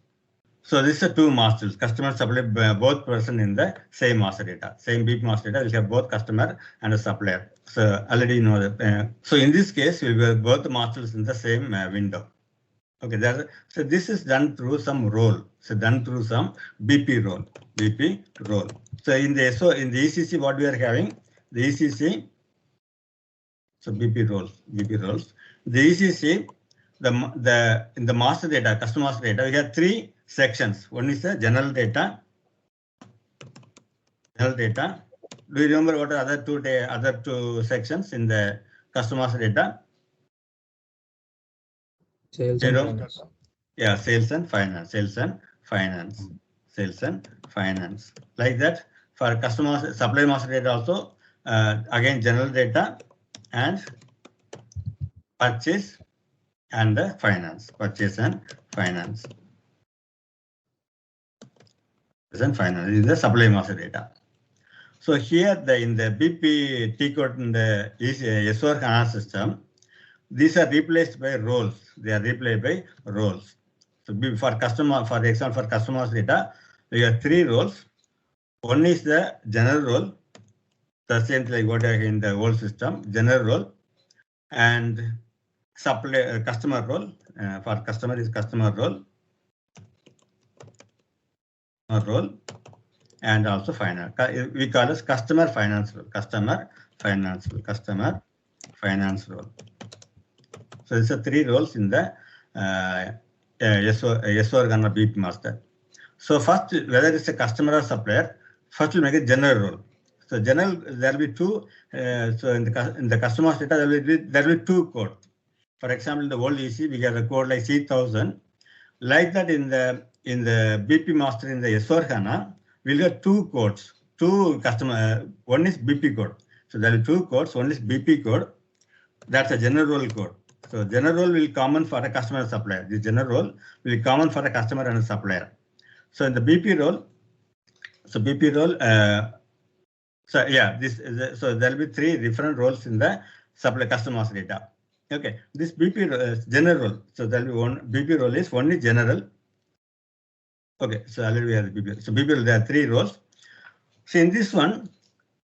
So this is two masters, customer and supplier, both person in the same master data, same BP master data. We have both customer and a supplier. So already you know that. So in this case, we will both the masters in the same window. Okay, so this is done through some role. So done through some BP role. So in the ECC, what we are having, the ECC. So BP roles. The ECC, in the master data, customer master data, we have three sections. One is the general data. Do you remember what are other two sections in the customer master data? Sales and finance. Yeah, sales and finance. Like that, for customer supply master data also, again general data and purchase and the finance. Purchase and finance. In the supply master data. So here in the BP T code in the S4HANA system, these are replaced by roles. They are replaced by roles. So for example, for customers data, we have three roles. One is the general role, the same like what are in the old system, general role, and supply customer role. For customer is customer role, and also finance. We call it customer finance role. So these are three roles in the S4HANA BP master. So first, whether it's a customer or supplier, first we'll make a general role. So general, there will be two. So in the customer data, there will be two codes. For example, in the old EC, we have a code like C1000. Like that, in the BP master in the S4HANA, we'll get two codes. Two customer. One is BP code. So there are two codes. One is BP code. That's a general role code. So general role will be common for a customer and supplier. This general role will be common for a customer and a supplier. So in the BP role, so there will be three different roles in the supply customer master data. Okay, this BP general role. So there will be one BP role is one is general. Okay, so already we have the BP. So BP role, there are three roles. So in this one,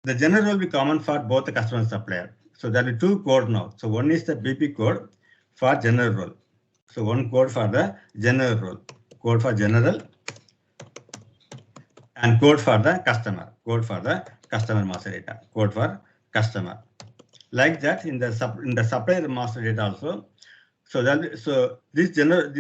the general role will be common for both the customer and supplier. So there will be two codes now. So one is the BP code for general role. So one code for the general role, code for general, and code for the customer, master data, code for customer. Like that in the supplier master data also. So this general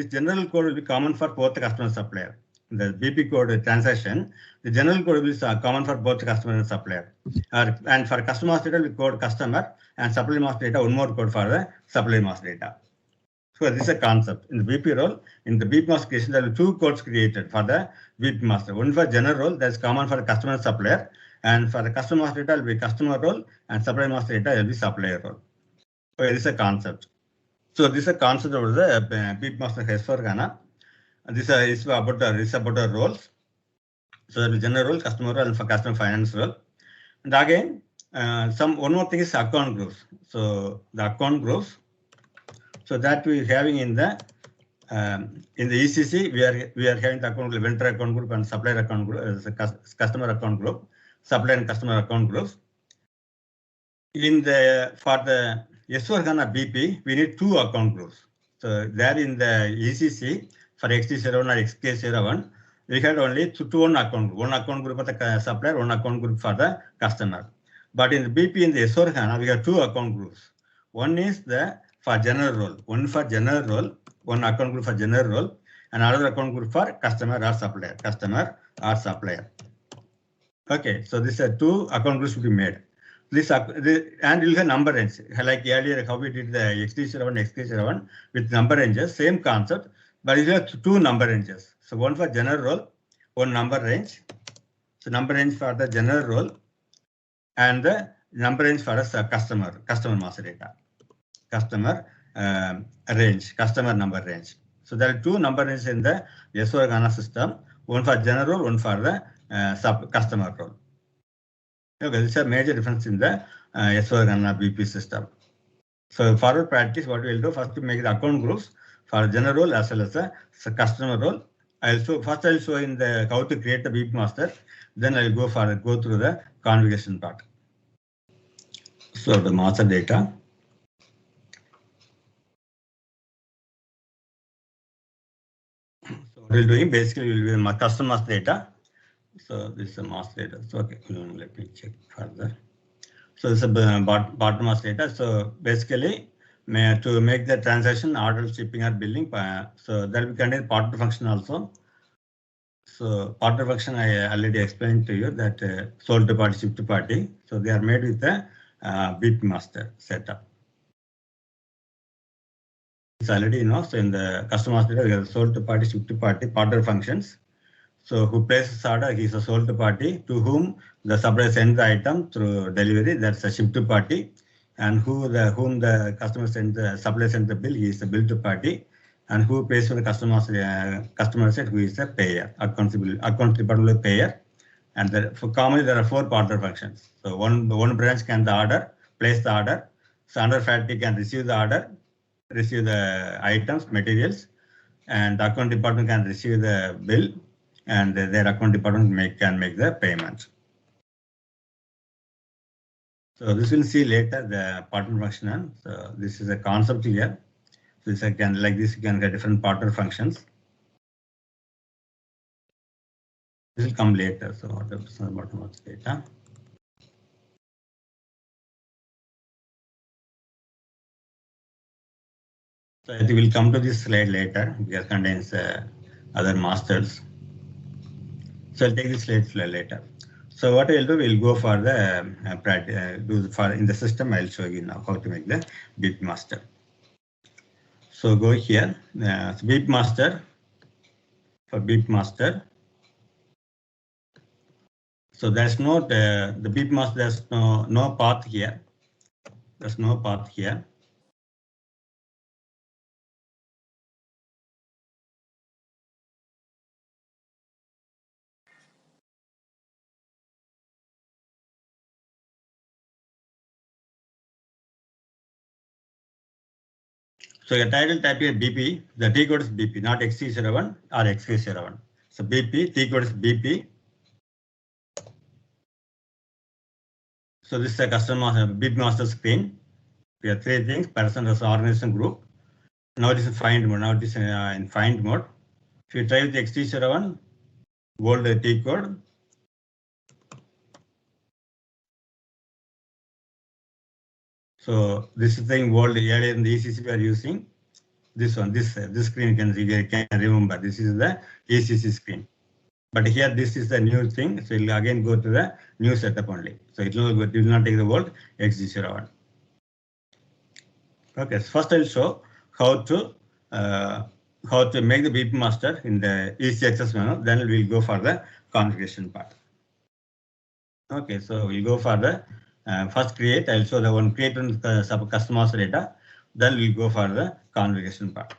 code will be common for both the customer and supplier. The BP code transaction, the general code will be common for both the customer and supplier. And for customer master data, we code customer, and supply master data, one more code for the supply master data. So this is a concept. In the BP role, in the BP master creation, there will be two codes created for the BP master. One for general role, that's common for the customer and supplier. And for the customer master data, will be customer role, and supply master data will be supplier role. So this is a concept. So this is a concept of the BP master S4HANA. This is about the roles. So the general role, customer role, and for customer finance role. And again, one more thing is account groups. So the account groups. So that we are having in the ECC, we are having the account group, vendor account group and supplier account group, customer account group, supplier and customer account groups. For the S4HANA BP, we need two account groups. So there in the ECC for XT01 or XK01, we had only one account group. One account group for the supplier, one account group for the customer. But in the BP in the S4HANA, we have two account groups. One is for general role, one for general role, one account group for general role, and another account group for customer or supplier. Okay, so these are two account groups to be made. And you'll have number range, like earlier how we did the XT01 with number ranges, same concept, but you have two number ranges. So one for general role, one number range. So number range for the general role, and the number range for the customer master data. Customer number range. So there are two number ranges in the S4HANA system, one for general role, one for the customer role. Okay, this is a major difference in the S4HANA BP system. So forward practice, what we'll do first to make the account groups for general role as well as the customer role. First I'll show in the how to create the BP master. Then I'll go through the configuration part. So the master data. So what we're doing basically will be my custom master data. So this is the master data. So okay, let me check further. So this is a bottom master data. So basically, to make the transaction order, shipping or billing, so that will contain partner function also. So partner function I already explained to you that sold to party, shipped to party. So they are made with the BP master setup. It's already so in the customer master data we have sold to party, shipped to party, partner functions. So who places order, he is a sold to party, to whom the supplier sends the item through delivery, that's a ship to party, and whom the customer sends the supplier sends the bill, he is a bill to party, and who pays for the customer set, who is a payer, accounts department payer. And for commonly there are 4 partner functions. So one branch can place the order. So another factory can receive the order, receive the items, materials, and the account department can receive the bill, and their account department can make the payment. So this we'll see later the partner function. So this is a concept here. So this you can get different partner functions. This will come later. So what is the bottom of the data? So it will come to this slide later. It contains other masters. So I'll take this slide later. So what I'll do, we'll go for the in the system. I'll show you now how to make the BP master. So go here, BP master. For BP master. So there's no the BP master. There's no path here. There's no path here. So your title type here BP, the T code is BP, not XC01 or XK01. So BP, T code is BP. So this is a customer BP master screen. We have 3 things: person, organization, group. Now it is in find mode. Now it is in find mode. If you try with the XT01, bold the T code. So this is the thing bold earlier in the ECC we are using. This one, this screen can remember. This is the ECC screen. But here this is the new thing. So it will again go to the new setup only. So it will not take the old XT01. Okay, so first I'll show how to make the BP master in the easy access menu. Then we'll go for the configuration part. Okay, so we'll go for the first create. I'll show the one create on customer master data. Then we'll go for the configuration part.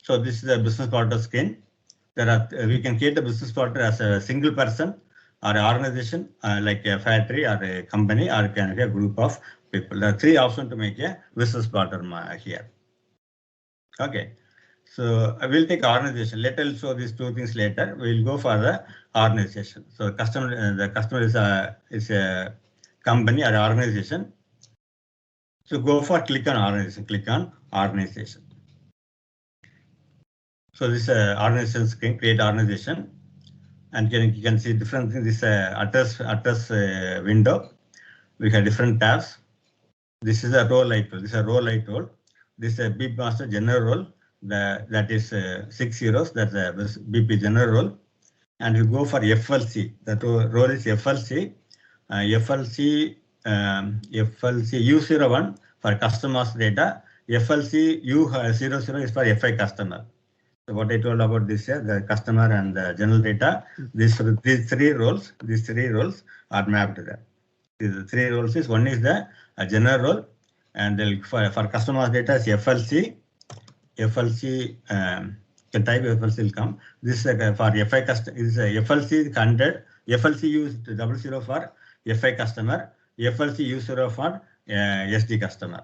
So this is the business partner screen. We can create the business partner as a single person or an organization like a factory or a company, or it can be a group of people. There are 3 options to make a business partner here. Okay, so I will take organization. I'll show these 2 things later. We'll go for the organization. So the customer is a company or organization. So go for click on organization. Click on organization. So this organization screen, create organization, and you can see different things. This address window. We have different tabs. This is a role I told. This is a role I told. This is a BP master general role. That is 6 zeros. That's a BP general role. And you go for FLC. That role is FLC. FLC U01 for customers data. FLC U00 is for FI customer. So what I told about this here, the customer and the general data, these 3 roles are mapped there. These 3 roles is one is the general role, and for customer data is FLC. FLC can type FLC will come. This is for FI customer is FLC 100. FLC use 00 for FI customer, FLC U0 for SD customer.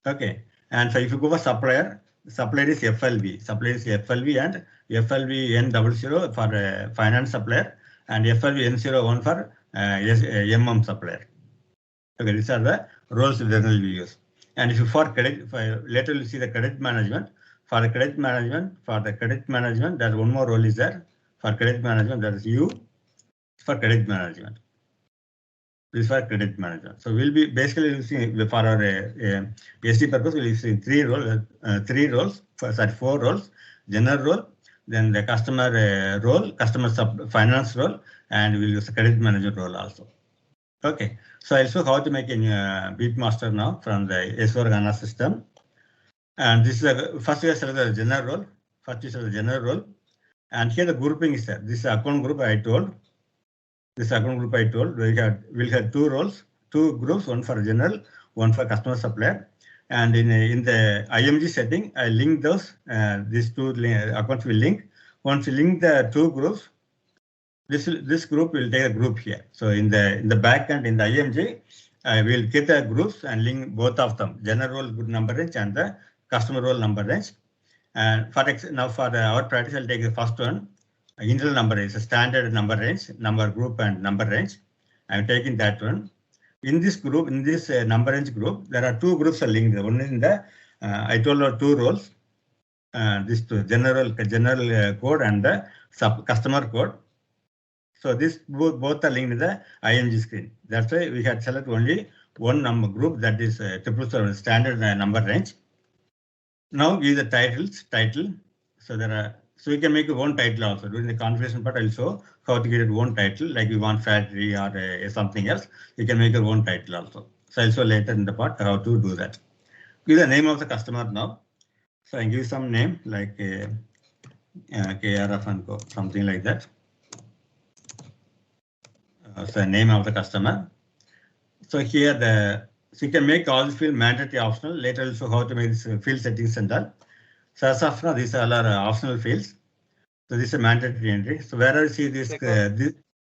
Okay, and so if you go for supplier is FLV. Supplier is FLV and FLV N00 for finance supplier and FLV N01 for MM supplier. Okay, these are the roles generally we use. And if you for credit, later you see the credit management. For the credit management, there's one more role is there. For credit management, that is U for credit management. This is for credit management. So we'll be basically using for our SD purpose, we'll use four roles: general role, then the customer role, customer finance role, and we'll use the credit management role also. Okay, so I'll show how to make a Beatmaster now from the S4HANA system. And this is first we select the general role. First we select the general role, and here the grouping is there. This account group I told. This account group I told we'll have two roles, two groups, one for general, one for customer supplier. And in the IMG setting, I link those. These two accounts will link. Once you link the two groups, this group will take a group here. So in the back end in the IMG, I will get the groups and link both of them, general role number range and the customer role number range. And now for our practice, I'll take the first one. Internal number range, a standard number range, number group and number range. I'm taking that one. In this group, in this number range group, there are two groups are linked. One is in the I told you two roles. This two, general code and the customer code. So this both are linked in the IMG screen. That's why we had select only one number group, that is 777 standard number range. Now give the title. So we can make one title also. During the configuration part, I'll show how to get one title, like we want factory or something else. You can make your own title also. So I'll show later in the part how to do that. Give the name of the customer now. So I give some name like KRF and Co, something like that. So name of the customer. So here so you can make all the field mandatory optional. Later I'll show how to make this field settings and all. So as of now, these are optional fields. So this is a mandatory entry. So wherever you see this,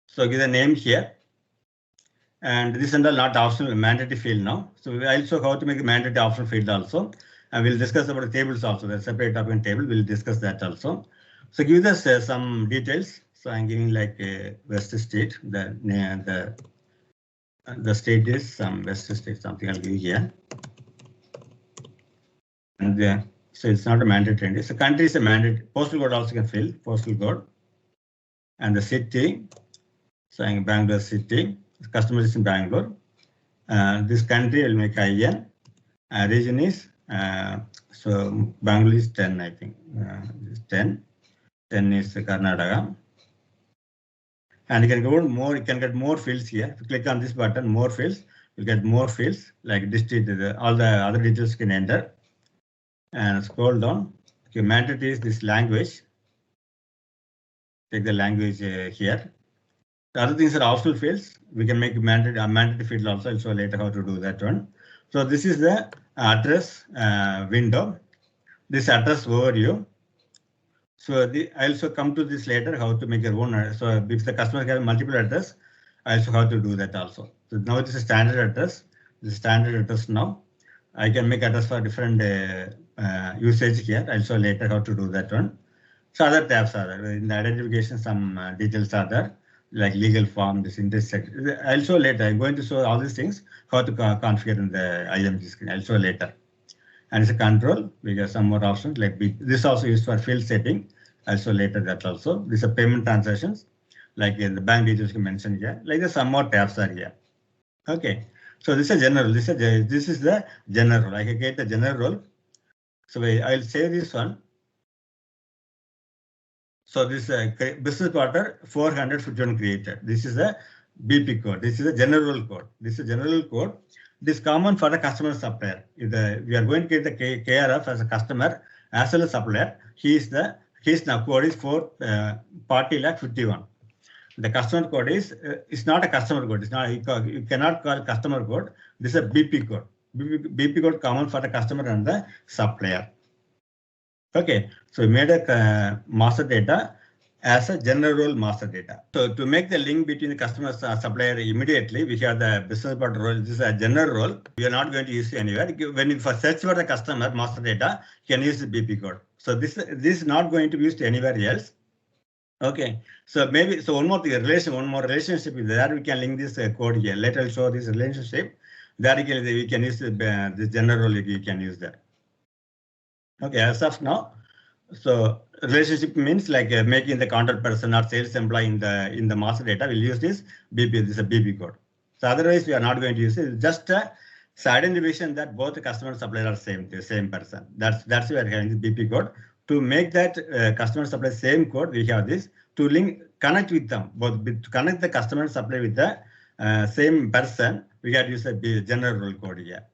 so give the name here. And this is not optional, mandatory field now. So I'll show how to make a mandatory optional field also. And we'll discuss about the tables also. The separate topic table, we'll discuss that also. So give us some details. So I'm giving like West State. The state is some West State, something I'll give here. And so it's not a mandatory entry. So country is a mandatory. Postal code also can fill, postal code. And the city, so I'm Bangalore city. The customer is in Bangalore. This country will make IN. Region is, so Bangalore is 10, I think. 10. 10 is Karnataka. And you can go more, you can get more fields here. If you click on this button, more fields, you get more fields like district, all the other details you can enter. And scroll down. Okay, mandatory is this language. Take the language here. The other things are optional fields. We can make a mandatory field also. I'll show later how to do that one. So this is the address window. This address overview. So I'll also come to this later, how to make your own. So if the customer has multiple address, I'll show how to do that also. So now this is standard address. This is standard address now. I can make address for different usage here. I'll show later how to do that one. So other tabs are there. In the identification, some details are there, like legal form, this intersect. I'll show later. I'm going to show all these things, how to configure in the IMG screen. I'll show later. And it's a control. We got some more options like this also used for field setting. I'll show later that also. These are payment transactions, like the bank details you mentioned here. Like there's some more tabs are here. Okay. So this is general. This is the general role. I can get the general role. So I'll save this one. So this business partner 451 created. This is the BP code. This is the general code. This is general code. This is common for the customer supplier. We are going to get the KRF as a customer as well as supplier. His now code is 40,51. The customer code is not a customer code. It's not, you cannot call customer code. This is a BP code. BP code common for the customer and the supplier. Okay, so we made a master data as a general role master data. So to make the link between the customer supplier immediately, we have the business partner role. This is a general role. We are not going to use it anywhere. When you search for the customer master data, you can use the BP code. So this is not going to be used anywhere else. Okay, so maybe one more relationship is there. We can link this code here. Later I'll show this relationship. There we can use this general role. We can use that. Okay, as of now, so relationship means like making the contact person or sales employee in the master data. We'll use this BP. This is a BP code. So otherwise, we are not going to use it. It's just a identification that both the customer and supplier are the same person. That's why we are having this BP code. To make that customer supplier same code, we have this to connect with them. To connect the customer and supplier with the same person, we have to use a general role code here.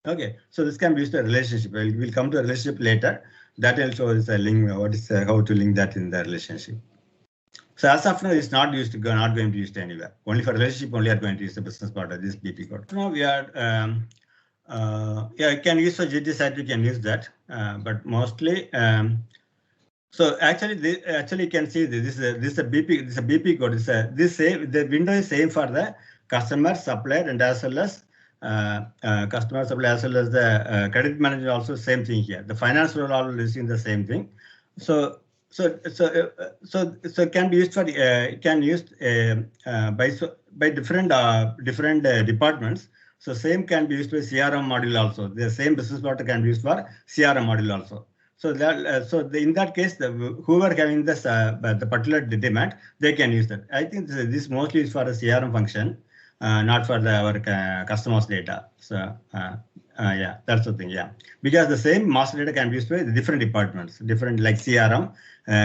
Okay, so this can be used to a relationship. We'll come to a relationship later. That will show us a link. How to link that in the relationship. So as of now, it's not used. Not going to be used anywhere. Only for relationship. Only are going to use the business part of this BP code. Now we are. Yeah, you can use for GT site. We can use that, but mostly. So actually, you can see this is a BP. This is a BP code. The window is same for the customer, supplier, and as well as customer supply as well as the credit manager. Also same thing here. The finance role all is in the same thing. So can be used for by different departments. So same can be used for CRM module also. The same business partner can be used for CRM module also. So that in that case, whoever having this the particular demand, they can use that. I think this mostly is for a CRM function, not for our customers data. So yeah, that's the thing. Yeah, because the same master data can be used by different departments, different like CRM,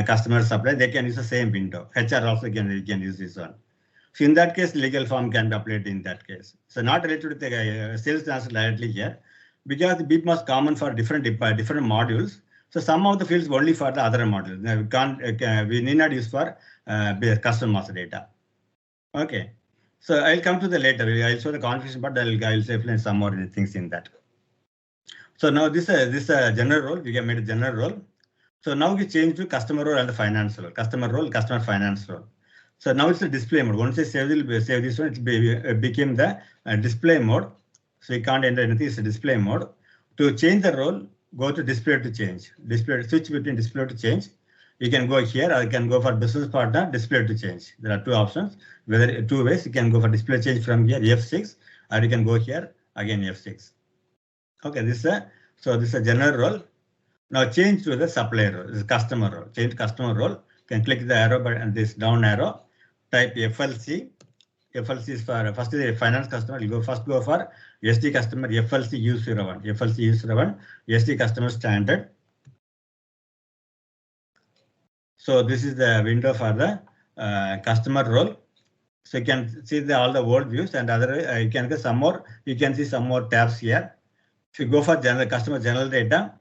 customer supply. They can use the same window. HR also can use this one. So in that case, legal form can be applied in that case. So not related to the sales transfer directly here, because the BIP was common for different modules. So some of the fields only for the other modules. Now we can't. We need not use for custom master data. Okay. So I'll come to the later. I'll show the configuration, but I'll explain some more things in that. So now this general role. We have made a general role. So now we change to customer role and the finance role. Customer role, customer finance role. So now it's a display mode. Once I save this one, it became the display mode. So you can't enter anything. It's a display mode. To change the role, go to display to change. Switch between display to change. You can go here, or you can go for business partner, display to change. There are two options. Whether two ways, you can go for display change from here, F6, or you can go here, again F6. Okay, this is a general role. Now change to the supplier role, this is customer role. Change customer role. You can click the arrow button, this down arrow, type FLC. FLC is for first is finance customer. You go for SD customer, FLC U01. FLC U01, SD customer standard. So this is the window for the customer role. So you can see all the world views, and other you can get some more. You can see some more tabs here. If you go for customer general data,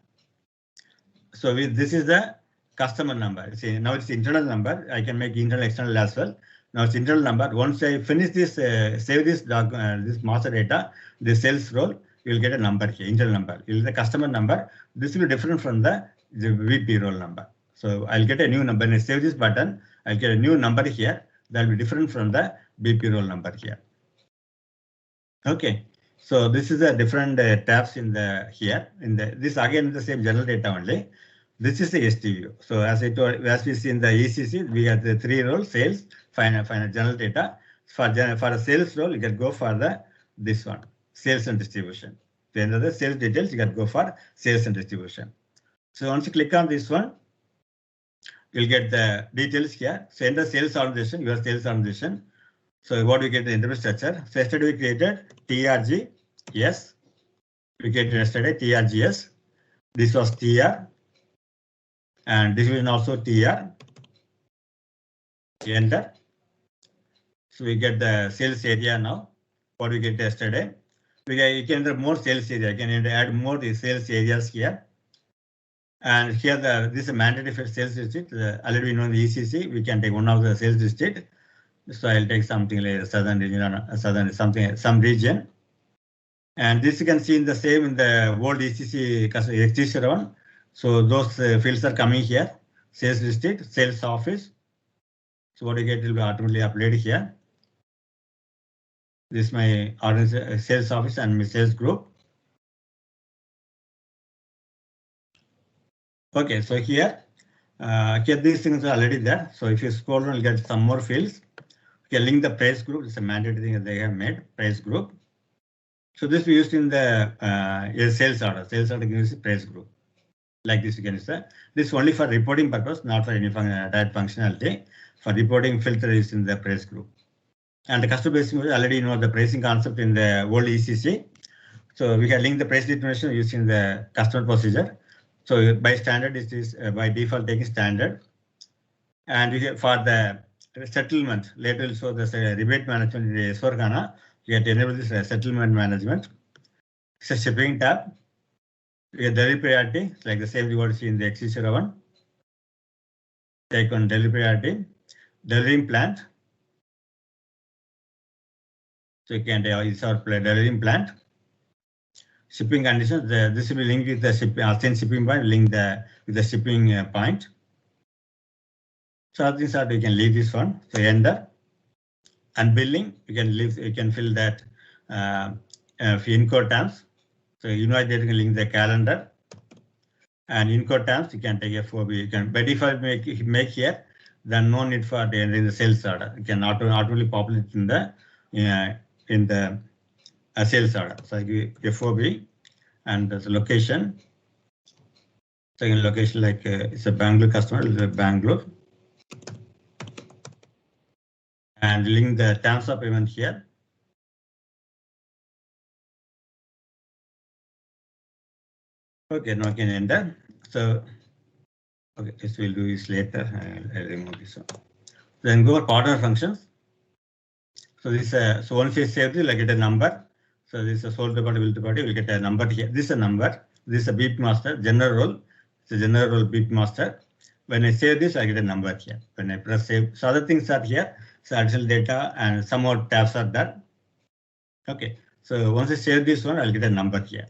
so this is the customer number. See, now it's internal number. I can make internal, external as well. Now it's internal number. Once I finish this, save this this master data, the sales role, you will get a number here, internal number. It is the customer number. This will be different from the VP role number. So I'll get a new number. When I save this button, I'll get a new number here. That will be different from the BP role number here. Okay. So this is a different tabs in the here. This again the same general data only. This is the SD view. So as we see in the ECC, we have the three roles: sales, finance, general data. For a sales role, you can go for this one, sales and distribution. To enter the sales details, you can go for sales and distribution. So once you click on this one, you'll get the details here. So enter sales organization, your sales organization. So what we get the interface structure. So yesterday we created TRG, yes. We created yesterday TRGS. This was TR. And this is also TR. Enter. So we get the sales area now. What we get yesterday. You can enter more sales area. You can add more the sales areas here. And here this is a mandatory for sales district. Already we know in the ECC, we can take one of the sales district. So I'll take something like southern region, some region. And this you can see in the same in the world ECC existing one. So those fields are coming here. sales district, sales office. So what you get will be automatically uploaded here. This is my sales office and my sales group. Okay, so here these things are already there. So if you scroll down, you'll get some more fields. You can link the price group. It's a mandatory thing that they have made, price group. So this we used in the sales order. Sales order gives price group. Like this, you can say. This is only for reporting purpose, not for any direct functionality. For reporting, filter is in the price group. And the customer base, already know the pricing concept in the old ECC. So we can link the price determination using the customer procedure. So by standard, it is by default taking standard. And for the settlement, later also the rebate management in the S4HANA, you have to enable this settlement management. It's a shipping tab. We have delivery priority, like the same you want to see in the X7. Take on delivery priority, delivering plant. So you can use our delivering plant. Shipping conditions, this will be linked with the shipping point, link with the shipping point. So other things are you can leave this one. So enter. And billing, you can fill that in-code terms. So invite data, you can link the calendar. And in-code terms, you can take a FOB. You can by default make here. Then no need for entering the sales order. You can automatically populate in the sales order. So I give FOB and the location. Second location like it's a Bangalore customer, it's a Bangalore. And link the terms of payment here. Okay, now I can enter. So, okay, this we'll do this later. I'll remove this one. Then go for partner functions. So this so once you save this, like get a number. So this is a sold party, will party, will get a number here. This is a number. This is a beat master, general role. It's a general role beat master. When I save this, I get a number here. When I press save, so other things are here. So additional data and some more tabs are there. Okay, so once I save this one, I'll get a number here.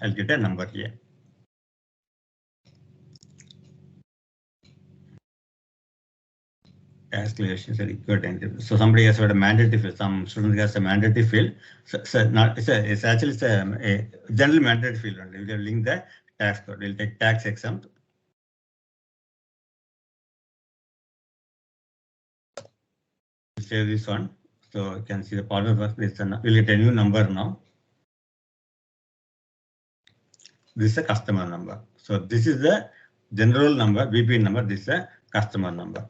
Task relations are equal. So somebody has got a mandatory field. Some student has a mandatory field. It's actually a general mandatory field only. We will link the tax code. We'll take tax exempt. Save this one. So you can see the partner work. We'll get a new number now. This is a customer number. So this is the general number, BP number. This is a customer number.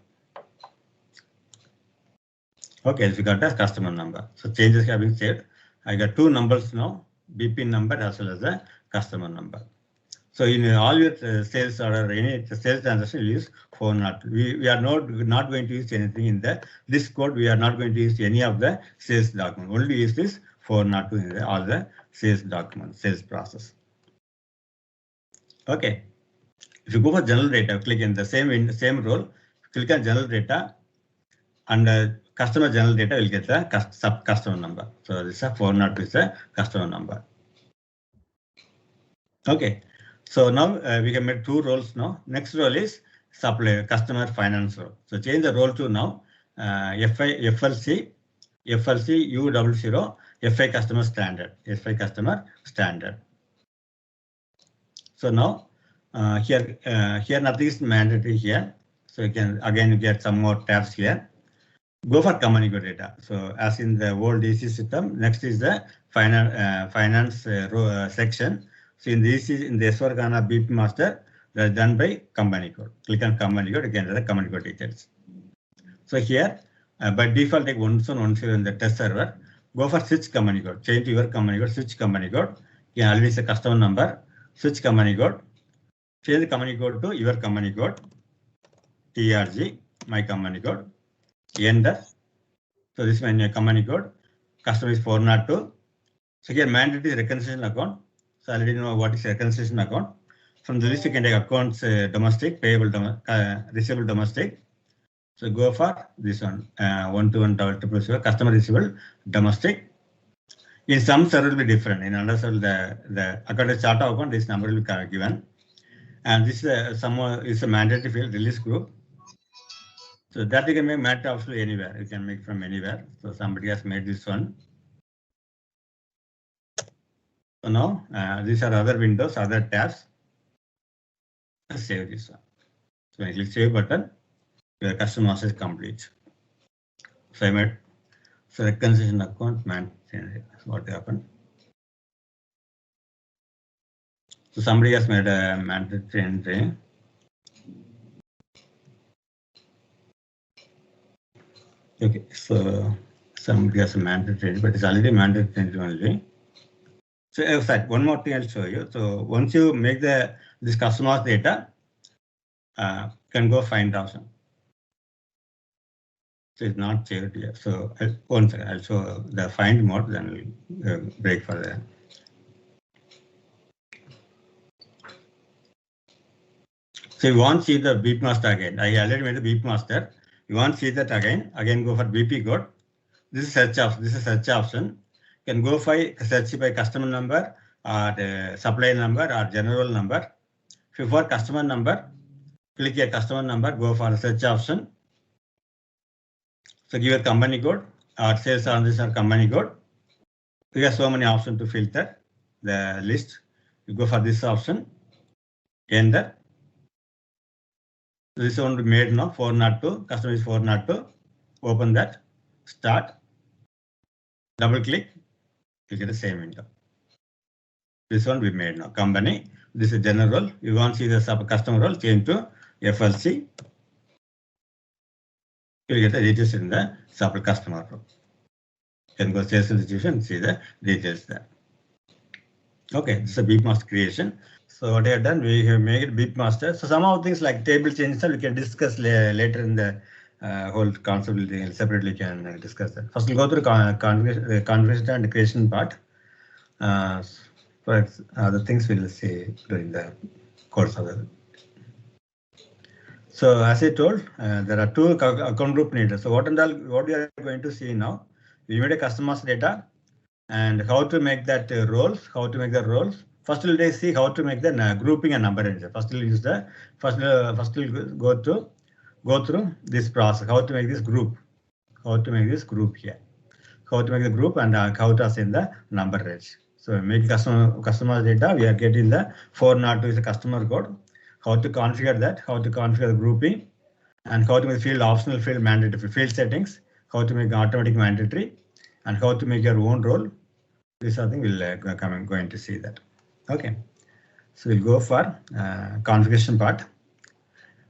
Okay, so we got the customer number. So changes have been saved. I got two numbers now, BP number as well as the customer number. So in all your sales order, any sales transaction, you use 402. We are not going to use anything in this code. We are not going to use any of the sales document. Only use this 402 in all the sales document, sales process. Okay. If you go for general data, click in the same role, click on general data, and customer general data will get the sub customer number. So this is 402 is the customer number. Okay. So now we can make two roles now. Next role is supplier customer finance role. So change the role to now FLC U00 FI customer standard. So now here nothing is mandatory here. So you can again get some more tabs here. Go for communicate data. So as in the old DC system, next is the finance section. So in this is in the S4HANA BP master, that's done by company code. Click on company code, you can enter the company code details. So here by default take 110 in the test server. Go for switch company code. Change your company code, switch company code. You can always a customer number, switch company code. Change the company code to your company code. TRG, my company code. Enter. So this is my company code. Customer is 402. So here mandatory reconciliation account. So I already know what is reconciliation account. From the list you can take accounts domestic, payable, receivable domestic. So go for this one 121 customer receivable domestic. In some server will be different. In another server the account is chart account, this number will be given. And this is a mandatory field release group. So that you can make matter absolutely anywhere. You can make from anywhere. So somebody has made this one. So now these are other windows, other tabs. Let's save this one. So when I click save button, your custom master is complete. So I made so reconciliation account man. What happened? So somebody has made a mandatory entry. Okay, so somebody has a mandatory entry, but it's already mandatory entry only. So in fact, one more thing I'll show you. So once you make this customer's data, can go find option. So it's not saved here. So one second, I'll show the find mode, then we'll break for that. So you want to see the beep master again. I already made the beep master. You want to see that again. Again, go for BP code. This is search option. This is search option. You can go for search by customer number or supplier number or general number. If you for customer number, click here customer number. Go for the search option. So give your company code or sales transaction company code. You have so many options to filter the list. You go for this option. Enter. This one we made now 402. Customer is 402. Open that. Start. Double click. You get the same window. This one we made now. Company. This is general role. You want to see the sub customer role, change to FLC. You get the details in the sub customer role. You can go sales institution, see the details there. Okay, this is a beep master creation. So what I have done, we have made it beep master. So some of things like table changes we can discuss later in the whole concept. Separately can discuss that. First, we'll go through the configuration and creation part. For other things we'll see during the course of it. So as I told, there are two account group needed. So what we are going to see now, we made a customer's data and how to make that roles, how to make the roles. First we'll see how to make the grouping and number ranger. First we'll use the first we'll go through this process, how to make this group, here, how to make the group and how to assign the number range. So make customer data, we are getting the 402 is a customer code. How to configure that, how to configure the grouping, and how to make field optional, field mandatory, field settings, how to make automatic mandatory, and how to make your own role. This I think we'll going to see that. Okay, so we'll go for configuration part.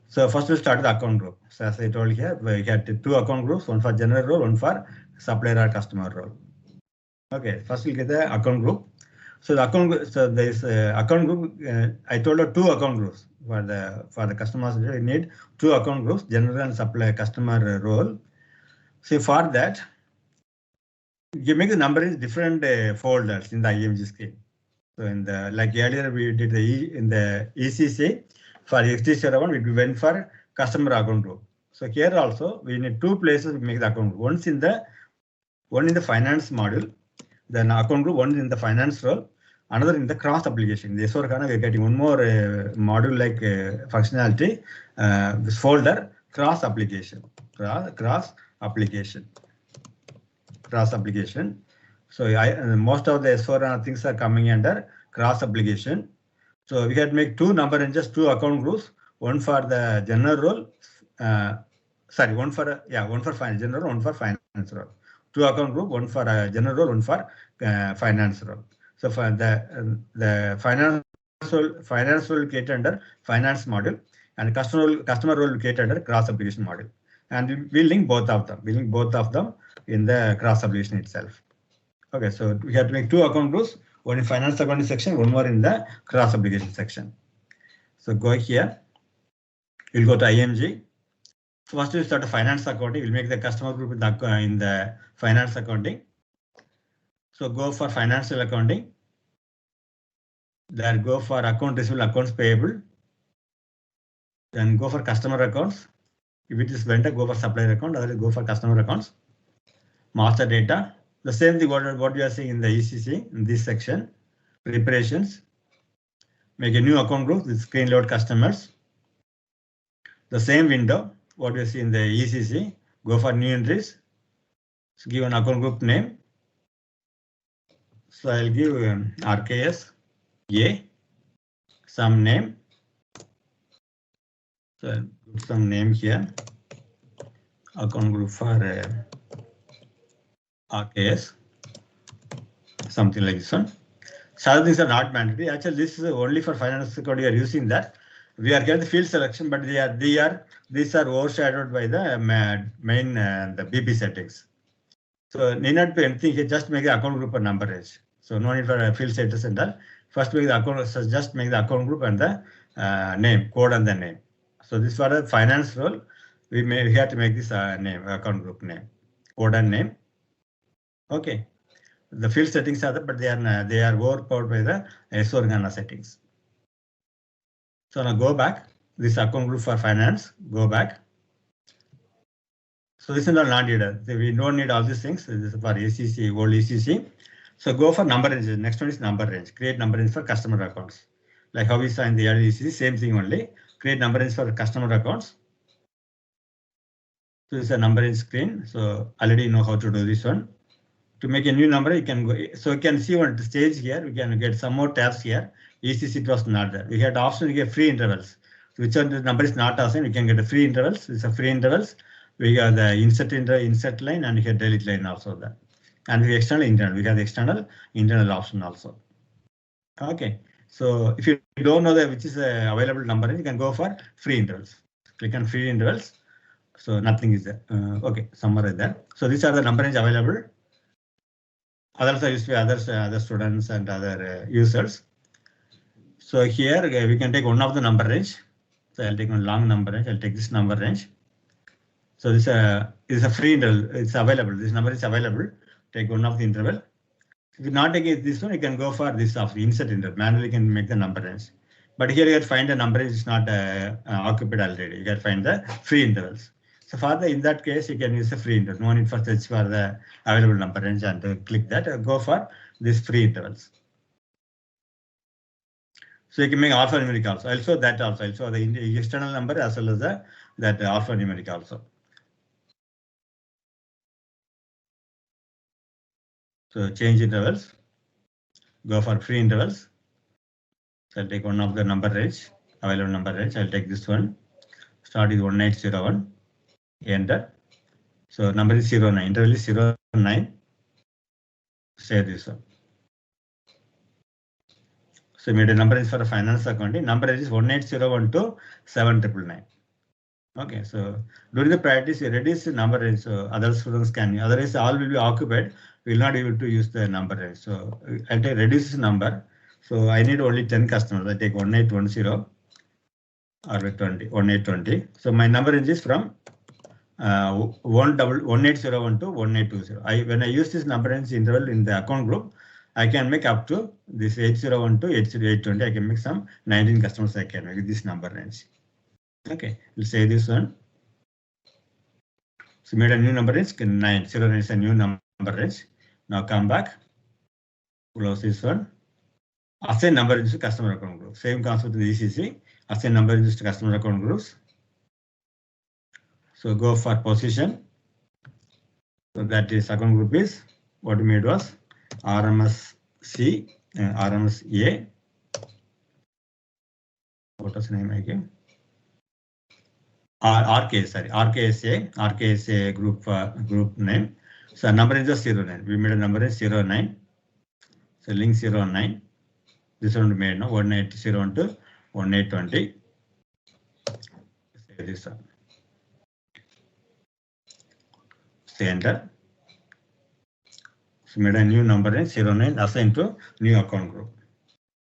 So first we'll start the account group. So as I told here, we had two account groups, one for general role, one for supplier or customer role. Okay, first we'll get the account group. So the account, so there is account group. I told you two account groups for the customers. We need two account groups, general and supplier customer role. So for that, you make the number in different folders in the IMG screen. So in the like earlier we did in the ECC for XT01 we went for customer account group. So here also we need two places to make the account group. One in the finance module. Then account group, one in the finance role, another in the cross application. The S4HANA, we're getting one more module like functionality, this folder, cross application. So most of the S4HANA things are coming under cross application. So we had to make two number and just two account groups, one for the general role, one for general, one for finance role. Two account group, one for general role, one for finance role. So for the finance will get under finance module, and customer role will get under cross application module. And we link both of them. In the cross application itself. Okay, so we have to make two account groups, one in finance accounting section, one more in the cross application section. So go here, we'll go to IMG. So first we'll start a finance accounting. We'll make the customer group in the finance accounting. So go for financial accounting. Then go for account receivable, accounts payable. Then go for customer accounts. If it is vendor, go for supplier account. Otherwise, go for customer accounts. Master data. The same thing what we are seeing in the ECC in this section. Preparations. Make a new account group with screen load customers. The same window. what you see in the ECC, go for new entries. So give an account group name. So I'll give RKS A, some name. So I'll put some name here. Account group for RKS, something like this one. So other things are not mandatory. Actually, this is only for finance account. We are using that. We are getting the field selection, but these are overshadowed by the main the BP settings. So need not do anything here. Just make the account group a number range. So no need for a field status and all. First make the account. So just make the account group and the name, code and the name. So this for the finance role. We have to make this name, account group name, code and name. Okay. The field settings are there, but they are overpowered by the S4HANA settings. So now go back. This account group for finance. Go back. So this is not needed. We don't need all these things. This is for ECC, old ECC. So go for number range. Next one is number range. Create number range for customer accounts. Like how we saw in the early ECC, same thing only. Create number range for customer accounts. So this is a number range screen. So already you know how to do this one. To make a new number, you can go. So you can see on the stage here. We can get some more tabs here. ECC it was not there. We had the option to get free intervals. Which one the number is not assigned, we can get the free intervals. It's a free intervals. We got the insert line and we have delete line also there. And we external internal. We have the external internal option also. Okay. So if you don't know which is the available number, you can go for free intervals. Click on free intervals. So nothing is there. Okay, summarize that. So these are the number range available. Others are used by other students and other users. So here we can take one of the number range. So I'll take one long number range. I'll take this number range. So this is a free interval. It's available. This number is available. Take one of the interval. If you not take this one, you can go for this of the insert interval. Manually you can make the number range. But here you can find the number range is not occupied already. You can find the free intervals. So for in that case, you can use a free interval. No need for search for the available number range and click that. Go for this free intervals. So you can make alphanumeric also. Also that also. Also the external number as well as that alphanumeric also. So change intervals. Go for free intervals. So I'll take one of the number range, available number range. I'll take this one. Start with 1801. Enter. So number is 09. Interval is 09. Say this one. So made a number range for a finance accounting. Number range is 18012 7999. Okay, so during the practice, you reduce the number range. So other students can. Otherwise, all will be occupied. We will not be able to use the number range. So I'll take reduce this number. So I need only 10 customers. I take 1810 or 1820. So my number range is from 1801 to 1820. When I use this number range interval in the account group, I can make up to this 801 to 820. I can make some 19 customers. I can make this number range. Okay, we'll say this one. So made a new number range. 9. 09 is a new number range. Now come back. Close this one. Assign number range to customer account group. Same concept in the ECC. Assign number range to customer account groups. So go for position. So that is account group is what we made was RMS C and RMS A. What was the name I gave? RKSA group name. So number is 09. We made a number is 09. So link 09. This one we made now 1801 to 1820. Say this one. Say enter. So made a new number in 09 assigned to new account group.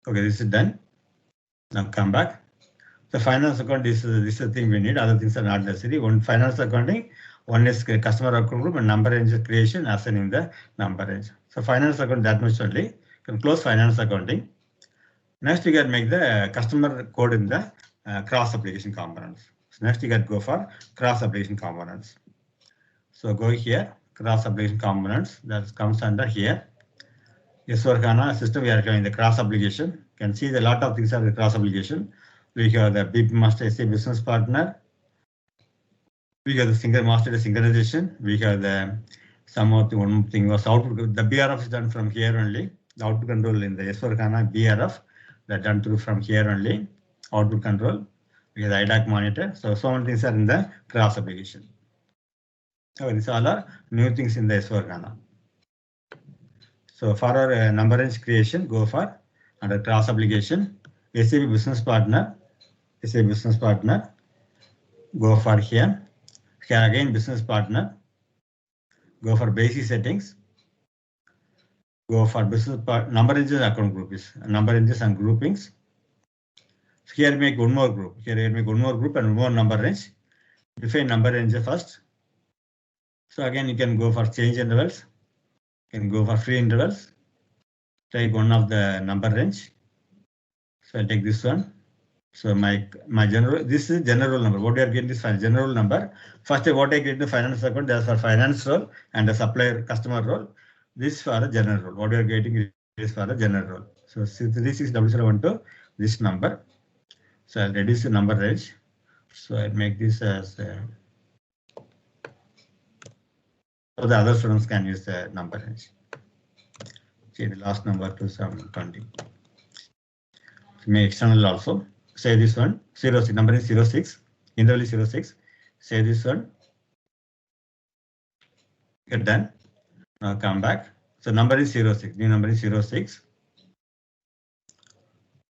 Okay, this is done. Now come back. The finance account this is the thing we need. Other things are not necessary. One finance accounting, one is customer account group and number range creation assigning the number range. So finance account that much only. You can close finance accounting. Next you can make the customer code in the cross application components. So next you can go for cross application components. So go here, cross application components, that comes under here. S4HANA system, we are having the cross application. You can see the lot of things are the cross application. We have the BP Master SAP Business Partner. We have the single master synchronization. We have the some of the one thing was output. The BRF is done from here only. The output control in the S4HANA BRF that done through from here only. Output control. We have the IDAC monitor. So many things are in the cross application. So these all are new things in the S4HANA. So for our number range creation, go for under cross application, SAP business partner, SAP business partner, go for here. Here again business partner, go for basic settings, go for business part, number ranges account groups, number ranges and groupings. So here make one more group, here make one more group and one more number range. Define number range first. So again you can go for change intervals, you can go for free intervals. Take one of the number range. So I take this one. So my general, this is general number. What we are getting this general number. First, what I get the finance account, that's for finance role and the supplier customer role. This for the general role. What we are getting is for the general role. So 36W012, this number. So I'll reduce the number range. So I make this as so the other students can use the number range. Change the last number to some 20. Make external also. Say this one 06, number is 06, interval is 06. Say this one. Get done. Now come back. So number is 06, new number is 06.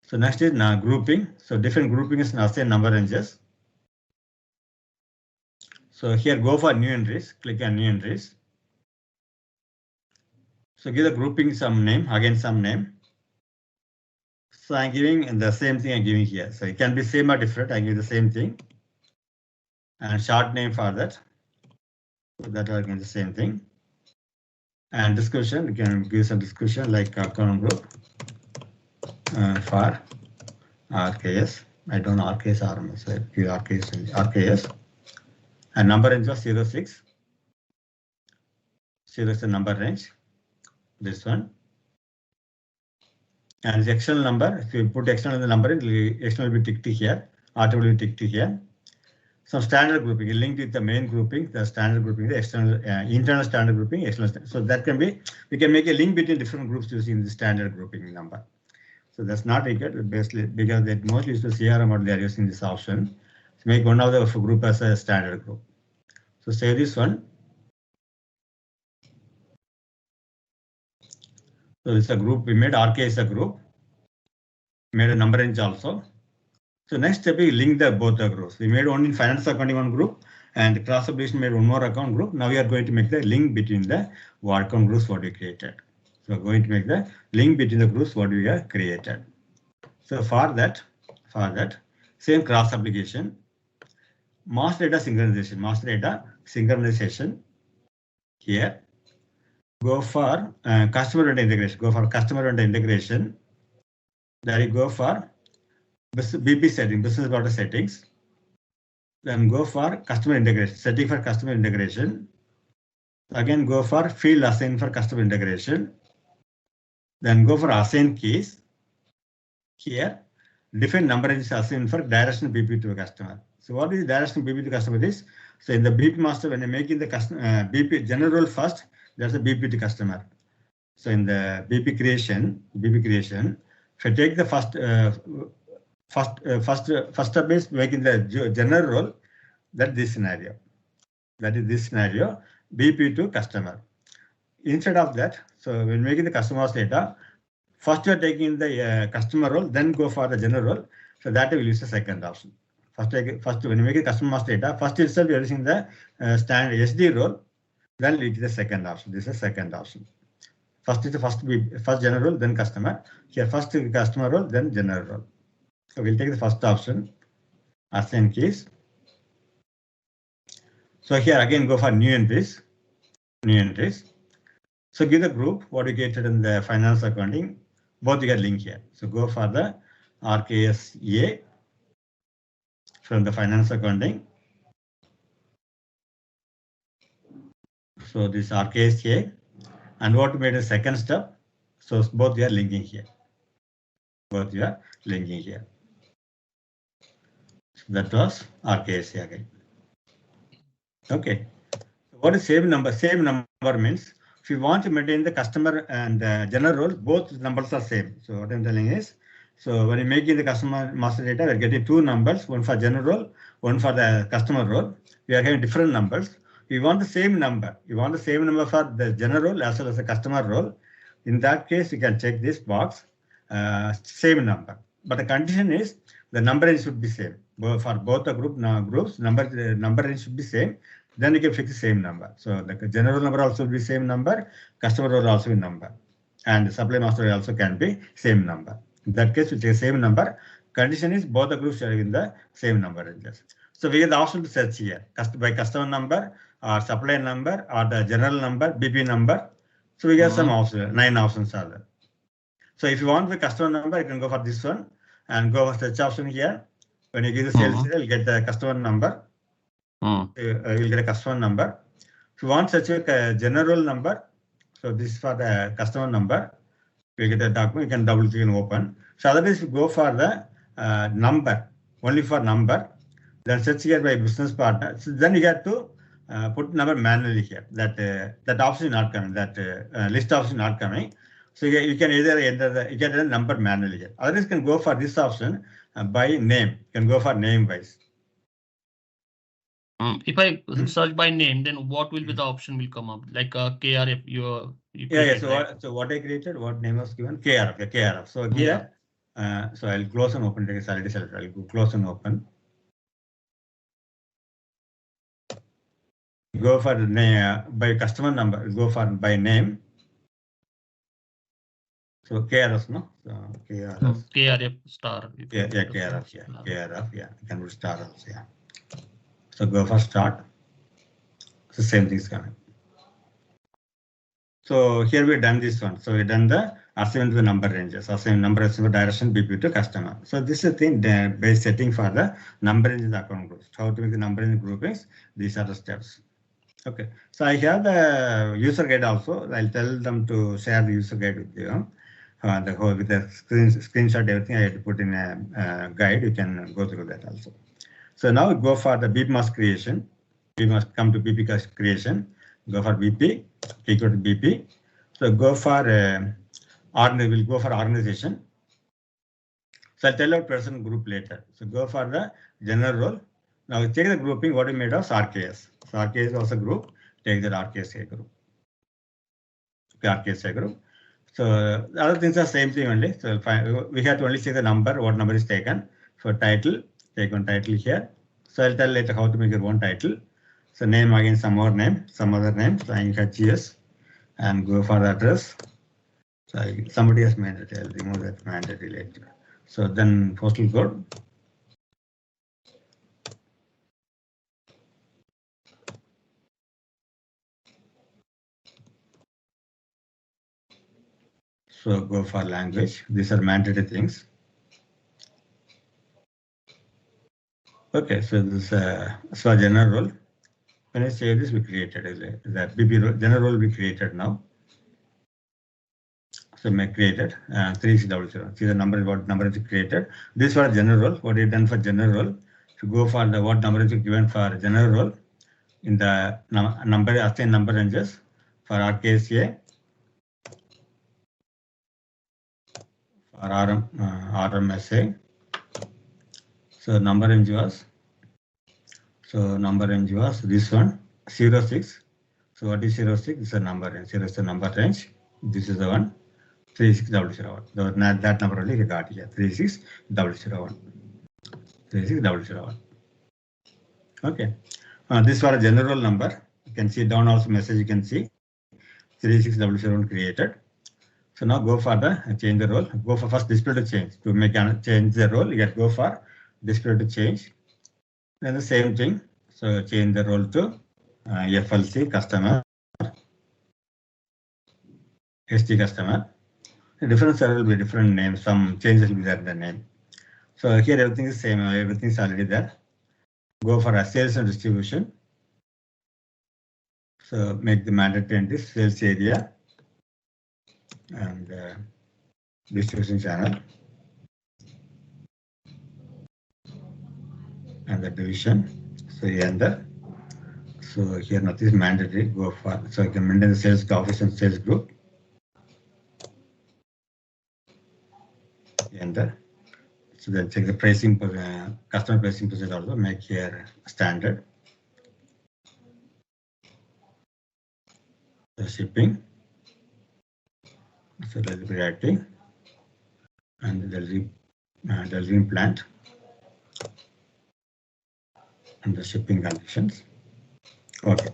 So next is now grouping. So different grouping is now same number ranges. So here go for new entries, click on new entries. So give the grouping some name, again some name. So I'm giving the same thing I'm giving here. So it can be same or different. I give the same thing. And short name for that. So that are again the same thing. And description, you can give some description like account group for RKS. I don't know RKS RMS. So give RKS. And number range was 06. 0 is the number range. This one. And the external number, if you put external in the number, external will be ticked here, auto will be ticked here. Some standard grouping linked with the main grouping, the standard grouping, the external, internal standard grouping, external. So that can be, we can make a link between different groups using the standard grouping number. So that's not required, basically, because they mostly use the CRM or they are using this option. So make one of the group as a standard group. So say this one. So it's a group we made, RK is a group, made a number range also. So next step we link both the groups. We made only finance accounting one group and cross application made one more account group. Now we are going to make the link between the account groups what we created. So we're going to make the link between the groups what we have created. So for that, same cross application, master data synchronization, here. Go for customer data integration. Go for customer data integration. There you go for BP setting, business order settings. Then go for customer integration, setting for customer integration. Again, go for field assign for customer integration. Then go for assign keys. Here, different number is assigned for direction BP to a customer. So what is direction BP to customer is? So in the BP master, when you're making the customer BP general role first, that's a BP to customer. So in the BP creation, if I take the first step is making the general role, that is this scenario. BP to customer. Instead of that, so when making the customer's data, first you are taking the customer role, then go for the general role. So that will use the second option. First when you make a customer's data, first itself you are using the standard SD role. Then it is the second option. This is the second option. First is the first general role, then customer. Here first customer role, then general role. So we'll take the first option, assign keys. So here again go for new entries. So give the group what we created in the finance accounting. Both you get link here. So go for the RKS A from the finance accounting. So this RKS A, and what we made a second step. So both you are linking here. So that was RKS A again. Okay. So what is same number? Same number means if you want to maintain the customer and general role, both numbers are same. So what I'm telling is, so when you're making the customer master data, we're getting two numbers, one for general role, one for the customer role. We are having different numbers. We want the same number. You want the same number for the general role as well as the customer role. In that case, you can check this box, same number. But the condition is the number range should be same. For both the groups, number range should be same. Then you can fix the same number. So the general number also will be same number, customer will also be number, and supply master also can be same number. In that case, we take same number. Condition is both the groups are in the same number ranges. So we get the option to search here by customer number or supply number or the general number, BP number. So we get some options, 9 options are there. So if you want the customer number, you can go for this one and go for search option here. When you give the sales data, you'll get the customer number. You'll get a customer number. If you want such a general number, so this is for the customer number. You get the document, you can double click and open. So otherwise, you go for the number, only for number. Then search here by business partner. So then you get to put number manually here. That option is not coming. That list option is not coming. So you can either enter the number manually here. Otherwise, you can go for this option by name. You can go for name wise. If I search by name, then what will be the option will come up? Like KRF, you yeah. So what I created, what name was given? KRF. Yeah, KRF. So here, so I'll close and open. It's already selected. I'll close and open. Go for the name by customer number. Go for by name. So KRF, no? So KRF. KRF star. Yeah, KRF. Yeah, KRF. Yeah, you can put star also. Yeah. So go for start. So same thing is coming. So here we've done this one. So we've done the assignment to the number ranges, assign number assignment direction BP to customer. So this is the thing base setting for the number ranges account groups. How to make the number range groupings? These are the steps. Okay. So I have the user guide also. I'll tell them to share the user guide with you. With the screenshot, everything I had to put in a guide. You can go through that also. So now go for the BP mask creation. We must come to BP creation. Go for BP. Click to BP. So go for we'll go for organization. So I'll tell our person group later. So go for the general role. Now check the grouping. What we made of RKS. So RKS was a group. Take that RKS group. Okay, RKS group. So the other things are same thing only. So we have to only see the number. What number is taken for title. Take one title here. So I'll tell later how to make your own title. So name again, some more name, some other name. So I HGS and go for the address. So somebody has mandatory. I'll remove that mandatory later. So then postal code. So go for language. These are mandatory things. Okay, so this so general role. When I say this, we created that BP role, general role we created now. So make created 3600. See the number, what number is created. This for general role. What is done for general role? To go for the what number is given for general role in the number assign number ranges for RKSA, for RMSA. So number range was. So number range was this one 06. So what is 06? This is a number range. 0 is the number range. This is the one 36001. That number only we got here 36001. 36001. Okay. This was a general number. You can see down also message. You can see 36001 created. So now go for the change the role. Go for first display to change. To make change the role, you get go for display to change. Then the same thing. So change the role to FLC customer, SD customer. The different server will be different names. Some changes will be there in the name. So here everything is same. Everything is already there. Go for a sales and distribution. So make the mandatory entity sales area and distribution channel and the division. So enter. So here nothing is mandatory. Go for, so I can maintain the sales office and sales group. Enter. So then check the pricing, customer pricing procedure also, make here standard. The shipping. So there will be writing. And there will be plant. And the shipping conditions. Okay.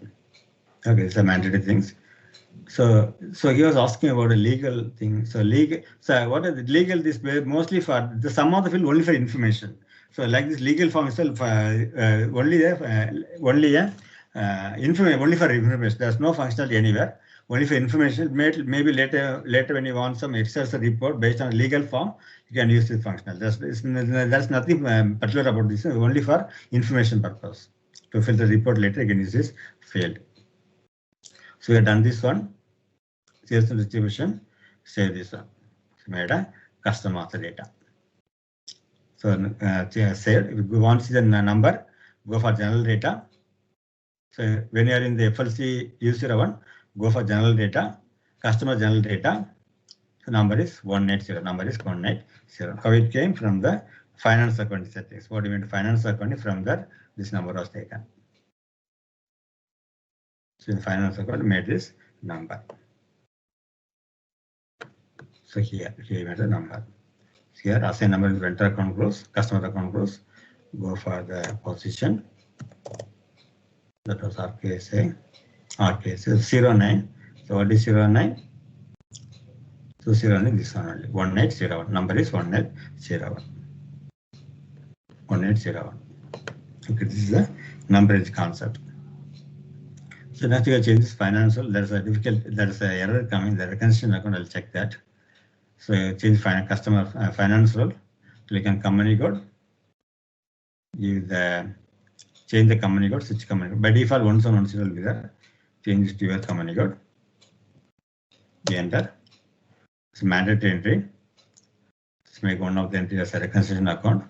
Okay, these are mandatory things. So he was asking about a legal thing. So what are the legal? This mostly for the sum of the field only for information. So like this legal form itself only for information. There's no functionality anywhere. Only for information. Maybe later when you want some Excel report based on a legal form, you can use this functional. There's nothing particular about this. Only for information purpose. To fill the report later, you can use this field. So we have done this one. Sales and distribution, save this one. Made a custom author data. So save. If you want to see the number, go for general data. So when you are in the FLC user one, go for general data, customer general data. So number is 180. Number is 180. How it came from the finance account settings. What do you mean finance account? From there, this number was taken. So in finance account made this number. So here made the number. Here assign number is vendor account grows, customer account grows. Go for the position. That was RKSA. RKSA 09. So what is 09? So 09 this one only. 1801. Number is 1801. 1801. Okay, this is the numberage concept. So next you change this financial. There's an error coming. The reconciliation account, I'll check that. So change customer finance role. Click on company code. Change the company code, switch company code. By default, 1110 will be there. Change this to your company code. Enter. It's mandatory entry. Let's make one of the entries as a reconciliation account.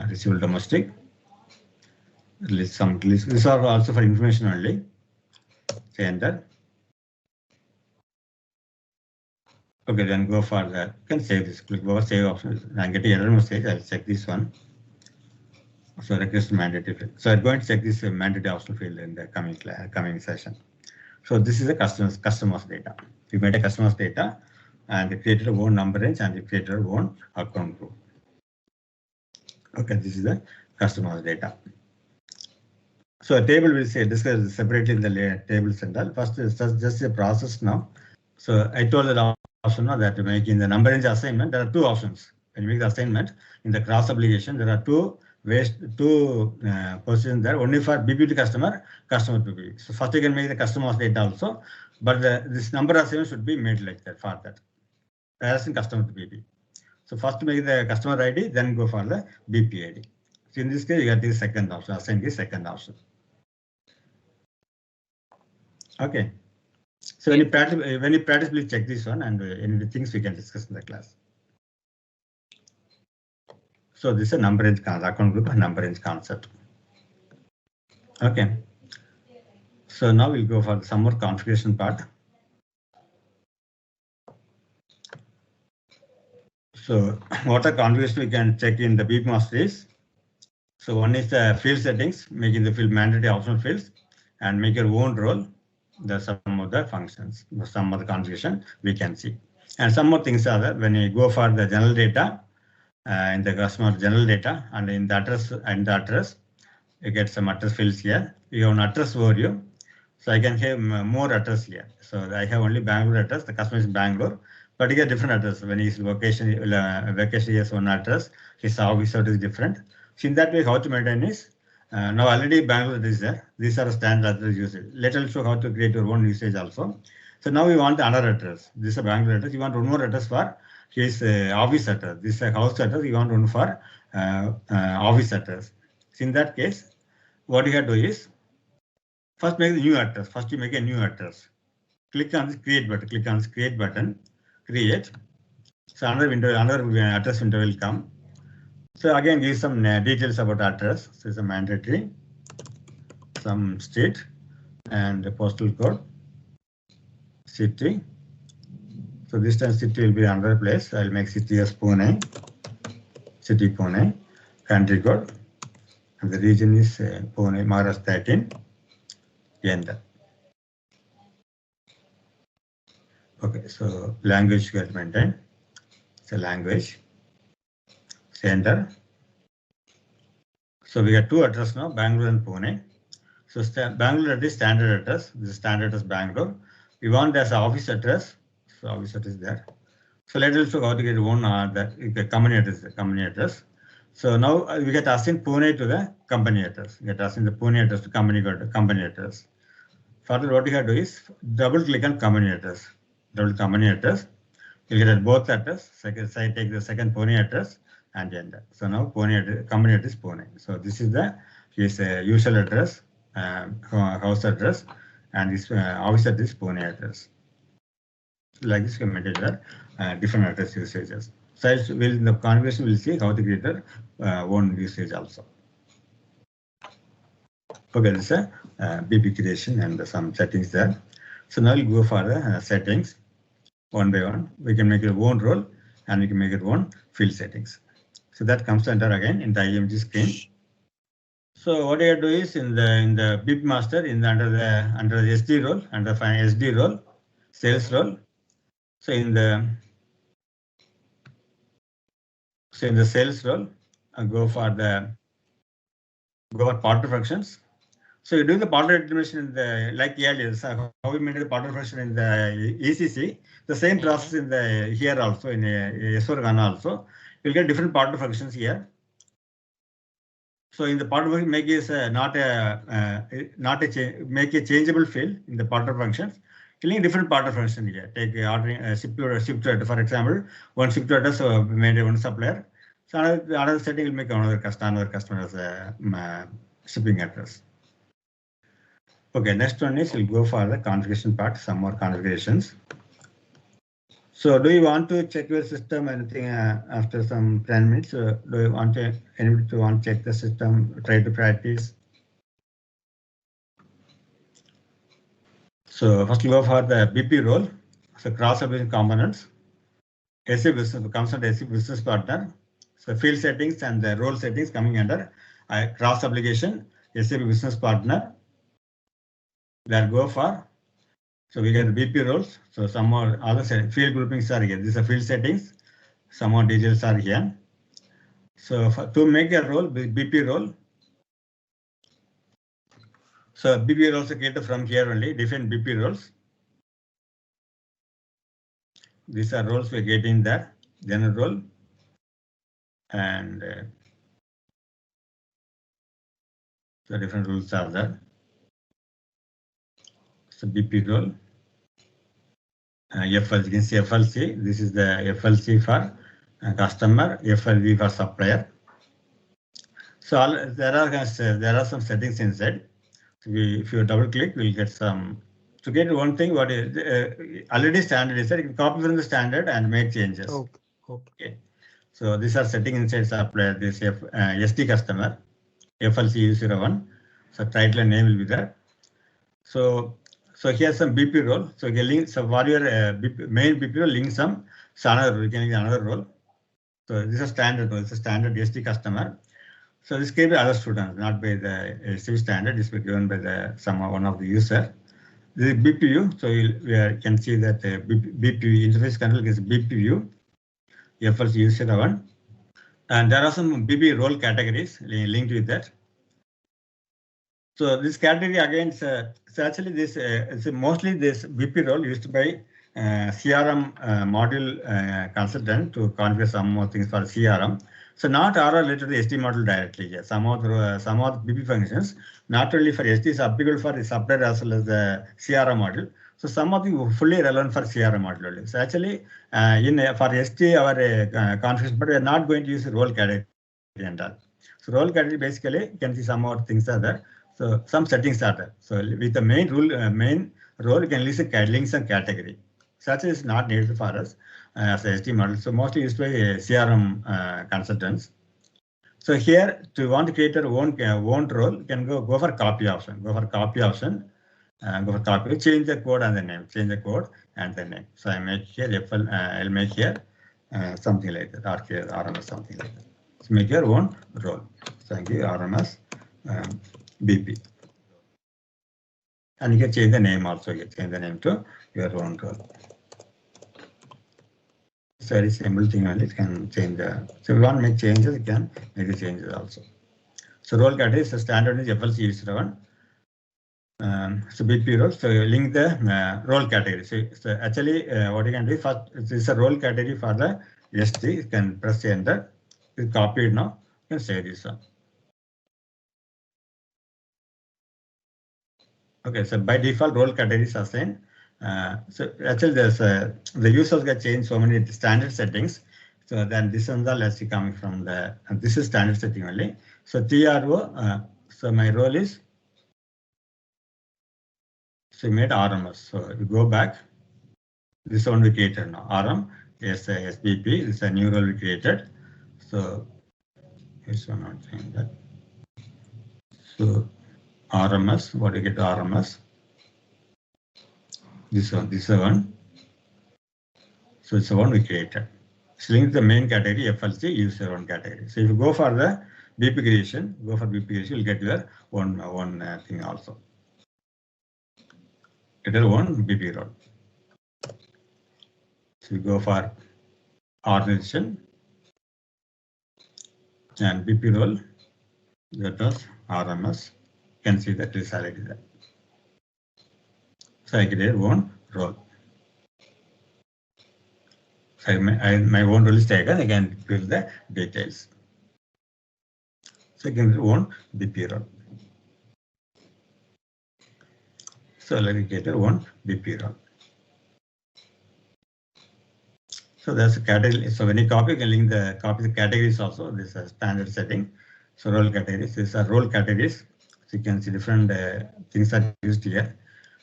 Receivable domestic. List some list. These are also for information only. Say enter. Okay, then go for that. You can save this. Click over save option. I'm getting error message. I'll check this one. So request mandatory field. So I'm going to check this mandatory optional field in the coming session. So this is a customer's data. We made a customer's data and they created a own number range and they created a own account group. Okay, this is the customer's data. So a table will say discuss separately in the tables and all. First is just a process now. So I told the option now that making the number range assignment, there are two options. When you make the assignment in the cross application, there are two positions there, only for BP to customer to BP. So first you can make the customer's data also, but this number assignment should be made like that for that. As in customer to BP. So first make the customer ID, then go for the BP ID. So in this case, you get the second option, assign the second option. Okay. So when you practice, please check this one and any things we can discuss in the class. So this is a number range account group and number range concept. Okay. So now we'll go for some more configuration part. So what are configuration we can check in the BP master is. So one is the field settings, making the field mandatory optional fields and make your own role. There's some of the functions, some of the configuration we can see. And some more things are there when you go for the general data, in the customer general data and in the address, you get some address fields here. You have an address overview. So I can have more address here. So I have only Bangalore address, the customer is Bangalore, but you get different address. When he's vacation, he has one address, his office address is different. So in that way, how to maintain is, now already Bangalore is there. These are standard address usage. Later I'll show how to create your own usage also. So now we want another address. This is a Bangalore address. You want one more address for his office address. This is a house address. You want one for office address. So in that case, what you have to do is first make the new address. First you make a new address. Click on this create button. Click on this create button. Create. So another window, another address window will come. So again, give some details about address. So it's a mandatory. some state and the postal code, city. So this time city will be another place. I'll make city as Pune, city Pune, country code, and the region is Pune, Maharashtra 13, enter. Okay, so language get maintained. So language, enter. So we got two addresses now, Bangalore and Pune. So Bangalore address standard address. This is standard address Bangalore. We want as office address. So office address is there. So let's also how to get one the company address. So now we get assigned Pune to the company address. We get assigned the Pune address to company address. Further, what you have to do is double click on company address. Double company address. You get both address. Second, I take the second Pune address and enter. So now Pune address, company address Pune. So this is the usual address, house address, and this office address Pune address. Like this, we can maintain different address usages. So in the conversation, we'll see how to create their own usage also. Okay, this is a BP creation and some settings there. So now we'll go for the settings one by one. We can make our own role and we can make our own field settings. So that comes under again in the IMG screen. So what I do is in the BP master under the SD role, under the SD role, sales role. So in the sales role, I go for partner functions. So you do the partner determination in the like earlier. So how we made the partner function in the ECC, the same process in the here also in S4HANA also. You'll get different partner functions here. So in the partner function, make is make a changeable field in the partner functions. Killing different partner function here. Take ordering ship to address, for example, one ship to address made one supplier. So another setting will make another customer's shipping address. Okay, next one is we'll go for the configuration part, some more configurations. So do you want to check your system anything after some 10 minutes? Do you want anybody to want to check the system, try to practice? So first we go for the BP role. So cross-application components. SAP business comes under SAP business partner. So field settings and the role settings coming under cross-application SAP business partner. That go for. So we get the BP roles. So some more other field groupings are here. These are field settings. Some more details are here. So to make a role, BP role. So BP roles are created from here only, different BP roles. These are roles we get in there, general role. And the different rules are there. So BP role. FLC, you can see FLC. This is the FLC for customer, FLV for supplier. So there are some settings inside. So if you double click, we'll get some. To get one thing, what is already standard is that you can copy from the standard and make changes. Okay. So these are settings inside supplier. This SD customer, FLC U01. So title and name will be there. So here's some BP role. So you can link. So for your main BP role, link some another. You can link another role. So this is standard role. It's a standard SD customer. So this can be other students, not by the SAP standard. This will be given by one of the user. This is BPU. So we can see that BPU interface control is BPU. FLC U01. And there are some BP role categories linked with that. So this category again, so actually this it's mostly this BP role used by CRM module consultant to configure some more things for CRM. So not are related to the SD module directly here. Some of the BP functions, not only for SD, is applicable for the supplier as well as the CRM module. So some of them fully relevant for CRM module only. So actually, for SD our configuration, but we are not going to use role category and all. So role category basically you can see some more things are there. So some settings are there. So with the main role, you can link some category. Such is not needed for us as a SD model. So mostly used by CRM consultants. So here, to want to create your own role, you can go for copy option. Go for copy option. Go for copy. Change the code and the name. Change the code and the name. So I make here FL. I'll make here something like that. RMS something like that. So make your own role. So I give RMS BP. And you can change the name also. You can change the name to your own role. It's very simple thing only. It can change the. So if you want to make changes, you can make the changes also. So role category is the standard is FLC is7. So BP role. So you link the role category. So actually, what you can do first, this is a role category for the SD. You can press enter. You copy it now. You can save this one. Okay, so by default, role categories are assigned. So actually, there's the users get changed so many standard settings. So then this one's all actually coming from the. This is standard setting only. So TRO. So my role is. So we made RMS. So you go back. This one we created now. RM. Yes, SBP. This is a new role we created. So here's one not saying that. So RMS. What do you get? RMS. This one. So it's the one we created. So link the main category FLC user one category. So if you go for the BP creation, you'll get your one thing also. Get your one BP role. So you go for organization and BP role. That was RMS. You can see that is already there. So I create one role. So my own role is taken. I can fill the details. So I can one BP role. So let me get one BP role. So that's a category. So when you copy, you can link the categories also. This is a standard setting. So role categories. These are role categories. So you can see different things are used here.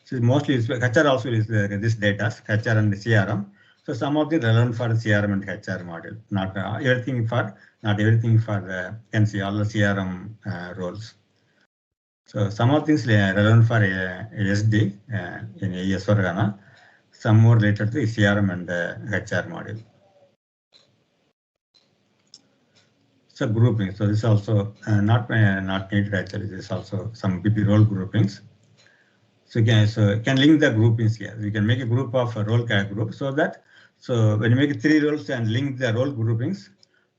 So mostly HR also is this data, HR and the CRM. So some of the relevant for the CRM and HR model. Not everything for the can see all the CRM roles. So some of things relevant for SD in S4HANA. Some more related to CRM and HR module. So grouping. So this is also not needed actually. This is also some BP role groupings. So you can link the groupings here. You can make a group of a role group so when you make 3 roles and link the role groupings,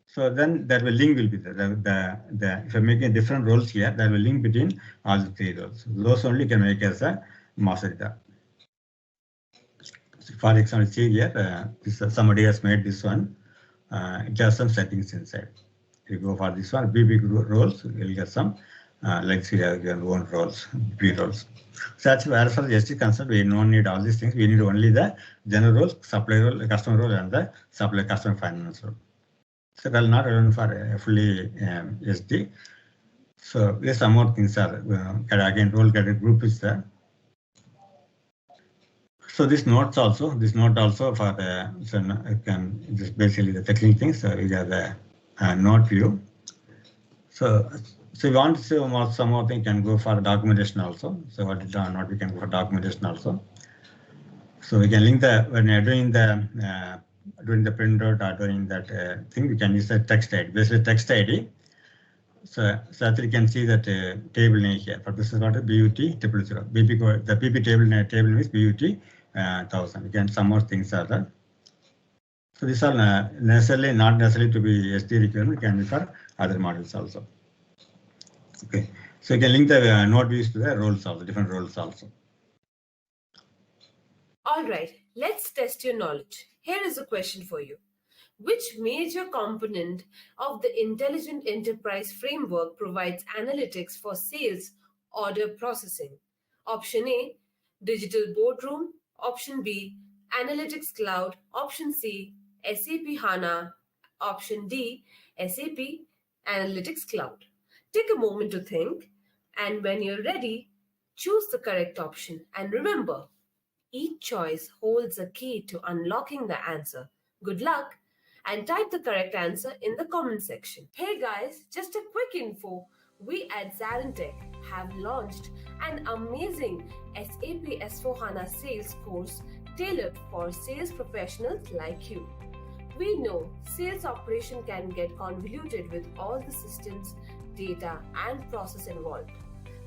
so then that link will be there. If you're making different roles here, that will link between all the 3 roles. Those only can make as a master data. For example, see here, somebody has made this one. It has some settings inside. You go for this one, BP roles, you'll get some, let's see, your own roles, BP roles. So that's where as far as SD concerned, we don't need all these things. We need only the general role, supply role, customer role, and the supply customer finance role. So that will not run for fully SD. So there's some more things are, again, role category group is there. So this note also for the, so this basically the technical things. So we have the note view. So you want to some more thing can go for documentation also. So what is not we can go for documentation also. So we can link when you're doing the printout or doing that thing, we can use the text ID. This is text ID. So actually you can see that table name here. But this is what a BUT 000. BP code, the BP table name is BUT 1000. Again, some more things are there. So these are not necessarily to be SD requirement, can be for other models also. Okay, so you can link the node views to the roles also, different roles also. All right, let's test your knowledge. Here is a question for you. Which major component of the Intelligent Enterprise Framework provides analytics for sales order processing? Option A, Digital Boardroom. Option B, Analytics Cloud. Option C, SAP HANA. Option D, SAP Analytics Cloud. Take a moment to think, and when you're ready, choose the correct option. And remember, each choice holds a key to unlocking the answer. Good luck! and type the correct answer in the comment section. Hey guys, just a quick info. We at ZaranTech have launched an amazing SAP S4HANA Sales course tailored for sales professionals like you. We know sales operation can get convoluted with all the systems, data, and process involved.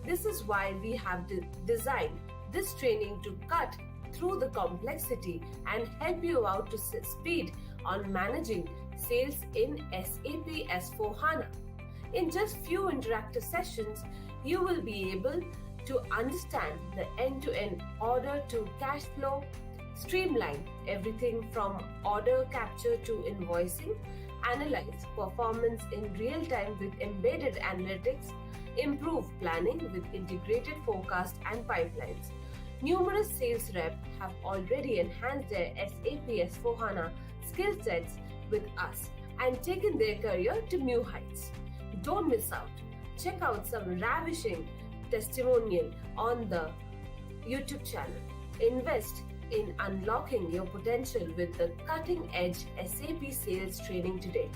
This is why we have designed this training to cut through the complexity and help you out to speed on managing sales in SAP S4HANA. In just few interactive sessions, you will be able to understand the end-to-end order to cash flow, streamline everything from order capture to invoicing, analyze performance in real time with embedded analytics, improve planning with integrated forecast and pipelines. Numerous sales reps have already enhanced their SAP S4HANA skill sets with us and taken their career to new heights. Don't miss out. Check out some ravishing testimonial on the YouTube channel. Invest in unlocking your potential with the cutting-edge SAP Sales Training today.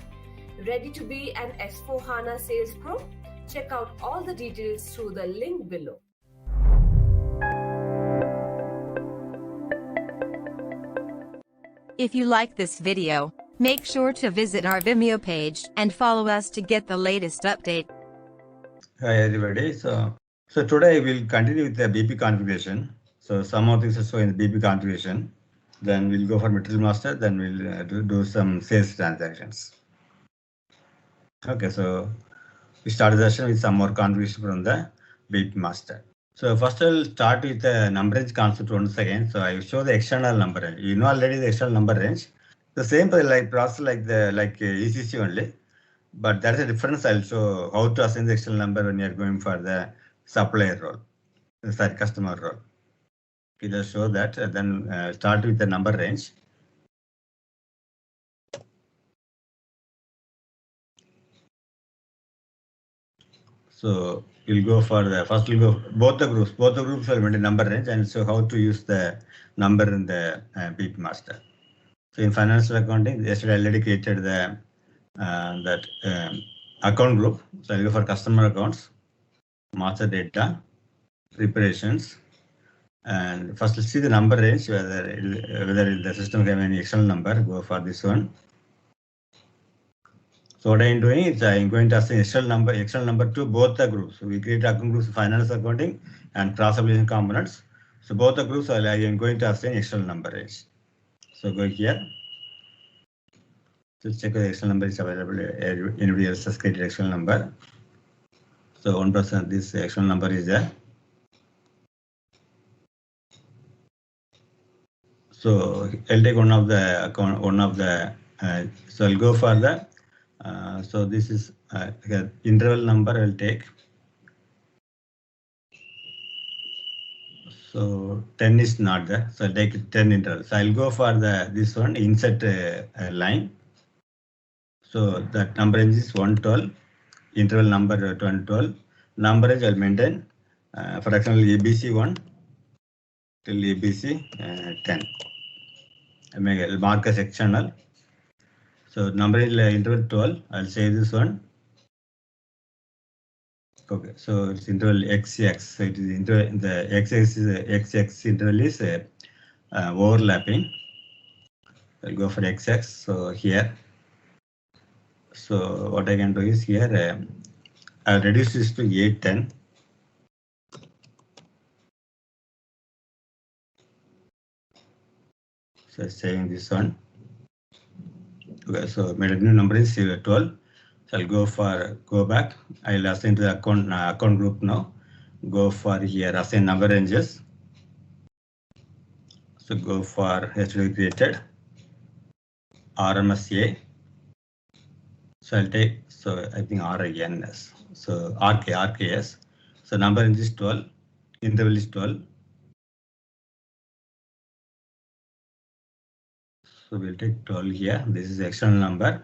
Ready to be an S4HANA Sales Pro? Check out all the details through the link below. If you like this video, make sure to visit our Vimeo page and follow us to get the latest update. Hi everybody. So today we'll continue with the BP configuration. So some of things are shown in the BP configuration. Then we'll go for material master. Then we'll do some sales transactions. Okay, so we start the session with some more configuration from the BP master. So first I'll start with the number range concept once again. So I will show the external number range. You know already the external number range. The same process like ECC only, but that's a difference. I'll show how to assign the external number when you are going for the supplier role, sorry, customer role. Okay, just show that. Then start with the number range. So we'll go for the first. We'll go both the groups. Both the groups will maintain number range and so how to use the number in the BP master. So in financial accounting, yesterday I already created the account group. So I'll go for customer accounts, master data, preparations, and first let's see the number range whether the system have any external number. Go for this one. So what I am doing is I am going to assign external number to both the groups. So we create account groups, finance accounting and cross application components. So both the groups I am going to assign external number range. So go here. So check the external number is available. Anybody else has created external number. So 1% this external number is there. So I'll take one of the account, so I'll go for the, so this is interval number I'll take. So 10 is not there, so I'll take 10 interval. So I'll go for this one, insert line. So that number range is 112, interval number 112. Number range I'll maintain, for example, ABC 1 till ABC 10. I'll mark as external. So number is interval 12. I'll say this one. Okay, so it's interval XX. So it is interval, the XX interval is overlapping. I'll go for XX. So here. So what I can do is here, I'll reduce this to 810. So saving this one. Okay, so my new number is 12. So I'll go back. I'll assign to the account group now. Go for here, assign number ranges. So go for yesterday created RMSA. So I'll take, so I think RINS. So RKS. So number range is 12. Interval is 12. So we'll take 12 here. This is external number.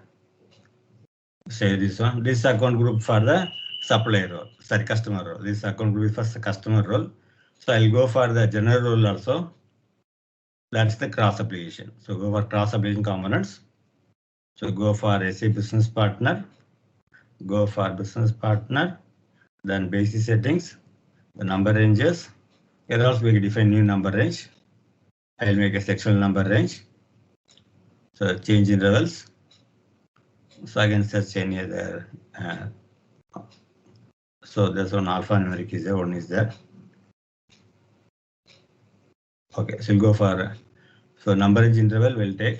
Say this one. This account group for the supplier role. Sorry, customer role. This account group is for the customer role. So I'll go for the general role also. That's the cross application. So go for cross application components. So go for SAP Business Partner, go for Business Partner, then basic settings, the number ranges. Here also we can define new number range. I'll make a sectional number range. So change intervals. So I can search any other. So there's one alphanumeric is there, one is there. Okay, so we'll go for, so number range interval will take.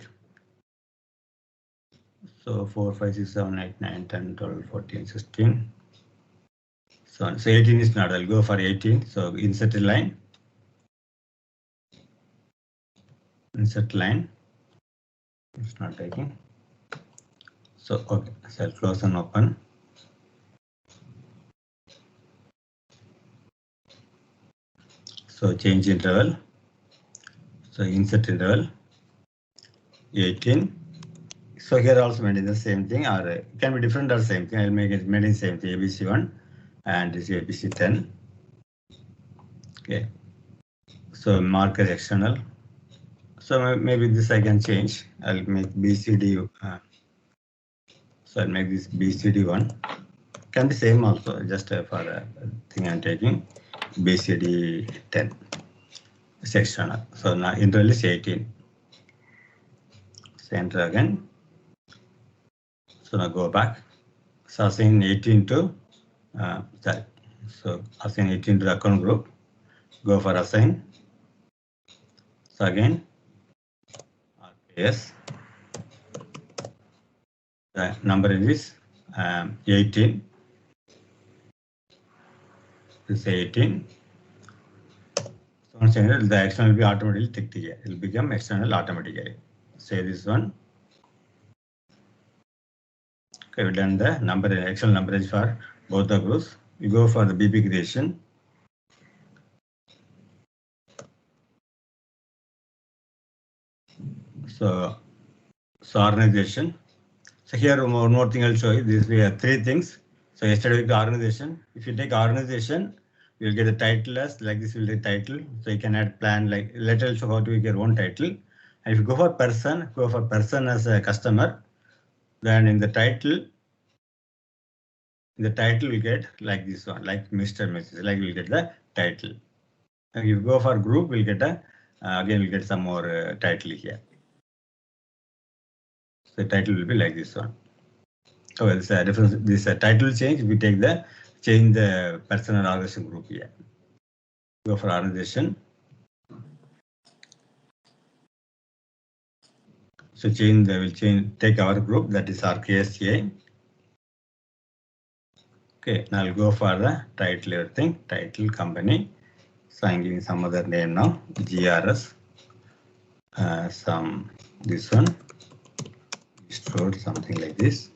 So 4, 5, 6, 7, 8, 9, 10, 12, 14, 16. So 18 is not, I'll go for 18. So insert a line. Insert line. It's not taking. So, okay, so I'll close and open. So change interval. So insert interval 18. So here also maintain the same thing, or it can be different or same thing. I'll make it maintain same thing, ABC1 and this ABC10. Okay. So marker external. So maybe this I can change. I'll make BCD. So I'll make this BCD1. Can be same also, just for a thing I'm taking. BCD10. It's external. So now interval is 18. So enter again. So now go back. So assign 18 to sorry. So assign 18 to the account group. Go for assign. So again, RPS. The number is 18. This is 18. So once the external will be automatically ticked here. It will become external automatically. Say this one. Okay, we've done the number external number range for both the groups. We go for the BP creation. So organization. So here one more thing I'll show you. This we have 3 things. So yesterday with the organization. If you take organization, you'll get the title as like this will be the title. So you can add plan like later I'll show how to get your own title. And if you go for person as a customer, then in the title we get like this one, like Mr. Mrs. Like we'll get the title. And if you go for group, we'll get a again we'll get some more title here. So the title will be like this one. So this difference. This title change. We take the change the person or organization group here. Go for organization. So take our group, that is RKSA. Okay, now I'll go for the title everything, title company. So I'm giving some other name now, GRS. This one, stored something like this.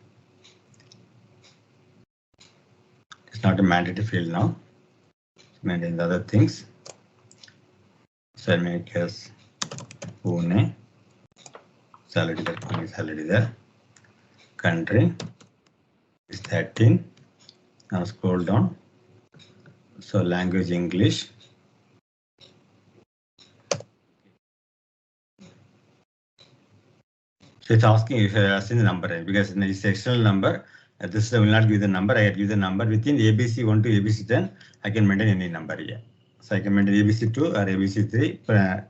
It's not a mandatory field now. Maintain the other things. So I'll make as Pune. Already that one is already there. Country is 13. Now scroll down. So language English. So it's asking if you're asking the number because in the sectional number, this will not give the number. I give the number within ABC1 to ABC10. I can maintain any number here. So I can maintain ABC2 or ABC3.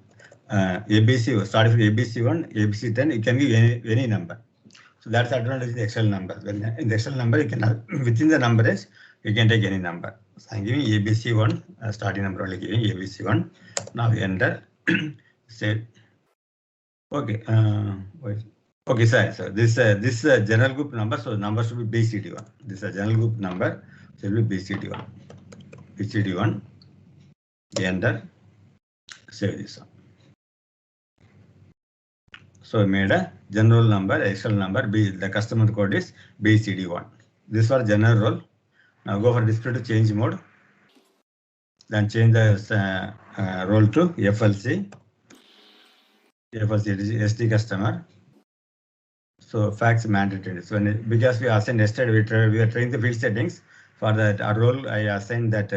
ABC starting from ABC1, ABC10, you can give any number. So that's the advantage of the Excel number. When in the Excel number, you can within the number range, you can take any number. So I'm giving ABC1, starting number only giving ABC1. Now we enter. Say, okay, okay, sir. So this is a general group number. So number should be BCD1. This is a general group number. So it will be BCD1. BCD1. Enter. Save this one. So we made a general number, Excel number, the customer code is BCD1. This was general role. Now go for display to change mode. Then change the role to FLC. FLC is SD customer. So fax mandatory. So because we assigned yesterday, we are training the field settings. For that our role, I assigned that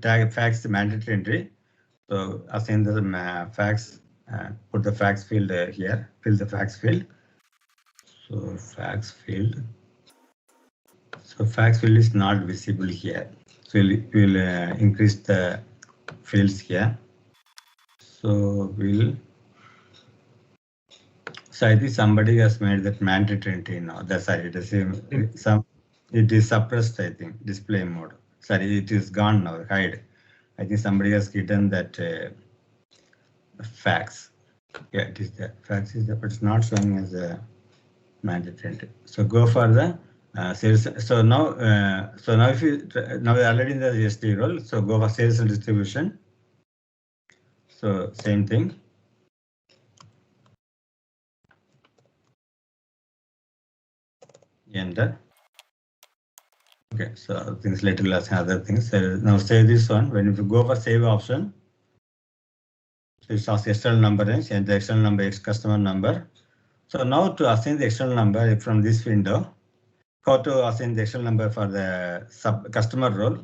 tag fax mandatory entry. So assign the fax. Put the fax field here, fill the fax field. So fax field. So fax field is not visible here. So we'll increase the fields here. So so I think somebody has made that mandatory entry now. That's sorry, it is suppressed, I think, display mode. Sorry, it is gone now, hide. I think somebody has hidden that fax. Yeah, it is there. Fax is there, but it's not showing as a mandatory entry. So go for the sales. So now if you now we're already in the SD role, so go for sales and distribution. So same thing. Enter. Okay, so things later will ask other things. Now save this one. When you go for save option, so it asks external number range and the external number X customer number. So now to assign the external number from this window, how to assign the external number for the customer role?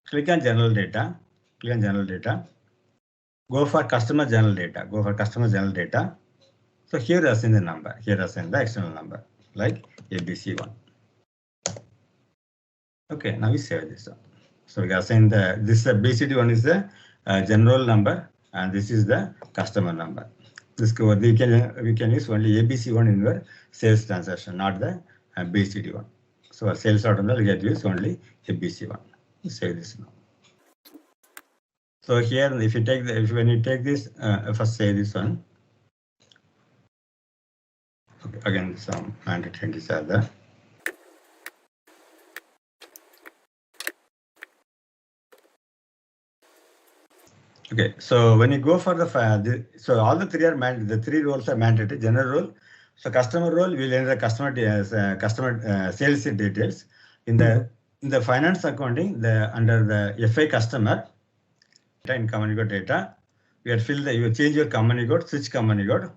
Click on general data. Click on general data. Go for customer general data. Go for customer general data. So here assign the number. Here assign the external number like ABC1. Okay, now we save this one. So we assign this BCD1 is the general number and this is the customer number. This we can use only ABC1 in your sales transaction, not the BCD1. So our sales order we get use only ABC1. Save this now. So here, if you take when you take this, first save this one. Okay, again, some mandatory entries are there. Okay, so when you go for so all the three are the three roles are mandatory. General role, so customer role will enter the customer sales details in the finance accounting. Under the FI customer in company code data, you have you change your company code, switch company code,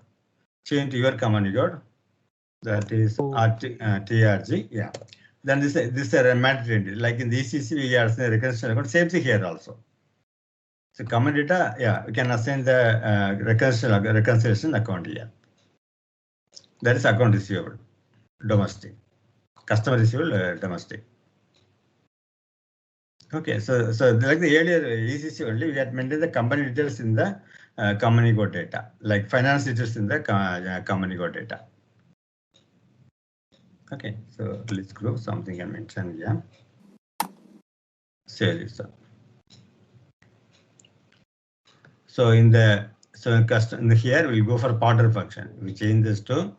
change to your company code. That is TRG. Yeah. Then this is a mandatory. Like in the ECC, we are the reconciliation account. Same thing here also. So common data, yeah, we can assign the reconciliation account here. That is account receivable, domestic. Customer receivable, domestic. Okay, so like the earlier ECC only, we had maintained the company details in the company code data, like finance details in the company code data. Okay, so let's go something I mentioned here. Save this up. So in the here we'll go for partner function. We change this to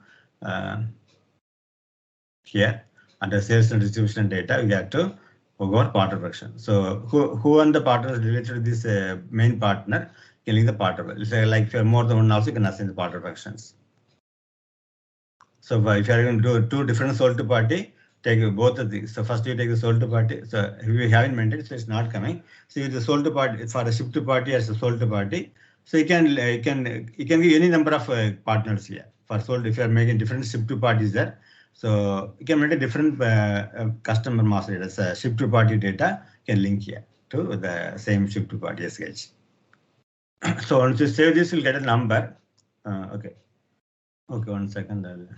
here under sales and distribution data. We have to go for partner function. So who on the partners related to this main partner can link the partner. So like if you're more than one, also you can assign the partner functions. So if you're going to do two different sold to party, take both of these. So first you take the sold to party. So if you haven't maintained, so it's not coming. So the sold to party for a ship to party as a sold to party. So you can give any number of partners here for sold. If you are making different ship to parties there, so you can make a different customer master data. So ship to party data can link here to the same ship to party SH. So once you save this, you'll get a number. Okay, 1 second.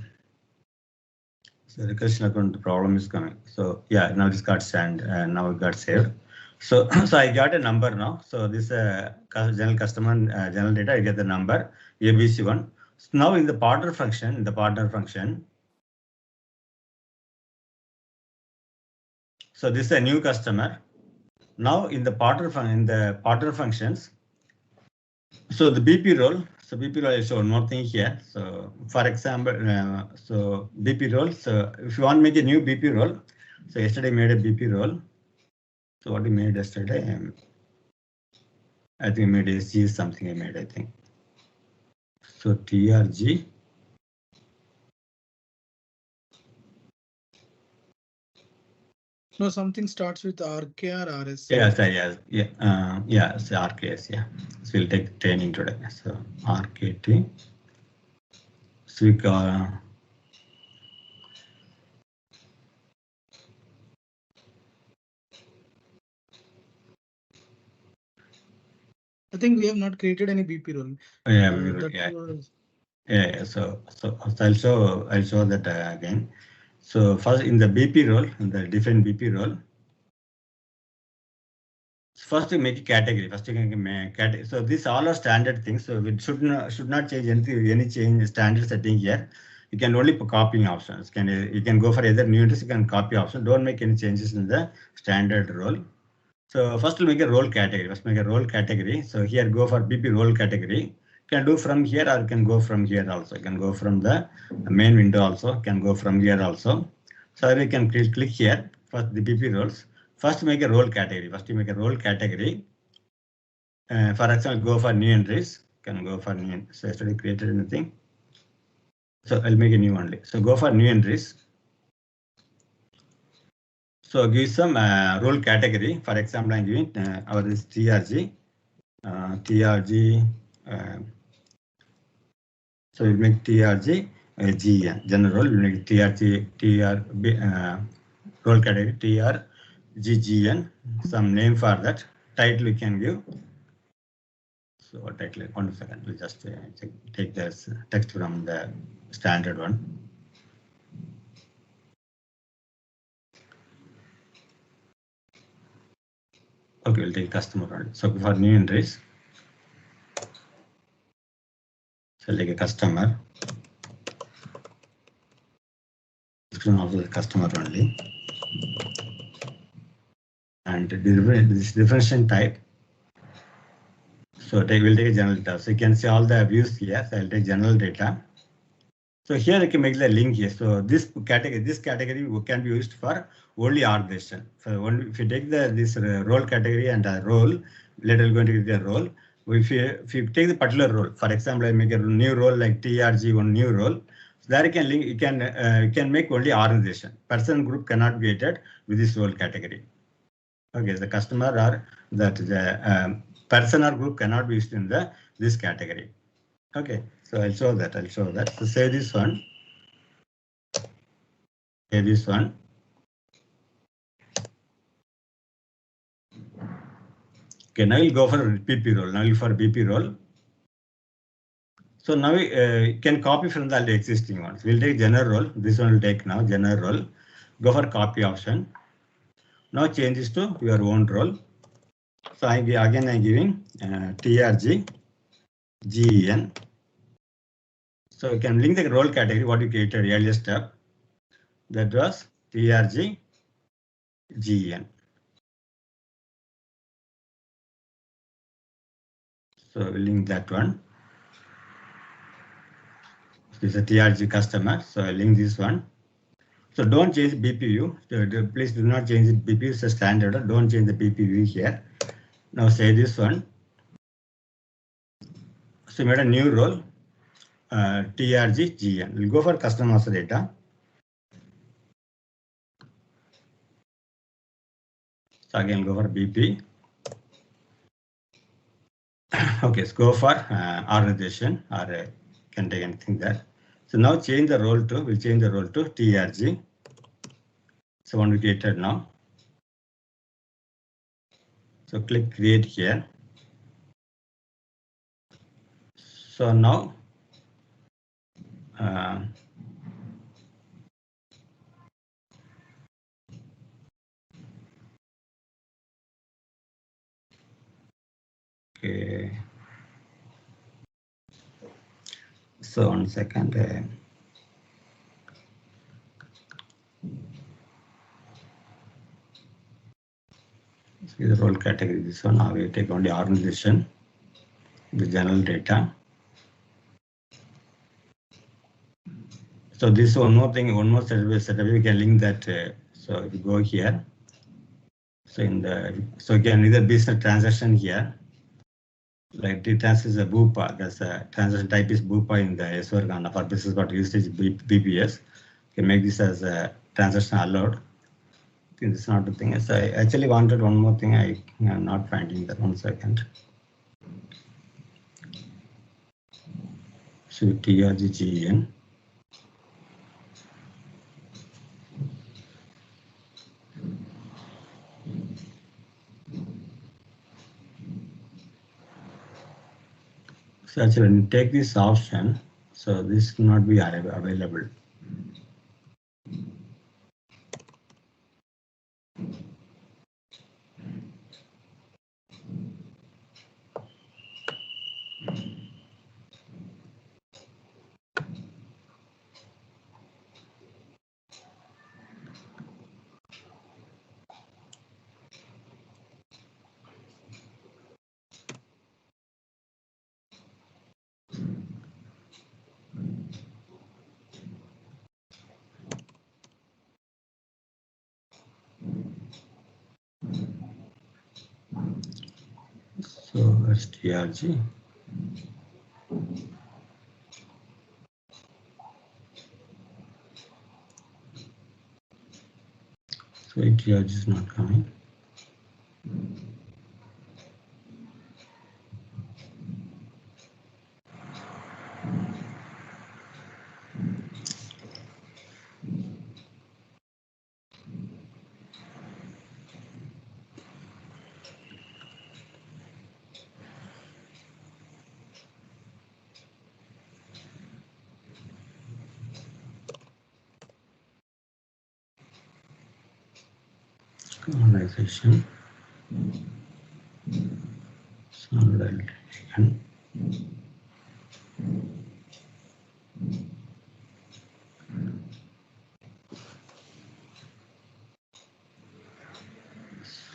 So recursion account problem is coming. So yeah, now this got sent and now it got saved. So I got a number now. So this general customer general data, I get the number ABC1. So now in the partner function, so this is a new customer. Now in the partner functions, so the BP role. So BP role is one more thing here. So for example, so BP role. So if you want to make a new BP role, so yesterday made a BP role. So what we made yesterday, I think we made SG is something I made, I think. So TRG. No, something starts with RK or RS. Yes, yeah, so RKS, yeah. So we'll take training today. So RKT. So we got I think we have not created any BP role. yeah. Yeah, so I'll show that again. So first in the BP role, in the different BP role, first you make a category. First you can make category. So these all are standard things. So we should not change anything. Any change standard setting here. You can only put copying options. You can go for either new interest. You can copy option. Don't make any changes in the standard role. So first we'll make a role category. First make a role category. So here go for BP role category. Can do from here or can go from here also. Can go from the main window also. Can go from here also. So we can click here for the BP roles. First make a role category. First you make a role category. For example, go for new entries. Can go for new. So I already created anything. So I'll make a new only. So go for new entries. So give some role category. For example, I'm giving our this TRG. So we make TRG GN. General, we make TRG role category TRGGN. Some name for that. Title we can give. So what title? 1 second. We'll just take this text from the standard one. Okay, we'll take customer only. So for new entries, select a customer. Description also the customer only. And this differentiation type. So we'll take a general data. So you can see all the views here. So I'll take general data. So here I can make the link here. So this category can be used for only organization. So if you take this role category and a role, later we're going to get the role. If you take the particular role, for example, I make a new role like TRG one new role. So there you can link. You can make only organization. Person group cannot be created with this role category. Okay, the customer or that the person or group cannot be used in this category. Okay, so I'll show that. So save this one. Save this one. Okay, now we'll go for BP role. Now we'll for BP role. So now we can copy from the existing ones. We'll take general role. This one will take now general role. Go for copy option. Now change this to your own role. So I'm giving TRG GEN. So you can link the role category what you created earlier step. That was TRG GEN. So we'll link that one. This is a TRG customer. So I'll link this one. So don't change BPU. Please do not change it. BPU is a standard. Don't change the BPU here. Now say this one. So we made a new role. TRG GN. We'll go for customer master data. So again, go for BP. Okay, so go for organization or can take anything there. So now change the role to, we'll change the role to TRG. So one we created now. So click create here. So now okay. So 1 second. See the role category. This one. Now we take only organization, the general data. So this one more thing, one more setup. We can link that. So if you go here. So so again, either business transaction here. Like the transaction is a BUPA. That's a transaction type is BUPA in the S4HANA. For business what usage BPS. You can make this as a transaction allowed. This is not the thing. So I actually wanted one more thing. I'm not finding that. 1 second. So TRGGN. So actually when you take this option, So this cannot be available. So STRG. So ETRG is not coming. Normalization. Standardization.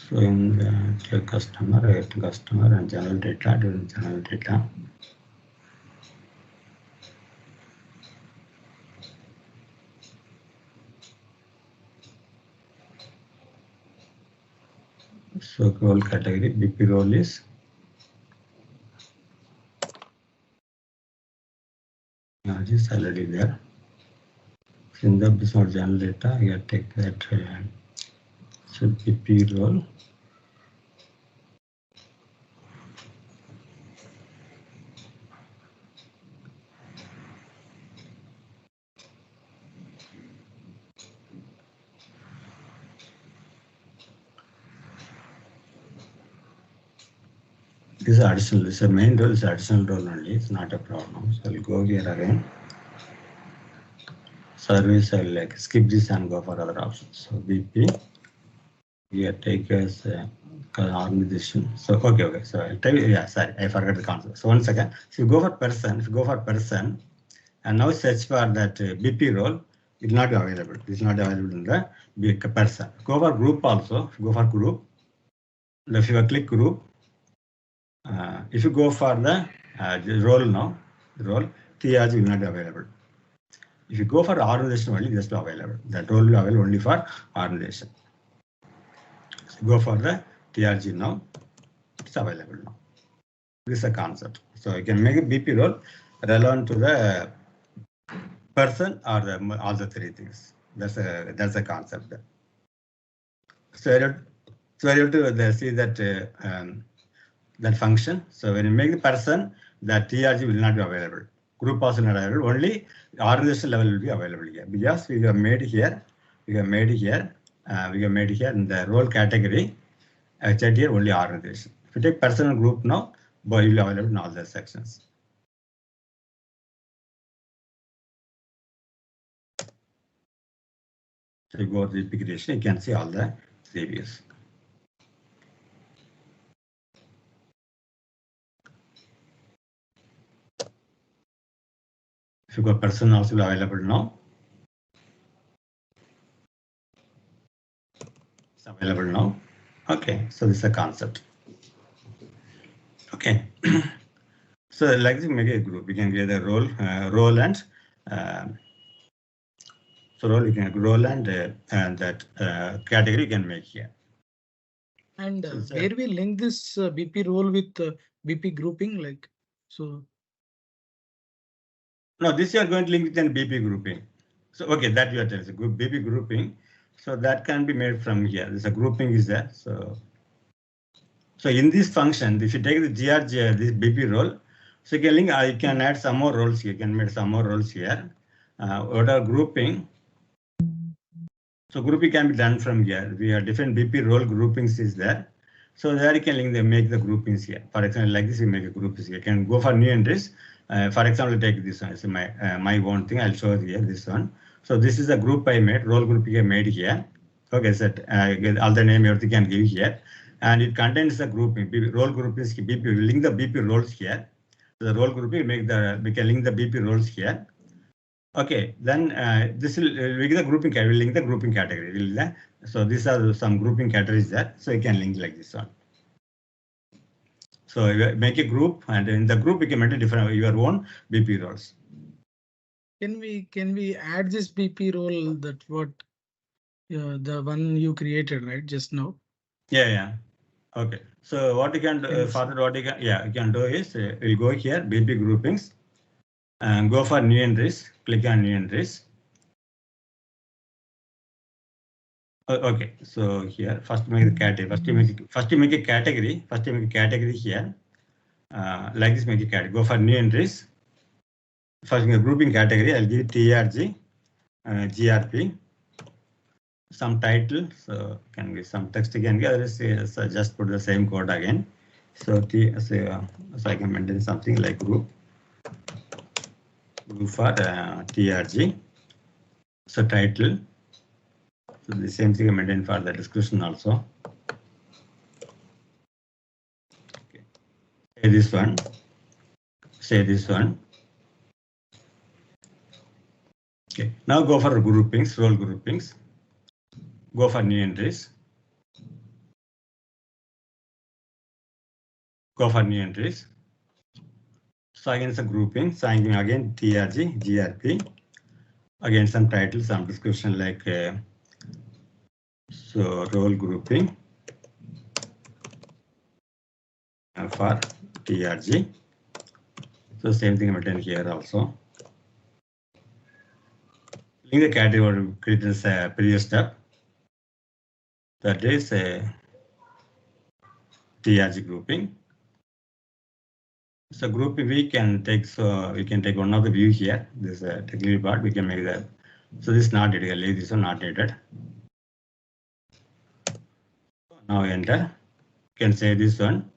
So in the customer and general data, during general data. So role category, BP role is is already there. In the business general data, you take that so BP role. This is additional, this is a main role, is additional role only, it's not a problem. So I'll go here again. Service, I'll like skip this and go for other options. So BP, here take as organization. So okay. So I'll tell you, yeah, sorry, I forgot the concept. So once again, if you go for person, and now search for that BP role, it will not be available. It's not available in the person. Go for group also, go for group. If you click group, if you go for the role now, TRG will not be available. If you go for organization only, just available. That role will be available only for organization. So go for the TRG now, it's available now. This is a concept. So you can make a BP role relevant to the person or all the three things. That's a concept. So you have to see that that function. So when you make the person, that TRG will not be available. Group also not available. Only organization level will be available here. Because we have made here in the role category. I checked here only organization. If you take person and group now, boy, will be available in all the sections. So you go to the application, you can see all the reviews. If you go person also available now. It's available now. Okay, so this is a concept. Okay. So like this, make a group. We can get the role and so role you can role and that category you can make here. And where we link this BP role with BP grouping, like so. No, this you are going to link with an BP grouping. So okay, that you are telling BP grouping. So that can be made from here. This grouping is there. So in this function, if you take the GRG, this BP role, so you can link. You can add some more roles here. You can make some more roles here. What are grouping? So grouping can be done from here. We have different BP role groupings is there. So there you can link them, make the groupings here. For example, like this, you make a group here. You can go for new entries. For example, take this one. It's my own thing. I'll show you here this one. So this is a group I made, role group I made here. Okay, so all the name everything can give here, and it contains the grouping. Role group is BP. We link the BP roles here. So the role group we can link the BP roles here. Okay, then this will we get the grouping. We will link the grouping category. So these are some grouping categories there. So you can link like this one. So you make a group, and in the group you can maintain different your own BP roles. Can we add this BP role that what the one you created right just now? Yeah. Okay. So what you can do further, what you can do is we'll go here BP groupings and go for new entries. Click on new entries. Okay. So here first make the category. First you make a category. First you make a category here. Like this, make a category. Go for new entries. First in the grouping category, I'll give TRG, GRP. Some title, so can give some text again. So just put the same code again. So so I can maintain something like group for TRG. So title. So the same thing I maintain for the description also. Okay. Say this one. Say this one. Okay. Now go for groupings, role groupings. Go for new entries. Go for new entries. So again, it's a grouping. So again, TRG, GRP. Again, some title, some description like so role grouping for TRG. So same thing written here also. Link the category create this previous step. That is TRG grouping. So grouping we can take one of the view here. This technical part we can make that. So this is not needed. I'll leave this one not needed. Now enter. You can say this one.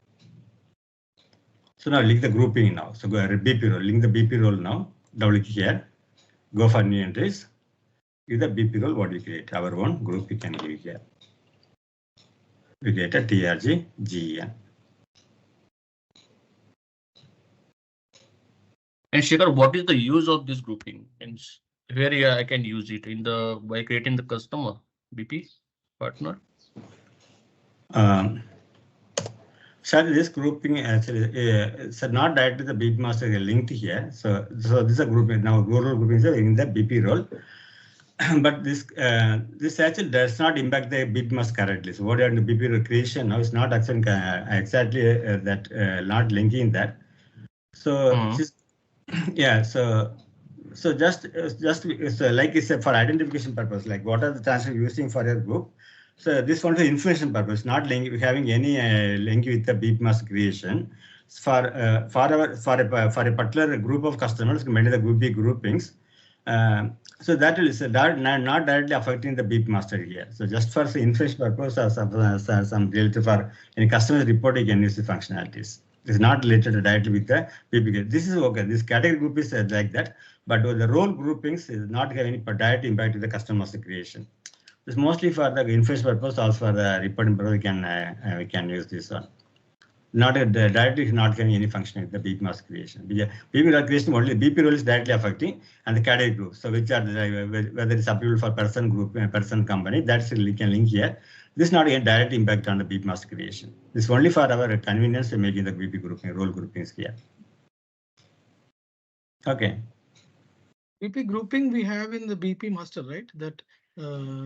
So now link the grouping now. So go BP role. Link the BP role now. Double click here. Go for new entries. Give the BP role what we create. Our own group we can give here. We get a TRG GEN. And Shekhar, what is the use of this grouping? And where I can use it by creating the customer BP partner? So this grouping actually so not directly the BP master linked here. So this is a grouping now. Role grouping is in the BP role. But this actually does not impact the BP master correctly. So what are the BP creation now is not actually exactly that not linking that. So yeah, so just like it's for identification purpose, like what are the transfer using for your group. So this one for information purpose, not having any link with the BP master creation. For a particular group of customers, maintain the group B groupings. So that is not directly affecting the BP master here. So just for the information purpose or some related for any customer report, you can use the functionalities. It's not related directly with the BP. This is okay. This category group is like that, but the role groupings is not having any direct impact to the customer master creation. It's mostly for the information purpose, also for the reporting purpose. We can use this one. Not directly not having any function in the BP master creation. BP creation only BP role is directly affecting and the category group. So which are whether it's applicable for person group, person company, that's we can link here. This is not a direct impact on the BP master creation. This is only for our convenience of making the BP grouping, role groupings here. Okay. BP grouping we have in the BP master, right? That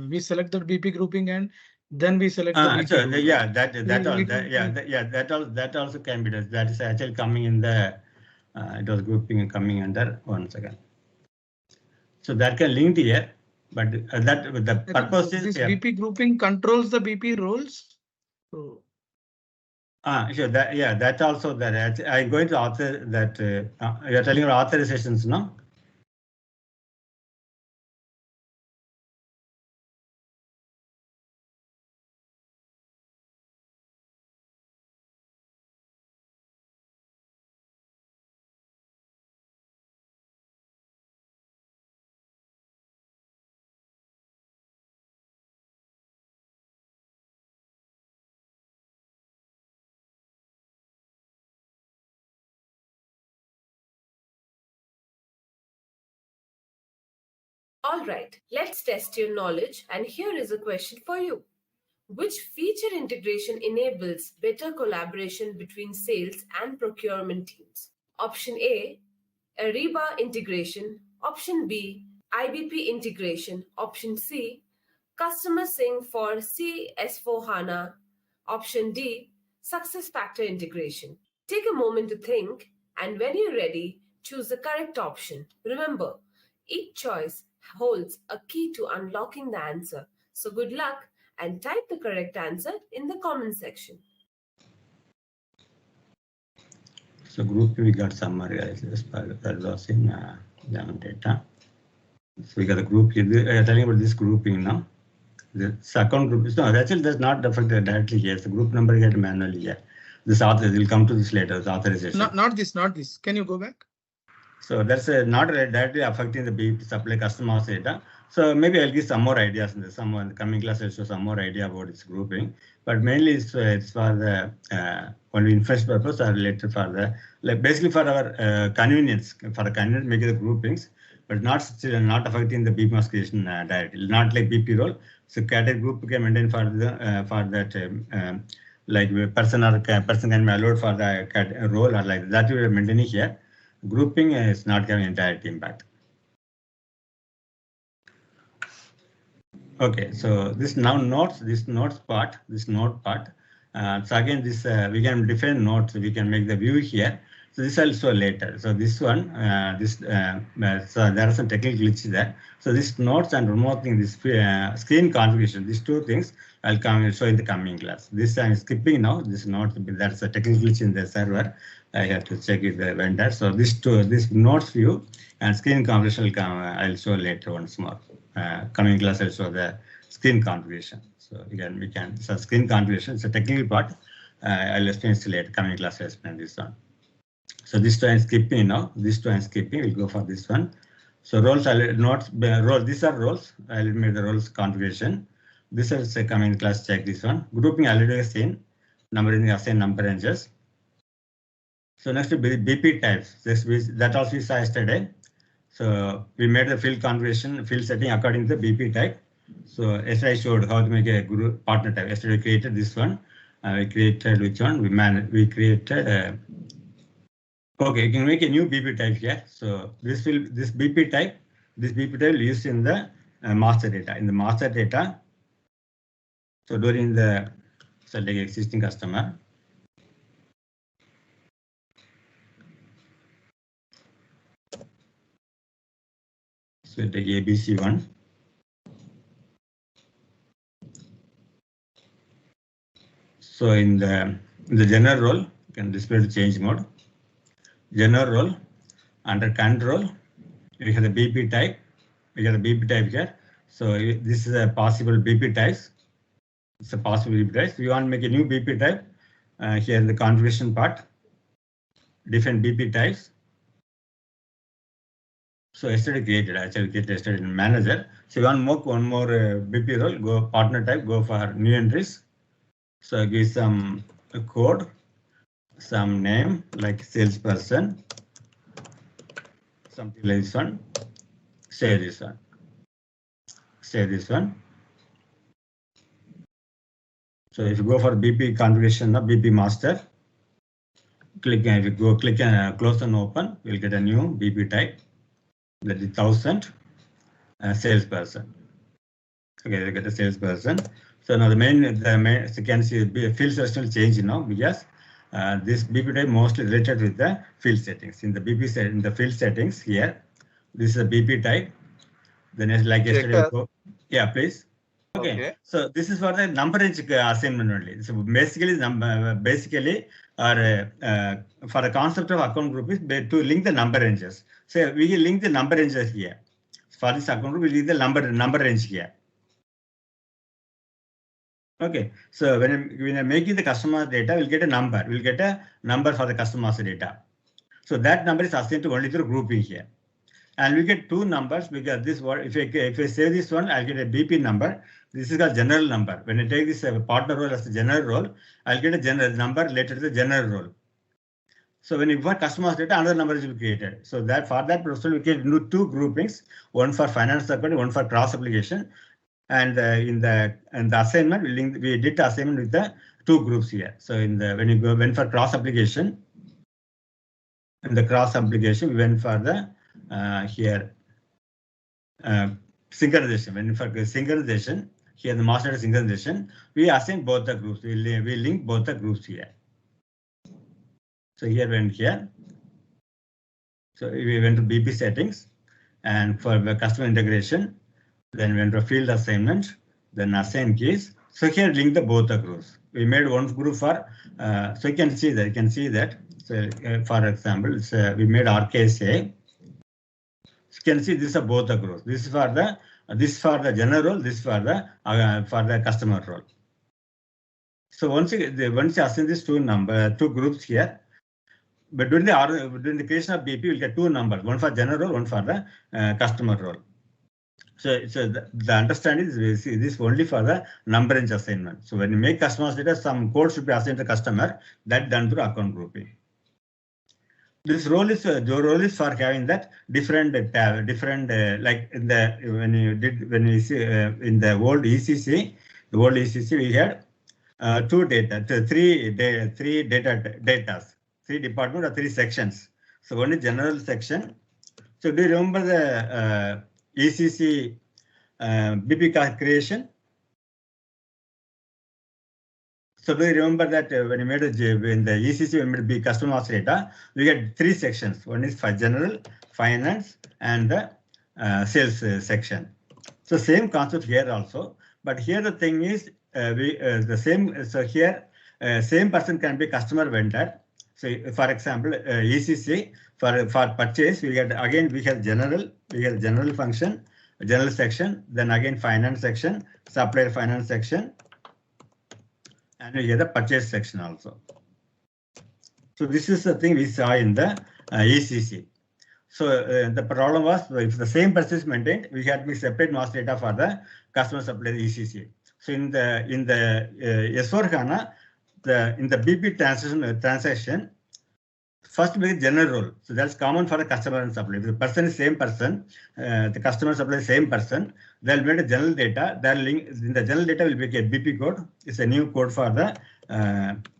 we select the BP grouping and then we select the BP so grouping. yeah, that also can be done. That is actually coming in the it was grouping and coming under 1 second. So that can link here, but that the purpose is this BP grouping controls the BP roles. So sure, that also that I'm going to author that you're telling your authorizations, no? Alright, let's test your knowledge, and here is a question for you. Which feature integration enables better collaboration between sales and procurement teams? Option A, Ariba integration. Option B, IBP integration. Option C, Customer Sync for S4HANA. Option D, SuccessFactor integration. Take a moment to think, and when you're ready, choose the correct option. Remember, each choice holds a key to unlocking the answer. So good luck and type the correct answer in the comment section. So group we got summary that was in data. So we got a group here. Telling about this grouping now. The account group is no, actually does not affect directly here. The group number get manually here. This author will come to this later. The authorization. Not this. Can you go back? So that's not directly affecting the BP supply customer data. So maybe I'll give some more ideas in this. Some in the coming class I'll show some more idea about its grouping. But mainly it's for the only inference purpose or related for the basically for our convenience. For the convenience, make the groupings, but not affecting the BP mask creation directly. Not like BP role. So category group can maintain for the for that like person can be allowed for the role or like that we are maintaining here. Grouping is not having a direct impact. Okay, so this now notes, this node part. So again, this we can define nodes. We can make the view here. So this also later. So this one, so there are some technical glitches there. So this nodes and removing this screen configuration, these two things I'll show in the coming class. This I'm skipping now. This nodes, that's a technical glitch in the server. I have to check with the vendor. So this nodes view and screen configuration will come. I'll show later once more. Coming class I'll show the screen configuration. So again we can. So screen configuration is a technical part. I'll explain it later. Coming class I'll explain this one. So this two I'm skipping now. This two I'm skipping. We'll go for this one. So roles I'll not roles. These are roles. I'll make the roles configuration. This is a coming class. Check this one. Grouping already seen. Numbering assign number ranges. So next to BP types. That also we saw yesterday. So we made the field configuration, field setting according to the BP type. So yesterday I showed how to make a group partner type. Yesterday we created this one. We created which one? We created. Okay, you can make a new BP type here. So this BP type will use in the master data. In the master data. So during the select existing customer. So take ABC1. So in the general role, you can display the change mode. General role, under control, we have the BP type. We have the BP type here. So this is a possible BP types. It's a possible BP types. We want to make a new BP type here in the configuration part. Different BP types. So yesterday created, actually created yesterday in manager. So you want one more BP role, go partner type, go for new entries. So give some code, some name like salesperson, something like this one. Say this one. Say this one. So if you go for BP configuration of BP master, click and if you go click and close and open, we'll get a new BP type. That is 1000 salesperson. Okay, we get a salesperson. So now the main so you can see field selection will change now because this BP type mostly related with the field settings. In the BP set in the field settings here, this is a BP type. Then it's like yesterday. Yeah, please. Okay. So this is for the number range assignment only. So basically, for the concept of account group is to link the number ranges. So we can link the number ranges here. For this account group, we link the number range here. Okay. So when I'm making the customer data, we'll get a number. We'll get a number for the customer's data. So that number is assigned to only through grouping here. And we get two numbers because this one, if I say this one, I'll get a BP number. This is a general number. When I take this partner role as a general role, I'll get a general number related to the general role. So when you put customers data, another number will be created. So that for that process, we can do two groupings, one for finance account, one for cross application. And in the assignment, we did the assignment with the two groups here. So when you went for cross application, in the cross application, we went for the synchronization. When for synchronization, here the master data synchronization, we assign both the groups. We link both the groups here. So here went here. So we went to BP settings, and for the customer integration, then went to field assignment, then assign keys. So here link the both the groups. We made one group for, so you can see that. You can see that. So for example, we made RKSA. You can see this are both the groups. This is for the general role. This is for the customer role. So once you assign these two groups here, but during the creation of BP, we'll get two numbers, one for general role, one for the customer role. So the understanding is this only for the number range assignment. So when you make customers data, some code should be assigned to customer. That done through account grouping. This role is for having that different like when you see in the old ECC, we had three department or three sections. So one is general section. So do you remember the ECC BP creation? So do you remember that when you made in the ECC, when we made customer master data, we get three sections. One is for general, finance, and the sales section. So same concept here also, but here the thing is the same. So here same person can be customer vendor. So for example, ECC for purchase, we have general function, general section, then again finance section, supplier finance section, and we get the purchase section also. So this is the thing we saw in the ECC. So the problem was if the same person is maintained, we had to make separate master data for the customer supplier ECC. So in the S4HANA, in the BP transaction, first make general role. So that's common for the customer and supplier. If the person is same person, the customer supplier is same person, they'll make a general data. In the general data will make a BP code. It's a new code for the,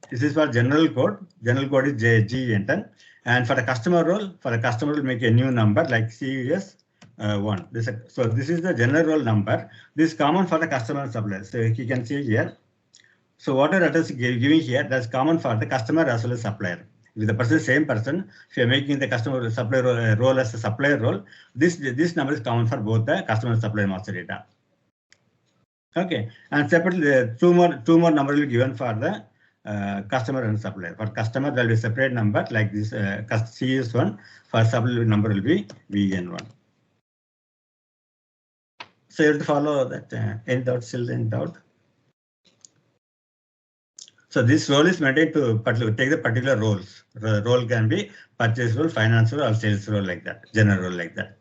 this is for general code. General code is G enter. And for the customer role, will make a new number like CUS1. So this is the general role number. This is common for the customer and supplier. So you can see here. So whatever address giving here, that's common for the customer as well as supplier. If the person is same person, if you are making the customer supplier role as a supplier role, this number is common for both the customer and supplier master data. Okay, and separately two more numbers will be given for the customer and supplier. For customer, there will be a separate number like this CS1. For supplier, number will be VN1. So you have to follow that. Any doubt? Still any doubt? So this role is maintained to take the particular roles. The role can be purchase role, finance role, or sales role like that, general role like that.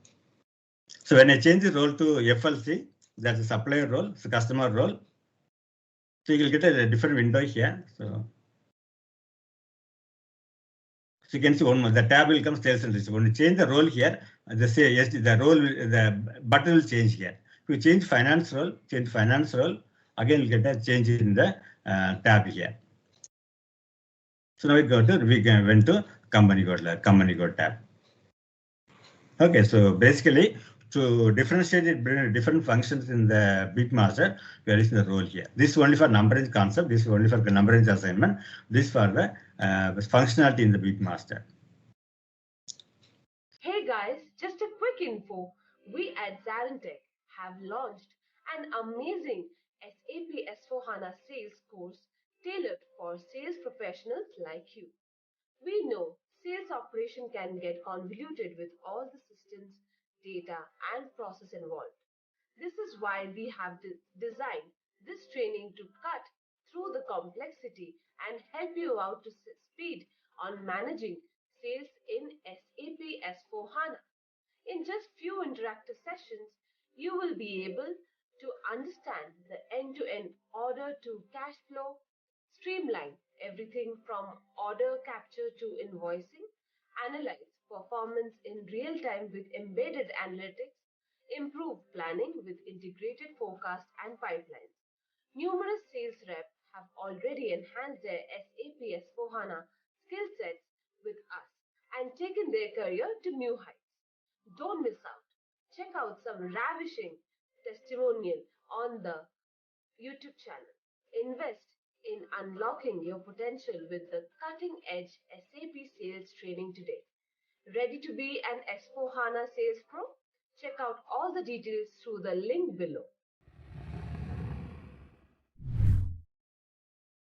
So when I change the role to FLC, that's a supplier role, it's a customer role. So you will get a different window here. So you can see one more. The tab will come sales and distribution. When you change the role here, the button will change here. If you change finance role, again you'll get a change in the tab here. So now we went to company code tab. Okay, so basically to differentiate different functions in the BP master, we are using the role here. This is only for number range concept. This is only for the number range assignment. This for the functionality in the BP master. Hey guys, just a quick info. We at ZaranTech have launched an amazing SAP S4HANA Sales course tailored for sales professionals like you. We know sales operation can get convoluted with all the systems, data, and process involved. This is why we have designed this training to cut through the complexity and help you out to speed on managing sales in SAP S4HANA. In just few interactive sessions, you will be able to understand the end-to-end order to cash flow, streamline everything from order capture to invoicing, analyze performance in real time with embedded analytics, improve planning with integrated forecast and pipelines. Numerous sales reps have already enhanced their SAP S4HANA skill sets with us and taken their career to new heights. Don't miss out. Check out some ravishing testimonial on the YouTube channel. Invest in unlocking your potential with the cutting edge SAP Sales Training today. Ready to be an S4HANA Sales Pro? Check out all the details through the link below.